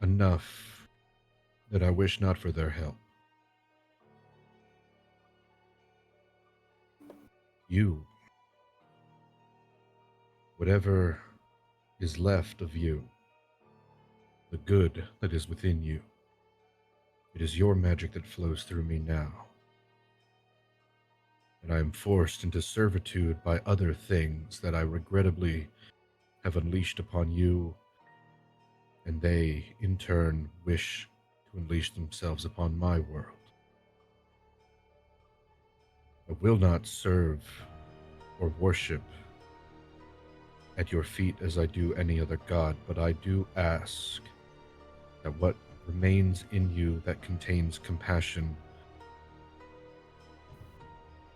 enough that I wish not for their help. You, whatever is left of you, the good that is within you, it is your magic that flows through me now. And I am forced into servitude by other things that I regrettably have unleashed upon you, and they, in turn, wish to unleash themselves upon my world. I will not serve or worship at your feet as I do any other god, but I do ask that what remains in you that contains compassion,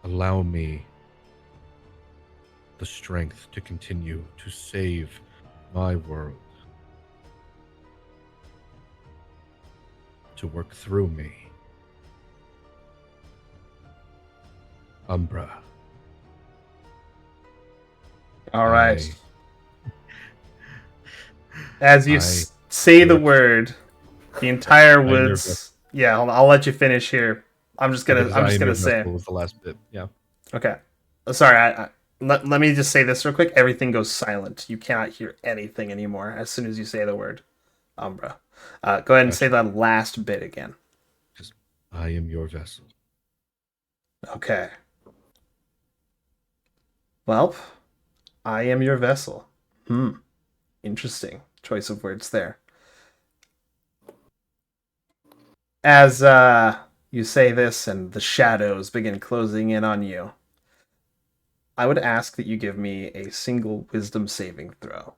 allow me the strength to continue to save my world, to work through me. Umbra. All right. I- As you I- say the your- word, the entire I am your woods. vessel. Yeah, I'll let you finish here. I'm just Because I am gonna your say. vessel was the last bit. Yeah. Okay. Sorry. Let me just say this real quick. Everything goes silent. You cannot hear anything anymore as soon as you say the word Umbra. Go ahead and say Gotcha. that last bit again. Just, I am your vessel. Okay. Well, I am your vessel. Interesting choice of words there. As you say this and the shadows begin closing in on you, I would ask that you give me a single wisdom saving throw.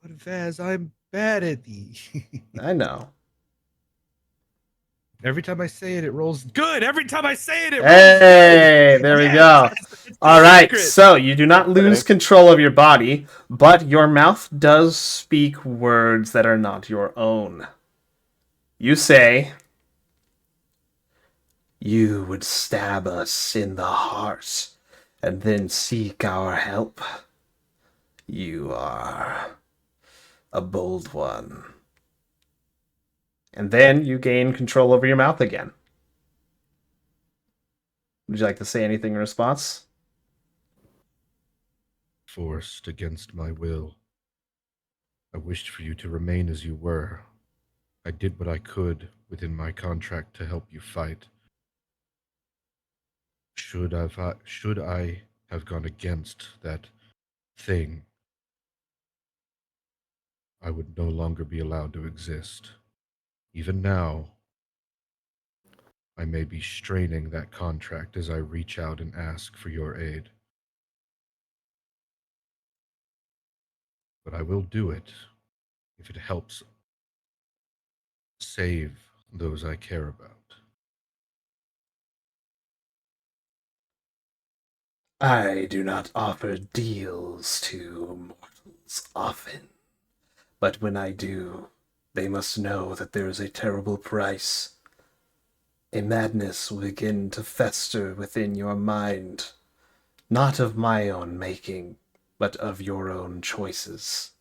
But Vaz, I'm bad at these. I know. Every time I say it, it rolls good. Every time I say it, it rolls Hey, good. there we Yes, go. it's the All right, secret. so you do not lose control of your body, but your mouth does speak words that are not your own. You say, "You would stab us in the heart and then seek our help. You are a bold one." And then you gain control over your mouth again. Would you like to say anything in response? Forced against my will. I wished for you to remain as you were. I did what I could within my contract to help you fight. Should I have gone against that thing, I would no longer be allowed to exist. Even now, I may be straining that contract as I reach out and ask for your aid. But I will do it if it helps save those I care about. I do not offer deals to mortals often, but when I do, they must know that there is a terrible price. A madness will begin to fester within your mind, not of my own making, but of your own choices.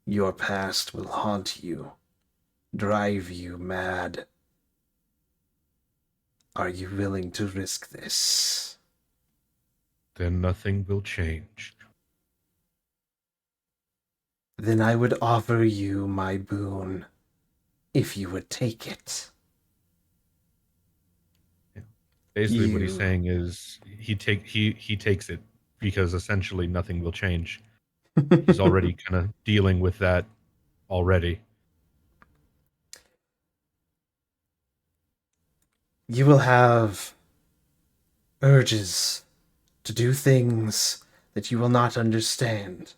Your past will haunt you, drive you mad. Are you willing to risk this? Then nothing will change. Then I would offer you my boon, if you would take it. Basically, what he's You- saying is he takes it because essentially nothing will change. He's already kind of dealing with that already. You will have urges to do things that you will not understand.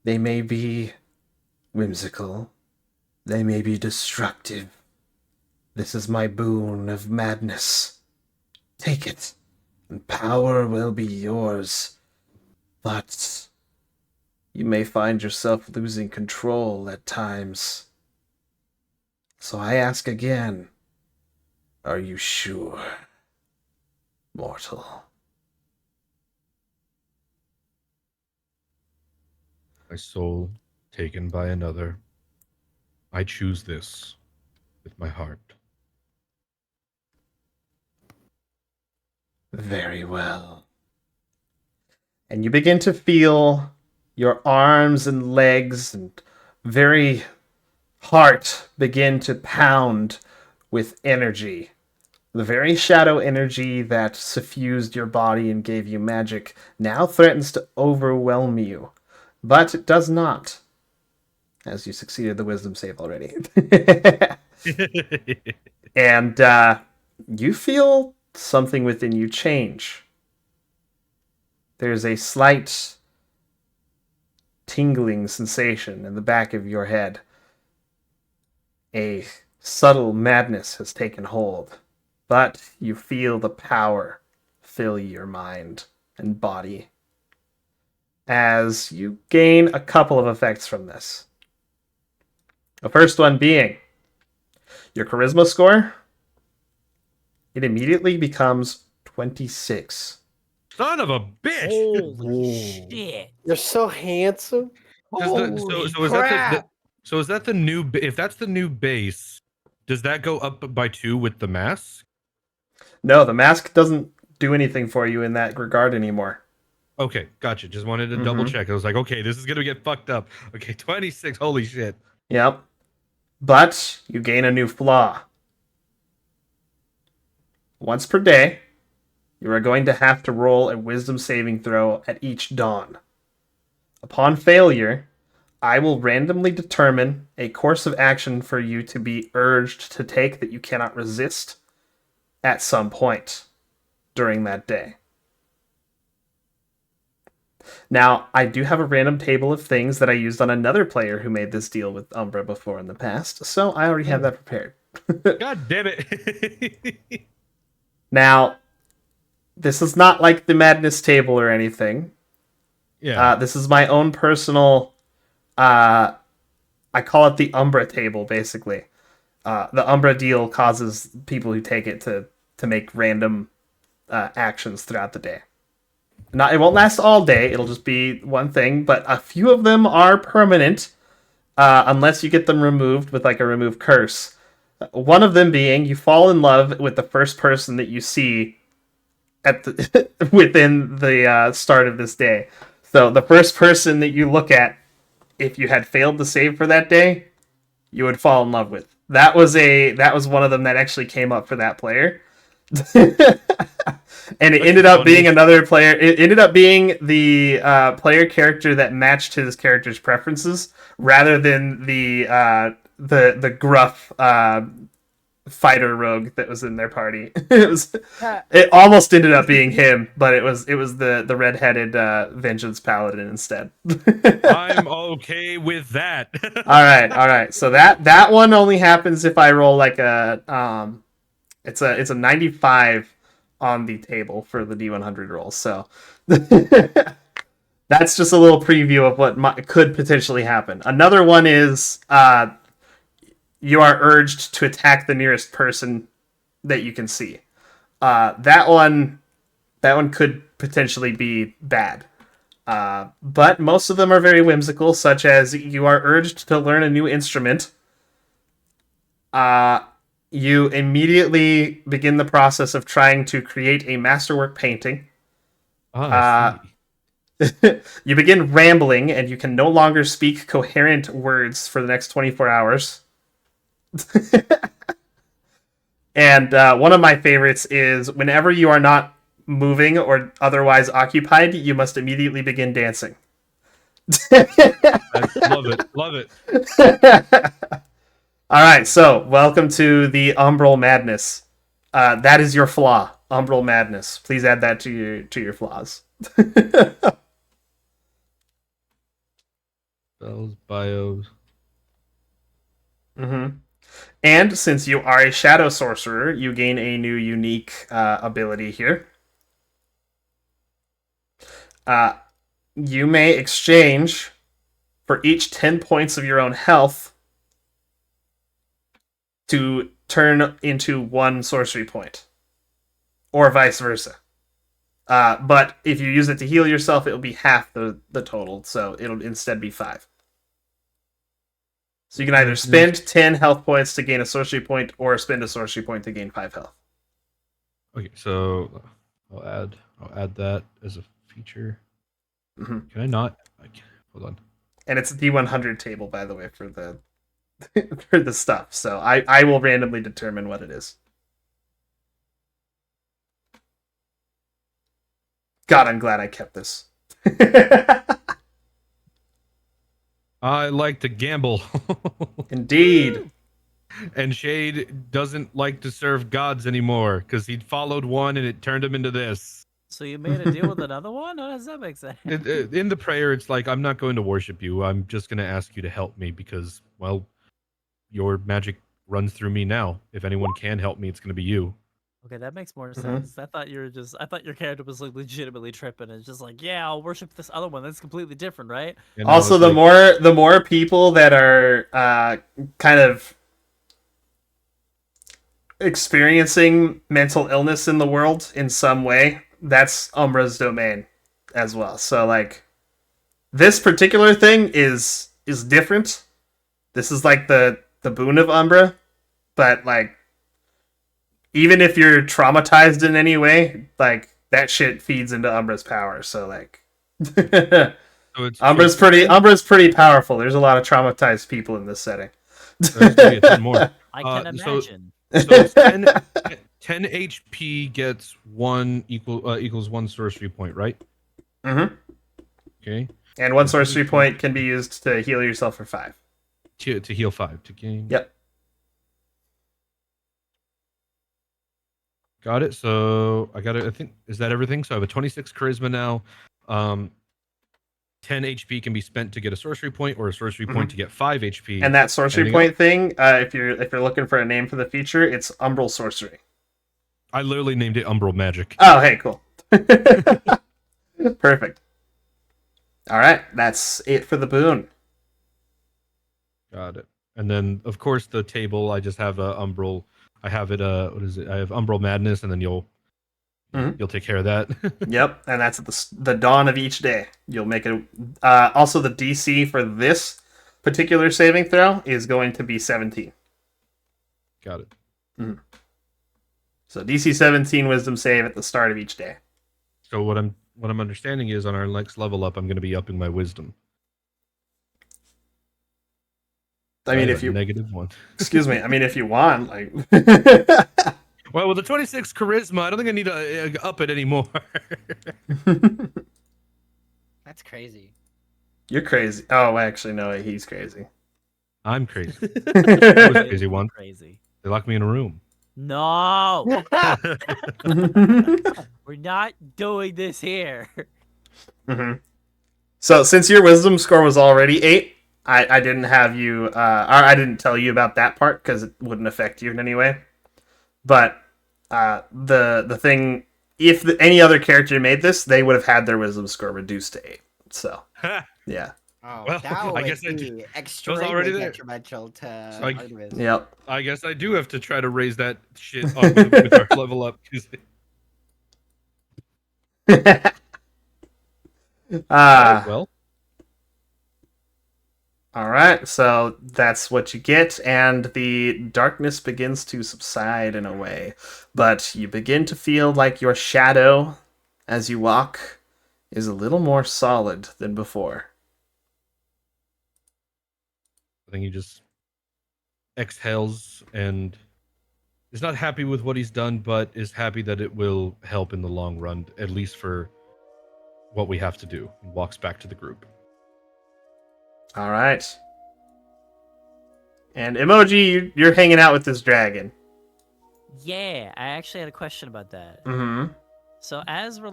They may be whimsical. They may be destructive. This is my boon of madness. Take it, and power will be yours. But you may find yourself losing control at times. So I ask again, are you sure, mortal? My soul taken by another. I choose this with my heart. Very well. And you begin to feel your arms and legs and very heart begin to pound with energy. The very shadow energy that suffused your body and gave you magic now threatens to overwhelm you. But it does not, as you succeeded the wisdom save already. And you feel something within you change. There's a slight tingling sensation in the back of your head. A subtle madness has taken hold, but you feel the power fill your mind and body as you gain a couple of effects from this. The first one being your charisma score. It immediately becomes 26. Son of a bitch! Holy shit! You're so handsome. Does the, Holy so is that crap. so is that the new if that's the new base? Does that go up by 2 with the mask? No, the mask doesn't do anything for you in that regard anymore. Okay, gotcha. Just wanted to double check. I was like, okay, this is gonna get fucked up. Okay, 26. Holy shit. Yep. But you gain a new flaw. Once per day, you are going to have to roll a wisdom saving throw at each dawn. Upon failure, I will randomly determine a course of action for you to be urged to take that you cannot resist at some point during that day. Now, I do have a random table of things that I used on another player who made this deal with Umbra before in the past, so I already have that prepared. God damn it. Now, this is not like the Madness table or anything. Yeah. This is my own personal, I call it the Umbra table, basically. The Umbra deal causes people who take it to make random actions throughout the day. Not, it won't last all day, it'll just be one thing, but a few of them are permanent, unless you get them removed with like a remove curse. One of them being you fall in love with the first person that you see at the within the start of this day. So the first person that you look at, if you had failed to save for that day, you would fall in love with. That was one of them that actually came up for that player. And it ended up being another player. It ended up being the player character that matched his character's preferences, rather than the gruff fighter rogue that was in their party. It almost ended up being him, but it was the redheaded vengeance paladin instead. I'm okay with that. All right. So that one only happens if I roll like it's a 95 on the table for the D100 roll. So that's just a little preview of what could potentially happen. Another one is you are urged to attack the nearest person that you can see. That one could potentially be bad. But most of them are very whimsical, such as you are urged to learn a new instrument. You immediately begin the process of trying to create a masterwork painting. I see. You begin rambling, and you can no longer speak coherent words for the next 24 hours. And one of my favorites is whenever you are not moving or otherwise occupied, you must immediately begin dancing. Love it. All right, so welcome to the Umbral Madness. That is your flaw, Umbral Madness. Please add that to your flaws. Spells, bios. Mm-hmm. And since you are a shadow sorcerer, you gain a new unique ability here. You may exchange for each 10 points of your own health to turn into 1 sorcery point, or vice versa. But if you use it to heal yourself, it will be half the total, so it'll instead be 5. So you can either spend 10 health points to gain a sorcery point, or spend a sorcery point to gain 5 health. Okay, so I'll add that as a feature. Mm-hmm. Can I not? Hold on. And it's a D100 table, by the way, for the for the stuff. So I will randomly determine what it is. God, I'm glad I kept this. I like to gamble. Indeed. And Shade doesn't like to serve gods anymore because he followed one and it turned him into this. So you made a deal with another one? How does that make sense? In the prayer, it's like, I'm not going to worship you. I'm just going to ask you to help me because, well, your magic runs through me now. If anyone can help me, it's going to be you. Okay, that makes more sense. I thought your character was like legitimately tripping. It's just like, yeah, I'll worship this other one. That's completely different, right? And Also, the more people that are kind of experiencing mental illness in the world in some way, that's Umbra's domain as well. So, like, this particular thing is different. This is like the boon of Umbra, but like, even if you're traumatized in any way, like, that shit feeds into Umbra's power. So, like, Umbra's pretty powerful. There's a lot of traumatized people in this setting. There's gonna be a ton more. I can imagine. So it's 10 HP gets equals 1 sorcery point, right? Mm-hmm. Okay. And 1 sorcery point can be used to heal yourself for 5. To heal 5 to gain. Yep. Got it. So I got it. I think, is that everything? So I have a 26 charisma now. 10 HP can be spent to get a sorcery point, or a sorcery point to get 5 HP. And that sorcery point thing, if you're looking for a name for the feature, it's Umbral Sorcery. I literally named it Umbral Magic. Oh, hey, cool. Perfect. All right, that's it for the boon. Got it. And then, of course, the table, I just have a Umbral. I have it. What is it? I have Umbral Madness, and then you'll take care of that. Yep, and that's at the dawn of each day. You'll make it. Also, the DC for this particular saving throw is going to be 17. Got it. Mm-hmm. So DC 17 Wisdom save at the start of each day. So what I'm understanding is on our next level up, I'm going to be upping my Wisdom. I mean, if you -1. Excuse me. I mean, if you want, like. Well, with the 26 charisma, I don't think I need to up it anymore. That's crazy. You're crazy. Oh, actually, no, he's crazy. I'm crazy. I was crazy one. Crazy. They locked me in a room. No, we're not doing this here. Mhm. So since your wisdom score was already 8, I didn't have you, or I didn't tell you about that part because it wouldn't affect you in any way. But the thing, if any other character made this, they would have had their wisdom score reduced to 8. So yeah, Oh, Well, that I would guess I be was extremely already there. detrimental to So I- Artemis. yep. I guess I do have to try to raise that shit up with our level up. 'Cause- uh, well, all right, so that's what you get, and the darkness begins to subside in a way, but you begin to feel like your shadow, as you walk, is a little more solid than before. I think he just exhales and is not happy with what he's done, but is happy that it will help in the long run, at least for what we have to do. And walks back to the group. All right. And Emoji, you're hanging out with this dragon. Yeah, I actually had a question about that. Mm-hmm. So as we're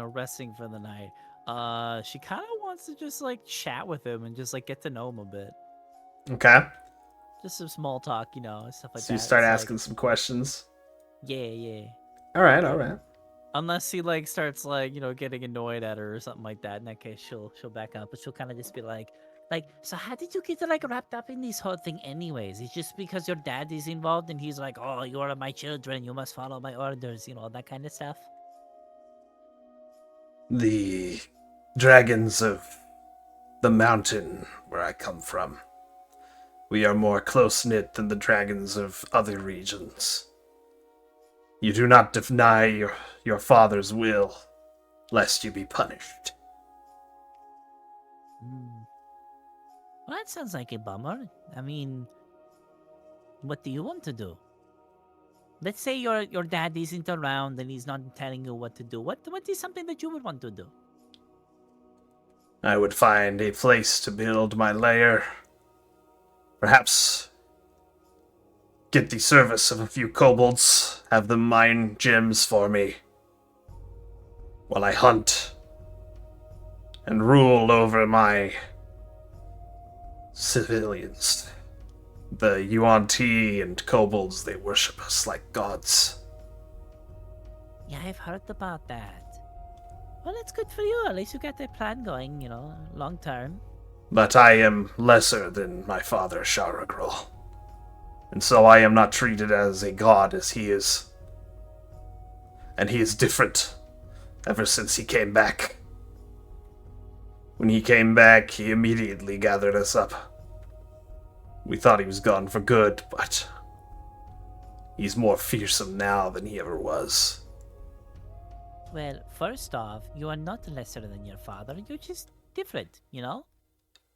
resting for the night, she kind of wants to just like chat with him and just like get to know him a bit. Okay. Just some small talk, stuff like So that. you start It's asking like, some questions. yeah. All right, all right. Unless he like starts like getting annoyed at her or something like that. In that case, she'll back up, but she'll kind of just be like, so how did you get like wrapped up in this whole thing, anyways? It's just because your dad is involved and he's like, oh, you are my children, you must follow my orders, that kind of stuff. The dragons of the mountain where I come from. We are more close-knit than the dragons of other regions. You do not deny your father's will, lest you be punished. Well, that sounds like a bummer. I mean, what do you want to do? Let's say your dad isn't around and he's not telling you what to do. What is something that you would want to do? I would find a place to build my lair. Perhaps get the service of a few kobolds, have them mine gems for me, while I hunt and rule over my civilians. The UNT and kobolds, they worship us like gods. Yeah, I've heard about that. Well, it's good for you. At least you got that plan going, long term. But I am lesser than my father, Sharagrul. And so I am not treated as a god as he is. And he is different ever since he came back. When he came back, he immediately gathered us up. We thought he was gone for good, but he's more fearsome now than he ever was. Well, first off, you are not lesser than your father. You're just different,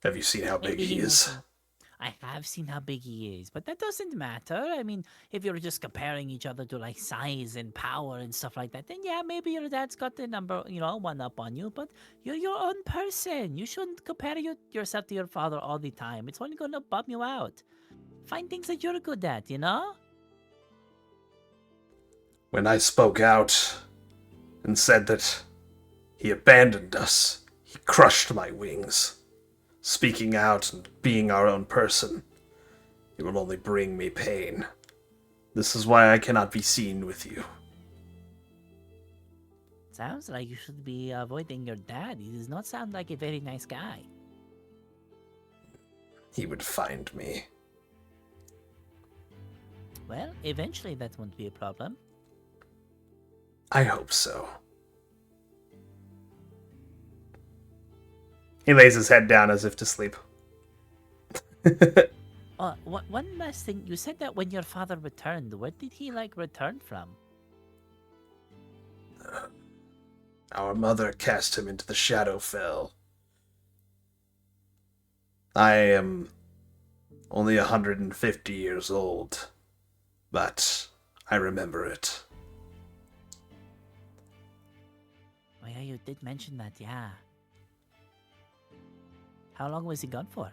Have you seen how big Maybe he is? I have seen how big he is, but that doesn't matter. I mean, if you're just comparing each other to like size and power and stuff like that, then yeah, maybe your dad's got the number, one up on you, but you're your own person. You shouldn't compare yourself to your father all the time. It's only gonna bum you out. Find things that you're good at, When I spoke out and said that he abandoned us, he crushed my wings. Speaking out and being our own person, it will only bring me pain. This is why I cannot be seen with you. Sounds like you should be avoiding your dad. He does not sound like a very nice guy. He would find me. Well, eventually that won't be a problem. I hope so. He lays his head down as if to sleep. One last thing. You said that when your father returned, where did he return from? Our mother cast him into the Shadowfell. I am only 150 years old, but I remember it. Oh yeah, you did mention that, yeah. How long was he gone for?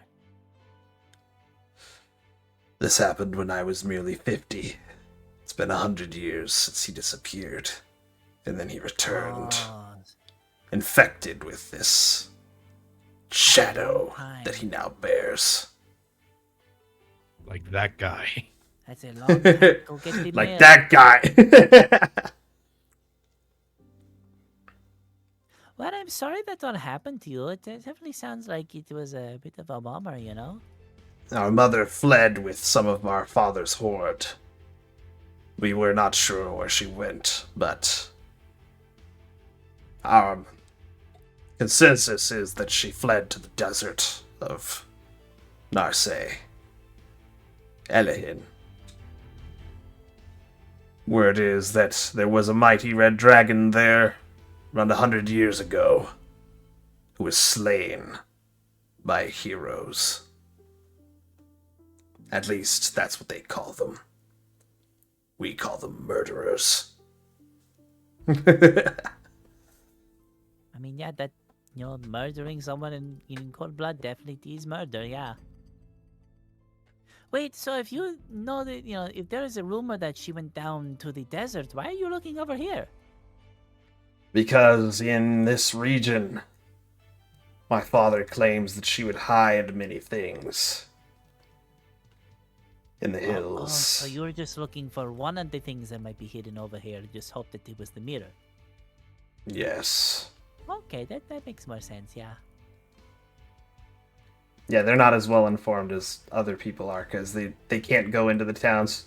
This happened when I was merely 50. It's been 100 years since he disappeared. And then he returned, Oh, infected with this shadow time. that he now bears. Like that guy. That's a long time. Go get the Like mail. that guy. Well, I'm sorry that all happened to you. It definitely sounds like it was a bit of a bummer, you know? Our mother fled with some of our father's horde. We were not sure where she went, but our consensus is that she fled to the desert of Narse, Elehin. Word is that there was a mighty red dragon there around 100 years ago who was slain by heroes. At least that's what they call them. We call them murderers. I mean, yeah, that, murdering someone in cold blood definitely is murder, yeah. Wait, so if you know that, if there is a rumor that she went down to the desert, why are you looking over here? Because in this region, my father claims that she would hide many things in the hills. So you were just looking for one of the things that might be hidden over here, just hope that it was the mirror. Yes. Okay, that makes more sense, yeah. Yeah, they're not as well informed as other people are, because they can't go into the towns.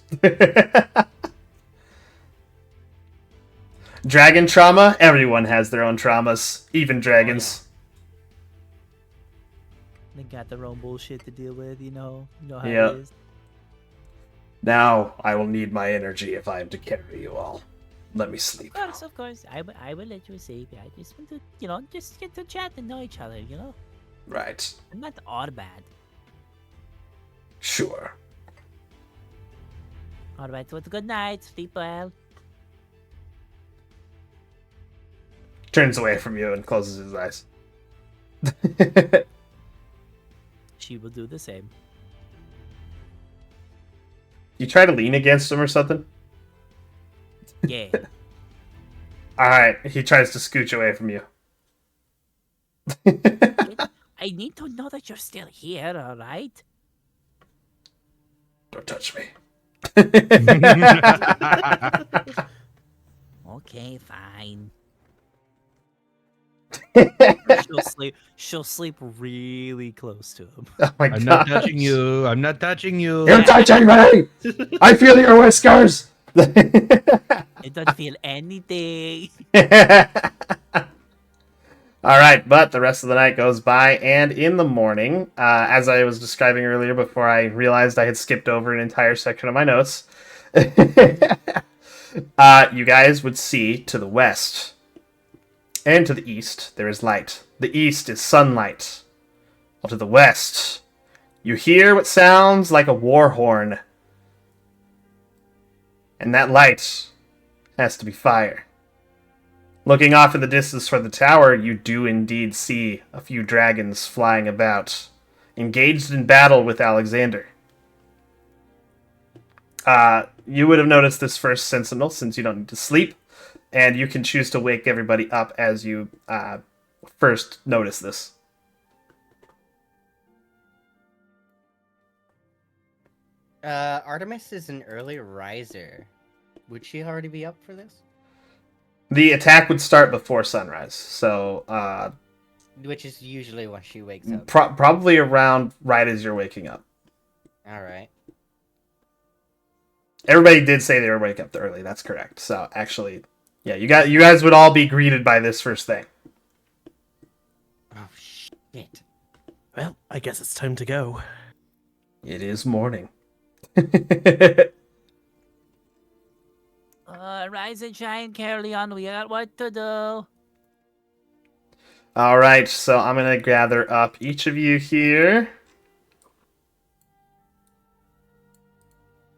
Dragon trauma? Everyone has their own traumas, even dragons. They got their own bullshit to deal with, you know how Yeah. it is. Now I will need my energy if I am to carry you all. Let me sleep. Of course, I will let you sleep. I just want to, just get to chat and know each other, Right. I'm not all bad. Sure. Alright, so good night, sleep well. Turns away from you and closes his eyes. She will do the same. You try to lean against him or something? Yeah. Alright, he tries to scooch away from you. I need to know that you're still here, alright? Don't touch me. Okay, fine. Oh She'll sleep really close to him. my I'm god. not touching you. I'm not touching you. You're touching me! I feel your whiskers! It doesn't feel anything. Alright, but the rest of the night goes by, and in the morning, as I was describing earlier before I realized I had skipped over an entire section of my notes, you guys would see to the west and to the east there is light. The east is sunlight. While to the west, you hear what sounds like a war horn. And that light has to be fire. Looking off in the distance toward the tower, you do indeed see a few dragons flying about, engaged in battle with Alexander. You would have noticed this first, Sentinel, since you don't need to sleep, and you can choose to wake everybody up as you first notice this. Artemis is an early riser. Would she already be up for this? The attack would start before sunrise, so Which is usually when she wakes up. probably around right as you're waking up. Alright. Everybody did say they were waking up early. That's correct. So actually, yeah, you guys would all be greeted by this first thing. Oh, shit. Well, I guess it's time to go. It is morning. Rise and shine, Caroleon. We got what to do. All right, so I'm gonna gather up each of you here.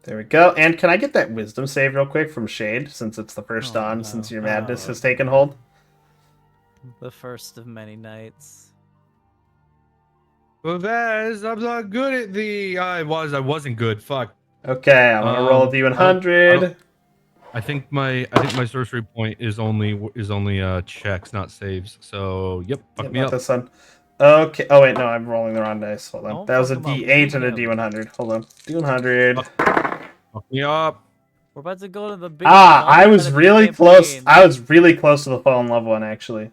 There we go. And can I get that wisdom save real quick from Shade, since it's the first Oh, dawn, no. since your madness Oh. has taken hold? The first of many nights. Well, Vaz, I'm not good at the. I wasn't good. Fuck. Okay, I'm gonna roll a D100. I think my sorcery point is only checks, not saves. So yep, fuck Yep, me not up. this one. Okay. Oh wait, no, I'm rolling the wrong dice. Hold on. Don't That was a fuck 'em up. We D8 need and a him. D100. Hold on. D100. Fuck me up. We're about to go to the big. I was really close. I was really close to the fall in love one, actually.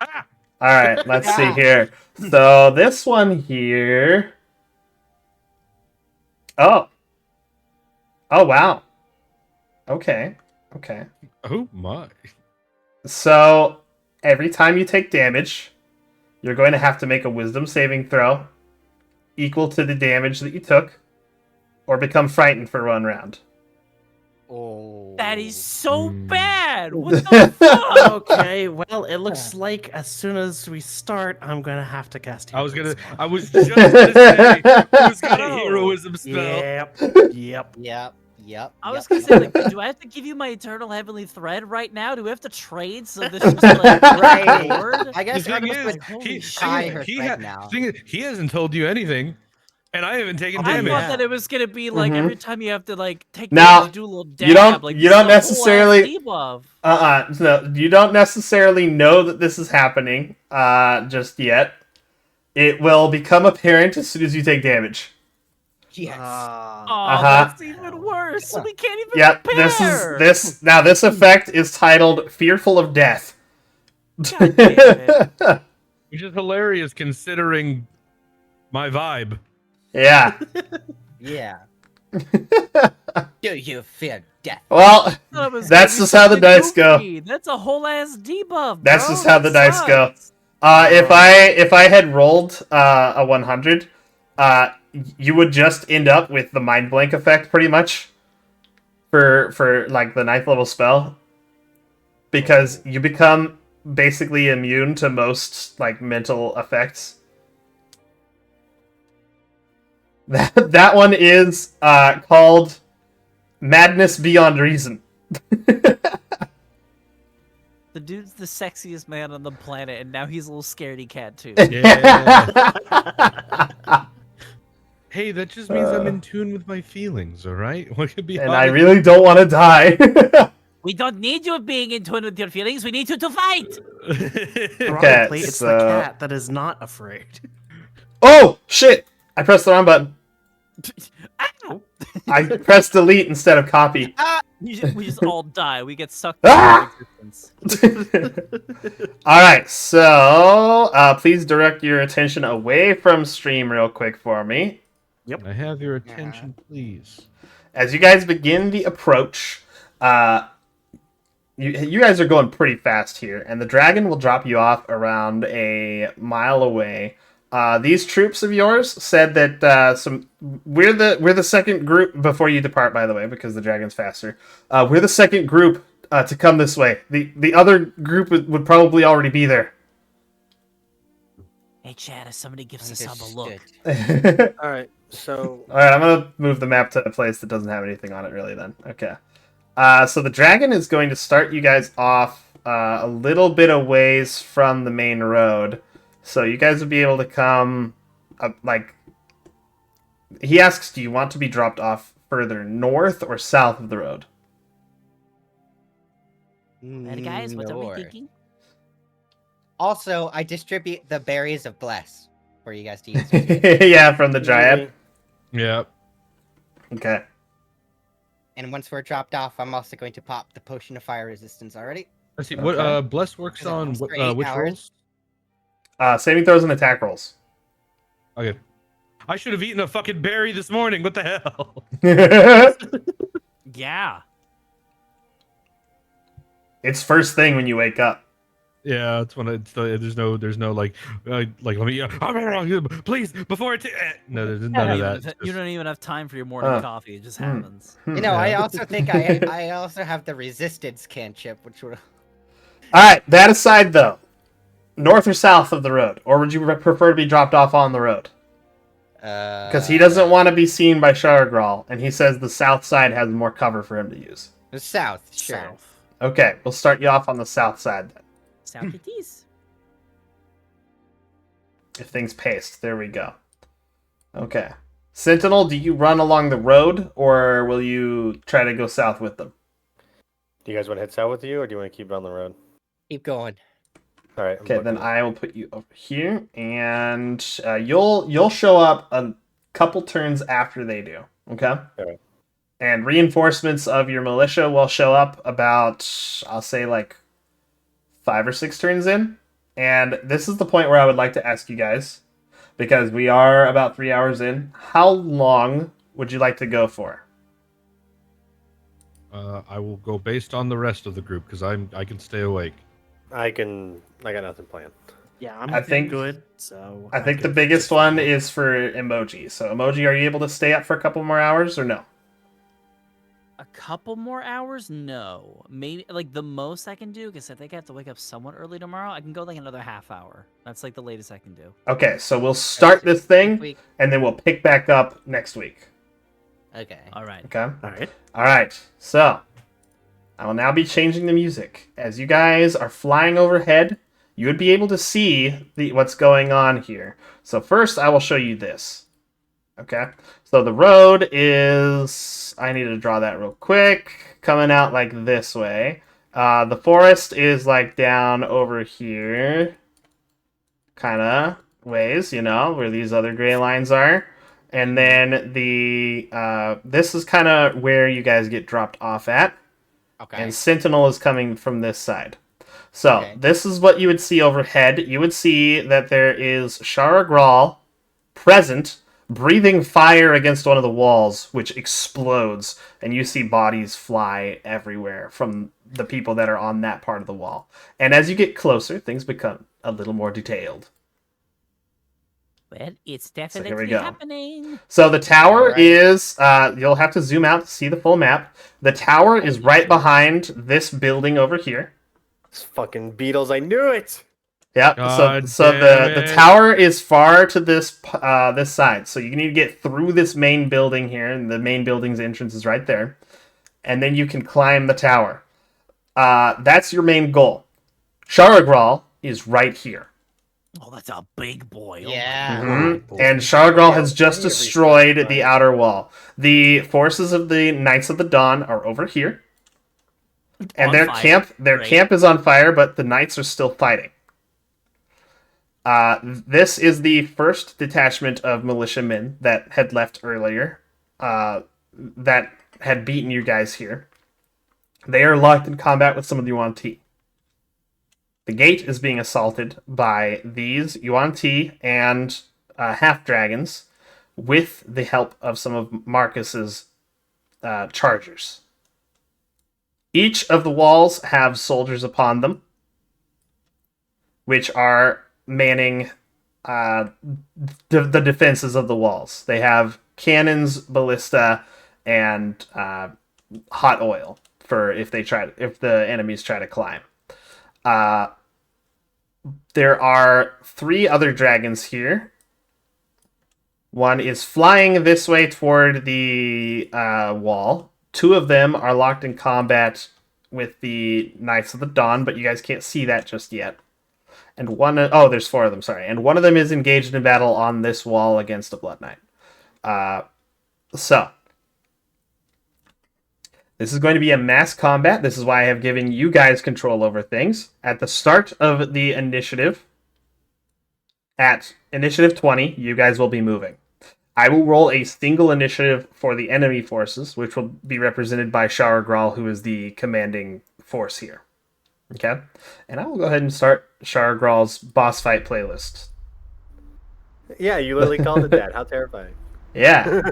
Ah! All right, let's see Yeah. here. So this one here. Oh. Oh wow. Okay. Okay. Oh my. So every time you take damage, you're going to have to make a Wisdom saving throw equal to the damage that you took, or become frightened for 1 round. Oh. That is so Mm. bad. What the fuck? Okay, well, it looks like as soon as we start, I'm gonna have to cast. I was Hero's gonna. Spell. I was just gonna say who's got a No. heroism spell. Yep. Yep. Yep. I was gonna say, like, do I have to give you my eternal heavenly thread right now? Do we have to trade so this is like Right. forward? I guess The thing Artemis is, would holy tie shit. her he, thread now. thing is, he hasn't told you anything, and I haven't taken Oh, I damage. thought that it was gonna be like Mhm. every time you have to like take Now, damage, do a little dab. you don't- Like, you this don't is a whole ass necessarily- debuff. No, you don't necessarily know that this is happening just yet. It will become apparent as soon as you take damage. Yes. Oh, Uh-huh. that's even worse. So we can't even Yep, compare. this effect is titled Fearful of Death. God damn it. Which is hilarious considering my vibe. Yeah. Yeah. Do you fear death? Well, Thought it was That's gonna be just how the something dice go. goofy. That's a whole ass debuff. That's bro. just how the That dice go. sucks. If I had rolled a 100, you would just end up with the mind blank effect pretty much for like the 9th level spell, because you become basically immune to most like mental effects. That one is called Madness Beyond Reason. The dude's the sexiest man on the planet, and now he's a little scaredy cat too. Yeah. Hey, that just means I'm in tune with my feelings. All right. What could be? And I harder really don't want to die. We don't need you being in tune with your feelings. We need you to fight. Ironically, it's the so- cat that is not afraid. Oh shit! I pressed the wrong button. Ow! I pressed delete instead of copy. We just all die. We get sucked Ah! into existence. All right, so please direct your attention away from stream real quick for me. I have your attention, please. As you guys begin the approach, you guys are going pretty fast here, and the dragon will drop you off around a mile away. These troops of yours said that we're the second group before you depart, by the way, because the dragon's faster. We're the second group to come this way. The other group would probably already be there. Hey, Chad, if somebody gives us a look. Understood. All right. So All right, I'm gonna move the map to a place that doesn't have anything on it, really. Then, okay. So the dragon is going to start you guys off a little bit a ways from the main road, so you guys will be able to come like. He asks, "Do you want to be dropped off further north or south of the road?" And guys, what are we North. thinking? Also, I distribute the berries of bless for you guys to use. Yeah, from the dryad. Yeah. Okay. And once we're dropped off, I'm also going to pop the potion of fire resistance already. Let's see. What Okay. Bless works Is it on for 8 which hours? rolls? Saving throws and attack rolls. Okay. I should have eaten a fucking berry this morning. What the hell? Yeah. It's first thing when you wake up. Yeah, it's when there's no like let me please before I take no, there's none of that. You don't even have time for your morning Huh. coffee. It just Hmm. happens. You know, I also think I also have the resistance cantrip, which would. All right. That aside, though, north or south of the road, or would you prefer to be dropped off on the road? Because he doesn't want to be seen by Shargral, and he says the south side has more cover for him to use. the south. Sure. South. Okay, we'll start you off on the south side then. South it is. If things paced, there we go. Okay. Sentinel, do you run along the road, or will you try to go south with them? Do you guys want to head south with you, or do you want to keep it on the road? Keep going. All right. I'm Okay, then booking it. I will put you over here, and you'll show up a couple turns after they do. Okay. Okay. And reinforcements of your militia will show up about, I'll say, like 5 or 6 turns in. And this is the point where I would like to ask you guys, because we are about 3 hours in. How long would you like to go for? I will go based on the rest of the group because I can stay awake. I got nothing planned. Yeah, I'm I think- good. So I think the could biggest just one follow. is for Emoji. So, Emoji, are you able to stay up for a couple more hours or no? A couple more hours? No. Maybe like the most I can do, because I think I have to wake up somewhat early tomorrow. I can go like another half hour. That's like the latest I can do. Okay, so we'll start this thing, Week. and then we'll pick back up next week. Okay. All right. Okay? All right. Alright, so I will now be changing the music. As you guys are flying overhead, you would be able to see what's going on here. So first, I will show you this. Okay? So the road is... I need to draw that real quick. Coming out like this way. The forest is like down over here. Kind of ways, where these other gray lines are. And then this is kind of where you guys get dropped off at. Okay. And Sentinel is coming from this side. So, Okay. this is what you would see overhead. You would see that there is Shara Grawl present, breathing fire against one of the walls, which explodes, and you see bodies fly everywhere from the people that are on that part of the wall. And as you get closer, things become a little more detailed. Well, it's here we definitely go. happening. So the tower Alright. is, you'll have to zoom out to see the full map. The tower is right behind this building over here. It's fucking Beatles. I knew it. Yeah. God So damn the it. tower is far to this this side. So you need to get through this main building here, and the main building's entrance is right there, and then you can climb the tower. That's your main goal. Sharagral is right here. Oh, that's a big boy. Oh my Yeah. Mhm. boy. And Sharagral Yeah, has just every destroyed fucking the time. outer wall. The forces of the Knights of the Dawn are over here. And On their fire. their Great. camp is on fire, but the knights are still fighting. This is the first detachment of militiamen that had left earlier, that had beaten you guys here. They are locked in combat with some of the Yuan Ti. The gate is being assaulted by these Yuan Ti and half dragons, with the help of some of Marcus's chargers. Each of the walls have soldiers upon them, which are manning the defenses of the walls. They have cannons, ballista, and hot oil for if the enemies try to climb. There are 3 other dragons here. One is flying this way toward the wall. 2 of them are locked in combat with the Knights of the Dawn, but you guys can't see that just yet. And there's 4 of them, sorry. And one of them is engaged in battle on this wall against a Blood Knight. So, this is going to be a mass combat. This is why I have given you guys control over things. At the start of the initiative, at initiative 20, you guys will be moving. I will roll a single initiative for the enemy forces, which will be represented by Sharagral, who is the commanding force here. Okay? And I will go ahead and start Sharagral's boss fight playlist. Yeah, you literally called it that. How terrifying. Yeah.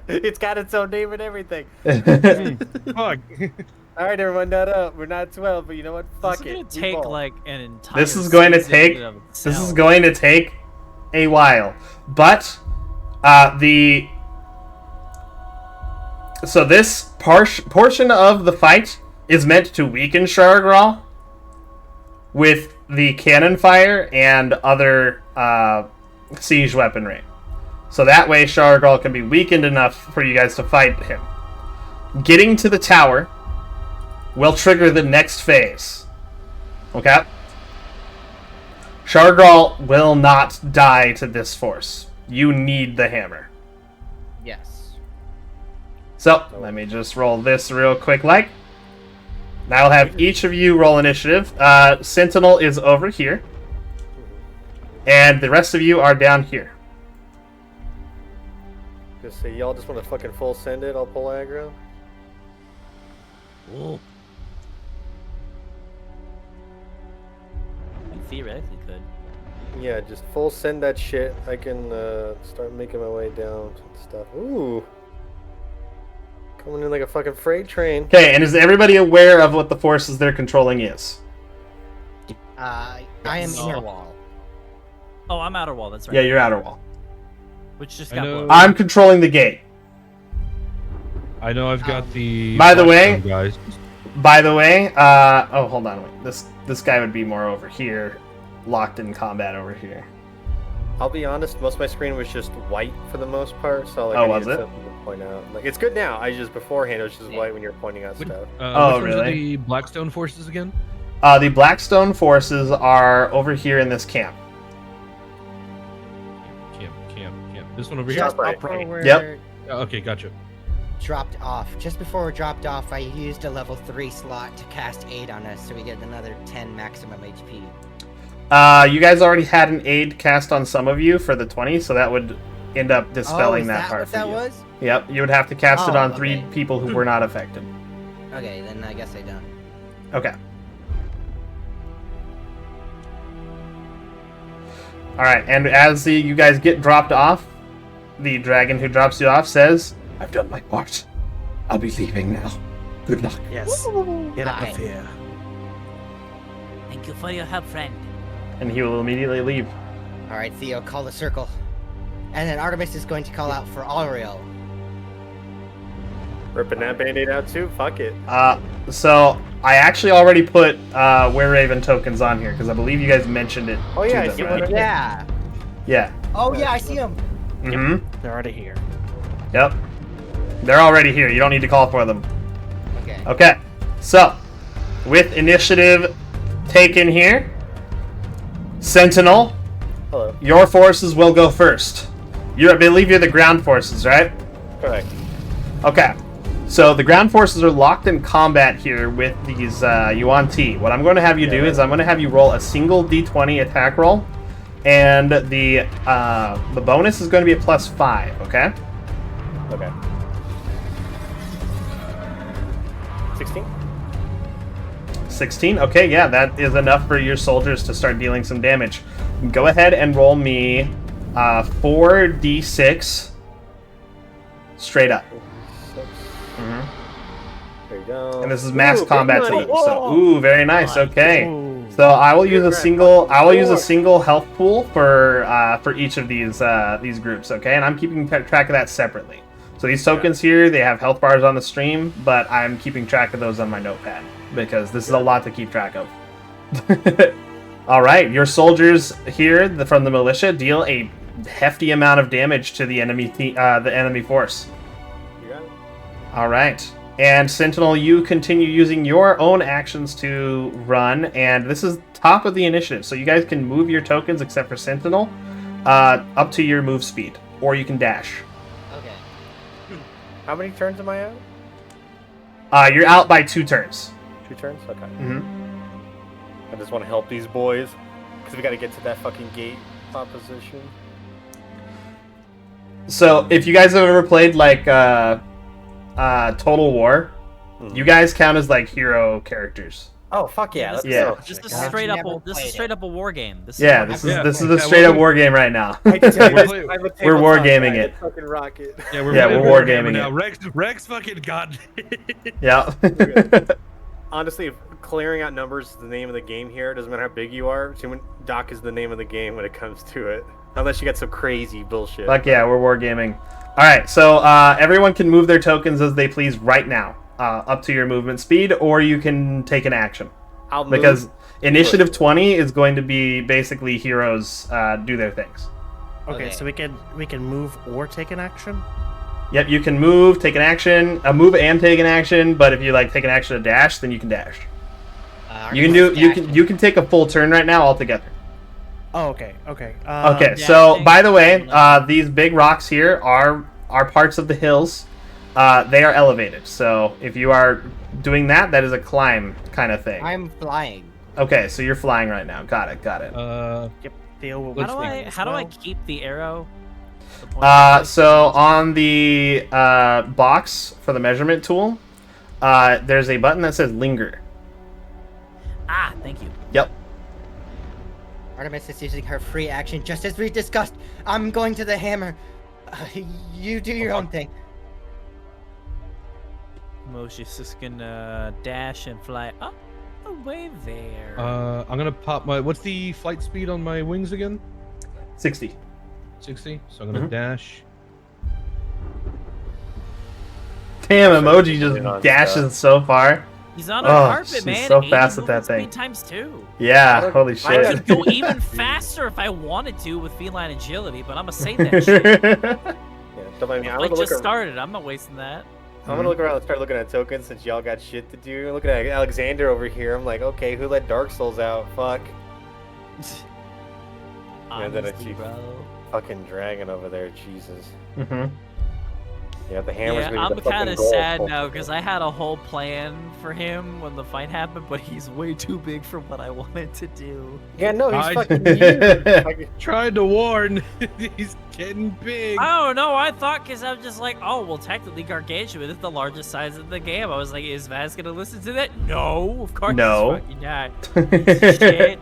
It's got its own name and everything. Fuck. All right, everyone, not up. We're not 12, but you know what? Fuck This is it. gonna We take ball. like an entire. This is going to season take- in and of This is itself. going to take a while. But so this portion of the fight is meant to weaken Sharagral with the cannon fire and other siege weaponry. So that way Sharagral can be weakened enough for you guys to fight him. Getting to the tower will trigger the next phase. Okay? Sharagral will not die to this force. you need the hammer. Yes. So, let me just roll this real quick like. Now I'll have each of you roll initiative. Sentinel is over here. And the rest of you are down here. Just say y'all just want to fucking full send it. I'll pull aggro. Ooh. You theoretically could. Yeah, just full send that shit. I can start making my way down and stuff. Ooh. Coming in like a fucking freight train. Okay, and is everybody aware of what the forces they're controlling is? I am No. inner wall. Oh, I'm outer wall. That's right. Yeah, you're outer wall. Which just I got know. blown. I'm controlling the gate. I know I've got the. By the way- Blackstone guys. By the way, oh, hold on, wait. This guy would be more over here, locked in combat over here. I'll be honest, most of my screen was just white for the most part, so like Oh, I was needed it? something to point out. Like it's good now. I just beforehand it was just white when you were pointing out Which, stuff. Oh, which ones are really? the Blackstone forces again? The Blackstone forces are over here in this camp. Camp. This one over here? Just right. before we're Yep. Okay, gotcha. dropped off. Just before we're dropped off, I used a level 3 slot to cast aid on us, so we get another 10 maximum HP. You guys already had an aid cast on some of you for the 20, so that would end up dispelling is that part what for that you. was? Yep, you would have to cast it Oh, on 3 okay. people who were not affected. Okay, then I guess I don't. Okay. Alright, and as you guys get dropped off, the dragon who drops you off says, I've done my part. I'll be leaving now. Good luck. Yes. Get out Hi. of here. Thank you for your help, friend. And he will immediately leave. Alright, Theo, call the circle. And then Artemis is going to call out for Auriel. Ripping that band-aid out too? Fuck it. So I actually already put Were Raven tokens on here because I believe you guys mentioned it. Oh, yeah, I to them, see right? one. Yeah. Yeah. Oh, yeah, I see him. Mm-hmm. They're already here. Yep. They're already here. You don't need to call for them. Okay. Okay. So, with initiative taken here, Sentinel, Hello. your forces will go first. I believe you're the ground forces, right? Correct. Okay. So the ground forces are locked in combat here with these Yuan Ti. What I'm going to have you do is I'm going to have you roll a single D20 attack roll, and the bonus is going to be a +5. Okay. Okay. 16? 16. Okay, yeah, that is enough for your soldiers to start dealing some damage. Go ahead and roll me 4d6 straight up. 6. Mhm. There you go. And this is mass Ooh, combat big money. team. So, ooh, very nice. Okay. Ooh. So I will use a Congrats. single. I will use a single health pool for each of these groups. Okay, and I'm keeping track of that separately. So these tokens here, they have health bars on the stream, but I'm keeping track of those on my notepad because this is a lot to keep track of. All right, your soldiers here from the militia deal a hefty amount of damage to the enemy force. You got it? All right. And Sentinel, you continue using your own actions to run, and this is top of the initiative, so you guys can move your tokens, except for Sentinel, up to your move speed, or you can dash. Okay. How many turns am I out? You're out by 2 turns. 2 turns? Okay. hmm I just want to help these boys, because we got to get to that fucking gate opposition. So, if you guys have ever played, like, Total War, Mhm. you guys count as, like, hero characters. Oh, fuck yeah. Let's Yeah. go. This is I've straight up. never This is played straight it. up a war game. This Yeah, is this is Yeah, a straight up we're- war game right now. I can tell you, We're play- I'm a we're war tabletop gaming guy. it. Let's fucking rock it. Yeah, we're wargaming now. it. Rex fucking got it. Yeah. Honestly, if clearing out numbers is the name of the game here, it doesn't matter how big you are. Doc is the name of the game when it comes to it. Unless you got some crazy bullshit. Fuck yeah, we're wargaming. Alright, so everyone can move their tokens as they please right now, up to your movement speed, or you can take an action. I'll move. Because initiative 20 is going to be basically heroes do their things. Okay, Okay. so we can move or take an action. Yep, you can move, take an action, move and take an action, but if you like take an action to dash, then you can dash. You can Artemis do dash. you can take a full turn right now altogether. Oh, okay. Okay. Okay, Yeah, so thanks. by the way, these big rocks here are parts of the hills. They are elevated, so if you are doing that, that is a climb kind of thing. I'm flying. Okay, so you're flying right now. Got it. Yep. Theo will Let's How do be I flying as how do I well. keep the arrow? The pointer? So on the box for the measurement tool, there's a button that says linger. Thank you. Yep. Artemis is using her free action just as we discussed. I'm going to the hammer. You do your own thing. Moshe's just gonna dash and fly up away there. I'm gonna pop my. What's the flight speed on my wings again? 60. 60. So I'm gonna dash. Damn, emoji Put it just on dashes so far. He's on a Oh, carpet, she's man. so 80 fast at that movement thing. speed times 2. Yeah, holy I shit. I could go even faster if I wanted to with feline agility, but I'm gonna save that shit. Yeah, don't mind me. I'm I gonna just look. started. I'm not wasting that. I'm gonna look around and start looking at tokens since y'all got shit to do. Looking at Alexander over here, I'm like, okay, who let Dark Souls out? Fuck. Yeah, then Honesty, it's- bro. Fucking dragon over there, Jesus. Mhm. Yeah, the hammer's Yeah, gonna be I'm the fucking kind of goal. sad now because I had a whole plan for him when the fight happened, but he's way too big for what I wanted to do. Yeah, no, he's I- fucking huge. Like, Tried to warn. He's getting big. I don't know. I thought because I'm just like, oh, well, technically, Gargantuan is the largest size of the game. I was like, is Vaz gonna listen to that? No, of course No. he's fucking not. Shit.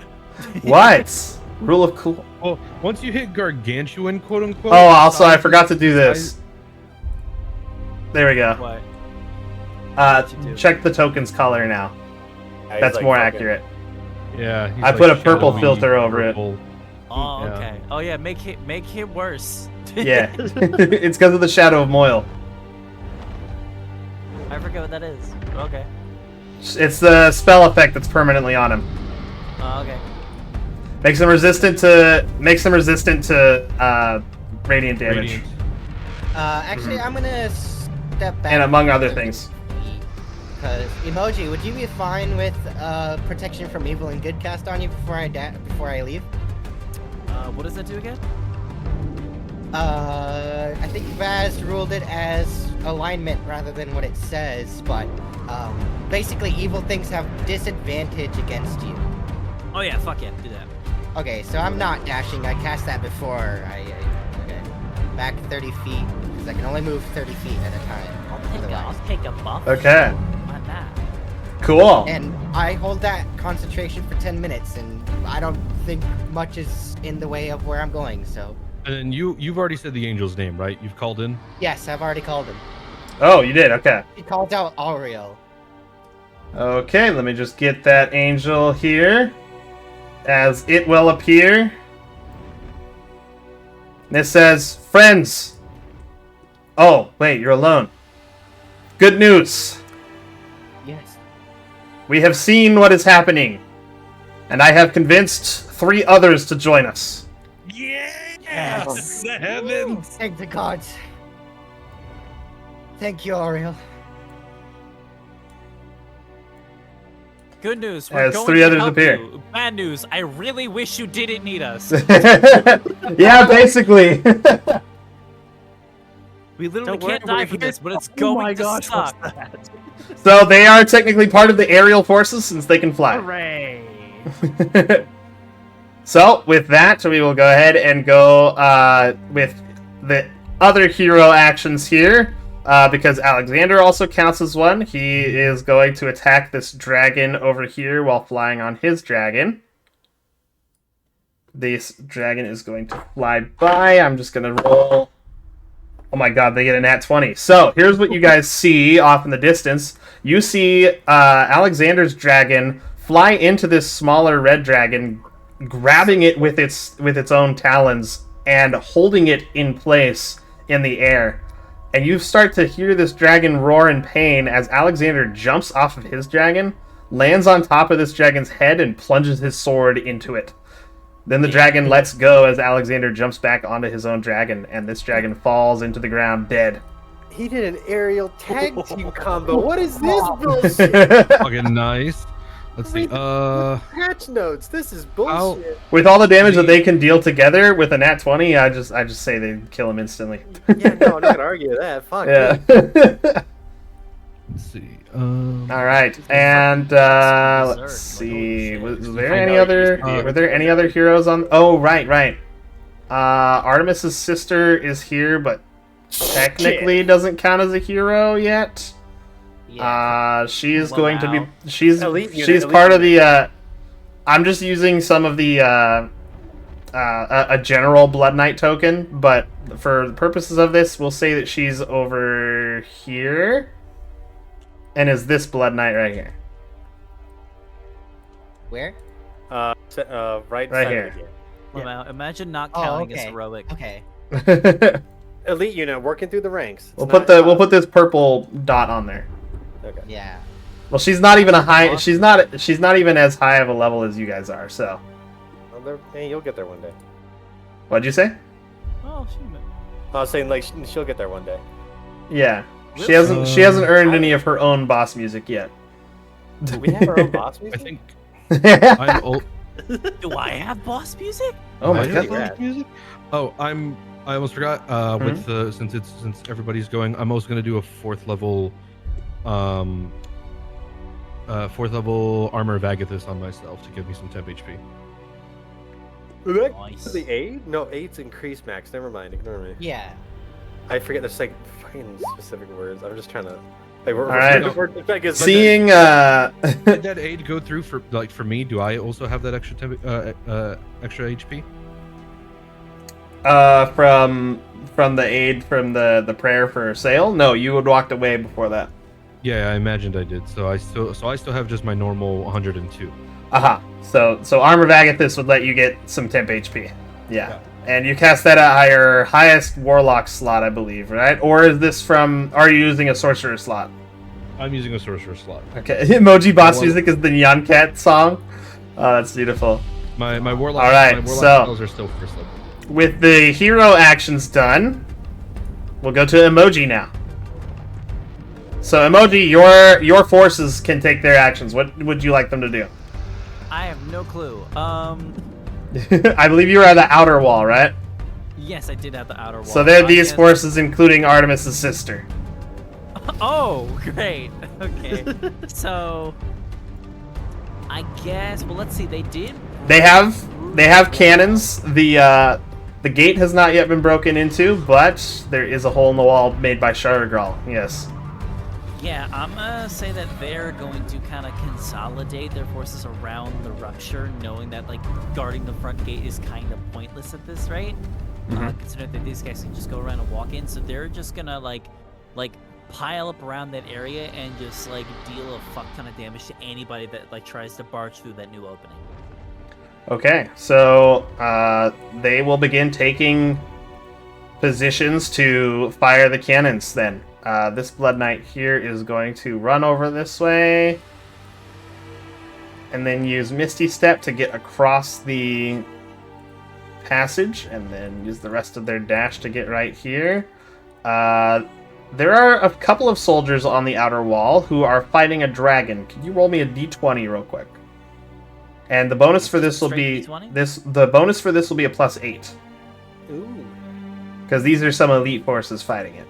What? Rule of cool. Well, once you hit gargantuan, quote unquote. Oh, also, I size- forgot to do this. There we go. What? Uh, you do? check the token's color now. yeah, he's That's like more fucking- accurate. Yeah. he's I like put a purple shadowy filter over it. purple. Oh, Yeah. okay. Oh yeah, make him worse. Yeah. It's because of the shadow of Moyle. I forget what that is. Okay. It's the spell effect that's permanently on him. Oh, okay. Makes them resistant to radiant damage. Radiant. Actually, I'm gonna step back. And among other things. Because emoji, would you be fine with protection from evil and good cast on you before I leave? What does that do again? I think Vaz ruled it as alignment rather than what it says, but basically evil things have disadvantage against you. Oh yeah, fuck yeah, do that. Okay, so I'm not dashing. I cast that before okay. Back 30 feet, because I can only move 30 feet at a time. I'll take a buff. Okay. Why not? Cool. And I hold that concentration for 10 minutes, and I don't think much is in the way of where I'm going, so... And then you've already said the angel's name, right? You've called in. Yes, I've already called him. Oh, you did? Okay. He called out Auriel. Okay, let me just get that angel here. As it will appear. And it says, friends. Oh, wait, you're alone. Good news. Yes. We have seen what is happening. And I have convinced 3 others to join us. Yes! The heavens! Thank the gods. Thank you, Auriel. Good news. We're As going 3 to others help appear. you. Bad news. I really wish you didn't need us. Yeah, basically. We literally Don't worry, can't die we're from here. this, but it's Oh going my to gosh, what's suck. that? So they are technically part of the aerial forces since they can fly. Hooray! So, with that, we will go ahead and go with the other hero actions here. Because Alexander also counts as one. He is going to attack this dragon over here while flying on his dragon. This dragon is going to fly by. I'm just going to roll. Oh my god, they get a nat 20. So, here's what you guys see off in the distance. You see Alexander's dragon fly into this smaller red dragon, grabbing it with its own talons and holding it in place in the air. And you start to hear this dragon roar in pain as Alexander jumps off of his dragon, lands on top of this dragon's head, and plunges his sword into it. Then the dragon lets go as Alexander jumps back onto his own dragon, and this dragon falls into the ground dead. He did an aerial tag team combo. What is this bullshit? Fucking nice. Let's see. Patch notes. This is bullshit. With all the damage that they can deal together with a nat 20, I just say they kill him instantly. Yeah, no, I'm not gonna argue with that. Fuck. Yeah. Let's see. All right, and let's see. Was there any other? Were there any other heroes on? Oh, right. Artemis's sister is here, but technically doesn't count as a hero yet. Yeah. She's Well, going to now. be. She's Elite part of the. I'm just using some of the a general Blood Knight token, but for the purposes of this, we'll say that she's over here, and is this Blood Knight right here. Where? Right Right side here. of the game. Well, now, imagine not Oh, counting as okay. heroic. Okay. Elite unit working through the ranks. We'll put this purple dot on there. Okay. Yeah. Well, she's not even a high. She's not even as high of a level as you guys are. So, Well, hey, you'll get there one day. what'd you say? Oh, she I was saying like she'll get there one day. Yeah, she hasn't earned any of her own boss music yet. Do we have our own boss I music? think oh I'm old. Do I have boss music? my I have god! Yeah. boss music. Oh, I almost forgot. With the since everybody's going, I'm also gonna do a fourth level armor of Agathis on myself to give me some temp HP. Nice. The 8? No, 8's increased max. Never mind. Ignore me. Yeah. I forget there's like fucking specific words. I'm just trying to. Like, All right. we're Seeing Did that aid go through for me? Do I also have that extra extra HP? from the aid from the prayer for sale. No, you had walked away before that. Yeah, I imagined I did. So I still have just my normal 102. Aha. So Armor of Agathis would let you get some temp HP. Yeah. And you cast that at your highest warlock slot, I believe, right? Or is this are you using a sorcerer slot? I'm using a sorcerer slot. Okay. Emoji boss music is the Nyan Cat song. Oh, that's beautiful. My warlock. All right, my warlock so- spells are still first level. With the hero actions done, we'll go to Emoji now. So Emoji, your forces can take their actions. What would you like them to do? I have no clue. I believe you were at the outer wall, right? Yes, I did have the outer wall. So they're I these guess- forces, including Artemis's sister. Oh, great. Okay. So, I guess. Well, let's see. They did. They have cannons. The gate has not yet been broken into, but there is a hole in the wall made by Sharagral. Yes. Yeah, I'm gonna say that they're going to kind of consolidate their forces around the rupture, knowing that like guarding the front gate is kind of pointless at this rate. Considering that these guys can just go around and walk in, so they're just gonna like pile up around that area and just like deal a fuck ton of damage to anybody that like tries to barge through that new opening. Okay, so they will begin taking positions to fire the cannons then. This Blood Knight here is going to run over this way and then use Misty Step to get across the passage and then use the rest of their dash to get right here. There are a couple of soldiers on the outer wall who are fighting a dragon. Can you roll me a d20 real quick? And the bonus for this will be Straight D20? the bonus for this will be a +8 Ooh. because these are some elite forces fighting it.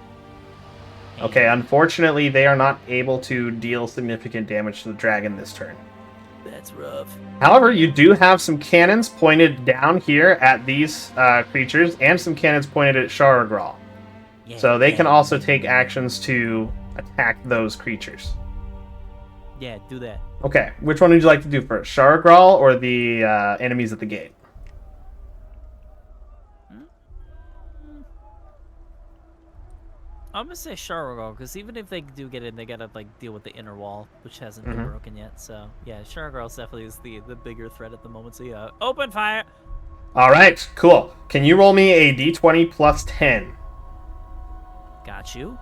Okay, unfortunately, they are not able to deal significant damage to the dragon this turn. That's rough. However, you do have some cannons pointed down here at these creatures and some cannons pointed at Sharagral. Yeah, So they yeah, can also take actions to attack those creatures. Yeah, do that. Okay, which one would you like to do first? Sharagral or the enemies at the gate? I'm gonna say Sharagral, because even if they do get in, they gotta like deal with the inner wall, which hasn't been broken yet. So yeah, Sharagral definitely is the bigger threat at the moment. So yeah, open fire. All right, cool. Can you roll me a d20 plus 10? Got you.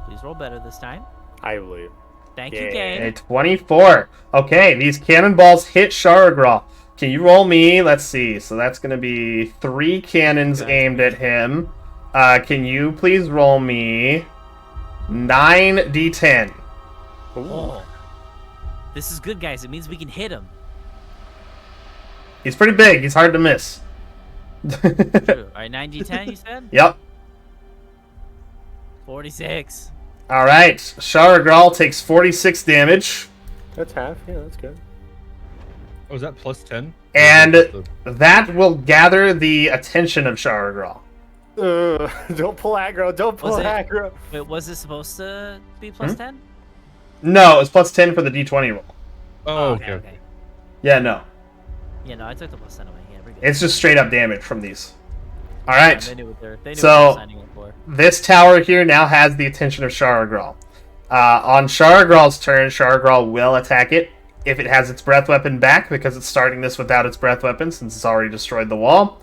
Please roll better this time. I believe. Thank you, Yeah. game. A 24. Okay, these cannonballs hit Sharagral. Can you roll me? Let's see. So that's going to be 3 cannons aimed at him. Can you please roll me 9d10? Oh. This is good, guys. It means we can hit him. He's pretty big. He's hard to miss. True. All right, 9d10, you said? Yep. 46. All right. Sharagral takes 46 damage. That's half. Yeah, that's good. Oh, is that plus 10? And that will gather the attention of Sharagral. Don't pull aggro. Don't pull Was it- aggro. Wait, was this supposed to be plus 10? No, it's plus 10 for the d20 roll. Oh, okay. Yeah, no. Yeah, no, I took the plus 10 away. Yeah, we're good. It's just straight up damage from these. All Yeah, right. they knew what they knew So- what they were signing up for. This tower here now has the attention of Sharagral. On Sharagral's turn, Sharagral will attack it if it has its breath weapon back, because it's starting this without its breath weapon since it's already destroyed the wall.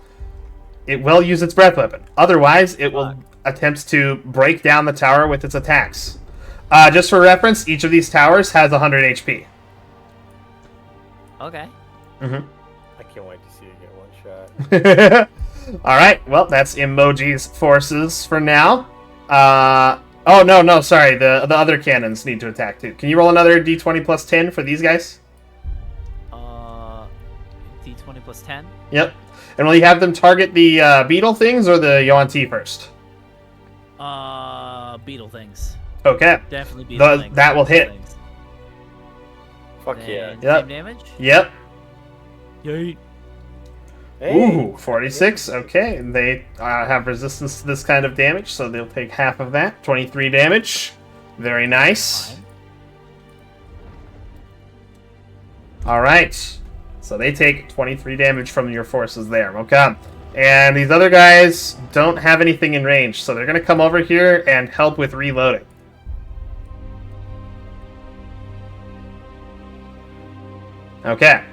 It will use its breath weapon. Otherwise, it will attempt to break down the tower with its attacks. Just for reference, each of these towers has 100 HP. Okay. Mm-hmm. I can't wait to see you get one shot. All right. Well, that's Emoji's forces for now. Oh no, sorry. The other cannons need to attack too. Can you roll another d20 plus 10 for these guys? D20 plus 10. Yep. And will you have them target the beetle things or the Yuan-Ti first? Beetle things. Okay. Definitely beetle things. That will Beetle hit. things. Fuck yeah. And Yep. Same damage? Yep. Yeet. Ooh, 46. Okay. And they have resistance to this kind of damage, so they'll take half of that. 23 damage. Very nice. Fine. All right. So they take 23 damage from your forces there. Okay. And these other guys don't have anything in range, so they're going to come over here and help with reloading. Okay.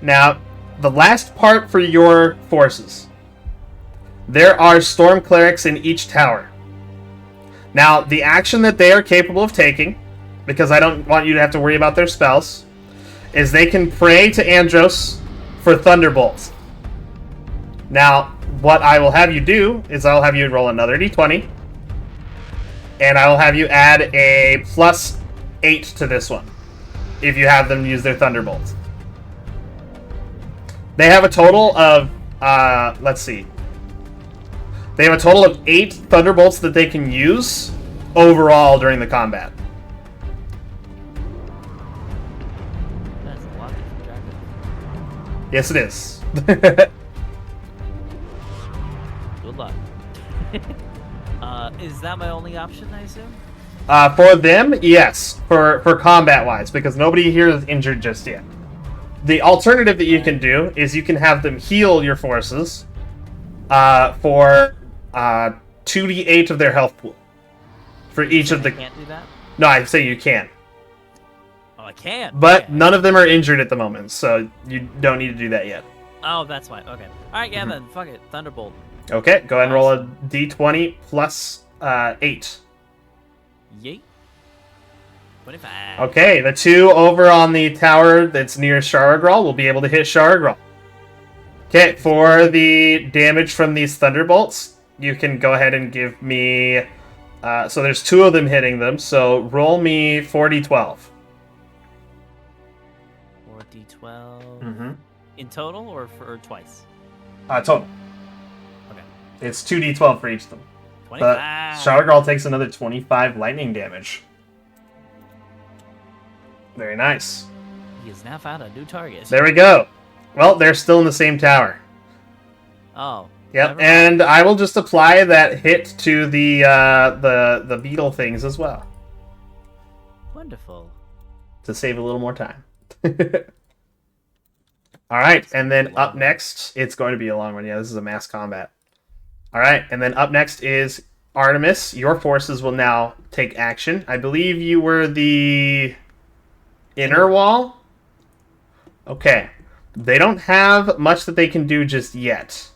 Now, the last part for your forces. There are storm clerics in each tower. Now, the action that they are capable of taking, because I don't want you to have to worry about their spells, is they can pray to Andros for thunderbolts. Now, what I will have you do is I'll have you roll another d20, and I will have you add a plus 8 to this one, if you have them use their thunderbolts. They have a total of, let's see. They have a total of 8 thunderbolts that they can use overall during the combat. That's a lot to keep track of. Yes, it is. Good luck. Is that my only option, I assume? For them, yes. For combat-wise, because nobody here is injured just yet. The alternative that you can do is you can have them heal your forces for 2d8 of their health pool. For each of I the... can't do that? No, I say you can. Oh, I can. But Okay. none of them are injured at the moment, so you don't need to do that yet. Oh, that's why. Okay. Alright, yeah, then. Fuck it. Thunderbolt. Okay, go ahead and roll a d20 plus 8. Yeet. 25. Okay, the 2 over on the tower that's near Sharagral will be able to hit Sharagral. Okay, for the damage from these thunderbolts, you can go ahead and give me... so there's 2 of them hitting them, so roll me 4d12. 4d12. Mm-hmm. In total or for twice? Total. Okay. It's 2d12 for each of them. 25. But Sharagral takes another 25 lightning damage. Very nice. He has now found a new target. There we go. Well, they're still in the same tower. Oh. Yep, never mind. and I will just apply that hit to the beetle things as well Wonderful. to save a little more time. All right, and then up next, it's going to be a long one. Yeah, this is a mass combat. All right, and then up next is Artemis. Your forces will now take action. I believe you were the inner wall. Okay, they don't have much that they can do just yet,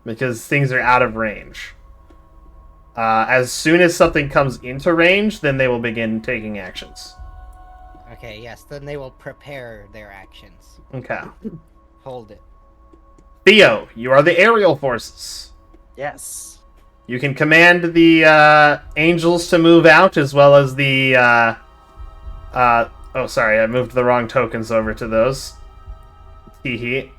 because things are out of range. As soon as something comes into range, then they will begin taking actions. Okay, yes, then they will prepare their actions. Okay. Hold it. Theo, you are the aerial forces. Yes. You can command the angels to move out, as well as the Oh, sorry, I moved the wrong tokens over to those. Hee.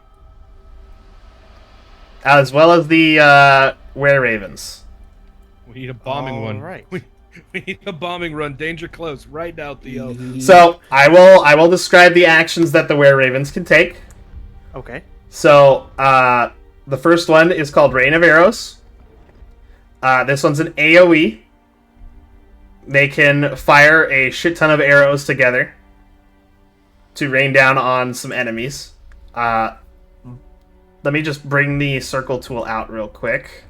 As well as the were-ravens. We need a bombing one. Alright. We need a bombing run. Danger close. Right now, Theo. So I will describe the actions that the were-ravens can take. Okay. So the first one is called Rain of Arrows. This one's an AoE. They can fire a shit ton of arrows together to rain down on some enemies. Let me just bring the circle tool out real quick.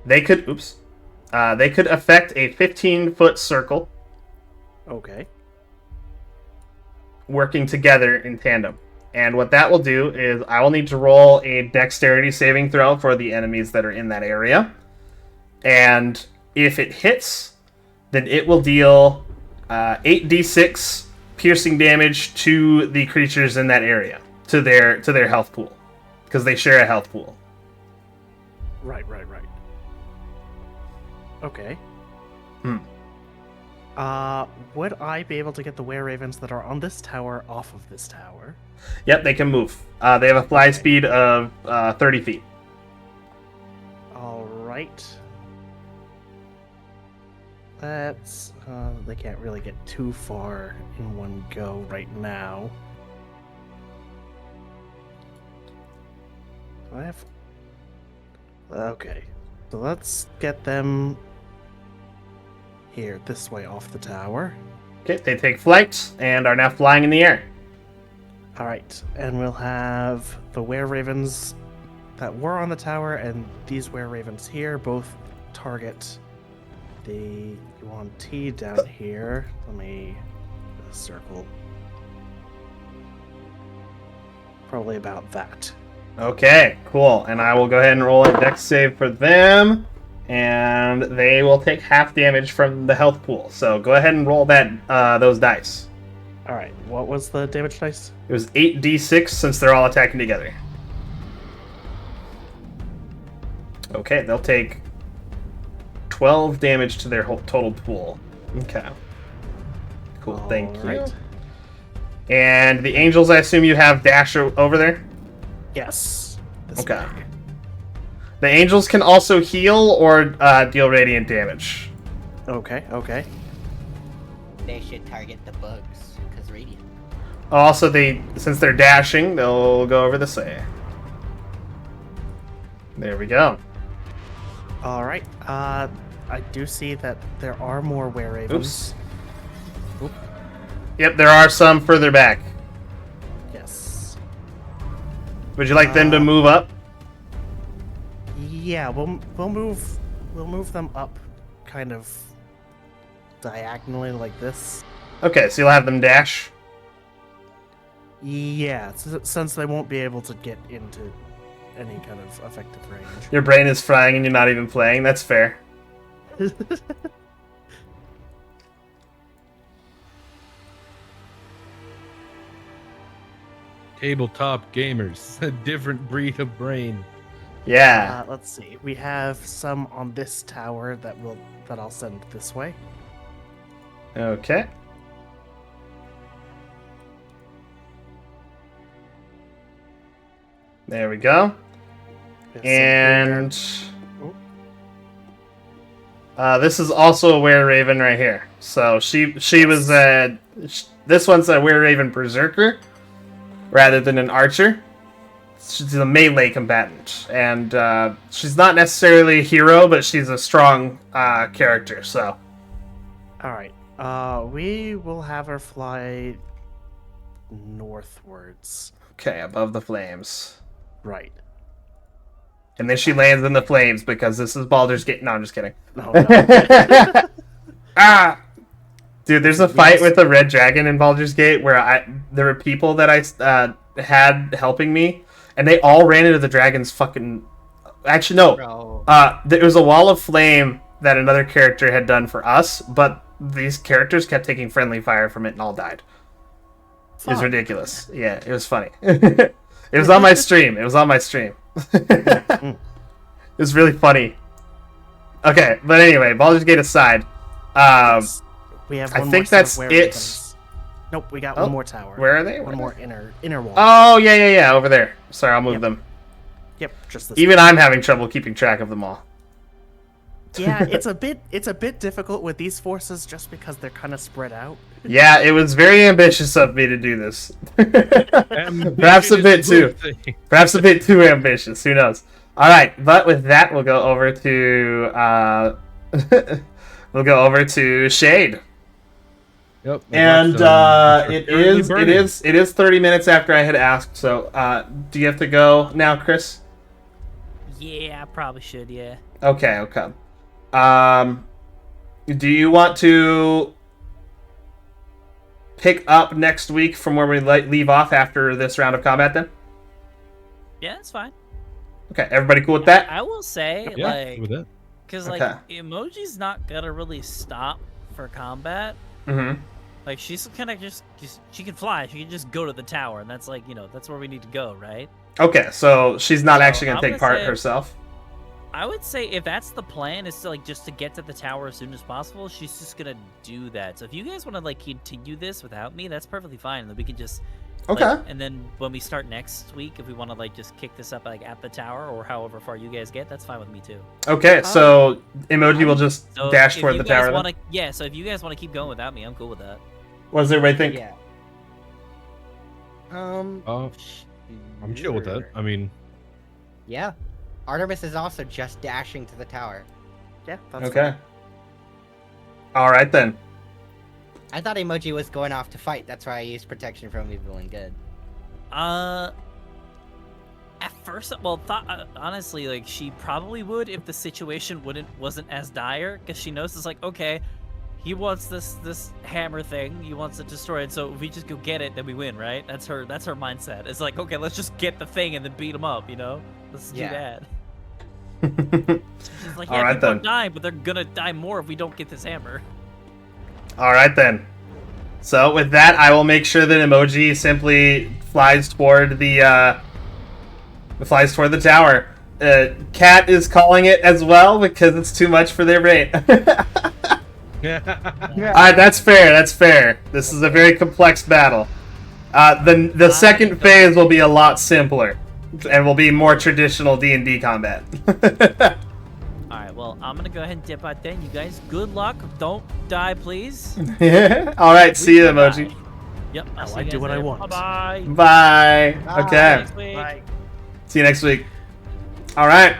They could affect a 15-foot circle Okay. working together in tandem. And what that will do is I will need to roll a dexterity saving throw for the enemies that are in that area. And if it hits, then it will deal 8d6 piercing damage to the creatures in that area, to their health pool, because they share a health pool. Right. Okay. Would I be able to get the were-ravens that are on this tower off of this tower? Yep, they can move. They have a fly speed of 30 feet. Alright. That's... they can't really get too far in one go right now. Do I have... Okay. So let's get them... here, this way off the tower. Okay, they take flight and are now flying in the air. Alright, and we'll have the were-ravens that were on the tower and these were-ravens here both target the Yuan-Ti down here. Let me circle. Probably about that. Okay, cool. And I will go ahead and roll a dex save for them. And they will take half damage from the health pool. So go ahead and roll those dice. Alright, what was the damage dice? It was 8d6 since they're all attacking together. Okay, they'll take 12 damage to their whole total pool. Okay. Cool, thank you. Alright. And the angels, I assume you have dash over there? Yes. This Okay. way. The angels can also heal or deal radiant damage. Okay. They should target the bugs, because radiant. Also, since they're dashing, they'll go over this way. There we go. Alright, I do see that there are more were-ravens. Oops. Yep, there are some further back. Yes. Would you like them to move up? Yeah, we'll move them up kind of diagonally like this. Okay, so you'll have them dash. Yeah, since they won't be able to get into any kind of effective range. Your brain is frying and you're not even playing. That's fair. Tabletop gamers, a different breed of brain. Yeah. Let's see. We have some on this tower that I'll send this way. Okay. There we go. We have some And here. this is also a were-raven right here. So she was this one's a were-raven berserker rather than an archer. She's a melee combatant, and she's not necessarily a hero, but she's a strong character. So Alright. We will have her fly northwards. okay, above the flames. Right. And then she lands in the flames because this is Baldur's Gate. No, I'm just kidding. No. Ah! Dude, there's a fight with a red dragon in Baldur's Gate where there were people that I had helping me, and they all ran into the dragon's fucking... Actually, no. Bro. There was a wall of flame that another character had done for us, but these characters kept taking friendly fire from it and all died. It was Fuck. ridiculous. Yeah, it was funny. It was on my stream. It was really funny. Okay, but anyway, Baldur's Gate aside, We have I one think more set of that's were it. beacons. Nope, we got Oh, one more tower. Where are they? One more inner wall. Oh, yeah, over there. Sorry, I'll move Yep. them. Yep, just this. Even I'm having trouble keeping track of them all. Yeah, it's a bit difficult with these forces just because they're kind of spread out. Yeah, it was very ambitious of me to do this. Perhaps a Ambition bit is a too. good thing. Perhaps a bit too ambitious. Who knows? All right, but with that, we'll go over to Shade. Yep. And it burning. is 30 minutes after I had asked. So, do you have to go now, Chris? Yeah, I probably should. Yeah. Okay. Do you want to pick up next week from where we leave off after this round of combat? Then. Yeah, that's fine. Okay, everybody cool with that? I will say, Yeah, like, with that. because Okay. like emoji's not gonna really stop for combat. Mm-hmm. Like she's kind of just she can fly. She can just go to the tower, and that's like that's where we need to go, right? Okay, so she's not So, actually gonna I'm take gonna part say- herself. I would say if that's the plan, is to like just to get to the tower as soon as possible. She's just gonna do that. So if you guys want to like continue this without me, that's perfectly fine. And then we can just like, Okay. and then when we start next week, if we want to like just kick this up like at the tower or however far you guys get, that's fine with me too. Okay, so Emoji will just So dash if toward you the guys tower. Then? wanna, yeah. So if you guys want to keep going without me, I'm cool with that. What does everybody think? Yeah. I'm chill with that. sure. I mean, Yeah. Artemis is also just dashing to the tower. Yeah, that's Okay. fine. All right then. I thought Emoji was going off to fight. That's why I used protection from evil and good. At first, well, honestly, like she probably would if the situation wasn't as dire, because she knows it's like, okay, he wants this hammer thing, he wants it destroyed, so if we just go get it, then we win, right? That's her mindset. It's like, okay, let's just get the thing and then beat him up, Let's do Yeah. that. She's like, All yeah, right, people are then. dying, but they're gonna die more if we don't get this hammer. All right then. So with that, I will make sure that Emoji simply flies toward the tower. Cat is calling it as well because it's too much for their brain. Alright, that's fair. That's fair. This is a very complex battle. The second phase will be a lot simpler, and will be more traditional D&D combat. Alright, well, I'm gonna go ahead and dip out then. You guys, good luck. Don't die, please. All right, see you, We can Emoji. die. Yep. Now see I you do guys what I later. want. Bye-bye. Bye. Okay. Next week. Bye. See you next week. All right.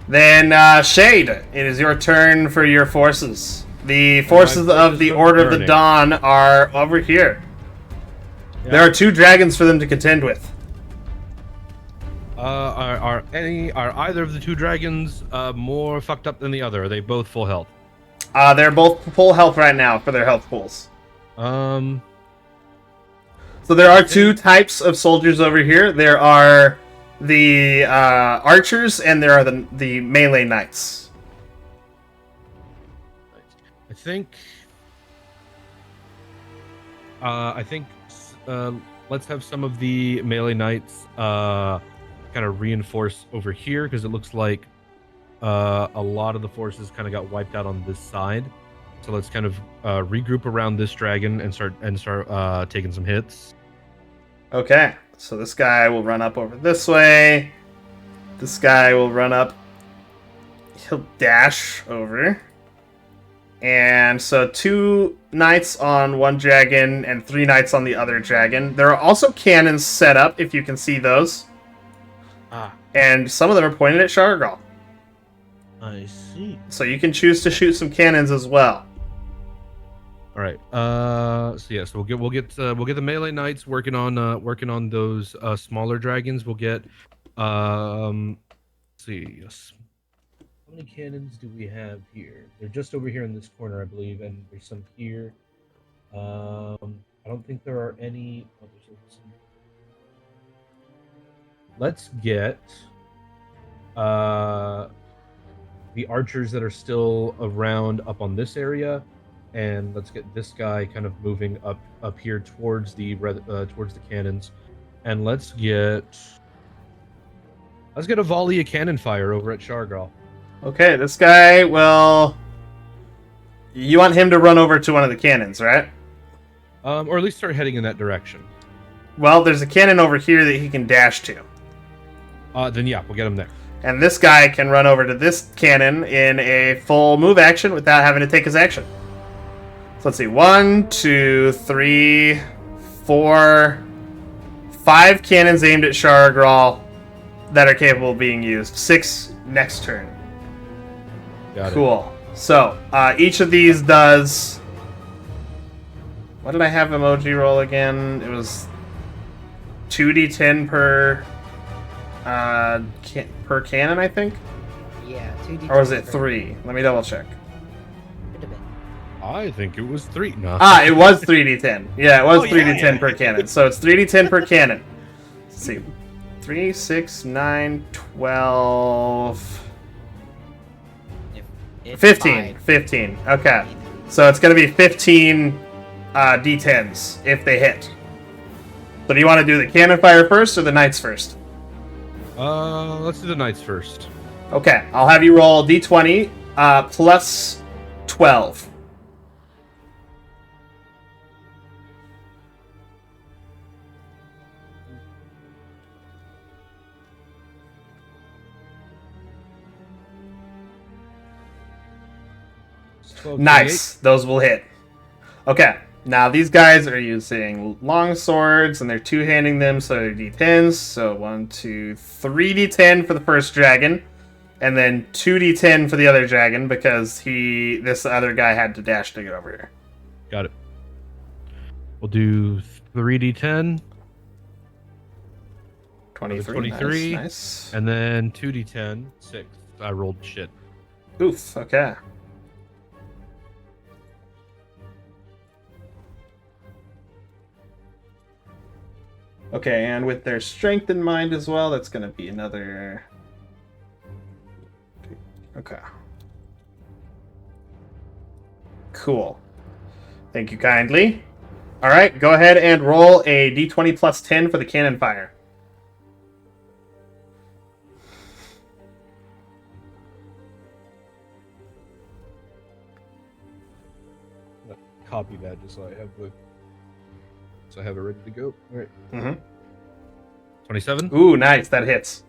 Then, Shade, it is your turn for your forces. The forces of the forces Order are of the burning. Dawn are over here. There are 2 dragons for them to contend with. Are either of the 2 dragons more fucked up than the other? Are they both full health? They're both full health right now for their health pools. So there are 2 types of soldiers over here. There are the archers, and there are the melee knights. I think let's have some of the melee knights kind of reinforce over here, because it looks like a lot of the forces kind of got wiped out on this side. So let's kind of regroup around this dragon and start taking some hits. Okay, so this guy will run up over this way. This guy will run up. He'll dash over. And so 2 knights on one dragon and 3 knights on the other dragon. There are also cannons set up, if you can see those. And some of them are pointed at Shargal. I see. So you can choose to shoot some cannons as well. All right. So we'll get the melee knights working on those smaller dragons. We'll get let's see. Yes. How many cannons do we have here? They're just over here in this corner, I believe, and there's some here. I don't think there are any. Oh, there's some. Let's get the archers that are still around up on this area, and let's get this guy kind of moving up here towards the cannons, and let's get a volley of cannon fire over at Shargal. Okay, this guy will You want him to run over to one of the cannons, right? Or at least start heading in that direction. Well, there's a cannon over here that he can dash to. Then yeah, we'll get him there. And this guy can run over to this cannon in a full move action without having to take his action. So let's see. 1, 2, 3, 4, 5 cannons aimed at Sharagral that are capable of being used. 6 next turn. Got it. Cool. So, each of these does... What did I have emoji roll again? It was 2d10 per cannon, I think? Yeah, 2d10. Or was it 3? Let me double check. Could have been. I think it was 3. No. It was 3d10. Yeah, it was Oh, 3d10 yeah. per cannon. So it's 3d10 per cannon. Let's see. 3, 6, 9, 12... It's 15. 5. 15. Okay. So it's going to be 15 d10s if they hit. So do you want to do the cannon fire first or the knights first? Let's do the knights first. Okay. I'll have you roll d20 plus 12. It's 12, Nice. Those will hit. Okay. Now these guys are using long swords and they're two-handing them, so they're d10s. So 1, 2, 3 d10 for the first dragon, and then 2 d10 for the other dragon because this other guy had to dash to get over here. 28. Got it. We'll do 3d10. 23. 23. Nice. And then 2d10. 6. I rolled shit. Oof. Okay. Okay, and with their strength in mind as well, that's going to be another... Okay. Cool. Thank you kindly. All right, go ahead and roll a d20 plus 10 for the cannon fire. Copy that just so I have it ready to go. All right. Mm-hmm. 27. Ooh, nice. That hits.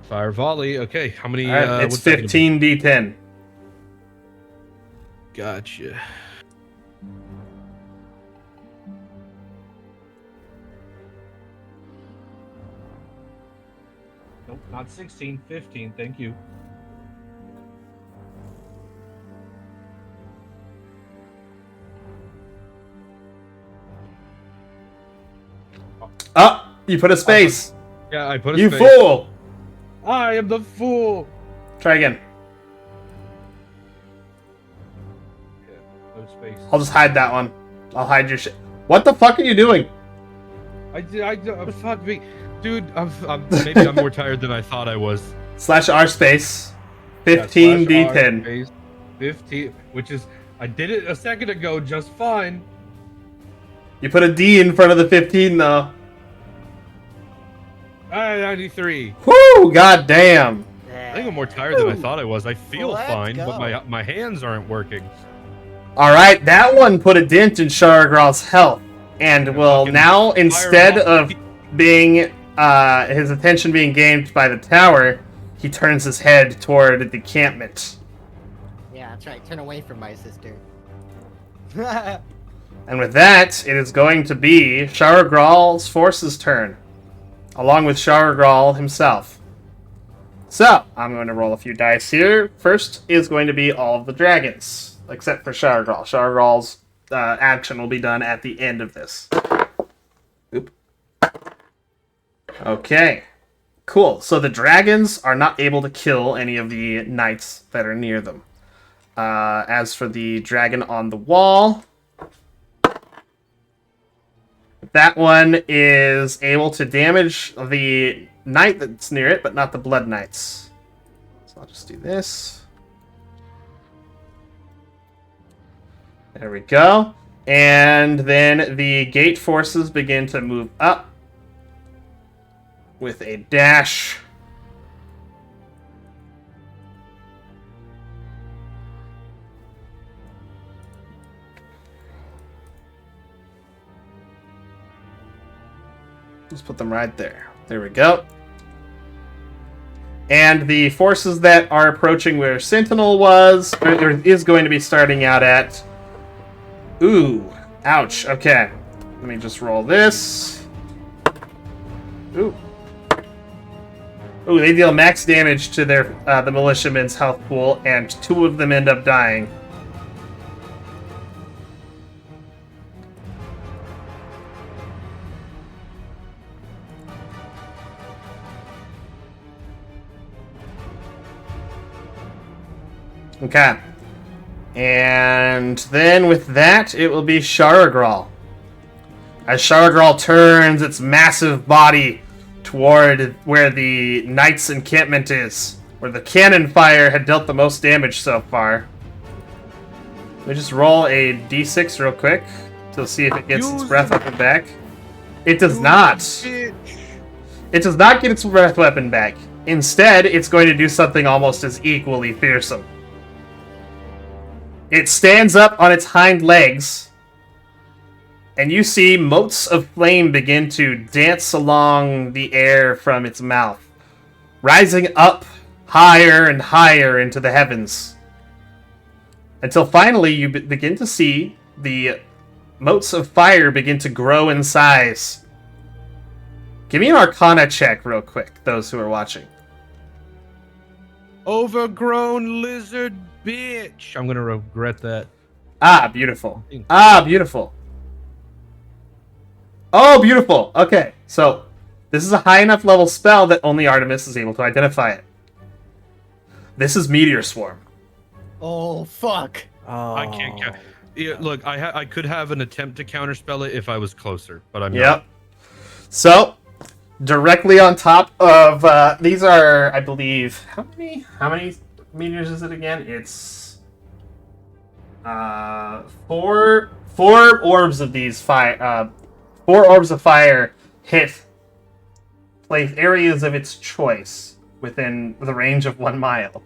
Fire volley. Okay, how many? All right, it's what's that gonna be? 15 d10. Gotcha. Nope, not 16. 15. Thank you. Oh, you put a space. Yeah, I put a You space. fool. I am the fool. Try again. Yeah, no space. I'll just hide that one. I'll hide your shit. What the fuck are you doing? Fuck me, dude. Maybe I'm more tired than I thought I was. Slash R space. Yeah, 15 slash R d10. space 15, which is I did it a second ago just fine. You put a D in front of the 15 though. 93. Whoo! God damn. I think I'm more tired than I thought I was. I feel Let's fine, go. but my hands aren't working. All right, that one put a dent in Sharagral's health, and will fucking now, instead fireball. of being his attention being gained by the tower, he turns his head toward the encampment. Yeah, that's right. Turn away from my sister. And with that, it is going to be Sharagral's forces' turn, along with Sharagral himself. So, I'm going to roll a few dice here. First is going to be all of the dragons, except for Sharagral. Sharagral's action will be done at the end of this. Oop. Okay. Cool. So the dragons are not able to kill any of the knights that are near them. As for the dragon on the wall, that one is able to damage the knight that's near it, but not the blood knights. So I'll just do this. There we go. And then the gate forces begin to move up with a dash. Let's put them right there. There we go. And the forces that are approaching where Sentinel was, or is going to be starting out at... Ooh, ouch. Okay. Let me just roll this. Ooh. Ooh, they deal max damage to their the militiamen's health pool, and 2 of them end up dying. Okay. And then with that, it will be Sharagral. As Sharagral turns its massive body toward where the Knight's encampment is, where the cannon fire had dealt the most damage so far. Let me just roll a d6 real quick to see if it gets its breath weapon back. It does not. It does not get its breath weapon back. Instead, it's going to do something almost as equally fearsome. It stands up on its hind legs, and you see motes of flame begin to dance along the air from its mouth, rising up higher and higher into the heavens. Until finally you begin to see the motes of fire begin to grow in size. Give me an Arcana check real quick, those who are watching. Overgrown lizard bitch. I'm gonna regret that. Ah, beautiful. Ah, beautiful. Oh, beautiful. Okay, so this is a high enough level spell that only Artemis is able to identify it. This is Meteor Swarm. Oh, fuck. Oh. I can't count. Yeah, look, I could have an attempt to counterspell it if I was closer, but I'm Yep. not. So, directly on top of these are, I believe, how many meters is it again? It's 4 orbs of these fire. 4 orbs of fire hit place areas of its choice within the range of 1 mile.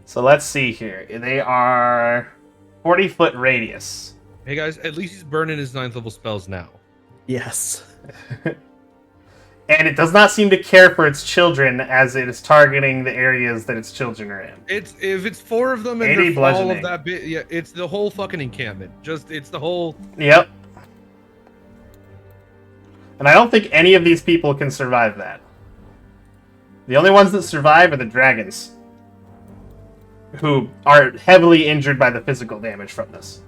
So let's see here. They are 40-foot radius. Hey guys, at least he's burning his 9th level spells now. Yes. And it does not seem to care for its children as it is targeting the areas that its children are in. If it's 4 of them and 80 they're all bludgeoning. of that bit, yeah, it's the whole fucking encampment. It's the whole. Yep. And I don't think any of these people can survive that. The only ones that survive are the dragons, who are heavily injured by the physical damage from this.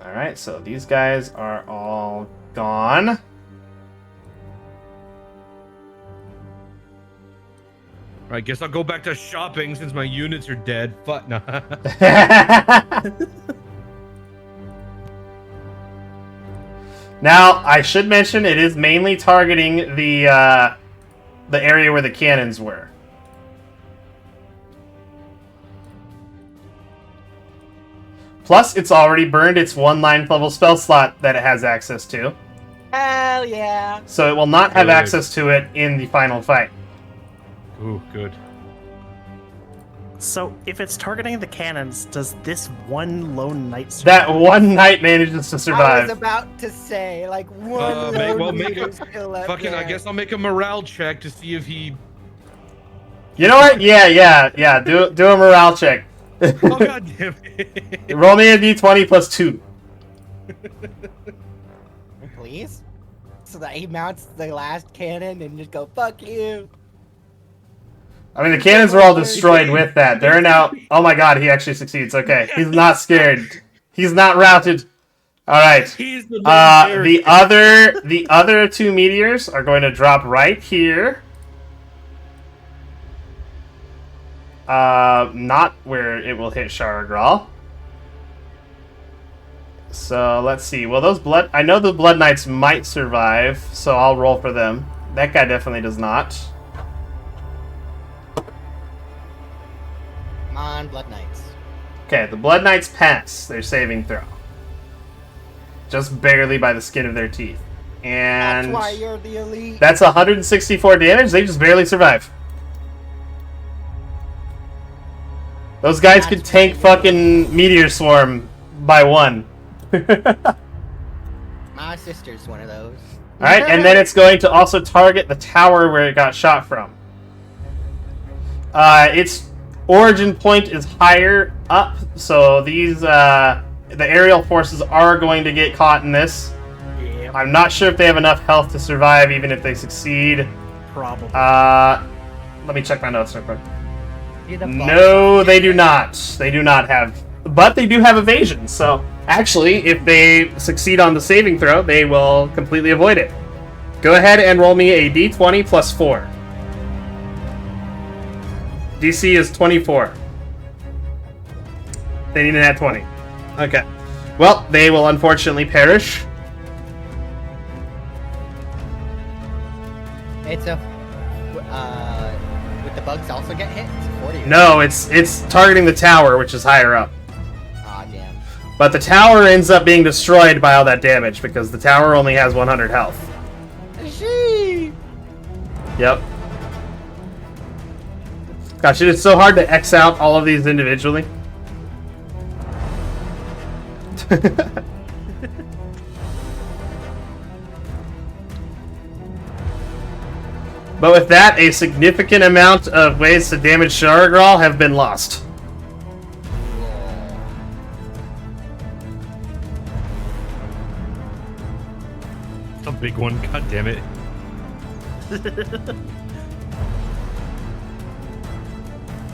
Alright, so these guys are all gone. I guess I'll go back to shopping since my units are dead. Fuck no. Now, I should mention it is mainly targeting the area where the cannons were. Plus, it's already burned its 1 9th level spell slot that it has access to. Hell yeah. So it will not have Good. access to it in the final fight. Ooh, good. So, if it's targeting the cannons, does this one lone knight That one knight manages to I was survive. about to say, like, one make lone it- still left Fucking, I there. guess I'll make a morale check to see if he. You know what? Yeah. Do a morale check. Oh god damn it! Roll me a d20 plus 2. Please? So that he mounts the last cannon and just go, fuck you. I mean, the cannons were all destroyed with that. They're now... Oh my god, he actually succeeds. Okay, he's not scared. He's not routed. Alright. He's the main The other 2 meteors are going to drop right here. Not where it will hit Sharagral. So, let's see. Well, those blood... I know the Blood Knights might survive, so I'll roll for them. That guy definitely does not. Come on, Blood Knights. Okay, the Blood Knights pass their saving throw. Just barely by the skin of their teeth. And That's why you're the elite. that's 164 damage. They just barely survive. Those guys could tank fucking Meteor Swarm by 1. My sister's one of those. Alright, and then it's going to also target the tower where it got shot from. Its origin point is higher up, so these, the aerial forces are going to get caught in this. Yeah, I'm not sure if they have enough health to survive, even if they succeed. probably. Let me check my notes real quick. You're the boss. No, they do not. They do not have... But they do have evasion, so... Actually, if they succeed on the saving throw, they will completely avoid it. Go ahead and roll me a d20 plus 4. DC is 24. They need an at 20. Okay. Well, they will unfortunately perish. It's a. Would the bugs also get hit? It's 40. right? No, it's targeting the tower, which is higher up. Aw, damn. But the tower ends up being destroyed by all that damage, because the tower only has 100 health. Sheesh. Yep. Gosh, it is so hard to X out all of these individually. But with that, a significant amount of ways to damage Sharagral have been lost. It's a big one. God damn it.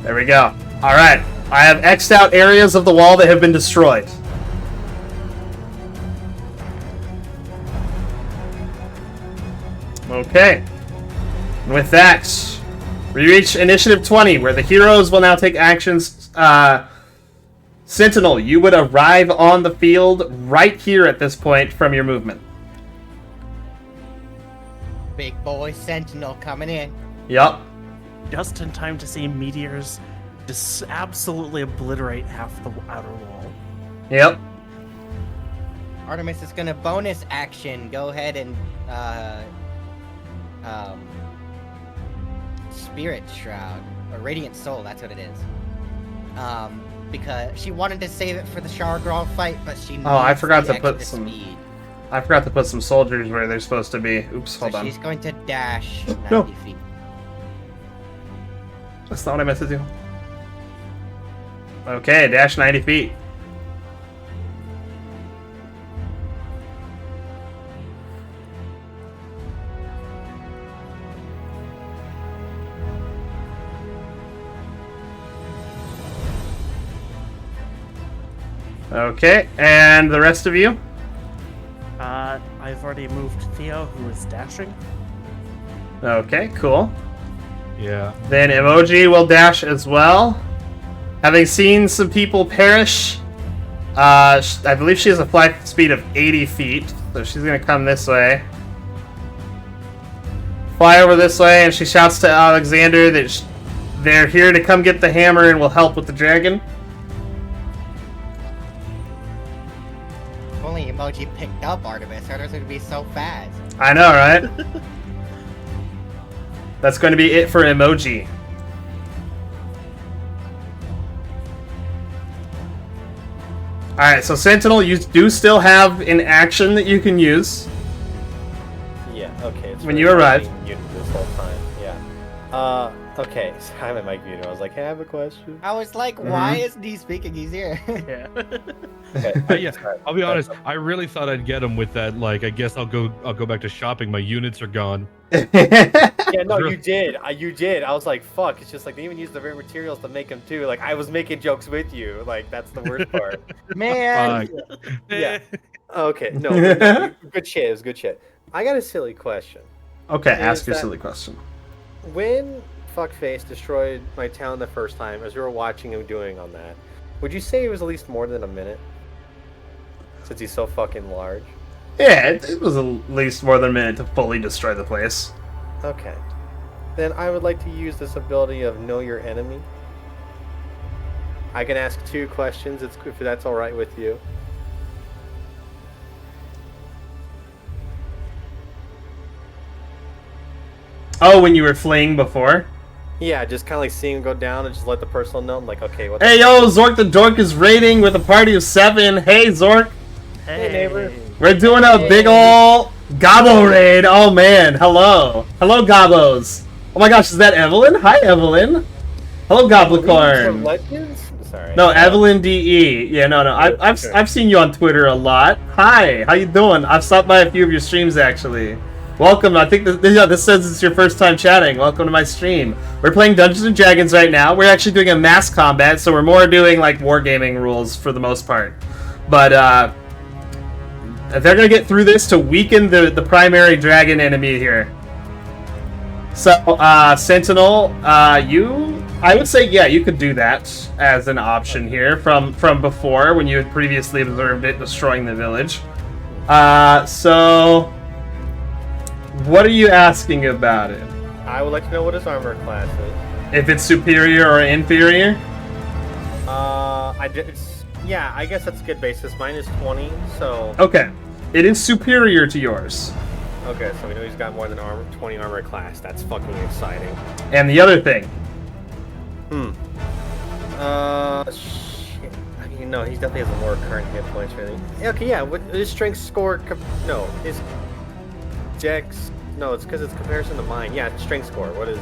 There we go. Alright. I have X'd out areas of the wall that have been destroyed. Okay. And with that, we reach Initiative 20, where the heroes will now take actions. Sentinel, you would arrive on the field right here at this point from your movement. Big boy Sentinel coming in. Yup. Just in time to see meteors just absolutely obliterate half the outer wall. Yep. Artemis is gonna bonus action. Go ahead and Spirit Shroud or Radiant Soul. That's what it is. Because she wanted to save it for the Sharagral fight, but she needs I forgot the to put extra some- speed. I forgot to put some soldiers where they're supposed to be. Oops, hold So on. she's going to dash 90 No. feet. That's not what I meant to do. Okay, dash 90 feet. Okay, and the rest of you? I've already moved Theo, who is dashing. Okay, cool. Yeah. Then Emoji will dash as well. Having seen some people perish, I believe she has a flight speed of 80 feet, so she's gonna come this way. Fly over this way, and she shouts to Alexander that they're here to come get the hammer and will help with the dragon. If only Emoji picked up Artemis, Artemis would be so fast. I know, right? That's going to be it for Emoji. Alright, so Sentinel, you do still have an action that you can use. Yeah, okay. It's When really you arrive. being muted this whole time, yeah. Okay, so I have my mic muted. I was like, hey, I have a question. I was like, why isn't he speaking? He's here. Yeah. Okay, Yeah, sorry. I'll be honest. I really thought I'd get him with that. Like, I guess I'll go back to shopping. My units are gone. Yeah, no, you did. You did. I was like, fuck. It's just like they even use the rare materials to make them too. Like I was making jokes with you. Like that's the worst part. Man. Yeah. Okay. No, good shit. It was good shit. I got a silly question. Okay, Is ask your that- silly question. When Fuckface destroyed my town the first time, as we were watching him doing on that, would you say it was at least more than a minute? Since he's so fucking large. Yeah, it was at least more than a minute to fully destroy the place. Okay. Then I would like to use this ability of Know Your Enemy. I can ask 2 questions if that's alright with you. Oh, when you were fleeing before? Yeah, just kind of like seeing him go down and just let the person know. I'm like, okay, what the Hey, yo, Zork the Dork is raiding with a party of 7. Hey, Zork. Hey, neighbor. We're doing a big ol' Gobbo raid. Oh man, hello. Hello, Gobbos. Oh my gosh, is that Evelyn? Hi, Evelyn. Hello, Goblicorn. Legends? Sorry. No, Evelyn DE. Yeah, no. I've seen you on Twitter a lot. Hi, how you doing? I've stopped by a few of your streams actually. Welcome. I think this says it's your first time chatting. Welcome to my stream. We're playing Dungeons and Dragons right now. We're actually doing a mass combat, so we're more doing like wargaming rules for the most part. But they're gonna get through this to weaken the primary dragon enemy here. So, Sentinel, I would say, yeah, you could do that as an option here from before when you had previously observed it destroying the village. So, what are you asking about it? I would like to know what his armor class is. If it's superior or inferior? Yeah, I guess that's a good basis. Mine is 20, so... Okay. It is superior to yours. Okay, so we know he's got more than 20 armor class. That's fucking exciting. And the other thing. Shit. I mean, no, he definitely has more current hit points for anything. Okay, yeah, what his strength score... No, his... Dex... No, it's because it's comparison to mine. Yeah, strength score. What is...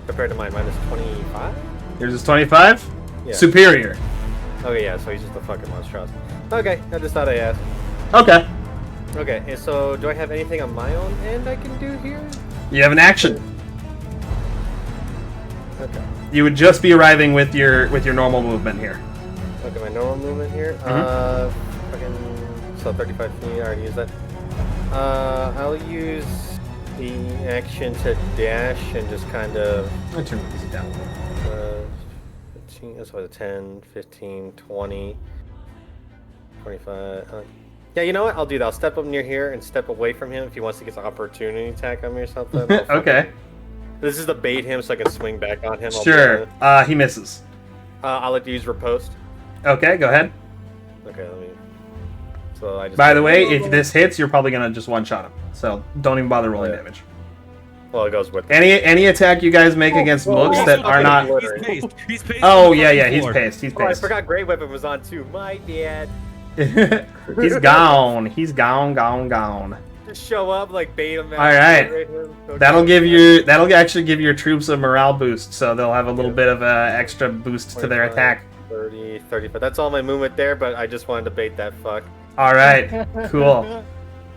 Compared to mine? Mine is 25? Yours is 25? Yeah. Superior. Okay, yeah, so he's just a fucking monstrosity. Okay, I just thought I'd ask. Okay. Okay, and so do I have anything on my own end I can do here? You have an action. Okay. You would just be arriving with your normal movement here. Okay, my normal movement here. Fucking... So 35 feet, I already used that. I'll use the action to dash and just kind of... I'm gonna turn the music down. 15, that's what, 10, 15, 20, 25... yeah, you know what? I'll do that. I'll step up near here and step away from him if he wants to get an opportunity attack on me or something. Okay. This is to bait him so I can swing back on him. Sure. He misses. I'll let you use riposte. Okay, go ahead. Okay, let me... So I just... By the way, if this hits, you're probably gonna just one-shot him. So don't even bother rolling damage. Well, it goes with... Any attack you guys make against mooks that are not... He's paced. Oh, yeah, he's paced. He's Oh, I paced. forgot Great Weapon was on too. My bad. He's gone. He's gone. Just show up, like bait him. All right. Okay. That'll actually give your troops a morale boost, so they'll have a little bit of a extra boost to their attack. 30, 35. That's all my movement there, but I just wanted to bait that fuck. All right, cool.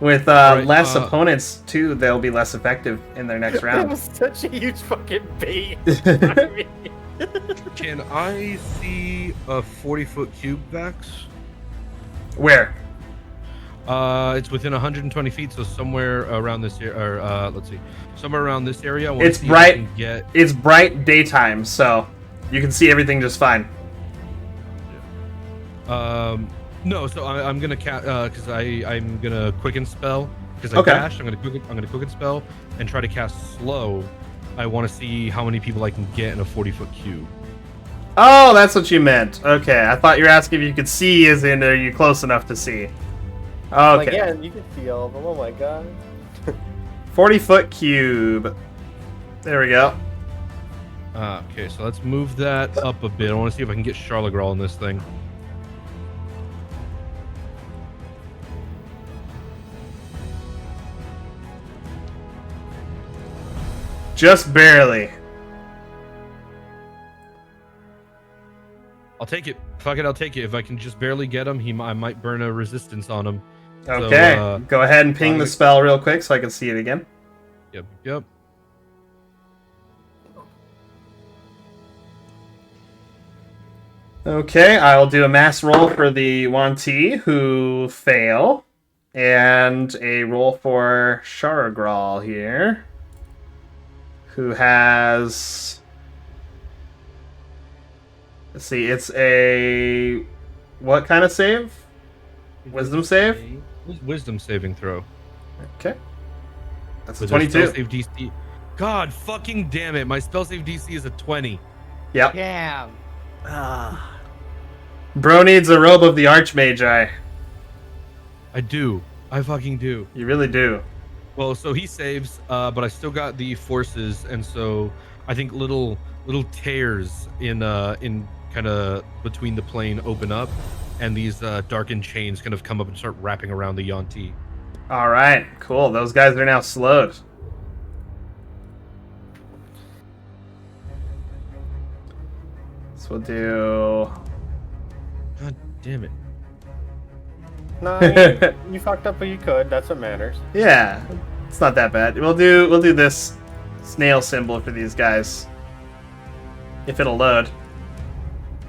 With less opponents too, they'll be less effective in their next That round. was such a huge fucking bait. Can I see a 40-foot cube, Vax? Where? It's within 120 feet, so somewhere around this area. Or let's see, somewhere around this area. It's bright. It's bright daytime, so you can see everything just fine. No, so I'm gonna because I'm gonna quicken spell because I Okay. dashed. I'm gonna quicken spell and try to cast slow. I want to see how many people I can get in a 40-foot cube. Oh, that's what you meant. Okay, I thought you were asking if you could see, as in are you close enough to see? Okay. Like, yeah, you can see all of them. Oh my god. 40-foot cube. There we go. Okay, so let's move that up a bit. I want to see if I can get Charlegral in this thing. Just barely. I'll take it. Fuck it, I'll take it. If I can just barely get him, I might burn a resistance on him. Okay, So, go ahead and ping the spell real quick so I can see it again. Yep. Okay, I'll do a mass roll for the Wanti who fail, and a roll for Charlegral here, who has... Let's see, it's a... What kind of save? Wisdom save? Wisdom saving throw. Okay. That's a With their 22. spell save DC. God fucking damn it. My spell save DC is a 20. Yep. Damn. Bro needs a robe of the Archmagi. I do. I fucking do. You really do. Well, so he saves, but I still got the forces, and so I think little tears in kind of between the plane open up, and these darkened chains kind of come up and start wrapping around the Yuan-Ti. All right, cool. Those guys are now slowed. So we'll do. God damn it. No, I mean, you fucked up, but you could. That's what matters. Yeah, it's not that bad. We'll do this snail symbol for these guys. If it'll load.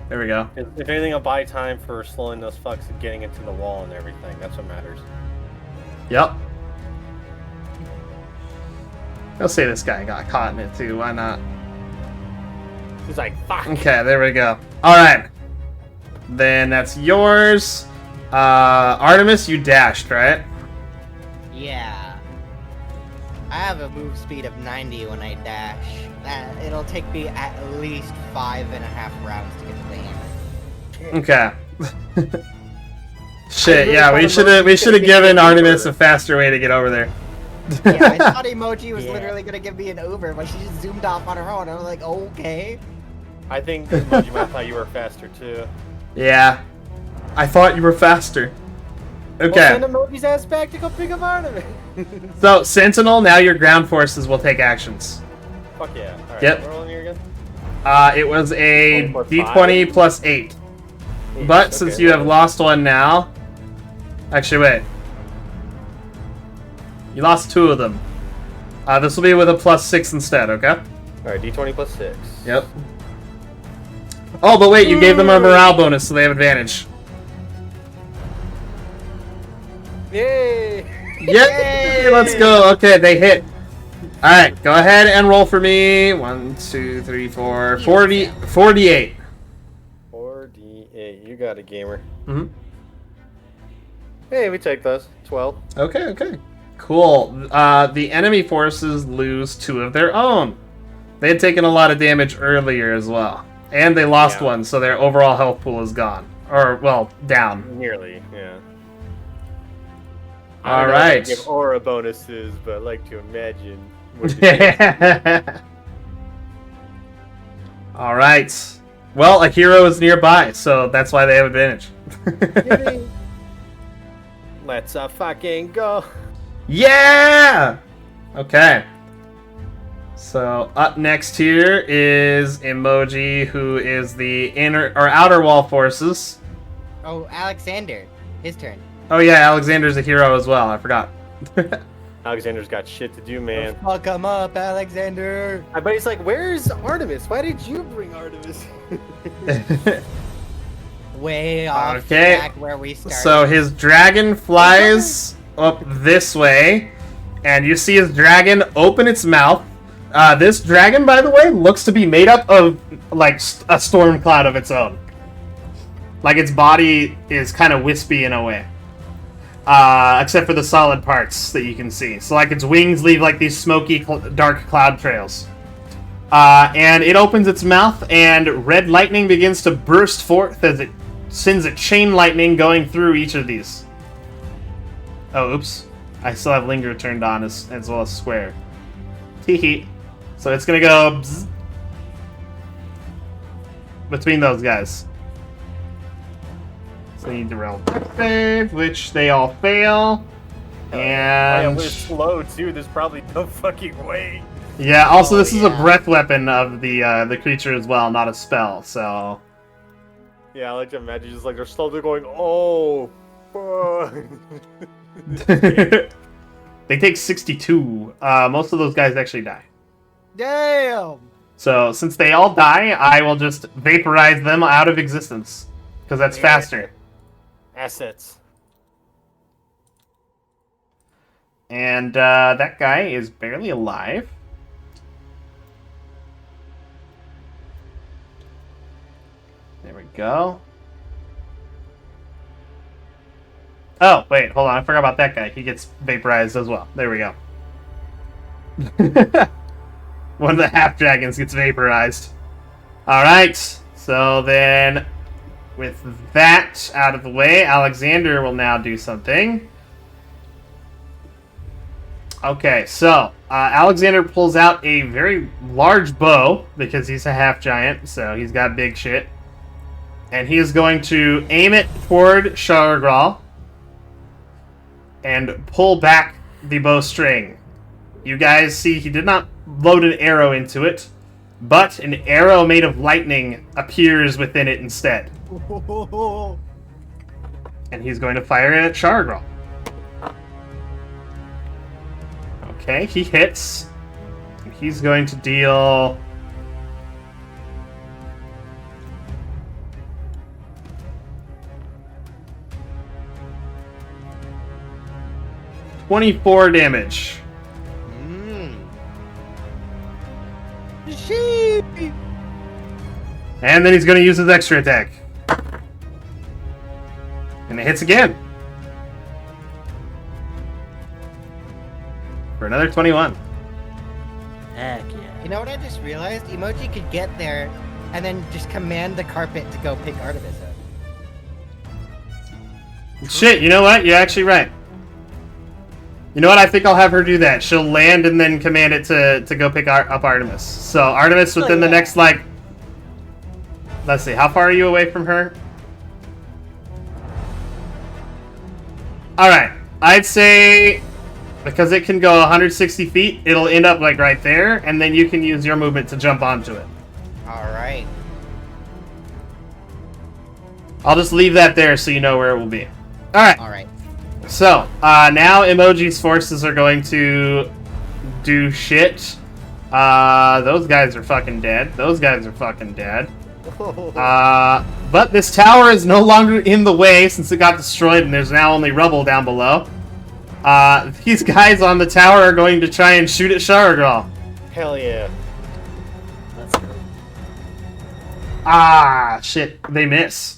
There we go. If anything, I'll buy time for slowing those fucks and getting into the wall and everything. That's what matters. Yep. I'll say this guy got caught in it too. Why not? He's like, fuck. Okay, there we go. All right. Then that's yours. Artemis, you dashed, right? Yeah. I have a move speed of 90 when I dash. It'll take me at least 5.5 rounds to get to the hammer. Okay. Shit, yeah, we should have given Artemis a faster way to get over there. Yeah, I thought Emoji was literally gonna give me an Uber, but she just zoomed off on her own. I was like, okay. I think Emoji might thought you were faster too. Yeah. I thought you were faster. Okay. Well, send Emoji's ass back to go pick up Artemis. So, Sentinel, now your ground forces will take actions. Fuck yeah. Alright, Yep. we're rolling here again? It was a 20 plus d20 plus 8. But since you have lost one now... Actually, wait. You lost 2 of them. This will be with a plus 6 instead, okay? Alright, d20 plus 6. Yep. Oh, but wait, you gave them a morale bonus, so they have advantage. Yay! Yay! Let's go. Okay, they hit. Alright, go ahead and roll for me. 1, 2, 3, 4, 48. 48. You got it, gamer. Mm-hmm. Hey, we take those. 12. Okay. Cool. The enemy forces lose 2 of their own. They had taken a lot of damage earlier as well. And they lost one, so their overall health pool is gone. Or, well, down. Nearly, yeah. All right. Give aura bonuses, but I like to imagine. All right. Well, a hero is nearby, so that's why they have advantage. Let's fucking go. Yeah! Okay. So up next here is Emoji, who is the inner or outer wall forces. Oh, Alexander. His turn. Oh yeah, Alexander's a hero as well. I forgot. Alexander's got shit to do, man. Fuck him up, Alexander. I bet he's like, where's Artemis? Why did you bring Artemis? Way off Okay. track where we started. So his dragon flies up this way, and you see his dragon open its mouth. This dragon, by the way, looks to be made up of like a storm cloud of its own. Like its body is kind of wispy in a way. Except for the solid parts that you can see. So like its wings leave like these smoky dark cloud trails. And it opens its mouth and red lightning begins to burst forth as it sends a chain lightning going through each of these. Oh, oops. I still have linger turned on as well as square. Teehee. So it's gonna go bzz between those guys. So you need to roll save, which they all fail. And we're slow too. There's probably no fucking way. yeah. Also, this is a breath weapon of the creature as well, not a spell. So Yeah, I like to imagine just like they're slowly going. Oh, fuck. they take 62. Most of those guys actually die. Damn. So since they all die, I will just vaporize them out of existence because that's faster. Assets. And that guy is barely alive. There we go. Oh, wait, hold on. I forgot about that guy. He gets vaporized as well. There we go. One of the half dragons gets vaporized. Alright, so then with that out of the way, Alexander will now do something. Okay, so Alexander pulls out a very large bow because he's a half giant, so he's got big shit. And he is going to aim it toward Shargral and pull back the bowstring. You guys see he did not load an arrow into it, but an arrow made of lightning appears within it instead. And he's going to fire it at Shargral. Okay, he hits. He's going to deal... $24 damage. And then he's going to use his extra attack. And it hits again. For another 21. Heck yeah. You know what I just realized? Emoji could get there and then just command the carpet to go pick Artemis up. Shit, you know what? You're actually right. You know what? I think I'll have her do that. She'll land and then command it to go pick up Artemis. So Artemis within the next, like... Let's see, how far are you away from her? Alright, I'd say... Because it can go 160 feet, it'll end up, like, right there, and then you can use your movement to jump onto it. Alright. I'll just leave that there so you know where it will be. Alright. Alright. So, now Emoji's forces are going to do shit. Those guys are fucking dead. Those guys are fucking dead. But this tower is no longer in the way since it got destroyed and there's now only rubble down below. These guys on the tower are going to try and shoot at Shargral. Hell yeah. Let's go. Ah, shit. They miss.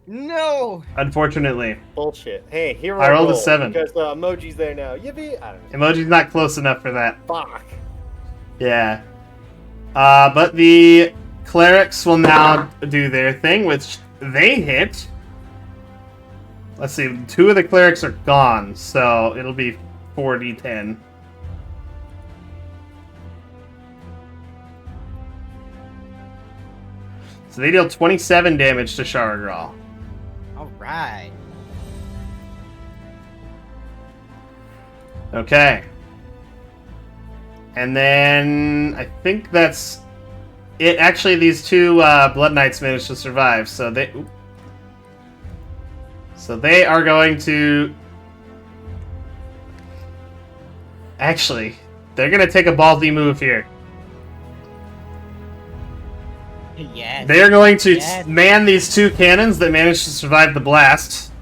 No! Unfortunately. Bullshit. Hey, hero I rolled a roll, 7. Because Emoji's there now. Yippee! I don't know. Emoji's not close enough for that. Fuck. Yeah. But the clerics will now do their thing, which they hit. Let's see, 2 of the clerics are gone, so it'll be 4d10. So they deal 27 damage to Shargral. Alright. Okay. And then I think that's it. Actually, these 2 Blood Knights managed to survive, so they... Oop. So they are going to... Actually, they're going to take a ballsy move here. Yes. They're going to Yes. man these 2 cannons that managed to survive the blast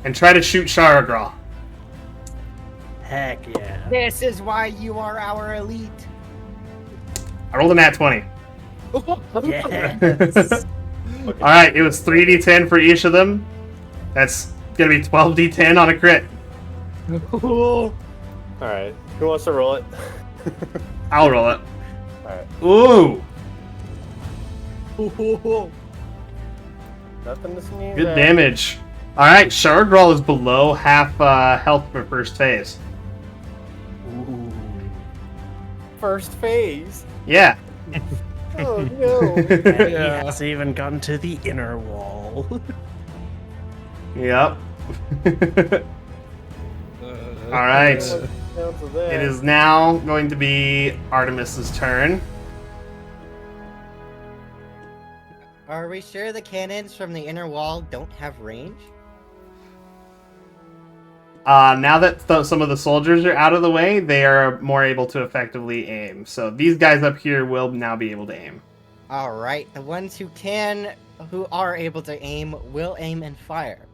and try to shoot Shargral. Heck yeah. This is why you are our elite. I rolled a nat 20. Yes. Alright, it was 3d10 for each of them. That's going to be 12d10 on a crit. Alright. Who wants to roll it? I'll roll it. Alright. Ooh! Nothing to sneeze Good at. damage. Alright, Shargral is below half health for first phase. Ooh. First phase. Yeah. Oh no. And Yeah. he hasn't even gotten to the inner wall. Yep. Alright. Down to that. It is now going to be Artemis's turn. Are we sure the cannons from the inner wall don't have range? Now that some of the soldiers are out of the way, they are more able to effectively aim. So these guys up here will now be able to aim. Alright, the ones who are able to aim, will aim and fire.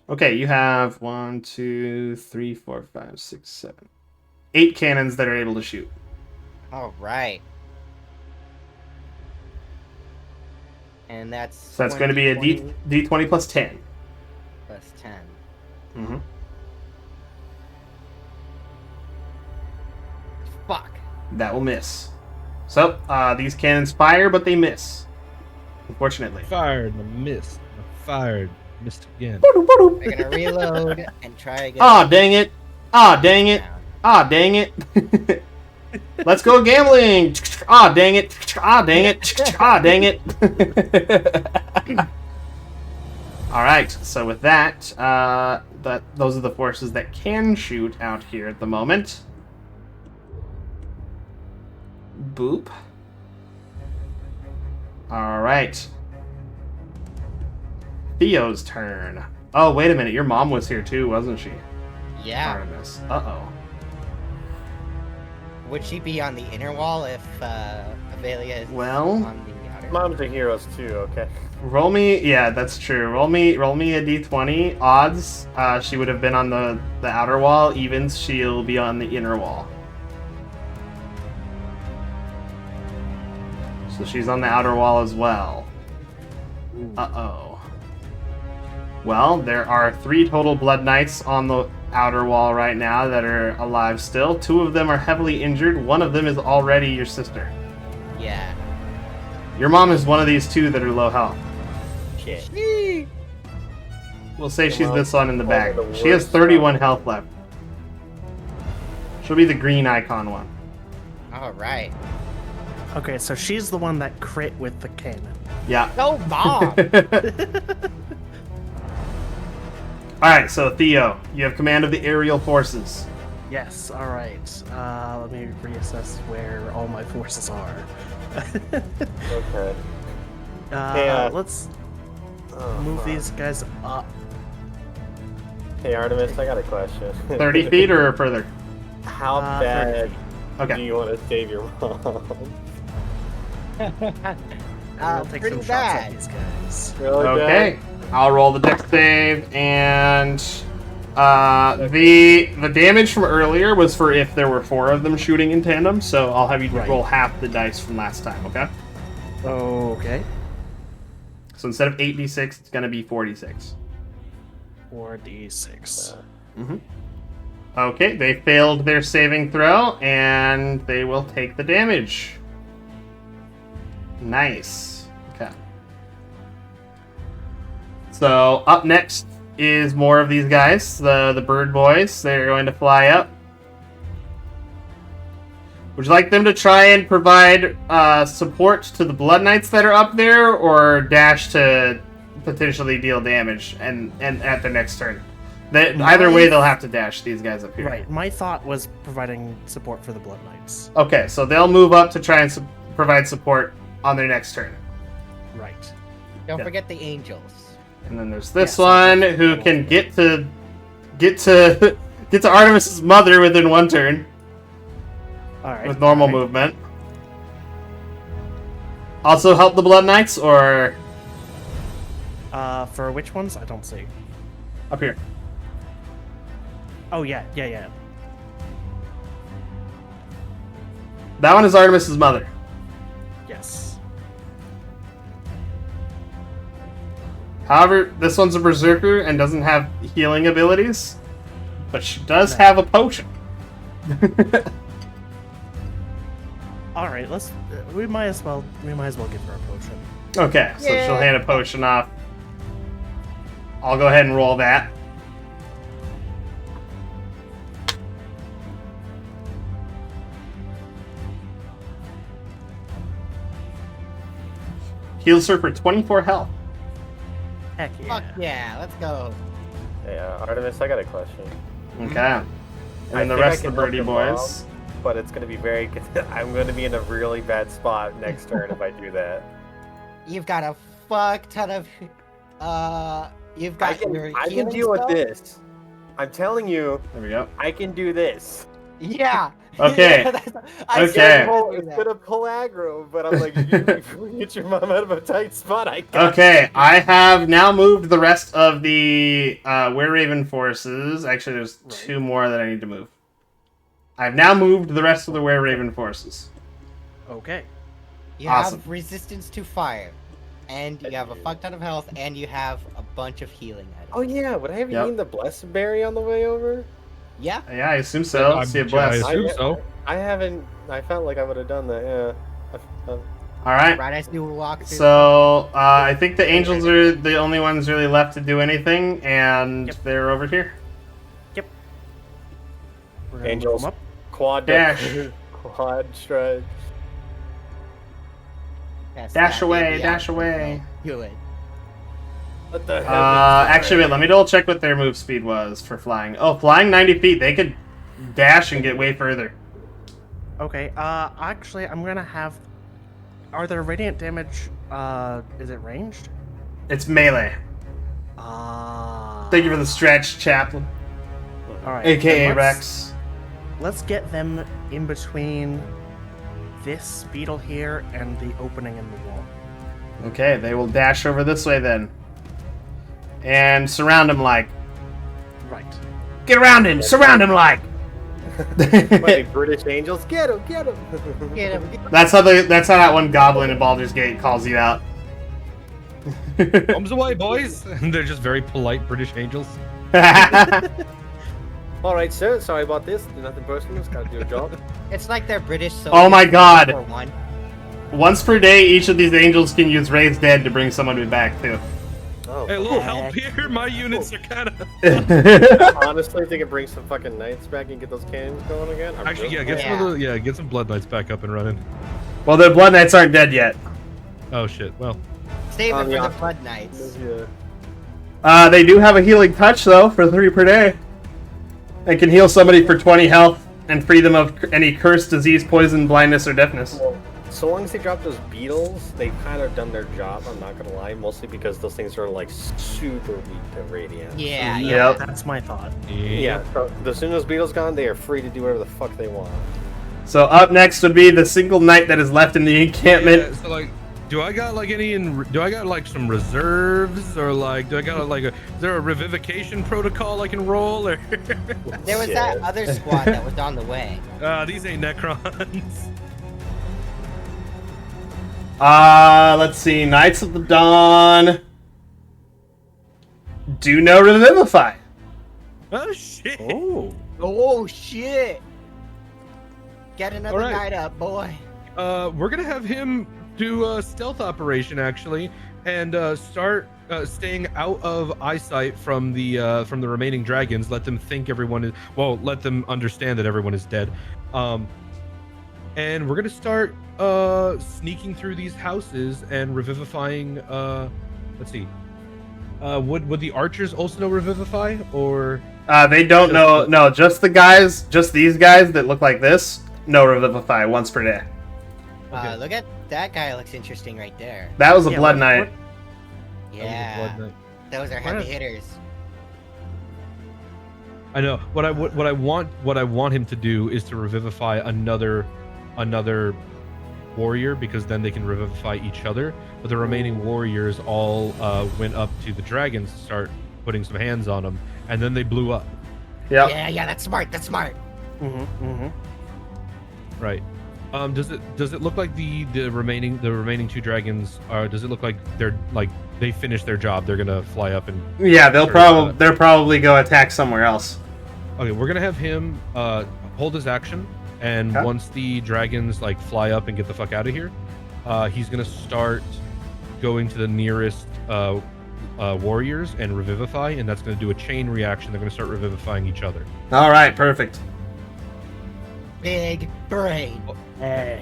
Okay, you have 1, 2, 3, 4, 5, 6, 7, 8 cannons that are able to shoot. Alright. And that's... So that's going to be a 20 D20 plus 10. plus 10. Mm-hmm. Fuck. That will miss. So, these cannons fire, but they miss. Unfortunately. Fired and I missed. I fired. Missed again. We're gonna reload and try again. Ah, dang it. Ah, dang it. Ah, dang it. Let's go gambling. Ah, dang it. Ah, dang it. Ah, dang it. All right. So with that, those are the forces that can shoot out here at the moment. Boop. All right. Theo's turn. Oh, wait a minute. Your mom was here too, wasn't she? Yeah. Artemis. Uh-oh. Would she be on the inner wall if Avelia is Well, on the outer? Moms are heroes too, okay? roll me. Yeah, that's true. Roll me a d20. Odds, she would have been on the outer wall. Evens, she'll be on the inner wall. So she's on the outer wall as well. Uh-oh. Well, there are 3 total Blood Knights on the outer wall right now that are alive still. 2 of them are heavily injured. 1 of them is already your sister. Yeah. Your mom is one of these 2 that are low health. Shit. We'll say she's Well, this one in the back. probably the She has worst 31 one. health left. She'll be the green icon one. All right. Okay, so she's the one that crit with the cannon. Yeah. No, Mom. Alright, so Theo, you have command of the aerial forces. Yes, alright. Let me reassess where all my forces are. Okay. Hey, let's Oh, move fuck. these guys up. Hey Artemis, I got a question. 30 feet or further? How 30 bad feet. do Okay. you want to save your mom? I'll take pretty some shots bad. at these guys. Really Okay. I'll roll the dex save, and the damage from earlier was for if there were 4 of them shooting in tandem, so I'll have you Right. roll half the dice from last time, okay? Okay. So instead of 8d6, it's going to be 46. 4d6. Okay, they failed their saving throw, and they will take the damage. Nice. Okay. So up next is more of these guys, the bird boys. They're going to fly up. Would you like them to try and provide support to the Blood Knights that are up there, or dash to potentially deal damage and at their next turn? Either way, they'll have to dash these guys up here. Right, my thought was providing support for the Blood Knights. Okay, so they'll move up to try and provide support on their next turn. Right. Don't Yeah. forget the angels. And then there's this Yeah, one sounds who like- can get to Artemis's mother within 1 turn Alright. with normal alright. movement. Also help the Blood Knights, or For which ones? I don't see. up here. Oh, yeah. That one is Artemis's mother. Yes. However, this one's a berserker and doesn't have healing abilities, but she does have a potion. Alright, let's. We might as well give her a potion. Okay, so Yeah. she'll hand a potion off. I'll go ahead and roll that. Heals her for 24 health. Heck yeah. Fuck yeah, let's go. Hey, Artemis, I got a question. Okay. And I then the think I rest of can the birdie help your boys. But it's gonna be very. I'm gonna be in a really bad spot next turn if I do that. You've got a fuck ton of. You've got your. I can healing deal with spell? this. I'm telling you, There we go. I can do this. Yeah. Okay. I Okay. said It's gonna pull aggro, but I'm like, you get your mom out of a tight spot. I got Okay, I have now moved the rest of the Were-Raven forces. Actually, there's 2 more that I need to move. I've now moved the rest of the Were-Raven forces. Okay. You Awesome. have resistance to fire, and you have a fuck ton of health, and you have a bunch of healing items. Oh yeah, would I have Yep. eaten the blessed berry on the way over? Yeah. Yeah, I assume so. I'm- See a I bless. assume so. I haven't. I felt like I would have done that. Yeah. All right. Right as you walk through. So I think the angels are the only ones really left to do anything, and Yep. they're over here. We're gonna Angels. move 'em up. Quad Dash. Quad strike. That's Dash that, away, baby. dash I away. Do it. What the hell? Actually, wait, let me double check what their move speed was for flying. Oh, flying 90 feet. They could dash and get way further. Okay, actually, I'm gonna have... Are there radiant damage, is it ranged? It's melee. Thank you for the stretch, Chaplain. Alright. AKA then Rex. Let's get them in between this beetle here and the opening in the wall. Okay, they will dash over this way then. And surround him like. Right. Get around him! Surround him like! Like British Angels, get him, get him. Get him. That's how that one goblin in Baldur's Gate calls you out. Comes away, boys. And they're just very polite British angels. All right, sir. Sorry about this. Nothing personal. Just gotta do a job. It's like they're British. So Oh my God. for one. Once per day, each of these angels can use Raise Dead to bring someone back too. Oh, Hey, a little help here. My units are kind of. honestly, if they can bring some fucking knights back and get those cannons going again. I Actually, yeah, really- get some of the, get some blood knights back up and running. Well, the Blood Knights aren't dead yet. Oh shit. Well, Save it for yeah. the Blood Knights. Yeah. They do have a healing touch though for 3 per day. They can heal somebody for 20 health and free them of any curse, disease, poison, blindness, or deafness. Well, so long as they drop those beetles, they've kind of done their job. I'm not gonna lie, mostly because those things are like super weak to radiant. Yeah, Yep. yeah. That's my thought. Yeah. So as soon as those beetles gone, they are free to do whatever the fuck they want. So up next would be the single knight that is left in the encampment. yeah, so like, do I got like any? Do I got like some reserves or like? Do I got like a? Is there a revivication protocol I can roll or? There was that other squad that was on the way. These ain't Necrons. Let's see. Knights of the Dawn do no revivify. Oh shit. Oh. Oh shit! Get another Alright. knight up, boy. We're gonna have him do a stealth operation actually, and start staying out of eyesight from the remaining dragons. Let them think everyone is let them understand that everyone is dead. And we're gonna start sneaking through these houses and revivifying. Let's see. Would the archers also know revivify or? They don't know. No, just these guys that look like this. No revivify once per day. Okay. Look at that guy. Looks interesting right there. That was a Yeah, Blood what- Knight. Yeah, those are heavy hitters. I know. What I want him to do is to revivify another warrior, because then they can revivify each other. But the remaining warriors all went up to the dragons to start putting some hands on them, and then they blew up. Yep. Yeah, that's smart. That's smart. Right. Does it look like the remaining 2 dragons are? Does it look like they're like they finished their job? They're gonna fly up and. Yeah, they'll probably go attack somewhere else. Okay, we're gonna have him hold his action, and Okay. once the dragons like fly up and get the fuck out of here, he's gonna start going to the nearest warriors and revivify, and that's gonna do a chain reaction. They're gonna start revivifying each other. All right, perfect. Big brain.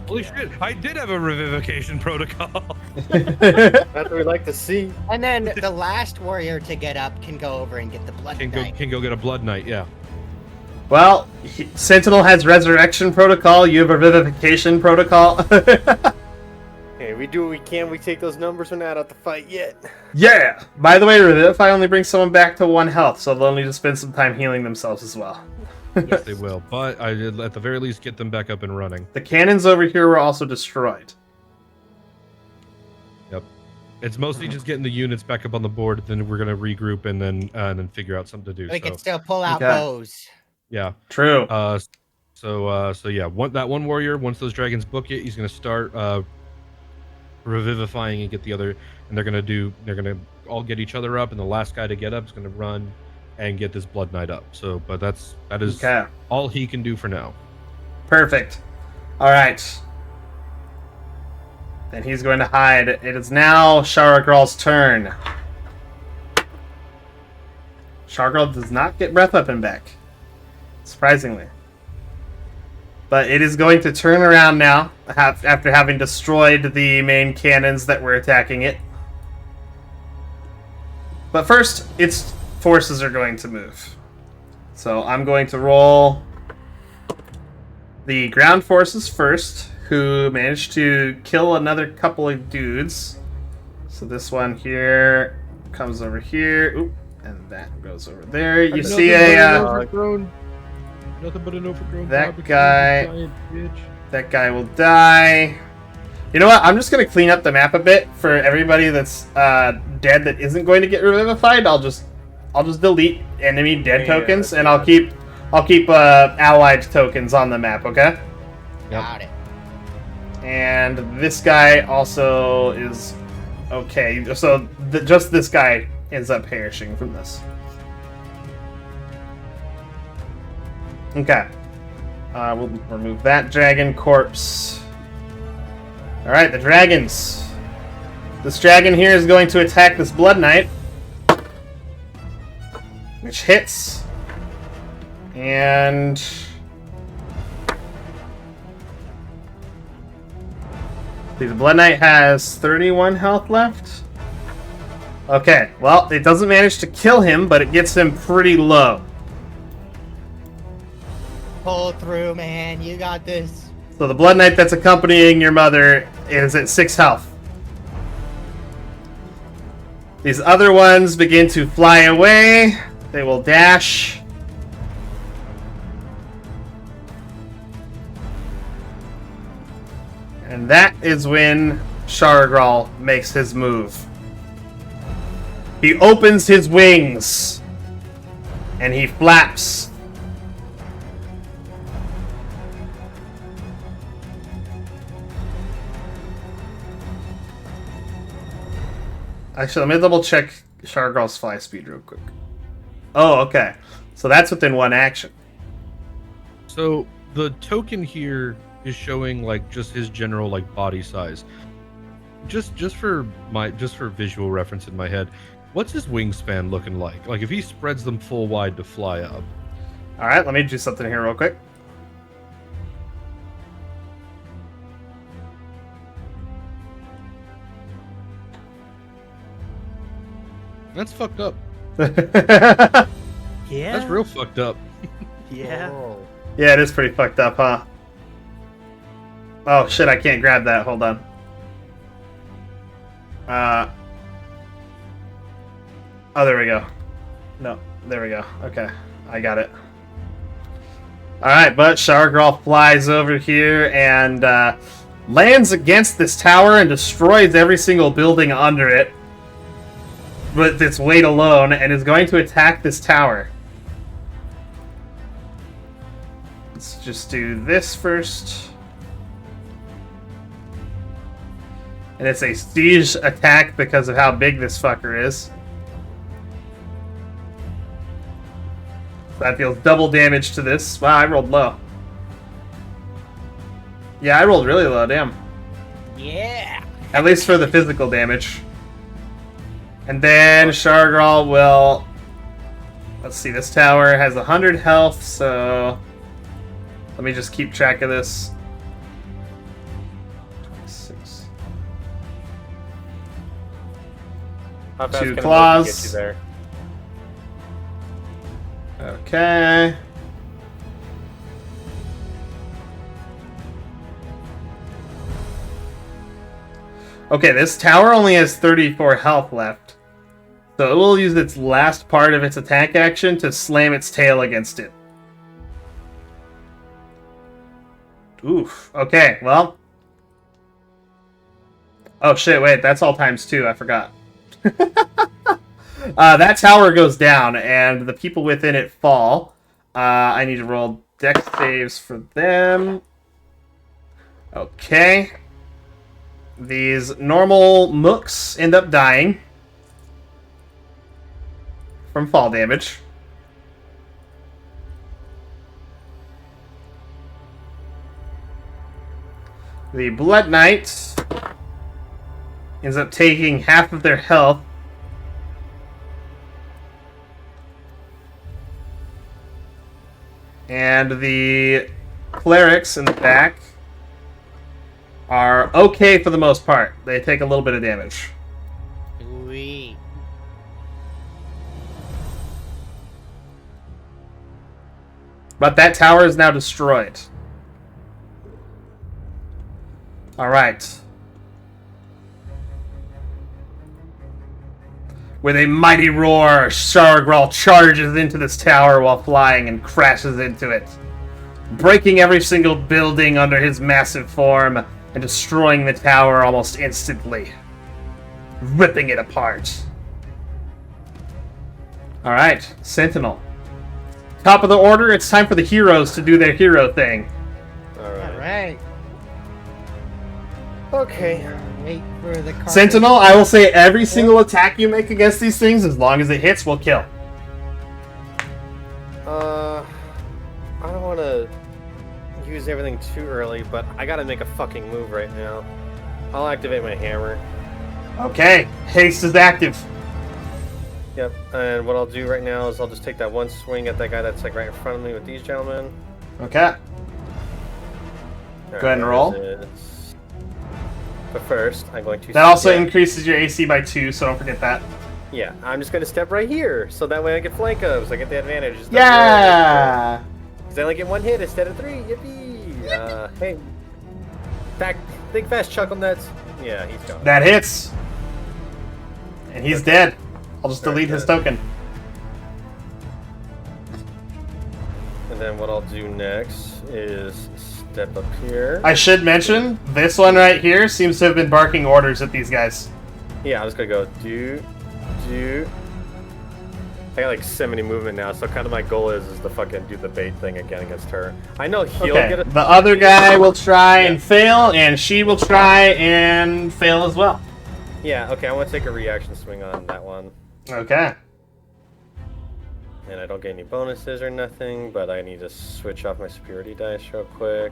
Holy shit! I did have a revivification protocol. That's what we like to see. And then the last warrior to get up can go over and get the blood Can knight. go get a blood knight. Yeah. Well, Sentinel has resurrection protocol. You have a revivification protocol. Hey, we do what we can. We take those numbers. We're not out to fight yet. Yeah. By the way, revivify only brings someone back to 1 health, so they'll need to spend some time healing themselves as well. Yes, they will. But I did at the very least get them back up and running. The cannons over here were also destroyed. Yep. It's mostly just getting the units back up on the board. Then we're gonna regroup and then figure out something to do. We So can still pull out Okay. bows. yeah. True. So yeah. That one warrior. Once those dragons book it, he's gonna start revivifying and get the other. And they're gonna all get each other up, and the last guy to get up is gonna run and get this blood knight up. So, but that is Okay. all he can do for now. Perfect. All right. Then he's going to hide. It is now Sharagral's turn. Sharagral does not get breath weapon back, surprisingly. But it is going to turn around now after having destroyed the main cannons that were attacking it. But first, its forces are going to move. So I'm going to roll the ground forces first, who managed to kill another couple of dudes. So this one here comes over here. Oop, and that goes over there. You see Nothing but an overgrown that barbecue, guy- giant bitch. that guy will die. You know what? I'm just gonna clean up the map a bit for everybody that's dead that isn't going to get revivified. I'll just delete enemy dead Yeah, tokens, and yeah. I'll keep allied tokens on the map. Okay. Got it. And this guy also is okay. So just this guy ends up perishing from this. Okay. We'll remove that dragon corpse. Alright, the dragons. This dragon here is going to attack this Blood Knight, which hits. And see, the Blood Knight has 31 health left. Okay, well, it doesn't manage to kill him, but it gets him pretty low. Pull through, man. You got this. So the Blood Knight that's accompanying your mother is at 6 health. These other ones begin to fly away. They will dash. And that is when Shargral makes his move. He opens his wings and he flaps. Actually, let me double check Shargral's fly speed real quick. Oh, okay. So that's within one action. So the token here is showing like just his general like body size. Just for visual reference in my head, what's his wingspan looking like? Like if he spreads them full wide to fly up. All right, let me do something here real quick. That's fucked up. Yeah, Yeah. That's real fucked up. Yeah. Oh. it is pretty fucked up, huh? Oh shit, I can't grab that. Hold on. Oh, there we go. No, there we go. Okay, I got it. Alright, but Shargral flies over here and lands against this tower and destroys every single building under it with its weight alone, and is going to attack this tower. Let's just do this first. And it's a siege attack because of how big this fucker is. That deals double damage to this. Wow, I rolled low. Yeah, I rolled really low, damn. Yeah. At least for the physical damage. And then Shargral will... Let's see, this tower has 100 health, so... Let me just keep track of this. 26. How fast Two can a claws. monkey get you there? Okay. Okay, this tower only has 34 health left. So it will use its last part of its attack action to slam its tail against it. Oof. Okay, well. Oh shit, wait, that's all times 2, I forgot. That tower goes down, and the people within it fall. I need to roll dex saves for them. Okay. These normal mooks end up dying from fall damage. The Blood Knight ends up taking half of their health. And the clerics in the back are okay for the most part. They take a little bit of damage. Sweet. But that tower is now destroyed. Alright. With a mighty roar, Shargral charges into this tower while flying and crashes into it, breaking every single building under his massive form and destroying the tower almost instantly, ripping it apart. Alright, Sentinel. Top of the order, it's time for the heroes to do their hero thing. Alright. Okay. Wait for the carpet. Sentinel, I will say every single attack you make against these things, as long as it hits, will kill. I don't want to use everything too early, but I gotta make a fucking move right now. I'll activate my hammer. Okay, haste is active. Yep, and what I'll do right now is I'll just take that one swing at that guy that's like right in front of me with these gentlemen. Okay. Go ahead and roll. But first, I'm going to... That also increases your AC by 2, so don't forget that. Yeah, I'm just going to step right here, so that way I get flank ups, I get the advantage. Yeah! Because I only get 1 hit instead of 3, yippee! Hey, back, think fast, chuckle nuts. Yeah, he's gone. That hits. And he's dead. I'll just delete his token. And then what I'll do next is step up here. I should mention, this one right here seems to have been barking orders at these guys. Yeah, I'm just gonna go do. I got like 70 movement now, so kind of my goal is to fucking do the bait thing again against her. I know he'll get it. The other guy will try and fail, and she will try and fail as well. Yeah, okay, I want to take a reaction swing on that one. Okay. And I don't get any bonuses or nothing, but I need to switch off my superiority dice real quick.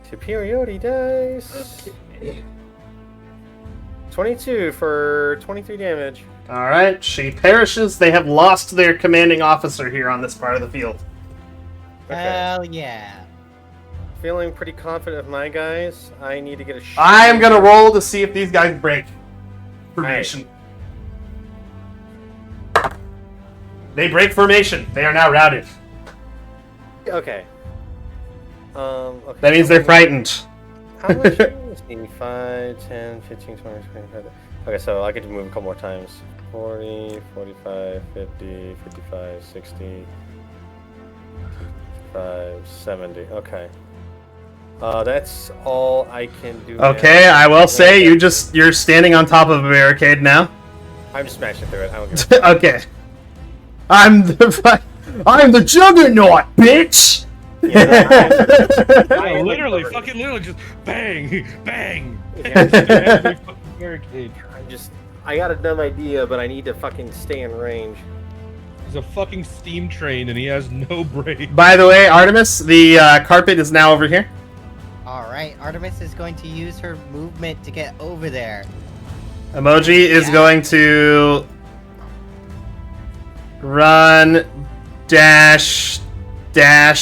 Superiority dice! 22 for 23 damage. Alright, she perishes. They have lost their commanding officer here on this part of the field. Okay. Hell yeah. Feeling pretty confident of my guys. I need to get a shot. I am gonna roll to see if these guys break formation. They break formation. They are now routed. Okay. Okay. That means they're frightened. How much is this? 5, 10, 15, 20, 25. Okay, so I could move a couple more times. 40, 45, 50, 55, 60, 55, 70. Okay. That's all I can do. Okay, now. I will say you're standing on top of a barricade now. I'm just smashing through it. I don't give a fuck. Okay. I'm the juggernaut, bitch. Yeah, literally just bang, bang. Barricade. I got a dumb idea, but I need to fucking stay in range. He's a fucking steam train and he has no brain. By the way, Artemis, the carpet is now over here. Alright, Artemis is going to use her movement to get over there. Emoji is going to run, dash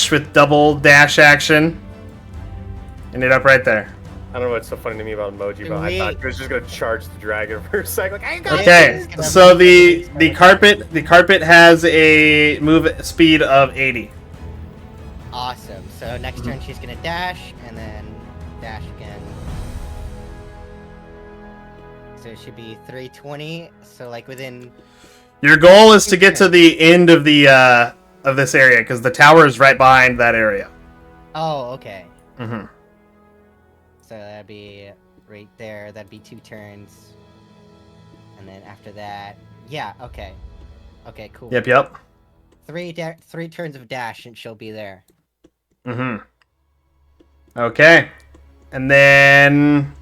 with double dash action. And it up right there. I don't know what's so funny to me about emoji, but I thought he was just gonna charge the dragon for a sec. Like, I got Okay, so the carpet has a move speed of 80. Awesome. So next turn she's gonna dash and then dash again. So it should be 320. So like within. Your goal is to get to the end of the of this area because the tower is right behind that area. Oh, okay. Mm-hmm. So that'd be right there. That'd be 2 turns. And then after that, yeah. Okay. Okay. Cool. Yep. 3 turns of dash and she'll be there. Mm-hmm. Okay. And then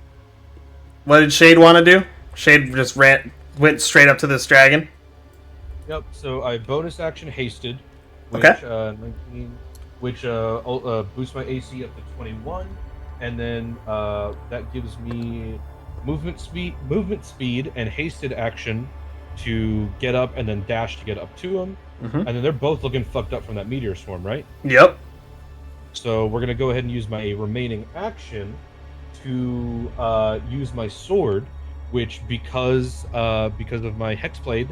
what did Shade want to do? Shade just went straight up to this dragon. Yep. So I bonus action hasted, which Okay. 19, which boosts my AC up to 21, and then that gives me movement speed, and hasted action to get up, and then dash to get up to him. Mm-hmm. And then they're both looking fucked up from that meteor swarm, right? Yep. So we're gonna go ahead and use my remaining action to use my sword, which because of my hexblade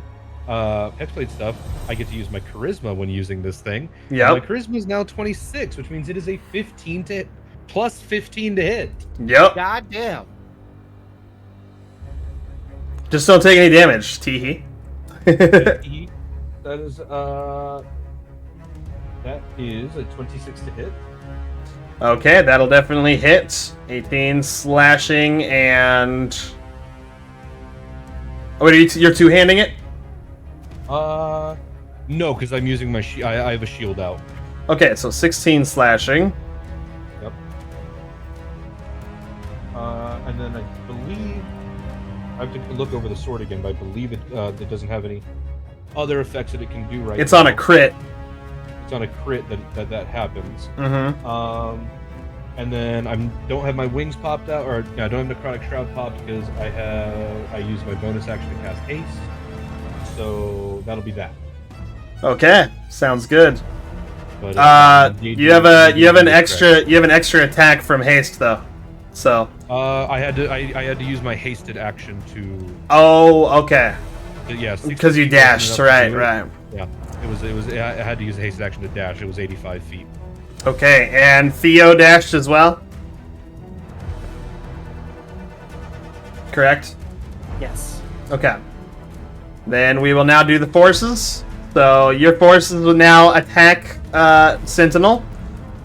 stuff, I get to use my charisma when using this thing. And my Yep. charisma is now 26, which means it is a 15 to plus 15 to hit. Yep. God damn. Just don't take any damage, Teehee. That is a 26 to hit. Okay, that'll definitely hit. 18 slashing and... Oh, wait, you're two-handing it? No, because I'm using my I have a shield out. Okay, so 16 slashing. Yep. And then I believe I have to look over the sword again, but I believe it doesn't have any other effects that it can do right It's now. on a crit. It's on a crit that happens. Mm-hmm. And then I don't have my wings popped out, or I don't have necrotic shroud popped because I use my bonus action to cast haste. So that'll be that. Okay, sounds good. But you have an extra attack from haste though. So. I had to use my hasted action to. Oh, okay. Yeah. Because you dashed, right. Yeah. It was. I had to use a hasted action to dash. It was 85 feet. Okay, and Theo dashed as well. Correct. Yes. Okay. Then we will now do the forces. So your forces will now attack Sentinel,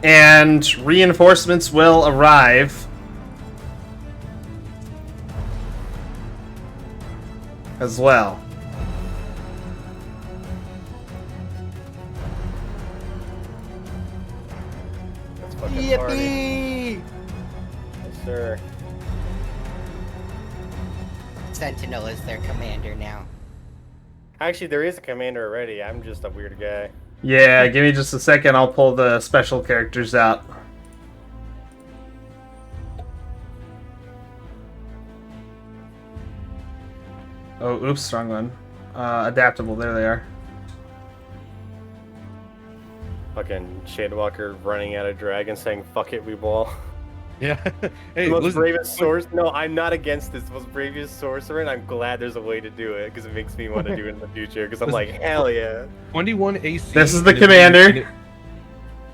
and reinforcements will arrive as well. That's fucking party. Yippee! Yes, sir. Sentinel is their commander now. Actually, there is a commander already. I'm just a weird guy. Yeah, give me just a second. I'll pull the special characters out. Oh, oops, wrong one. Adaptable, there they are. Fucking Shadewalker running at a dragon saying, "Fuck it, we ball." Yeah. Hey, The most listen, bravest sorcerer. No, I'm not against this. Most bravest sorcerer, and I'm glad there's a way to do it because it makes me want to do it in the future. Because I'm like, hell yeah. 21 AC. This is the and commander.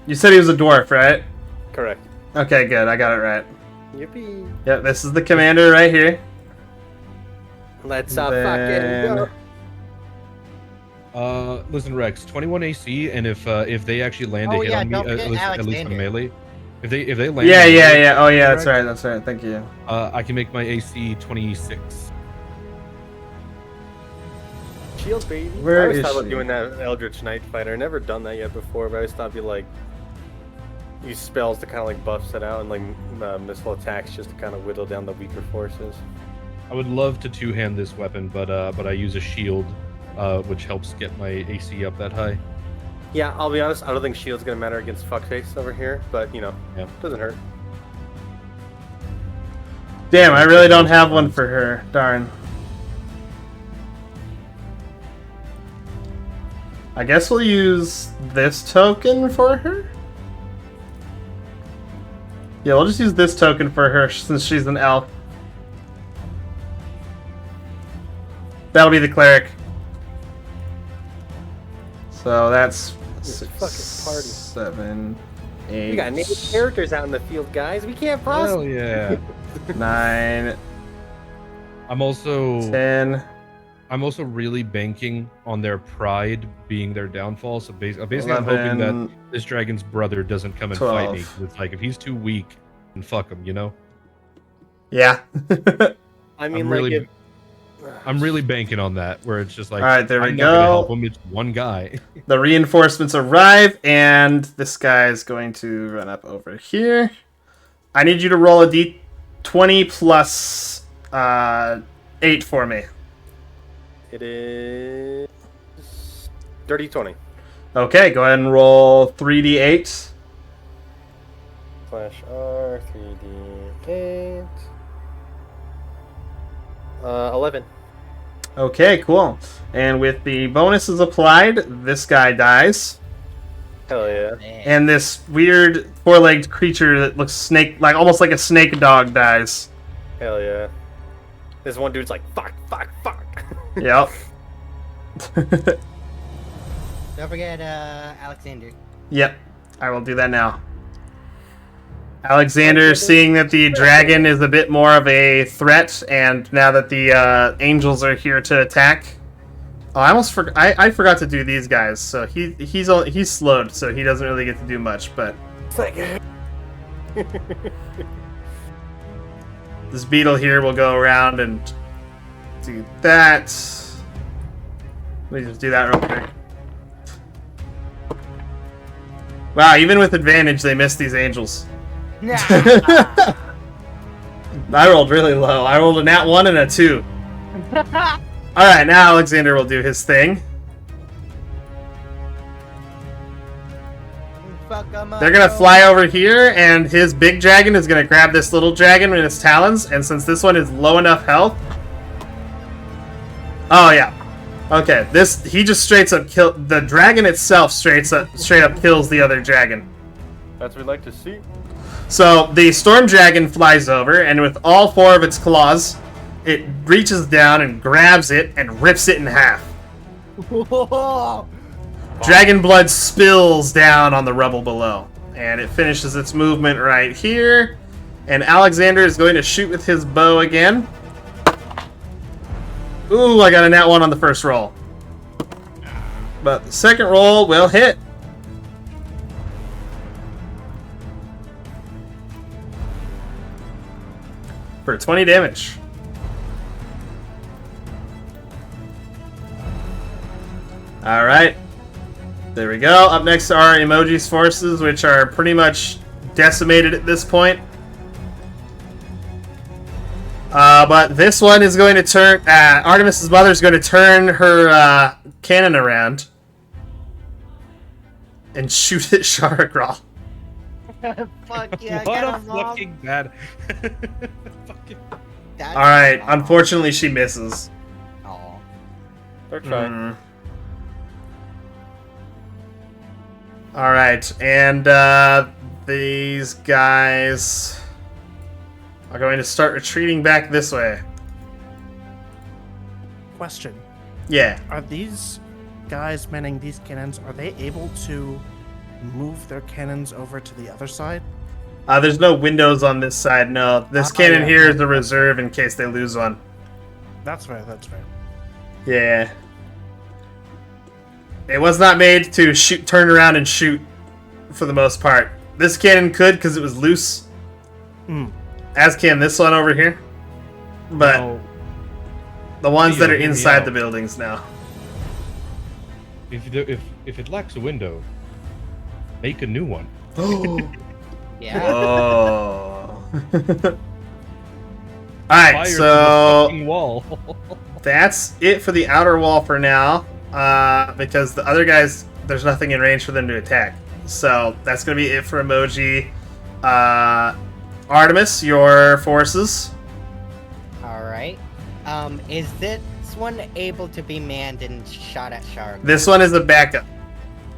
You said he was a dwarf, right? Correct. Okay, good. I got it right. Yippee. Yep, this is the commander right here. Let's Then- fucking go. Listen, Rex, 21 AC, and if they actually land Oh, a hit yeah, on me, don't forget at least on Alexander. melee, if they land, Yeah, a yeah, melee, yeah. Oh, yeah, that's correct? right. That's right. Thank you. I can make my AC 26. Shield, baby. Where I always is thought about she? doing that Eldritch Knight fighter. Never done that yet before, but I always thought it'd be like use spells to kind of like buffs it out and like missile attacks just to kind of whittle down the weaker forces. I would love to two-hand this weapon, but I use a shield, which helps get my AC up that high. Yeah, I'll be honest. I don't think shield's gonna matter against fuckface over here, but you know, Yeah. doesn't hurt. Damn, I really don't have one for her. Darn. I guess we'll use this token for her? Yeah, we'll just use this token for her since she's an elf. That'll be the cleric. So that's This 6, fucking party. 7, 8, We got named characters out in the field, guys. We can't process. Hell yeah! 9, I'm also 10. I'm also really banking on their pride being their downfall. So basically, I'm hoping that 11, this dragon's brother doesn't come and fight me. 12. It's like if he's too weak, then fuck him, you know. Yeah. I mean, I'm like, really- if, I'm really banking on that, where it's just like, All right, there we I'm not gonna go. help him. It's one guy. The reinforcements arrive, and this guy is going to run up over here. I need you to roll a d20 plus 8 for me. it is dirty 20 Okay, go ahead and roll 3d8. slash R 3D8. 11. Okay, cool. And with the bonuses applied, this guy dies. Hell yeah. Man. And this weird four-legged creature that looks like almost like a snake dog dies. Hell yeah. This one dude's like, fuck. Yep. Don't forget Alexander. Yep. I will do that now. Alexander, seeing that the dragon is a bit more of a threat, and now that the angels are here to attack. Oh, I almost I forgot to do these guys. So he's slowed, so he doesn't really get to do much. But this beetle here will go around and do that. Let me just do that real quick. Wow, even with advantage, they missed these angels. I rolled really low. I rolled a nat 1 and a 2. Alright, now Alexander will do his thing. They're gonna fly over here, and his big dragon is gonna grab this little dragon with its talons, and since this one is low enough health... Oh, yeah. Okay, he just straight up kill... The dragon itself straight up kills the other dragon. That's what we like to see. So, the storm dragon flies over, and with all 4 of its claws, it reaches down and grabs it and rips it in half. Dragon blood spills down on the rubble below, and it finishes its movement right here. And Alexander is going to shoot with his bow again. Ooh, I got a nat 1 on the first roll. But the second roll will hit. For 20 damage. Alright. There we go. Up next are Emoji's forces, which are pretty much decimated at this point. But this one is going to turn... Artemis's mother is going to turn her cannon around and shoot at Sharagral. Fuck yeah, What get a him, Mom. fucking bad. Fucking... That's Alright, awesome. unfortunately she misses. Aw. They're trying. Alright, and these guys are going to start retreating back this way. Question. Yeah. Are these guys manning these cannons, are they able to move their cannons over to the other side? There's no windows on this side, no. This cannon yeah. here is a reserve in case they lose one. That's fair, that's fair. Yeah. It was not made to turn around and shoot, for the most part. This cannon could, because it was loose. As can this one over here. But Now, the ones that are hear me inside out. the buildings now. if it lacks a window, make a new one. Yeah. Oh. Alright, Fire to the so fucking wall. that's it for the outer wall for now. Because the other guys, there's nothing in range for them to attack. So that's going to be it for Emoji. Artemis, your forces. Alright. Is this one able to be manned and shot at Shark? This one is a backup.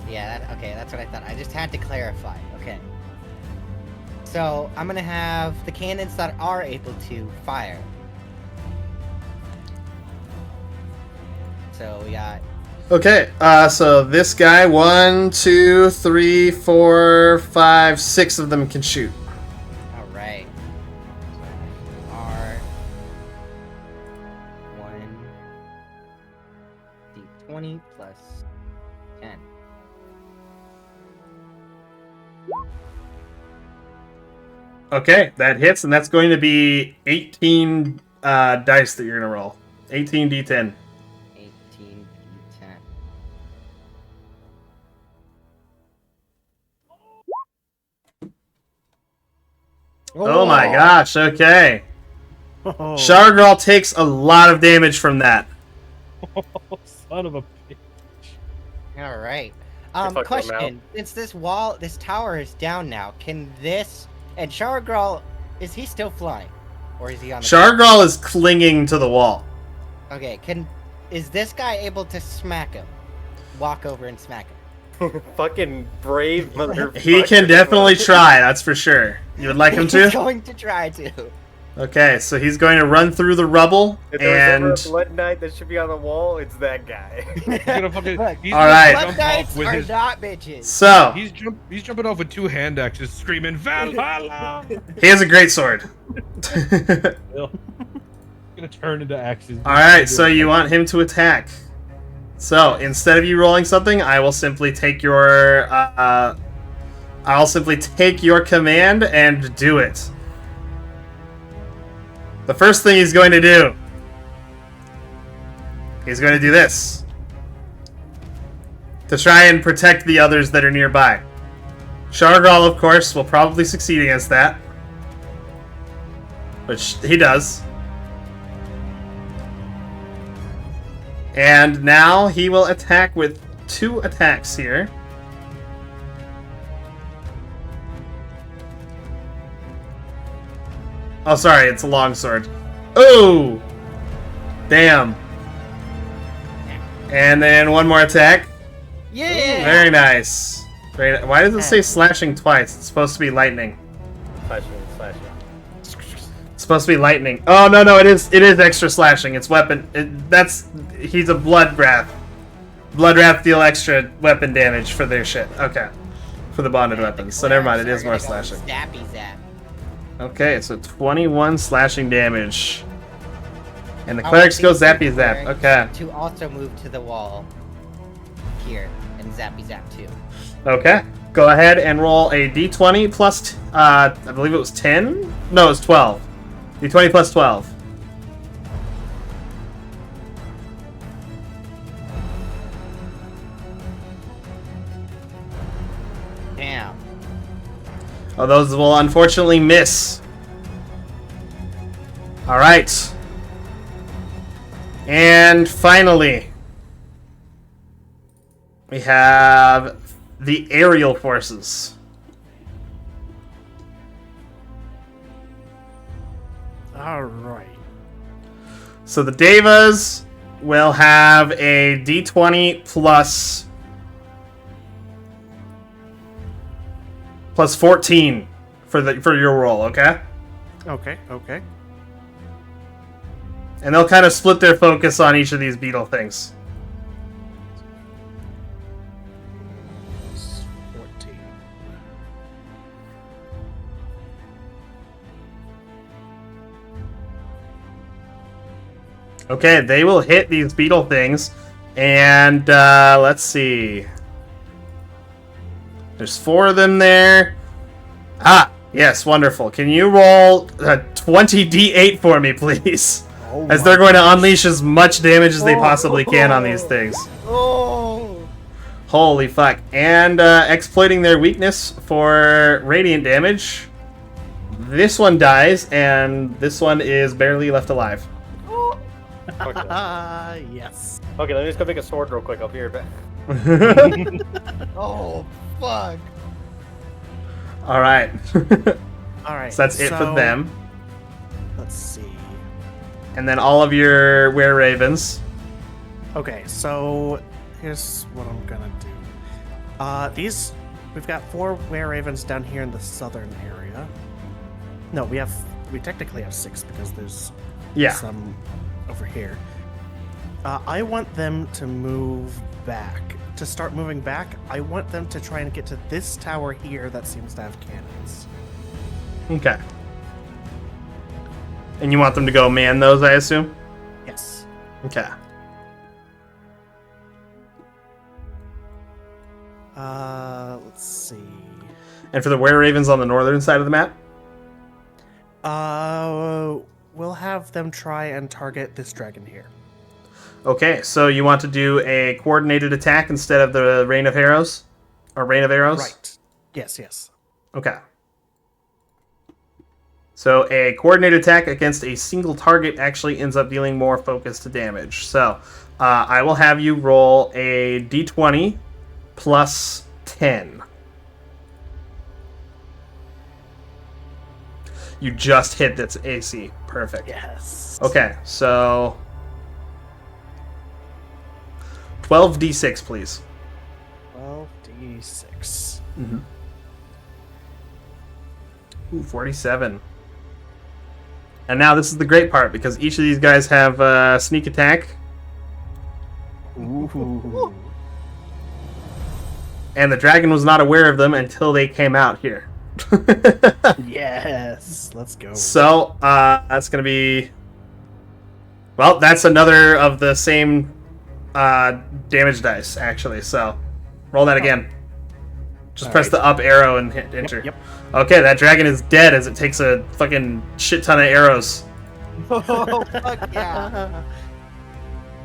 Yeah, okay, that's what I thought. I just had to clarify. Okay. So, I'm gonna have the cannons that are able to fire. So, we got... Okay, so this guy, 1, 2, 3, 4, 5, 6 of them can shoot. Alright. R... 1... D20 plus 10. Okay, that hits, and that's going to be 18 dice that you're going to roll. 18 d10. 18 D10. Oh my gosh, okay. Oh. Sharagral takes a lot of damage from that. Son of a bitch. Alright. fucked them Question. Since this tower is down now, can this... And Sharagral, is he still flying? Or is he on the... Sharagral is clinging to the wall. Okay, is this guy able to smack him? Walk over and smack him? Fucking brave motherfucker. He can definitely try, that's for sure. You would like him He's to? going to try to. Okay, so he's going to run through the rubble, If there's ever a and Blood Knight that should be on the wall, it's that guy. He's gonna fucking. Look, He's All gonna right. Blood jump Knights off with are his. not bitches. so He's jumping off with 2 hand axes, screaming Valhalla. he has a great sword. Gonna turn into axes. All right, so you want him to attack. So instead of you rolling something, I will simply take your command and do it. The first thing he's going to do, he's going to do this to try and protect the others that are nearby. Shargal, of course, will probably succeed against that, which he does. And now he will attack with 2 attacks here. Oh, sorry, it's a longsword. Oh! Damn. And then 1 more attack. Yeah. Very nice. Why does it say slashing twice? It's supposed to be lightning. Slashing. It's supposed to be lightning. Oh, no, it is extra slashing. It's weapon. He's a blood wrath. Blood wrath deal extra weapon damage for their shit. Okay. For the bonded weapons. So never mind, it is more slashing. Zappy zap. Okay, so 21 slashing damage. And the I clerics want go these zappy zap. clerics Okay. To also move to the wall here and zappy zap too. Okay. Go ahead and roll a d20 plus, I believe it was 10? No, it was 12. D20 plus 12. Damn. Oh, those will unfortunately miss. Alright. And finally, we have the aerial forces. All right. So the Devas will have a d20 plus 14 for your roll, okay? Okay. And they'll kind of split their focus on each of these beetle things. 14. Okay, they will hit these beetle things. And let's see. There's 4 of them there. Ah, yes, wonderful. Can you roll 20d8 for me, please? Oh As my they're going to unleash as much damage as they possibly can on these things. Oh. Holy fuck. And exploiting their weakness for radiant damage. This one dies, and this one is barely left alive. Okay. Yes. Okay, let me just go make a sword real quick. I'll be right back. Oh, fuck. Alright. All right. So that's it for them. Let's see. And then all of your were-ravens. Okay, so here's what I'm gonna do. We've got 4 were-ravens down here in the southern area. No, we technically have 6 because there's Yeah. some over here. I want them to move back. To start moving back, I want them to try and get to this tower here that seems to have cannons. Okay. And you want them to go man those, I assume? Yes. Okay. Let's see. And for the were-ravens on the northern side of the map? We'll have them try and target this dragon here. Okay, so you want to do a coordinated attack instead of the rain of arrows? Or rain of arrows? Right. Yes. Okay. So a coordinated attack against a single target actually ends up dealing more focused damage. So I will have you roll a d20 plus 10. You just hit this AC. Perfect. Yes. Okay, so 12d6, please. 12d6. Mm-hmm. Ooh, 47. And now this is the great part, because each of these guys have sneak attack. Ooh. And the dragon was not aware of them until they came out here. Yes, let's go. So, that's going to be... Well, that's another of the same damage dice, actually. So, roll that again. Just press the up arrow and hit enter. Yep. Okay, that dragon is dead as it takes a fucking shit ton of arrows. Oh, fuck yeah.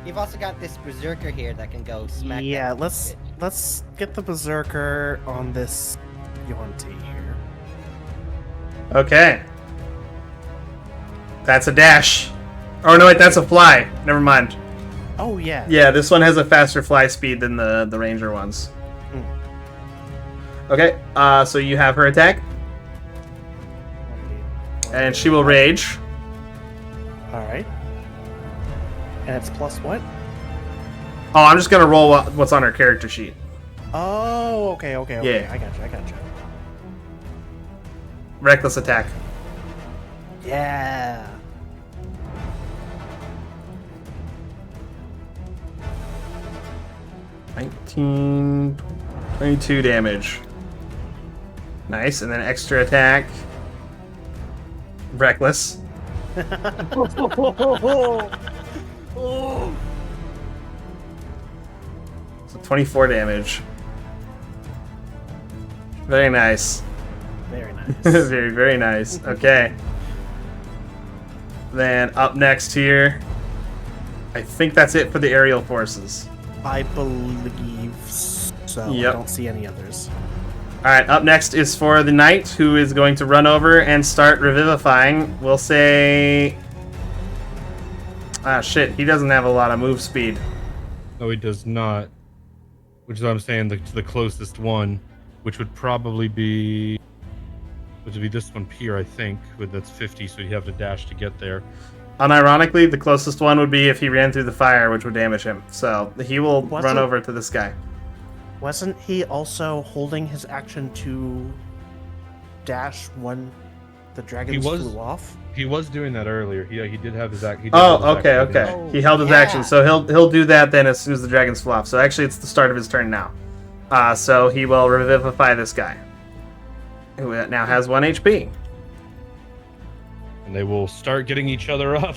You've also got this berserker here that can go smack. Yeah, that let's get the berserker on this Yonti here. Okay. That's a dash. Oh, no, wait, that's a fly. Never mind. Oh yeah. Yeah, this one has a faster fly speed than the ranger ones. Okay, so you have her attack, and she will rage. All right. And it's plus what? Oh, I'm just gonna roll what's on her character sheet. Oh, okay. Yeah. I got you. Reckless attack. Yeah. $19, 22 damage. Nice, and then extra attack. Reckless. So 24 damage. Very nice. Very nice. very, very nice. Okay. Then up next here, I think that's it for the aerial forces. I believe so. Yep. I don't see any others. Alright, up next is for the knight, who is going to run over and start revivifying. We'll say... Ah, shit, he doesn't have a lot of move speed. No, he does not. Which is what I'm saying, the closest one, which would probably be... Which would be this one here, I think. That's 50, so you have to dash to get there. Unironically, the closest one would be if he ran through the fire, which would damage him. So he will run over to this guy. Wasn't he also holding his action to dash when the dragons flew off? He was doing that earlier. He did have his act. Okay. He held his action, so he'll do that then as soon as the dragons fly off. So actually, it's the start of his turn now. So he will revivify this guy, who now has 1 HP. And they will start getting each other up.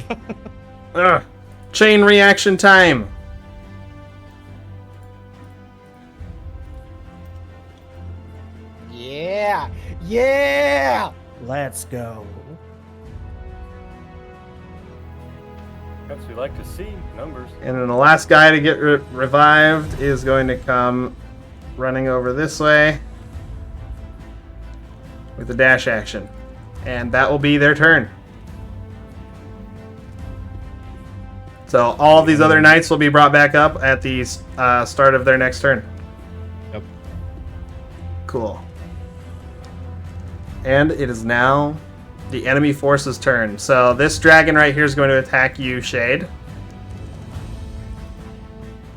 Ugh. Chain reaction time. Yeah! Let's go. Perhaps we like to see numbers. And then the last guy to get revived is going to come running over this way with a dash action. And that will be their turn. So all of these other knights will be brought back up at the start of their next turn. Yep. Cool. And it is now the enemy force's turn. So this dragon right here is going to attack you, Shade.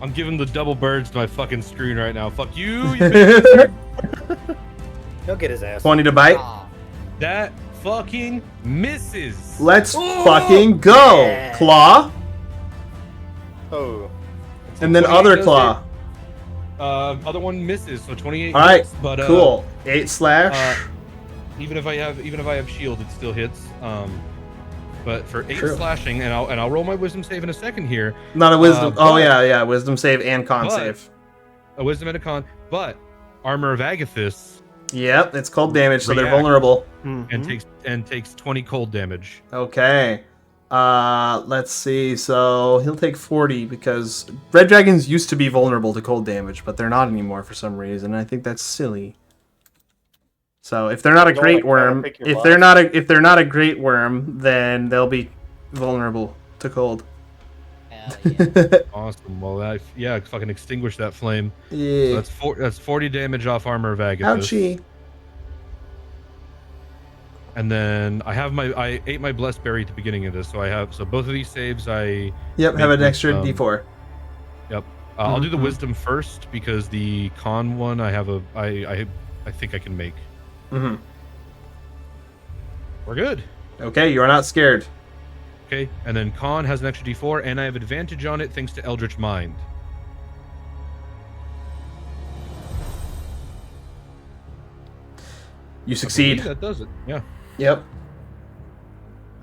I'm giving the double birds to my fucking screen right now. Fuck you, you bitch. He'll get his ass. 20 to bite. Aw. That fucking misses. Let's fucking go. Yeah. Claw. Oh. And then 28 other goes claw. in. Other one misses, so 28 All right, hits, but cool. 8 slash. even if I have shield, it still hits. But for 8 True. slashing, and I'll roll my wisdom save in a second here. Not a wisdom. but- yeah, wisdom save and con but- save. A wisdom and a con, but Armor of Agathis Yep, it's cold damage, so they're React. vulnerable. and takes 20 cold damage. Okay. Let's see. So he'll take 40 because red dragons used to be vulnerable to cold damage, but they're not anymore for some reason. And I think that's silly. So if they're not a You don't great wanna worm, pick your if they're not a great worm, then they'll be vulnerable to cold. Hell yeah. Awesome. Well, fucking extinguish that flame. So Yeah. that's 40 damage off Armor of Agathis. Ouchie. And then I ate my blessed berry at the beginning of this, so both of these saves I Yep, have Make an this, extra D4. I'll do the Mhm. wisdom first because the con one I have I think I can make. Mm-hmm. We're good. Okay, you are not scared. Okay, and then con has an extra d4, and I have advantage on it thanks to Eldritch Mind. You I succeed. believe that does it. Yeah. Yep.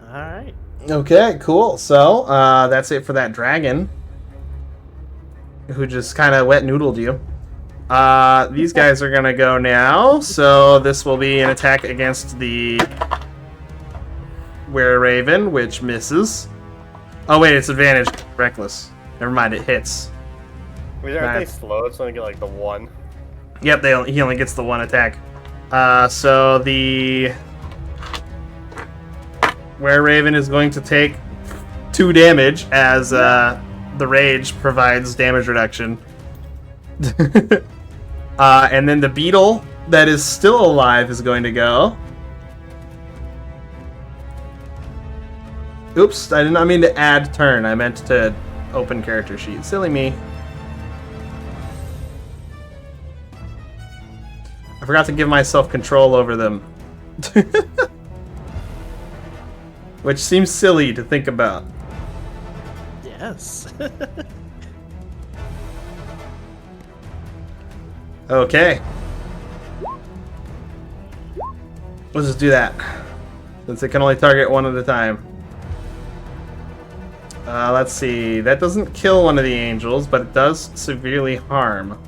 All right. Okay, cool. So, that's it for that dragon. Who just kind of wet noodled you. These guys are gonna go now. So this will be an attack against the Were-Raven, which misses. Oh wait, it's advantage. Reckless. Never mind, it hits. Wait, aren't they Nice. slow? It's only get like the one. Yep, he only gets the one attack. So the Were-Raven is going to take 2 damage as the rage provides damage reduction. And then the beetle that is still alive is going to go. Oops, I did not mean to add turn. I meant to open character sheet. Silly me. I forgot to give myself control over them. Which seems silly to think about. Yes. Okay. Let's just do that. Since it can only target one at a time. Let's see. That doesn't kill one of the angels, but it does severely harm.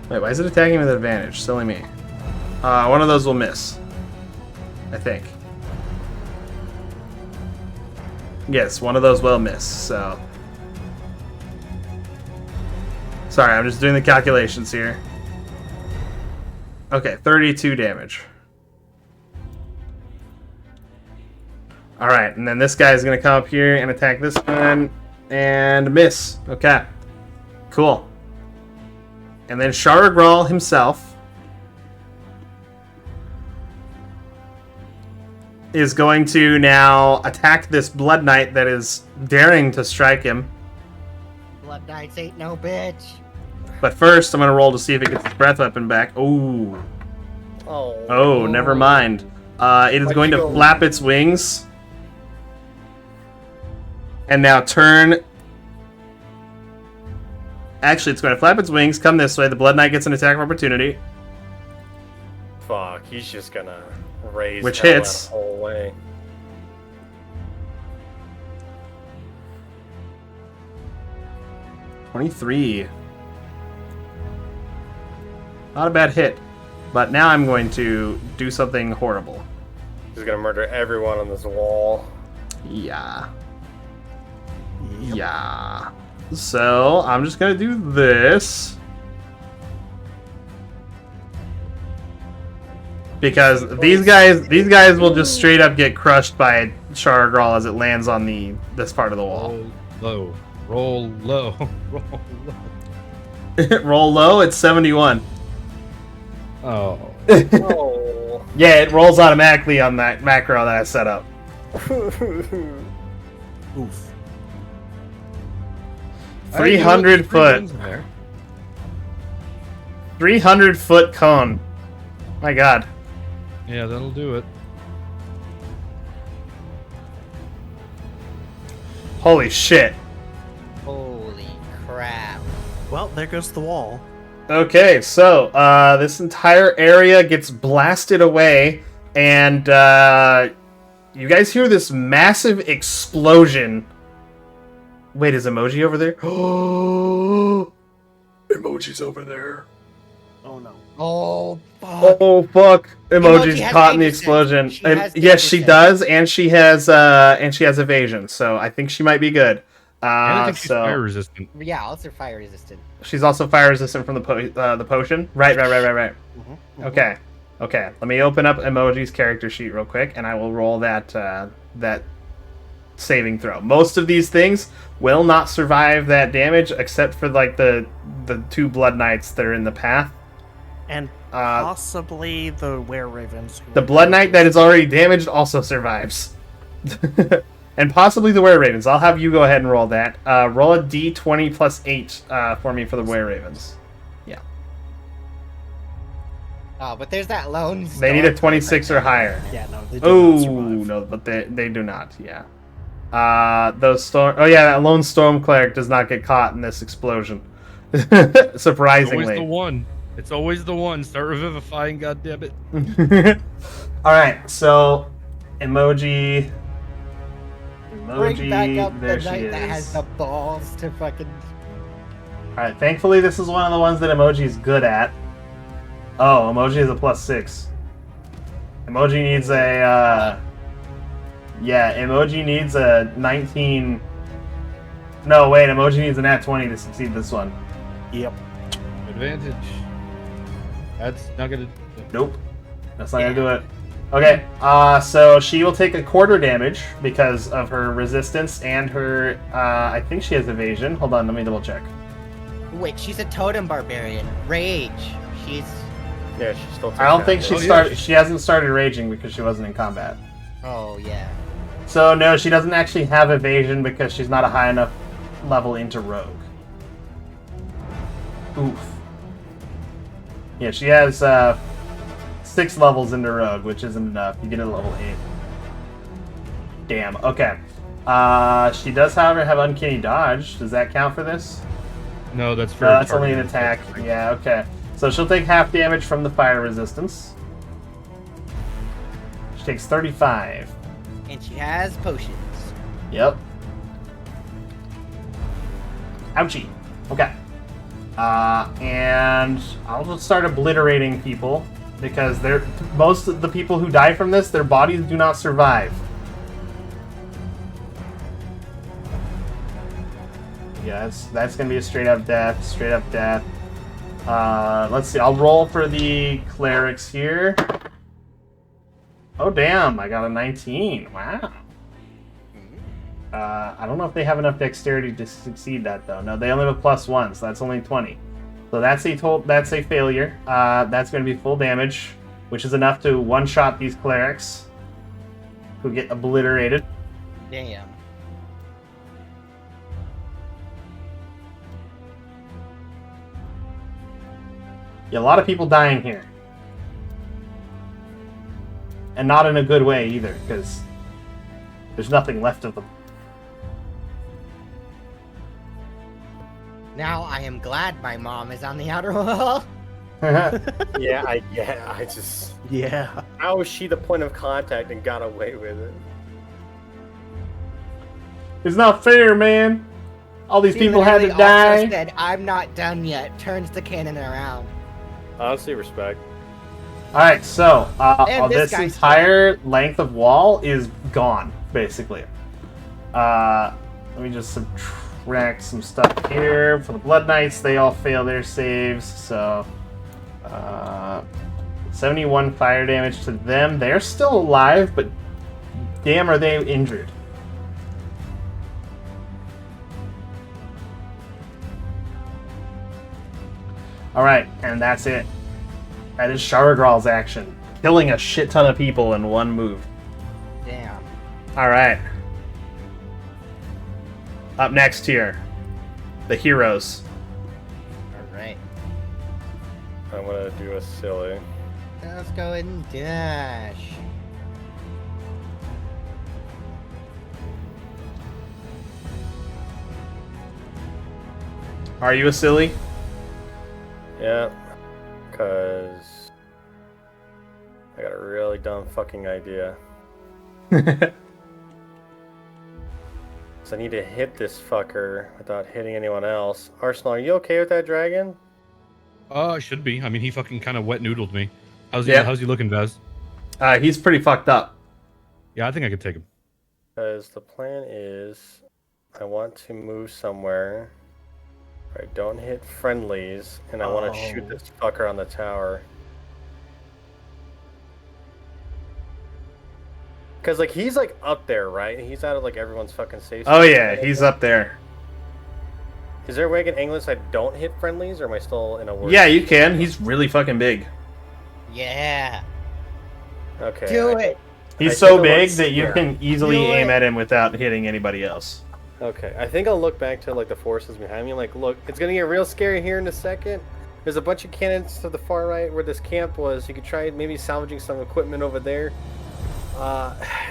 Wait, why is it attacking with advantage? Silly me. One of those will miss. I think. Yes, one of those will miss, so... Sorry, I'm just doing the calculations here. Okay, 32 damage. Alright, and then this guy is going to come up here and attack this one and miss. Okay, cool. And then Sharagral himself is going to now attack this Blood Knight that is daring to strike him. Blood Knights ain't no bitch. But first, I'm going to roll to see if it gets its breath weapon back. Ooh. Oh, never mind. It is Why'd going you to go- flap its wings. And now turn... Actually, it's going to flap its wings, come this way. The Blood Knight gets an attack of opportunity. Fuck, he's just gonna raise Which hell hits. that whole way. $23. Not a bad hit. But now I'm going to do something horrible. He's gonna murder everyone on this wall. Yeah. Yeah. So, I'm just going to do this. Because these guys will just straight up get crushed by Sharagral as it lands on this part of the wall. Roll low. Roll low. Roll low, it's 71. Oh. Oh. Yeah, it rolls automatically on that macro that I set up. Oof. 300 foot. 300 foot cone. My god. Yeah, that'll do it. Holy shit. Holy crap. Well, there goes the wall. Okay, so this entire area gets blasted away, and you guys hear this massive explosion. Wait, is Emoji over there? Oh, Emoji's over there. Oh no. Oh, fuck. Oh fuck! Emoji's Emoji has caught in the danger sense. explosion. She has Yes, danger she sense. does, and she has evasion. So I think she might be good. And I think she's So fire resistant. Yeah, also fire resistant. she's also fire resistant from the potion. Right. Mm-hmm. Okay. Let me open up Emoji's character sheet real quick, and I will roll that saving throw. Most of these things will not survive that damage, except for like the 2 Blood Knights that are in the path. And Possibly the were-ravens. The Blood Knight that is already damaged also survives. And possibly the were-ravens. I'll have you go ahead and roll that. Roll a d20 plus 8 for me for the were-ravens. Oh, but there's that lone. They need a 26 or higher. Yeah, no, they do Oh, not survive. no, but they do not, yeah. Those storm... Oh, yeah, that lone storm cleric does not get caught in this explosion. Surprisingly. Always the one. It's always the one. Start revivifying, goddammit. Alright, so... Emoji... Bring back up the there she knight that has is. the balls to fucking. Alright, thankfully this is one of the ones that Emoji is good at. Oh, Emoji is a +6. Emoji needs a, Yeah, Emoji needs a 19... No, wait, Emoji needs a nat 20 to succeed this one. Yep. Advantage. That's not gonna. Nope. That's not gonna do it. Okay, so she will take a quarter damage because of her resistance and her, I think she has evasion. Hold on, let me double check. Wait, she's a totem barbarian. Rage. She's. Yeah, she's still. I don't think she Oh, yeah. started. She hasn't started raging because she wasn't in combat. Oh yeah. So no, she doesn't actually have evasion because she's not a high enough level into rogue. Oof. Yeah, she has 6 levels into rogue, which isn't enough. You get a level 8. Damn. Okay. She does, however, have uncanny dodge. Does that count for this? No, that's for. No, that's only an targeted attack. attacks. Yeah. Okay. So she'll take half damage from the fire resistance. She takes 35. And she has potions. Yep. Ouchie. Okay. And I'll just start obliterating people because most of the people who die from this, their bodies do not survive. Yeah, that's gonna be a straight up death. Straight up death. Let's see. I'll roll for the clerics here. Oh damn! I got a 19. Wow. I don't know if they have enough dexterity to succeed that though. No, they only have a +1, so that's only 20. So that's a failure. That's going to be full damage, which is enough to one-shot these clerics, who get obliterated. Damn. Yeah, a lot of people dying here, and not in a good way either, because there's nothing left of them. Now I am glad my mom is on the outer wall. Yeah, I just. Yeah. How was she the point of contact and got away with it? It's not fair, man. All these She people had to literally also die. said, "I'm not done yet." Turns the cannon around. Honestly, respect. All right, so And this this guy's entire length of wall is gone, basically. Let me just subtract some stuff here. For the Blood Knights, they all fail their saves, so 71 fire damage to them. They're still alive, but damn, are they injured. All right, and that's it. That is Sharagral's action, killing a shit ton of people in one move. Damn. All right. Up next here, the heroes. All right. I'm gonna do a silly. Let's go ahead and dash. Are you a silly? Yeah, because I got a really dumb fucking idea. So I need to hit this fucker without hitting anyone else. Arsenal, are you okay with that dragon? Should be. I mean, he fucking kind of wet noodled me. How's Yeah. he looking, Vaz? He's pretty fucked up. Yeah, I think I could take him. Because the plan is I want to move somewhere where I don't hit friendlies, and I want to shoot this fucker on the tower. Because, like, he's, like, up there, right? He's out of, like, everyone's fucking safe. Oh space. yeah, he's up there. Is there a way I can angle this so I don't hit friendlies, or am I still in a worse? Yeah, you can. He's really fucking big. Yeah. Okay. Do it. He's I so think I'll big look- that you yeah. can easily Do aim it. at him without hitting anybody else. Okay, I think I'll look back to like the forces behind me. Like, look, it's gonna get real scary here in a second. There's a bunch of cannons to the far right where this camp was. You could try maybe salvaging some equipment over there.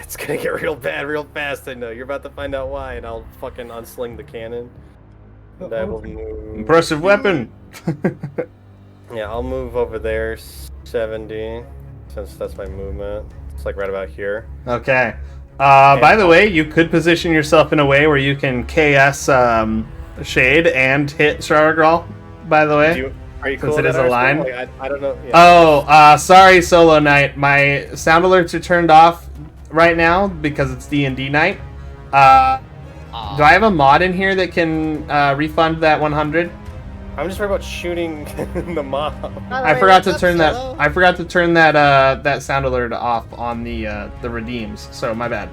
It's gonna get real bad real fast. I know. You're about to find out why, and I'll fucking unsling the cannon. And I will move. Impressive weapon. Yeah, I'll move over there 70, since that's my movement. It's like right about here. Okay. By the way, you could position yourself in a way where you can KS Shade and hit Sharagral, by the way. Are you Since cool it with is that, a Arsenal? line. Like, I don't know. Yeah. Oh, sorry, Solo Knight. My sound alerts are turned off right now because it's D&D night. Do I have a mod in here that can refund that 100? I'm just worried about shooting the mob. I forgot to turn that. I forgot to turn that that sound alert off on the redeems. So my bad.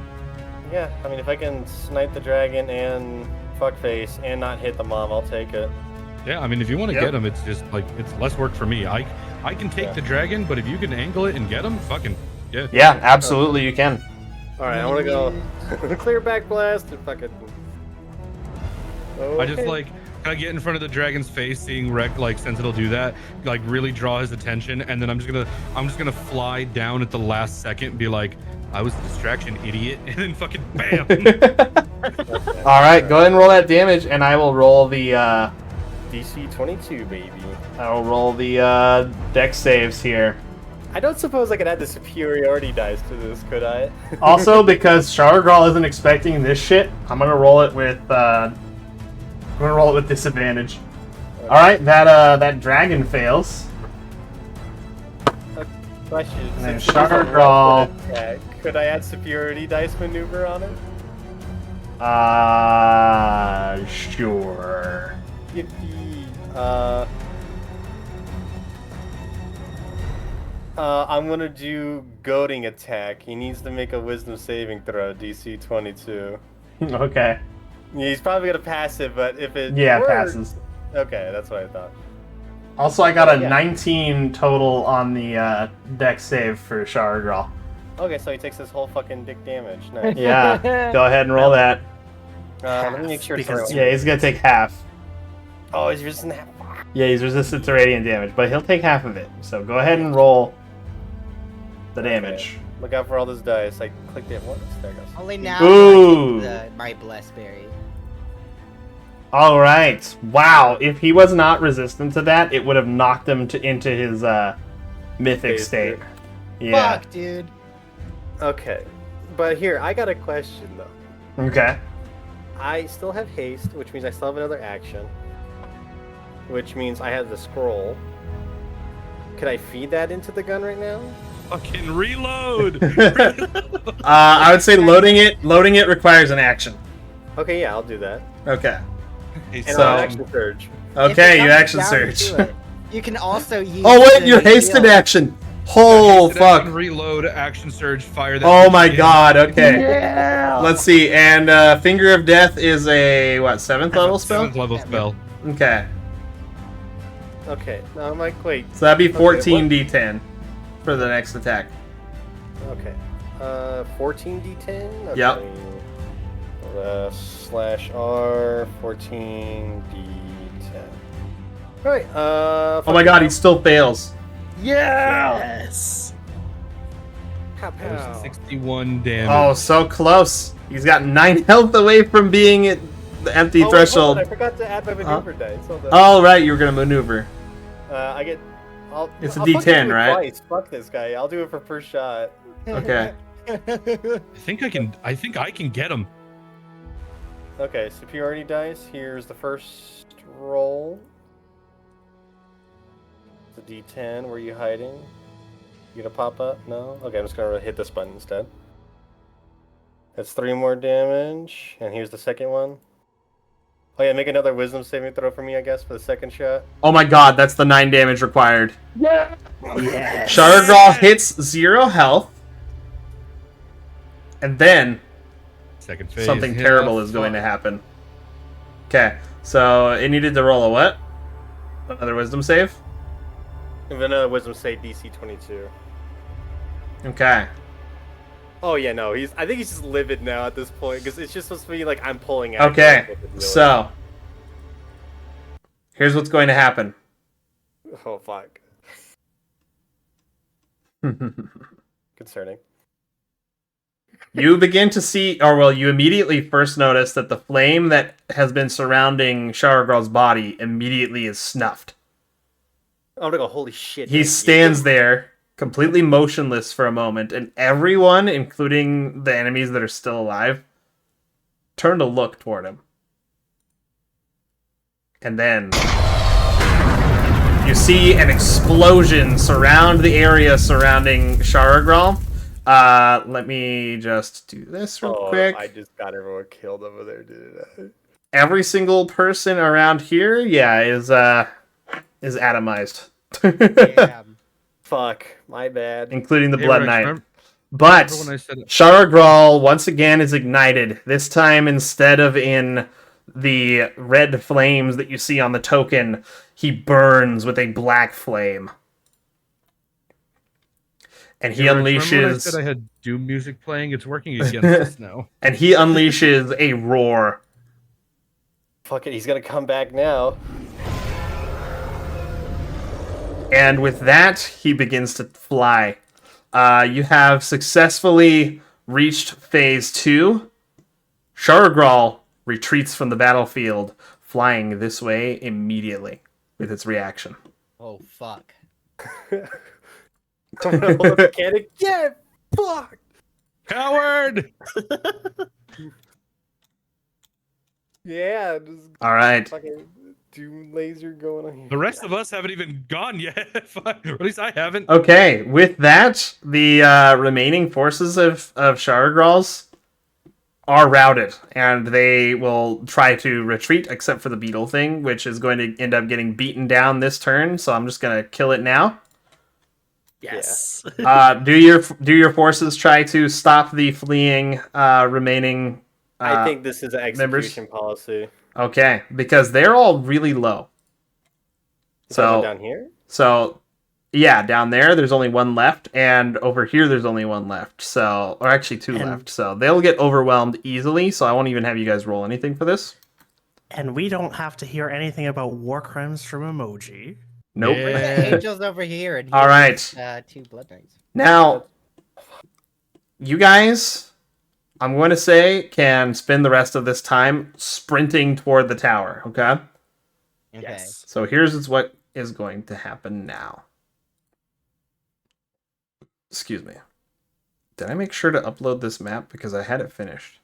Yeah, I mean, if I can snipe the dragon and fuckface and not hit the mob, I'll take it. Yeah, I mean, if you want to Yep. get him, it's just like it's less work for me. I can take the dragon, but if you can angle it and get him, fucking yeah. Yeah, absolutely, you can. All right, I want to go clear back blast and fucking. I just like kind of get in front of the dragon's face, seeing Rek like Sentinel do that, like really draw his attention, and then I'm just gonna fly down at the last second and be like, I was a distraction, idiot, and then fucking bam. All right, go ahead and roll that damage, and I will roll the DC 22, baby. I will roll the dex saves here. I don't suppose I could add the superiority dice to this, could I? Also, because Sharagral isn't expecting this shit, I'm gonna roll it with disadvantage. All right, that dragon fails. Question. And then Since it was a Sharagral. ranged attack, could I add superiority dice maneuver on it? Sure. Yippee. I'm gonna do goading attack. He needs to make a wisdom saving throw, DC 22. Okay. Yeah, he's probably gonna pass it, but if it Yeah, works- passes. Okay, that's what I thought. Also, I got a Yeah. 19 total on the dex save for Sharagral. Okay, so he takes this whole fucking dick damage. Nice. Yeah, go ahead and roll that. Let me make sure it's Because- right. Yeah, he's gonna take half. Oh, he's resistant half. Yeah, he's resistant to radiant damage, but he'll take half of it. So go ahead and roll the damage. Look out for all those dice. I clicked it once. There it goes. Only now Ooh. I get my blessed berry. All right. Wow. If he was not resistant to that, it would have knocked him into his mythic Phase state. Yeah. Fuck, dude. Okay, but here I got a question though. Okay. I still have haste, which means I still have another action. Which means I have the scroll. Could I feed that into the gun right now? Fucking reload. I would say loading it requires an action. Okay, yeah, I'll do that. Okay. And So- I'll action surge. If Okay, it you comes action down search. to it, you can also use. Oh wait, the your hasted shield. action. Oh Hasted action, fuck. reload, action surge, fire that. Oh bitch my in. god. Okay. Yeah. Let's see. And Finger of Death is a what? 7th level spell. 7th level spell. Okay. Okay, now I'm like, wait. So that'd be Okay, 14 d10 for the next attack. Okay. 14d10? Okay. Yep. /R 14d10. Alright, Oh my god, he still fails. Yes. Pow, That was pow. 61 damage. Oh, so close. He's got 9 health away from being at the empty Oh, wait, threshold. hold on, I forgot to add my maneuver dice. Hold on. Oh, right, you were gonna maneuver. I get. It's a I'll fucking D10, do it right? Twice. Fuck this guy. I'll do it for first shot. Okay. I think I can get him. Okay, superiority dice. Here's the first roll. It's a D10. Where are you hiding? You gonna pop up? No? Okay, I'm just gonna hit this button instead. That's 3 more damage. And here's the second one. Oh yeah, make another wisdom saving throw for me, I guess, for the second shot. Oh my god, that's the 9 damage required. Yes. Sharagral hits 0 health. And then Second phase. something hit terrible a is going to fuck. happen. Okay, so it needed to roll a what? Another wisdom save? Vanilla Wisdom say DC 22. Okay. Oh yeah, no, I think he's just livid now at this point because it's just supposed to be like I'm pulling out. Okay. So here's what's going to happen. Oh fuck. Concerning. You begin to see, or well, you immediately first notice that the flame that has been surrounding Shower Girl's body immediately is snuffed. I'm gonna go, holy shit. He stands there, completely motionless for a moment, and everyone, including the enemies that are still alive, turn to look toward him. And then you see an explosion surround the area surrounding Sharagral. Let me just do this real quick. I just got everyone killed over there, dude. Every single person around here, is atomized. Damn. Fuck, my bad. Including the Hey, Blood Rex, Knight. But remember when I said Sharagral once again is ignited. This time, instead of in the red flames that you see on the token, he burns with a black flame. And he Remember when I unleashes... said I had Doom music playing? It's working against us now. And he unleashes a roar. Fuck it, he's gonna come back now. And with that, he begins to fly. You have successfully reached phase 2. Sharagral retreats from the battlefield, flying this way immediately with its reaction. Oh fuck. Someone hold up the cannon. Yeah, fuck. Coward! Yeah, just All right. fucking doom laser going on here. The rest of us haven't even gone yet. Or at least I haven't. Okay, with that, the remaining forces of Sharagrals are routed, and they will try to retreat, except for the beetle thing, which is going to end up getting beaten down this turn, so I'm just going to kill it now. Yes. Do your forces try to stop the fleeing remaining I think this is an members? execution policy. Okay, because they're all really low. So down here? So, yeah, down there's only one left, and over here there's only one left. So, or actually two left. So they'll get overwhelmed easily. So I won't even have you guys roll anything for this. And we don't have to hear anything about war crimes from Emoji. Nope. Yeah. The angel's over here, and All right. here's, 2 blood knights. Now, you guys, I'm going to say, can spend the rest of this time sprinting toward the tower. Okay. Okay. Yes. So here's what is going to happen now. Excuse me. Did I make sure to upload this map? Because I had it finished.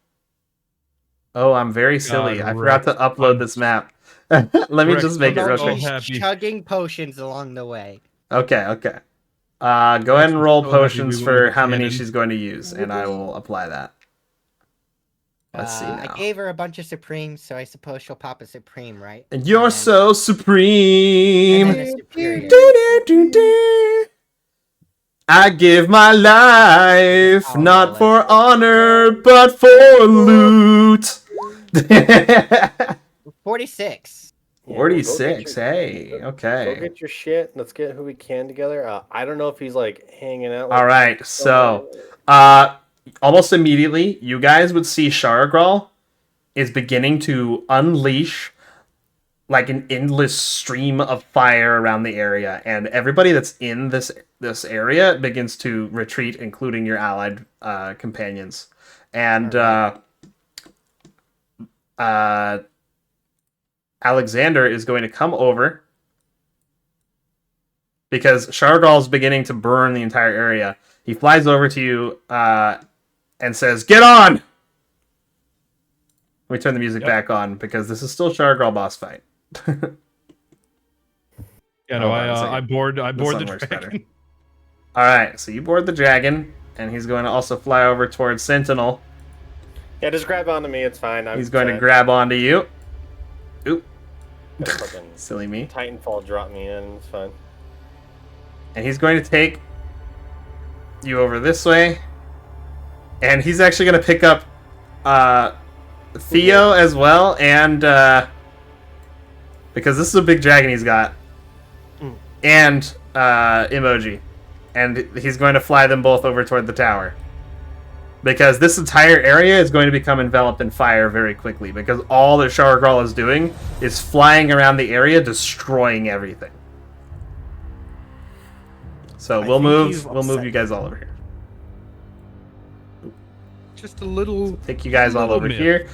Oh, I'm very silly. I forgot to upload this map. Let me Rex, just make it real so quick. happy. Chugging potions along the way. Okay. Go ahead and roll so happy we potions went for with how many cannon. she's going to use, and I will apply that. Let's see I now. gave her a bunch of supremes, so I suppose she'll pop a supreme, right? And you're And so then- supreme. and then a superior. Do-do-do-do. I give my life, Oh, not let's for go. honor, but for loot. 46. Yeah, 46, well, hey, Go okay. get your shit. Let's get who we can together. I don't know if he's like hanging out. All right, so almost immediately, you guys would see Sharagral is beginning to unleash like an endless stream of fire around the area, and everybody that's in this area begins to retreat, including your allied companions. And Alexander is going to come over because Sharagral is beginning to burn the entire area. He flies over to you and says, "Get on!" Let me turn the music back on because this is still Sharagral boss fight. Yeah, no, Hold on a I second. board This the one works better. dragon. All right, so you board the dragon, and he's going to also fly over towards Sentinel. Yeah, just grab onto me. It's fine. He's going to grab onto you. Oop, Fucking silly me. Titanfall drop me in. It's fine. And he's going to take you over this way. And he's actually going to pick up Theo as well, and because this is a big dragon he's got. and Emoji. And he's going to fly them both over toward the tower. Because this entire area is going to become enveloped in fire very quickly. Because all that Shower Grawl is doing is flying around the area, destroying everything. So we'll move you guys all over here. Just a little. Take you guys all over bit. here.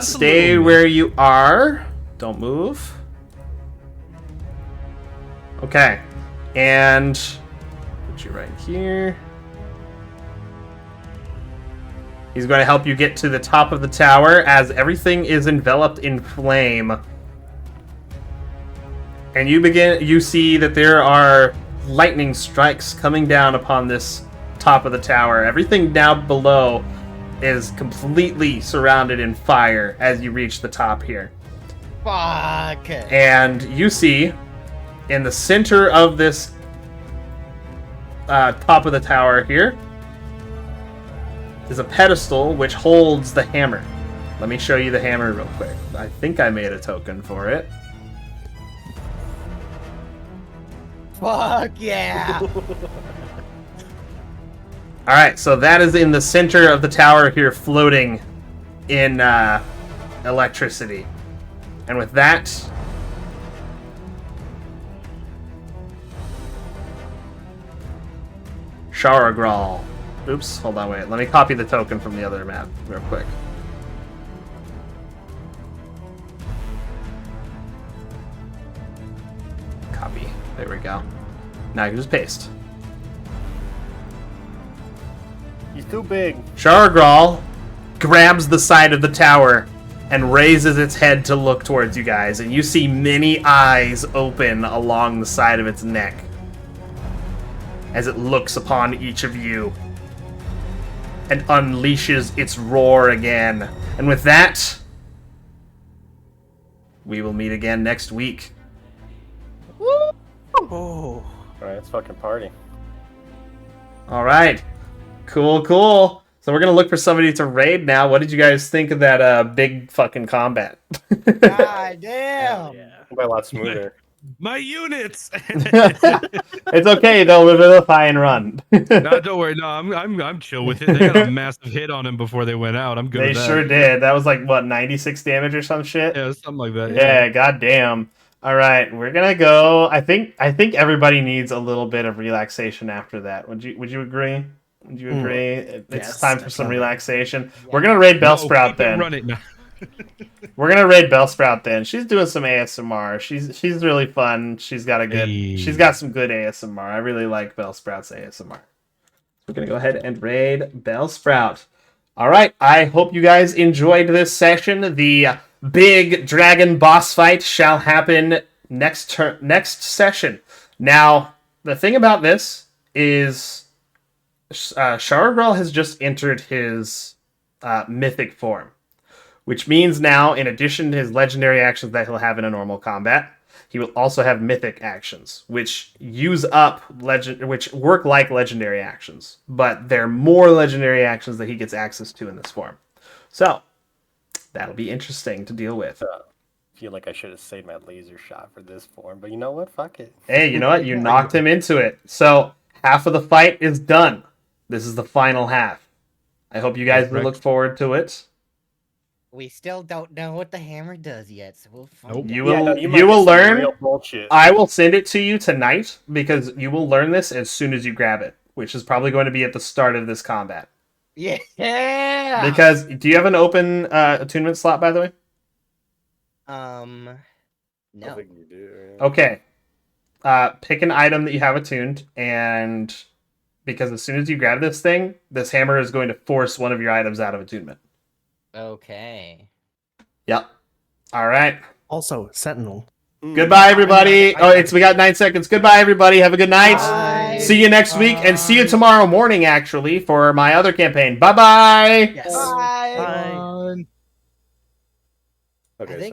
Stay where you are. Don't move. Okay. And put you right here. He's going to help you get to the top of the tower as everything is enveloped in flame. And you see that there are lightning strikes coming down upon this top of the tower. Everything down below is completely surrounded in fire as you reach the top here. Fuck. And you see in the center of this top of the tower here is a pedestal which holds the hammer. Let me show you the hammer real quick. I think I made a token for it. Fuck yeah. Alright, so that is in the center of the tower here, floating in electricity. And with that, Shower Grawl. Oops, hold on, wait. Let me copy the token from the other map real quick. Copy. There we go. Now I can just paste. He's too big. Shower Grawl grabs the side of the tower and raises its head to look towards you guys, and you see many eyes open along the side of its neck as it looks upon each of you and unleashes its roar again. And with that, we will meet again next week. Oh. Alright, let's fucking party. All right. Cool. So we're going to look for somebody to raid now. What did you guys think of that big fucking combat? God damn. By a lot smoother. My units. It's okay, they'll revivify and run. No, don't worry. No, I'm chill with it. They got a massive hit on him before they went out. I'm good. They with that. sure did. That was like, what, 96 damage or some shit? Yeah, something like that. Yeah, goddamn. All right, we're gonna go. I think everybody needs a little bit of relaxation after that. Would you agree? Would you agree? It's Yes, time for some definitely. relaxation. We're gonna raid Bellsprout then. Run it now. We're gonna raid Bellsprout then. She's doing some ASMR. She's really fun. She's got some good ASMR. I really like Bellsprout's ASMR. We're gonna go ahead and raid Bellsprout. All right. I hope you guys enjoyed this session. The big dragon boss fight shall happen next session. Now, the thing about this is Shower Grawl has just entered his mythic form, which means now, in addition to his legendary actions that he'll have in a normal combat, he will also have mythic actions, which which work like legendary actions, but they're more legendary actions that he gets access to in this form. So that'll be interesting to deal with. I feel like I should have saved my laser shot for this form, but you know what? Fuck it. Hey, you know what? You knocked him into it. So half of the fight is done. This is the final half. I hope you guys will look forward to it. We still don't know what the hammer does yet, so we'll find Nope. out. You will learn. Real bullshit. I will send it to you tonight because you will learn this as soon as you grab it, which is probably going to be at the start of this combat. Yeah. Because do you have an open attunement slot, by the way? I No. think you do. Yeah. Okay. Pick an item that you have attuned, and because as soon as you grab this thing, this hammer is going to force one of your items out of attunement. Okay. Yep. All right. Also, Sentinel. Goodbye, everybody. We got 9 seconds. Goodbye, everybody. Have a good night. Bye. See you next week, and see you tomorrow morning, actually, for my other campaign. Bye-bye. Yes. Bye. Bye. Okay, I think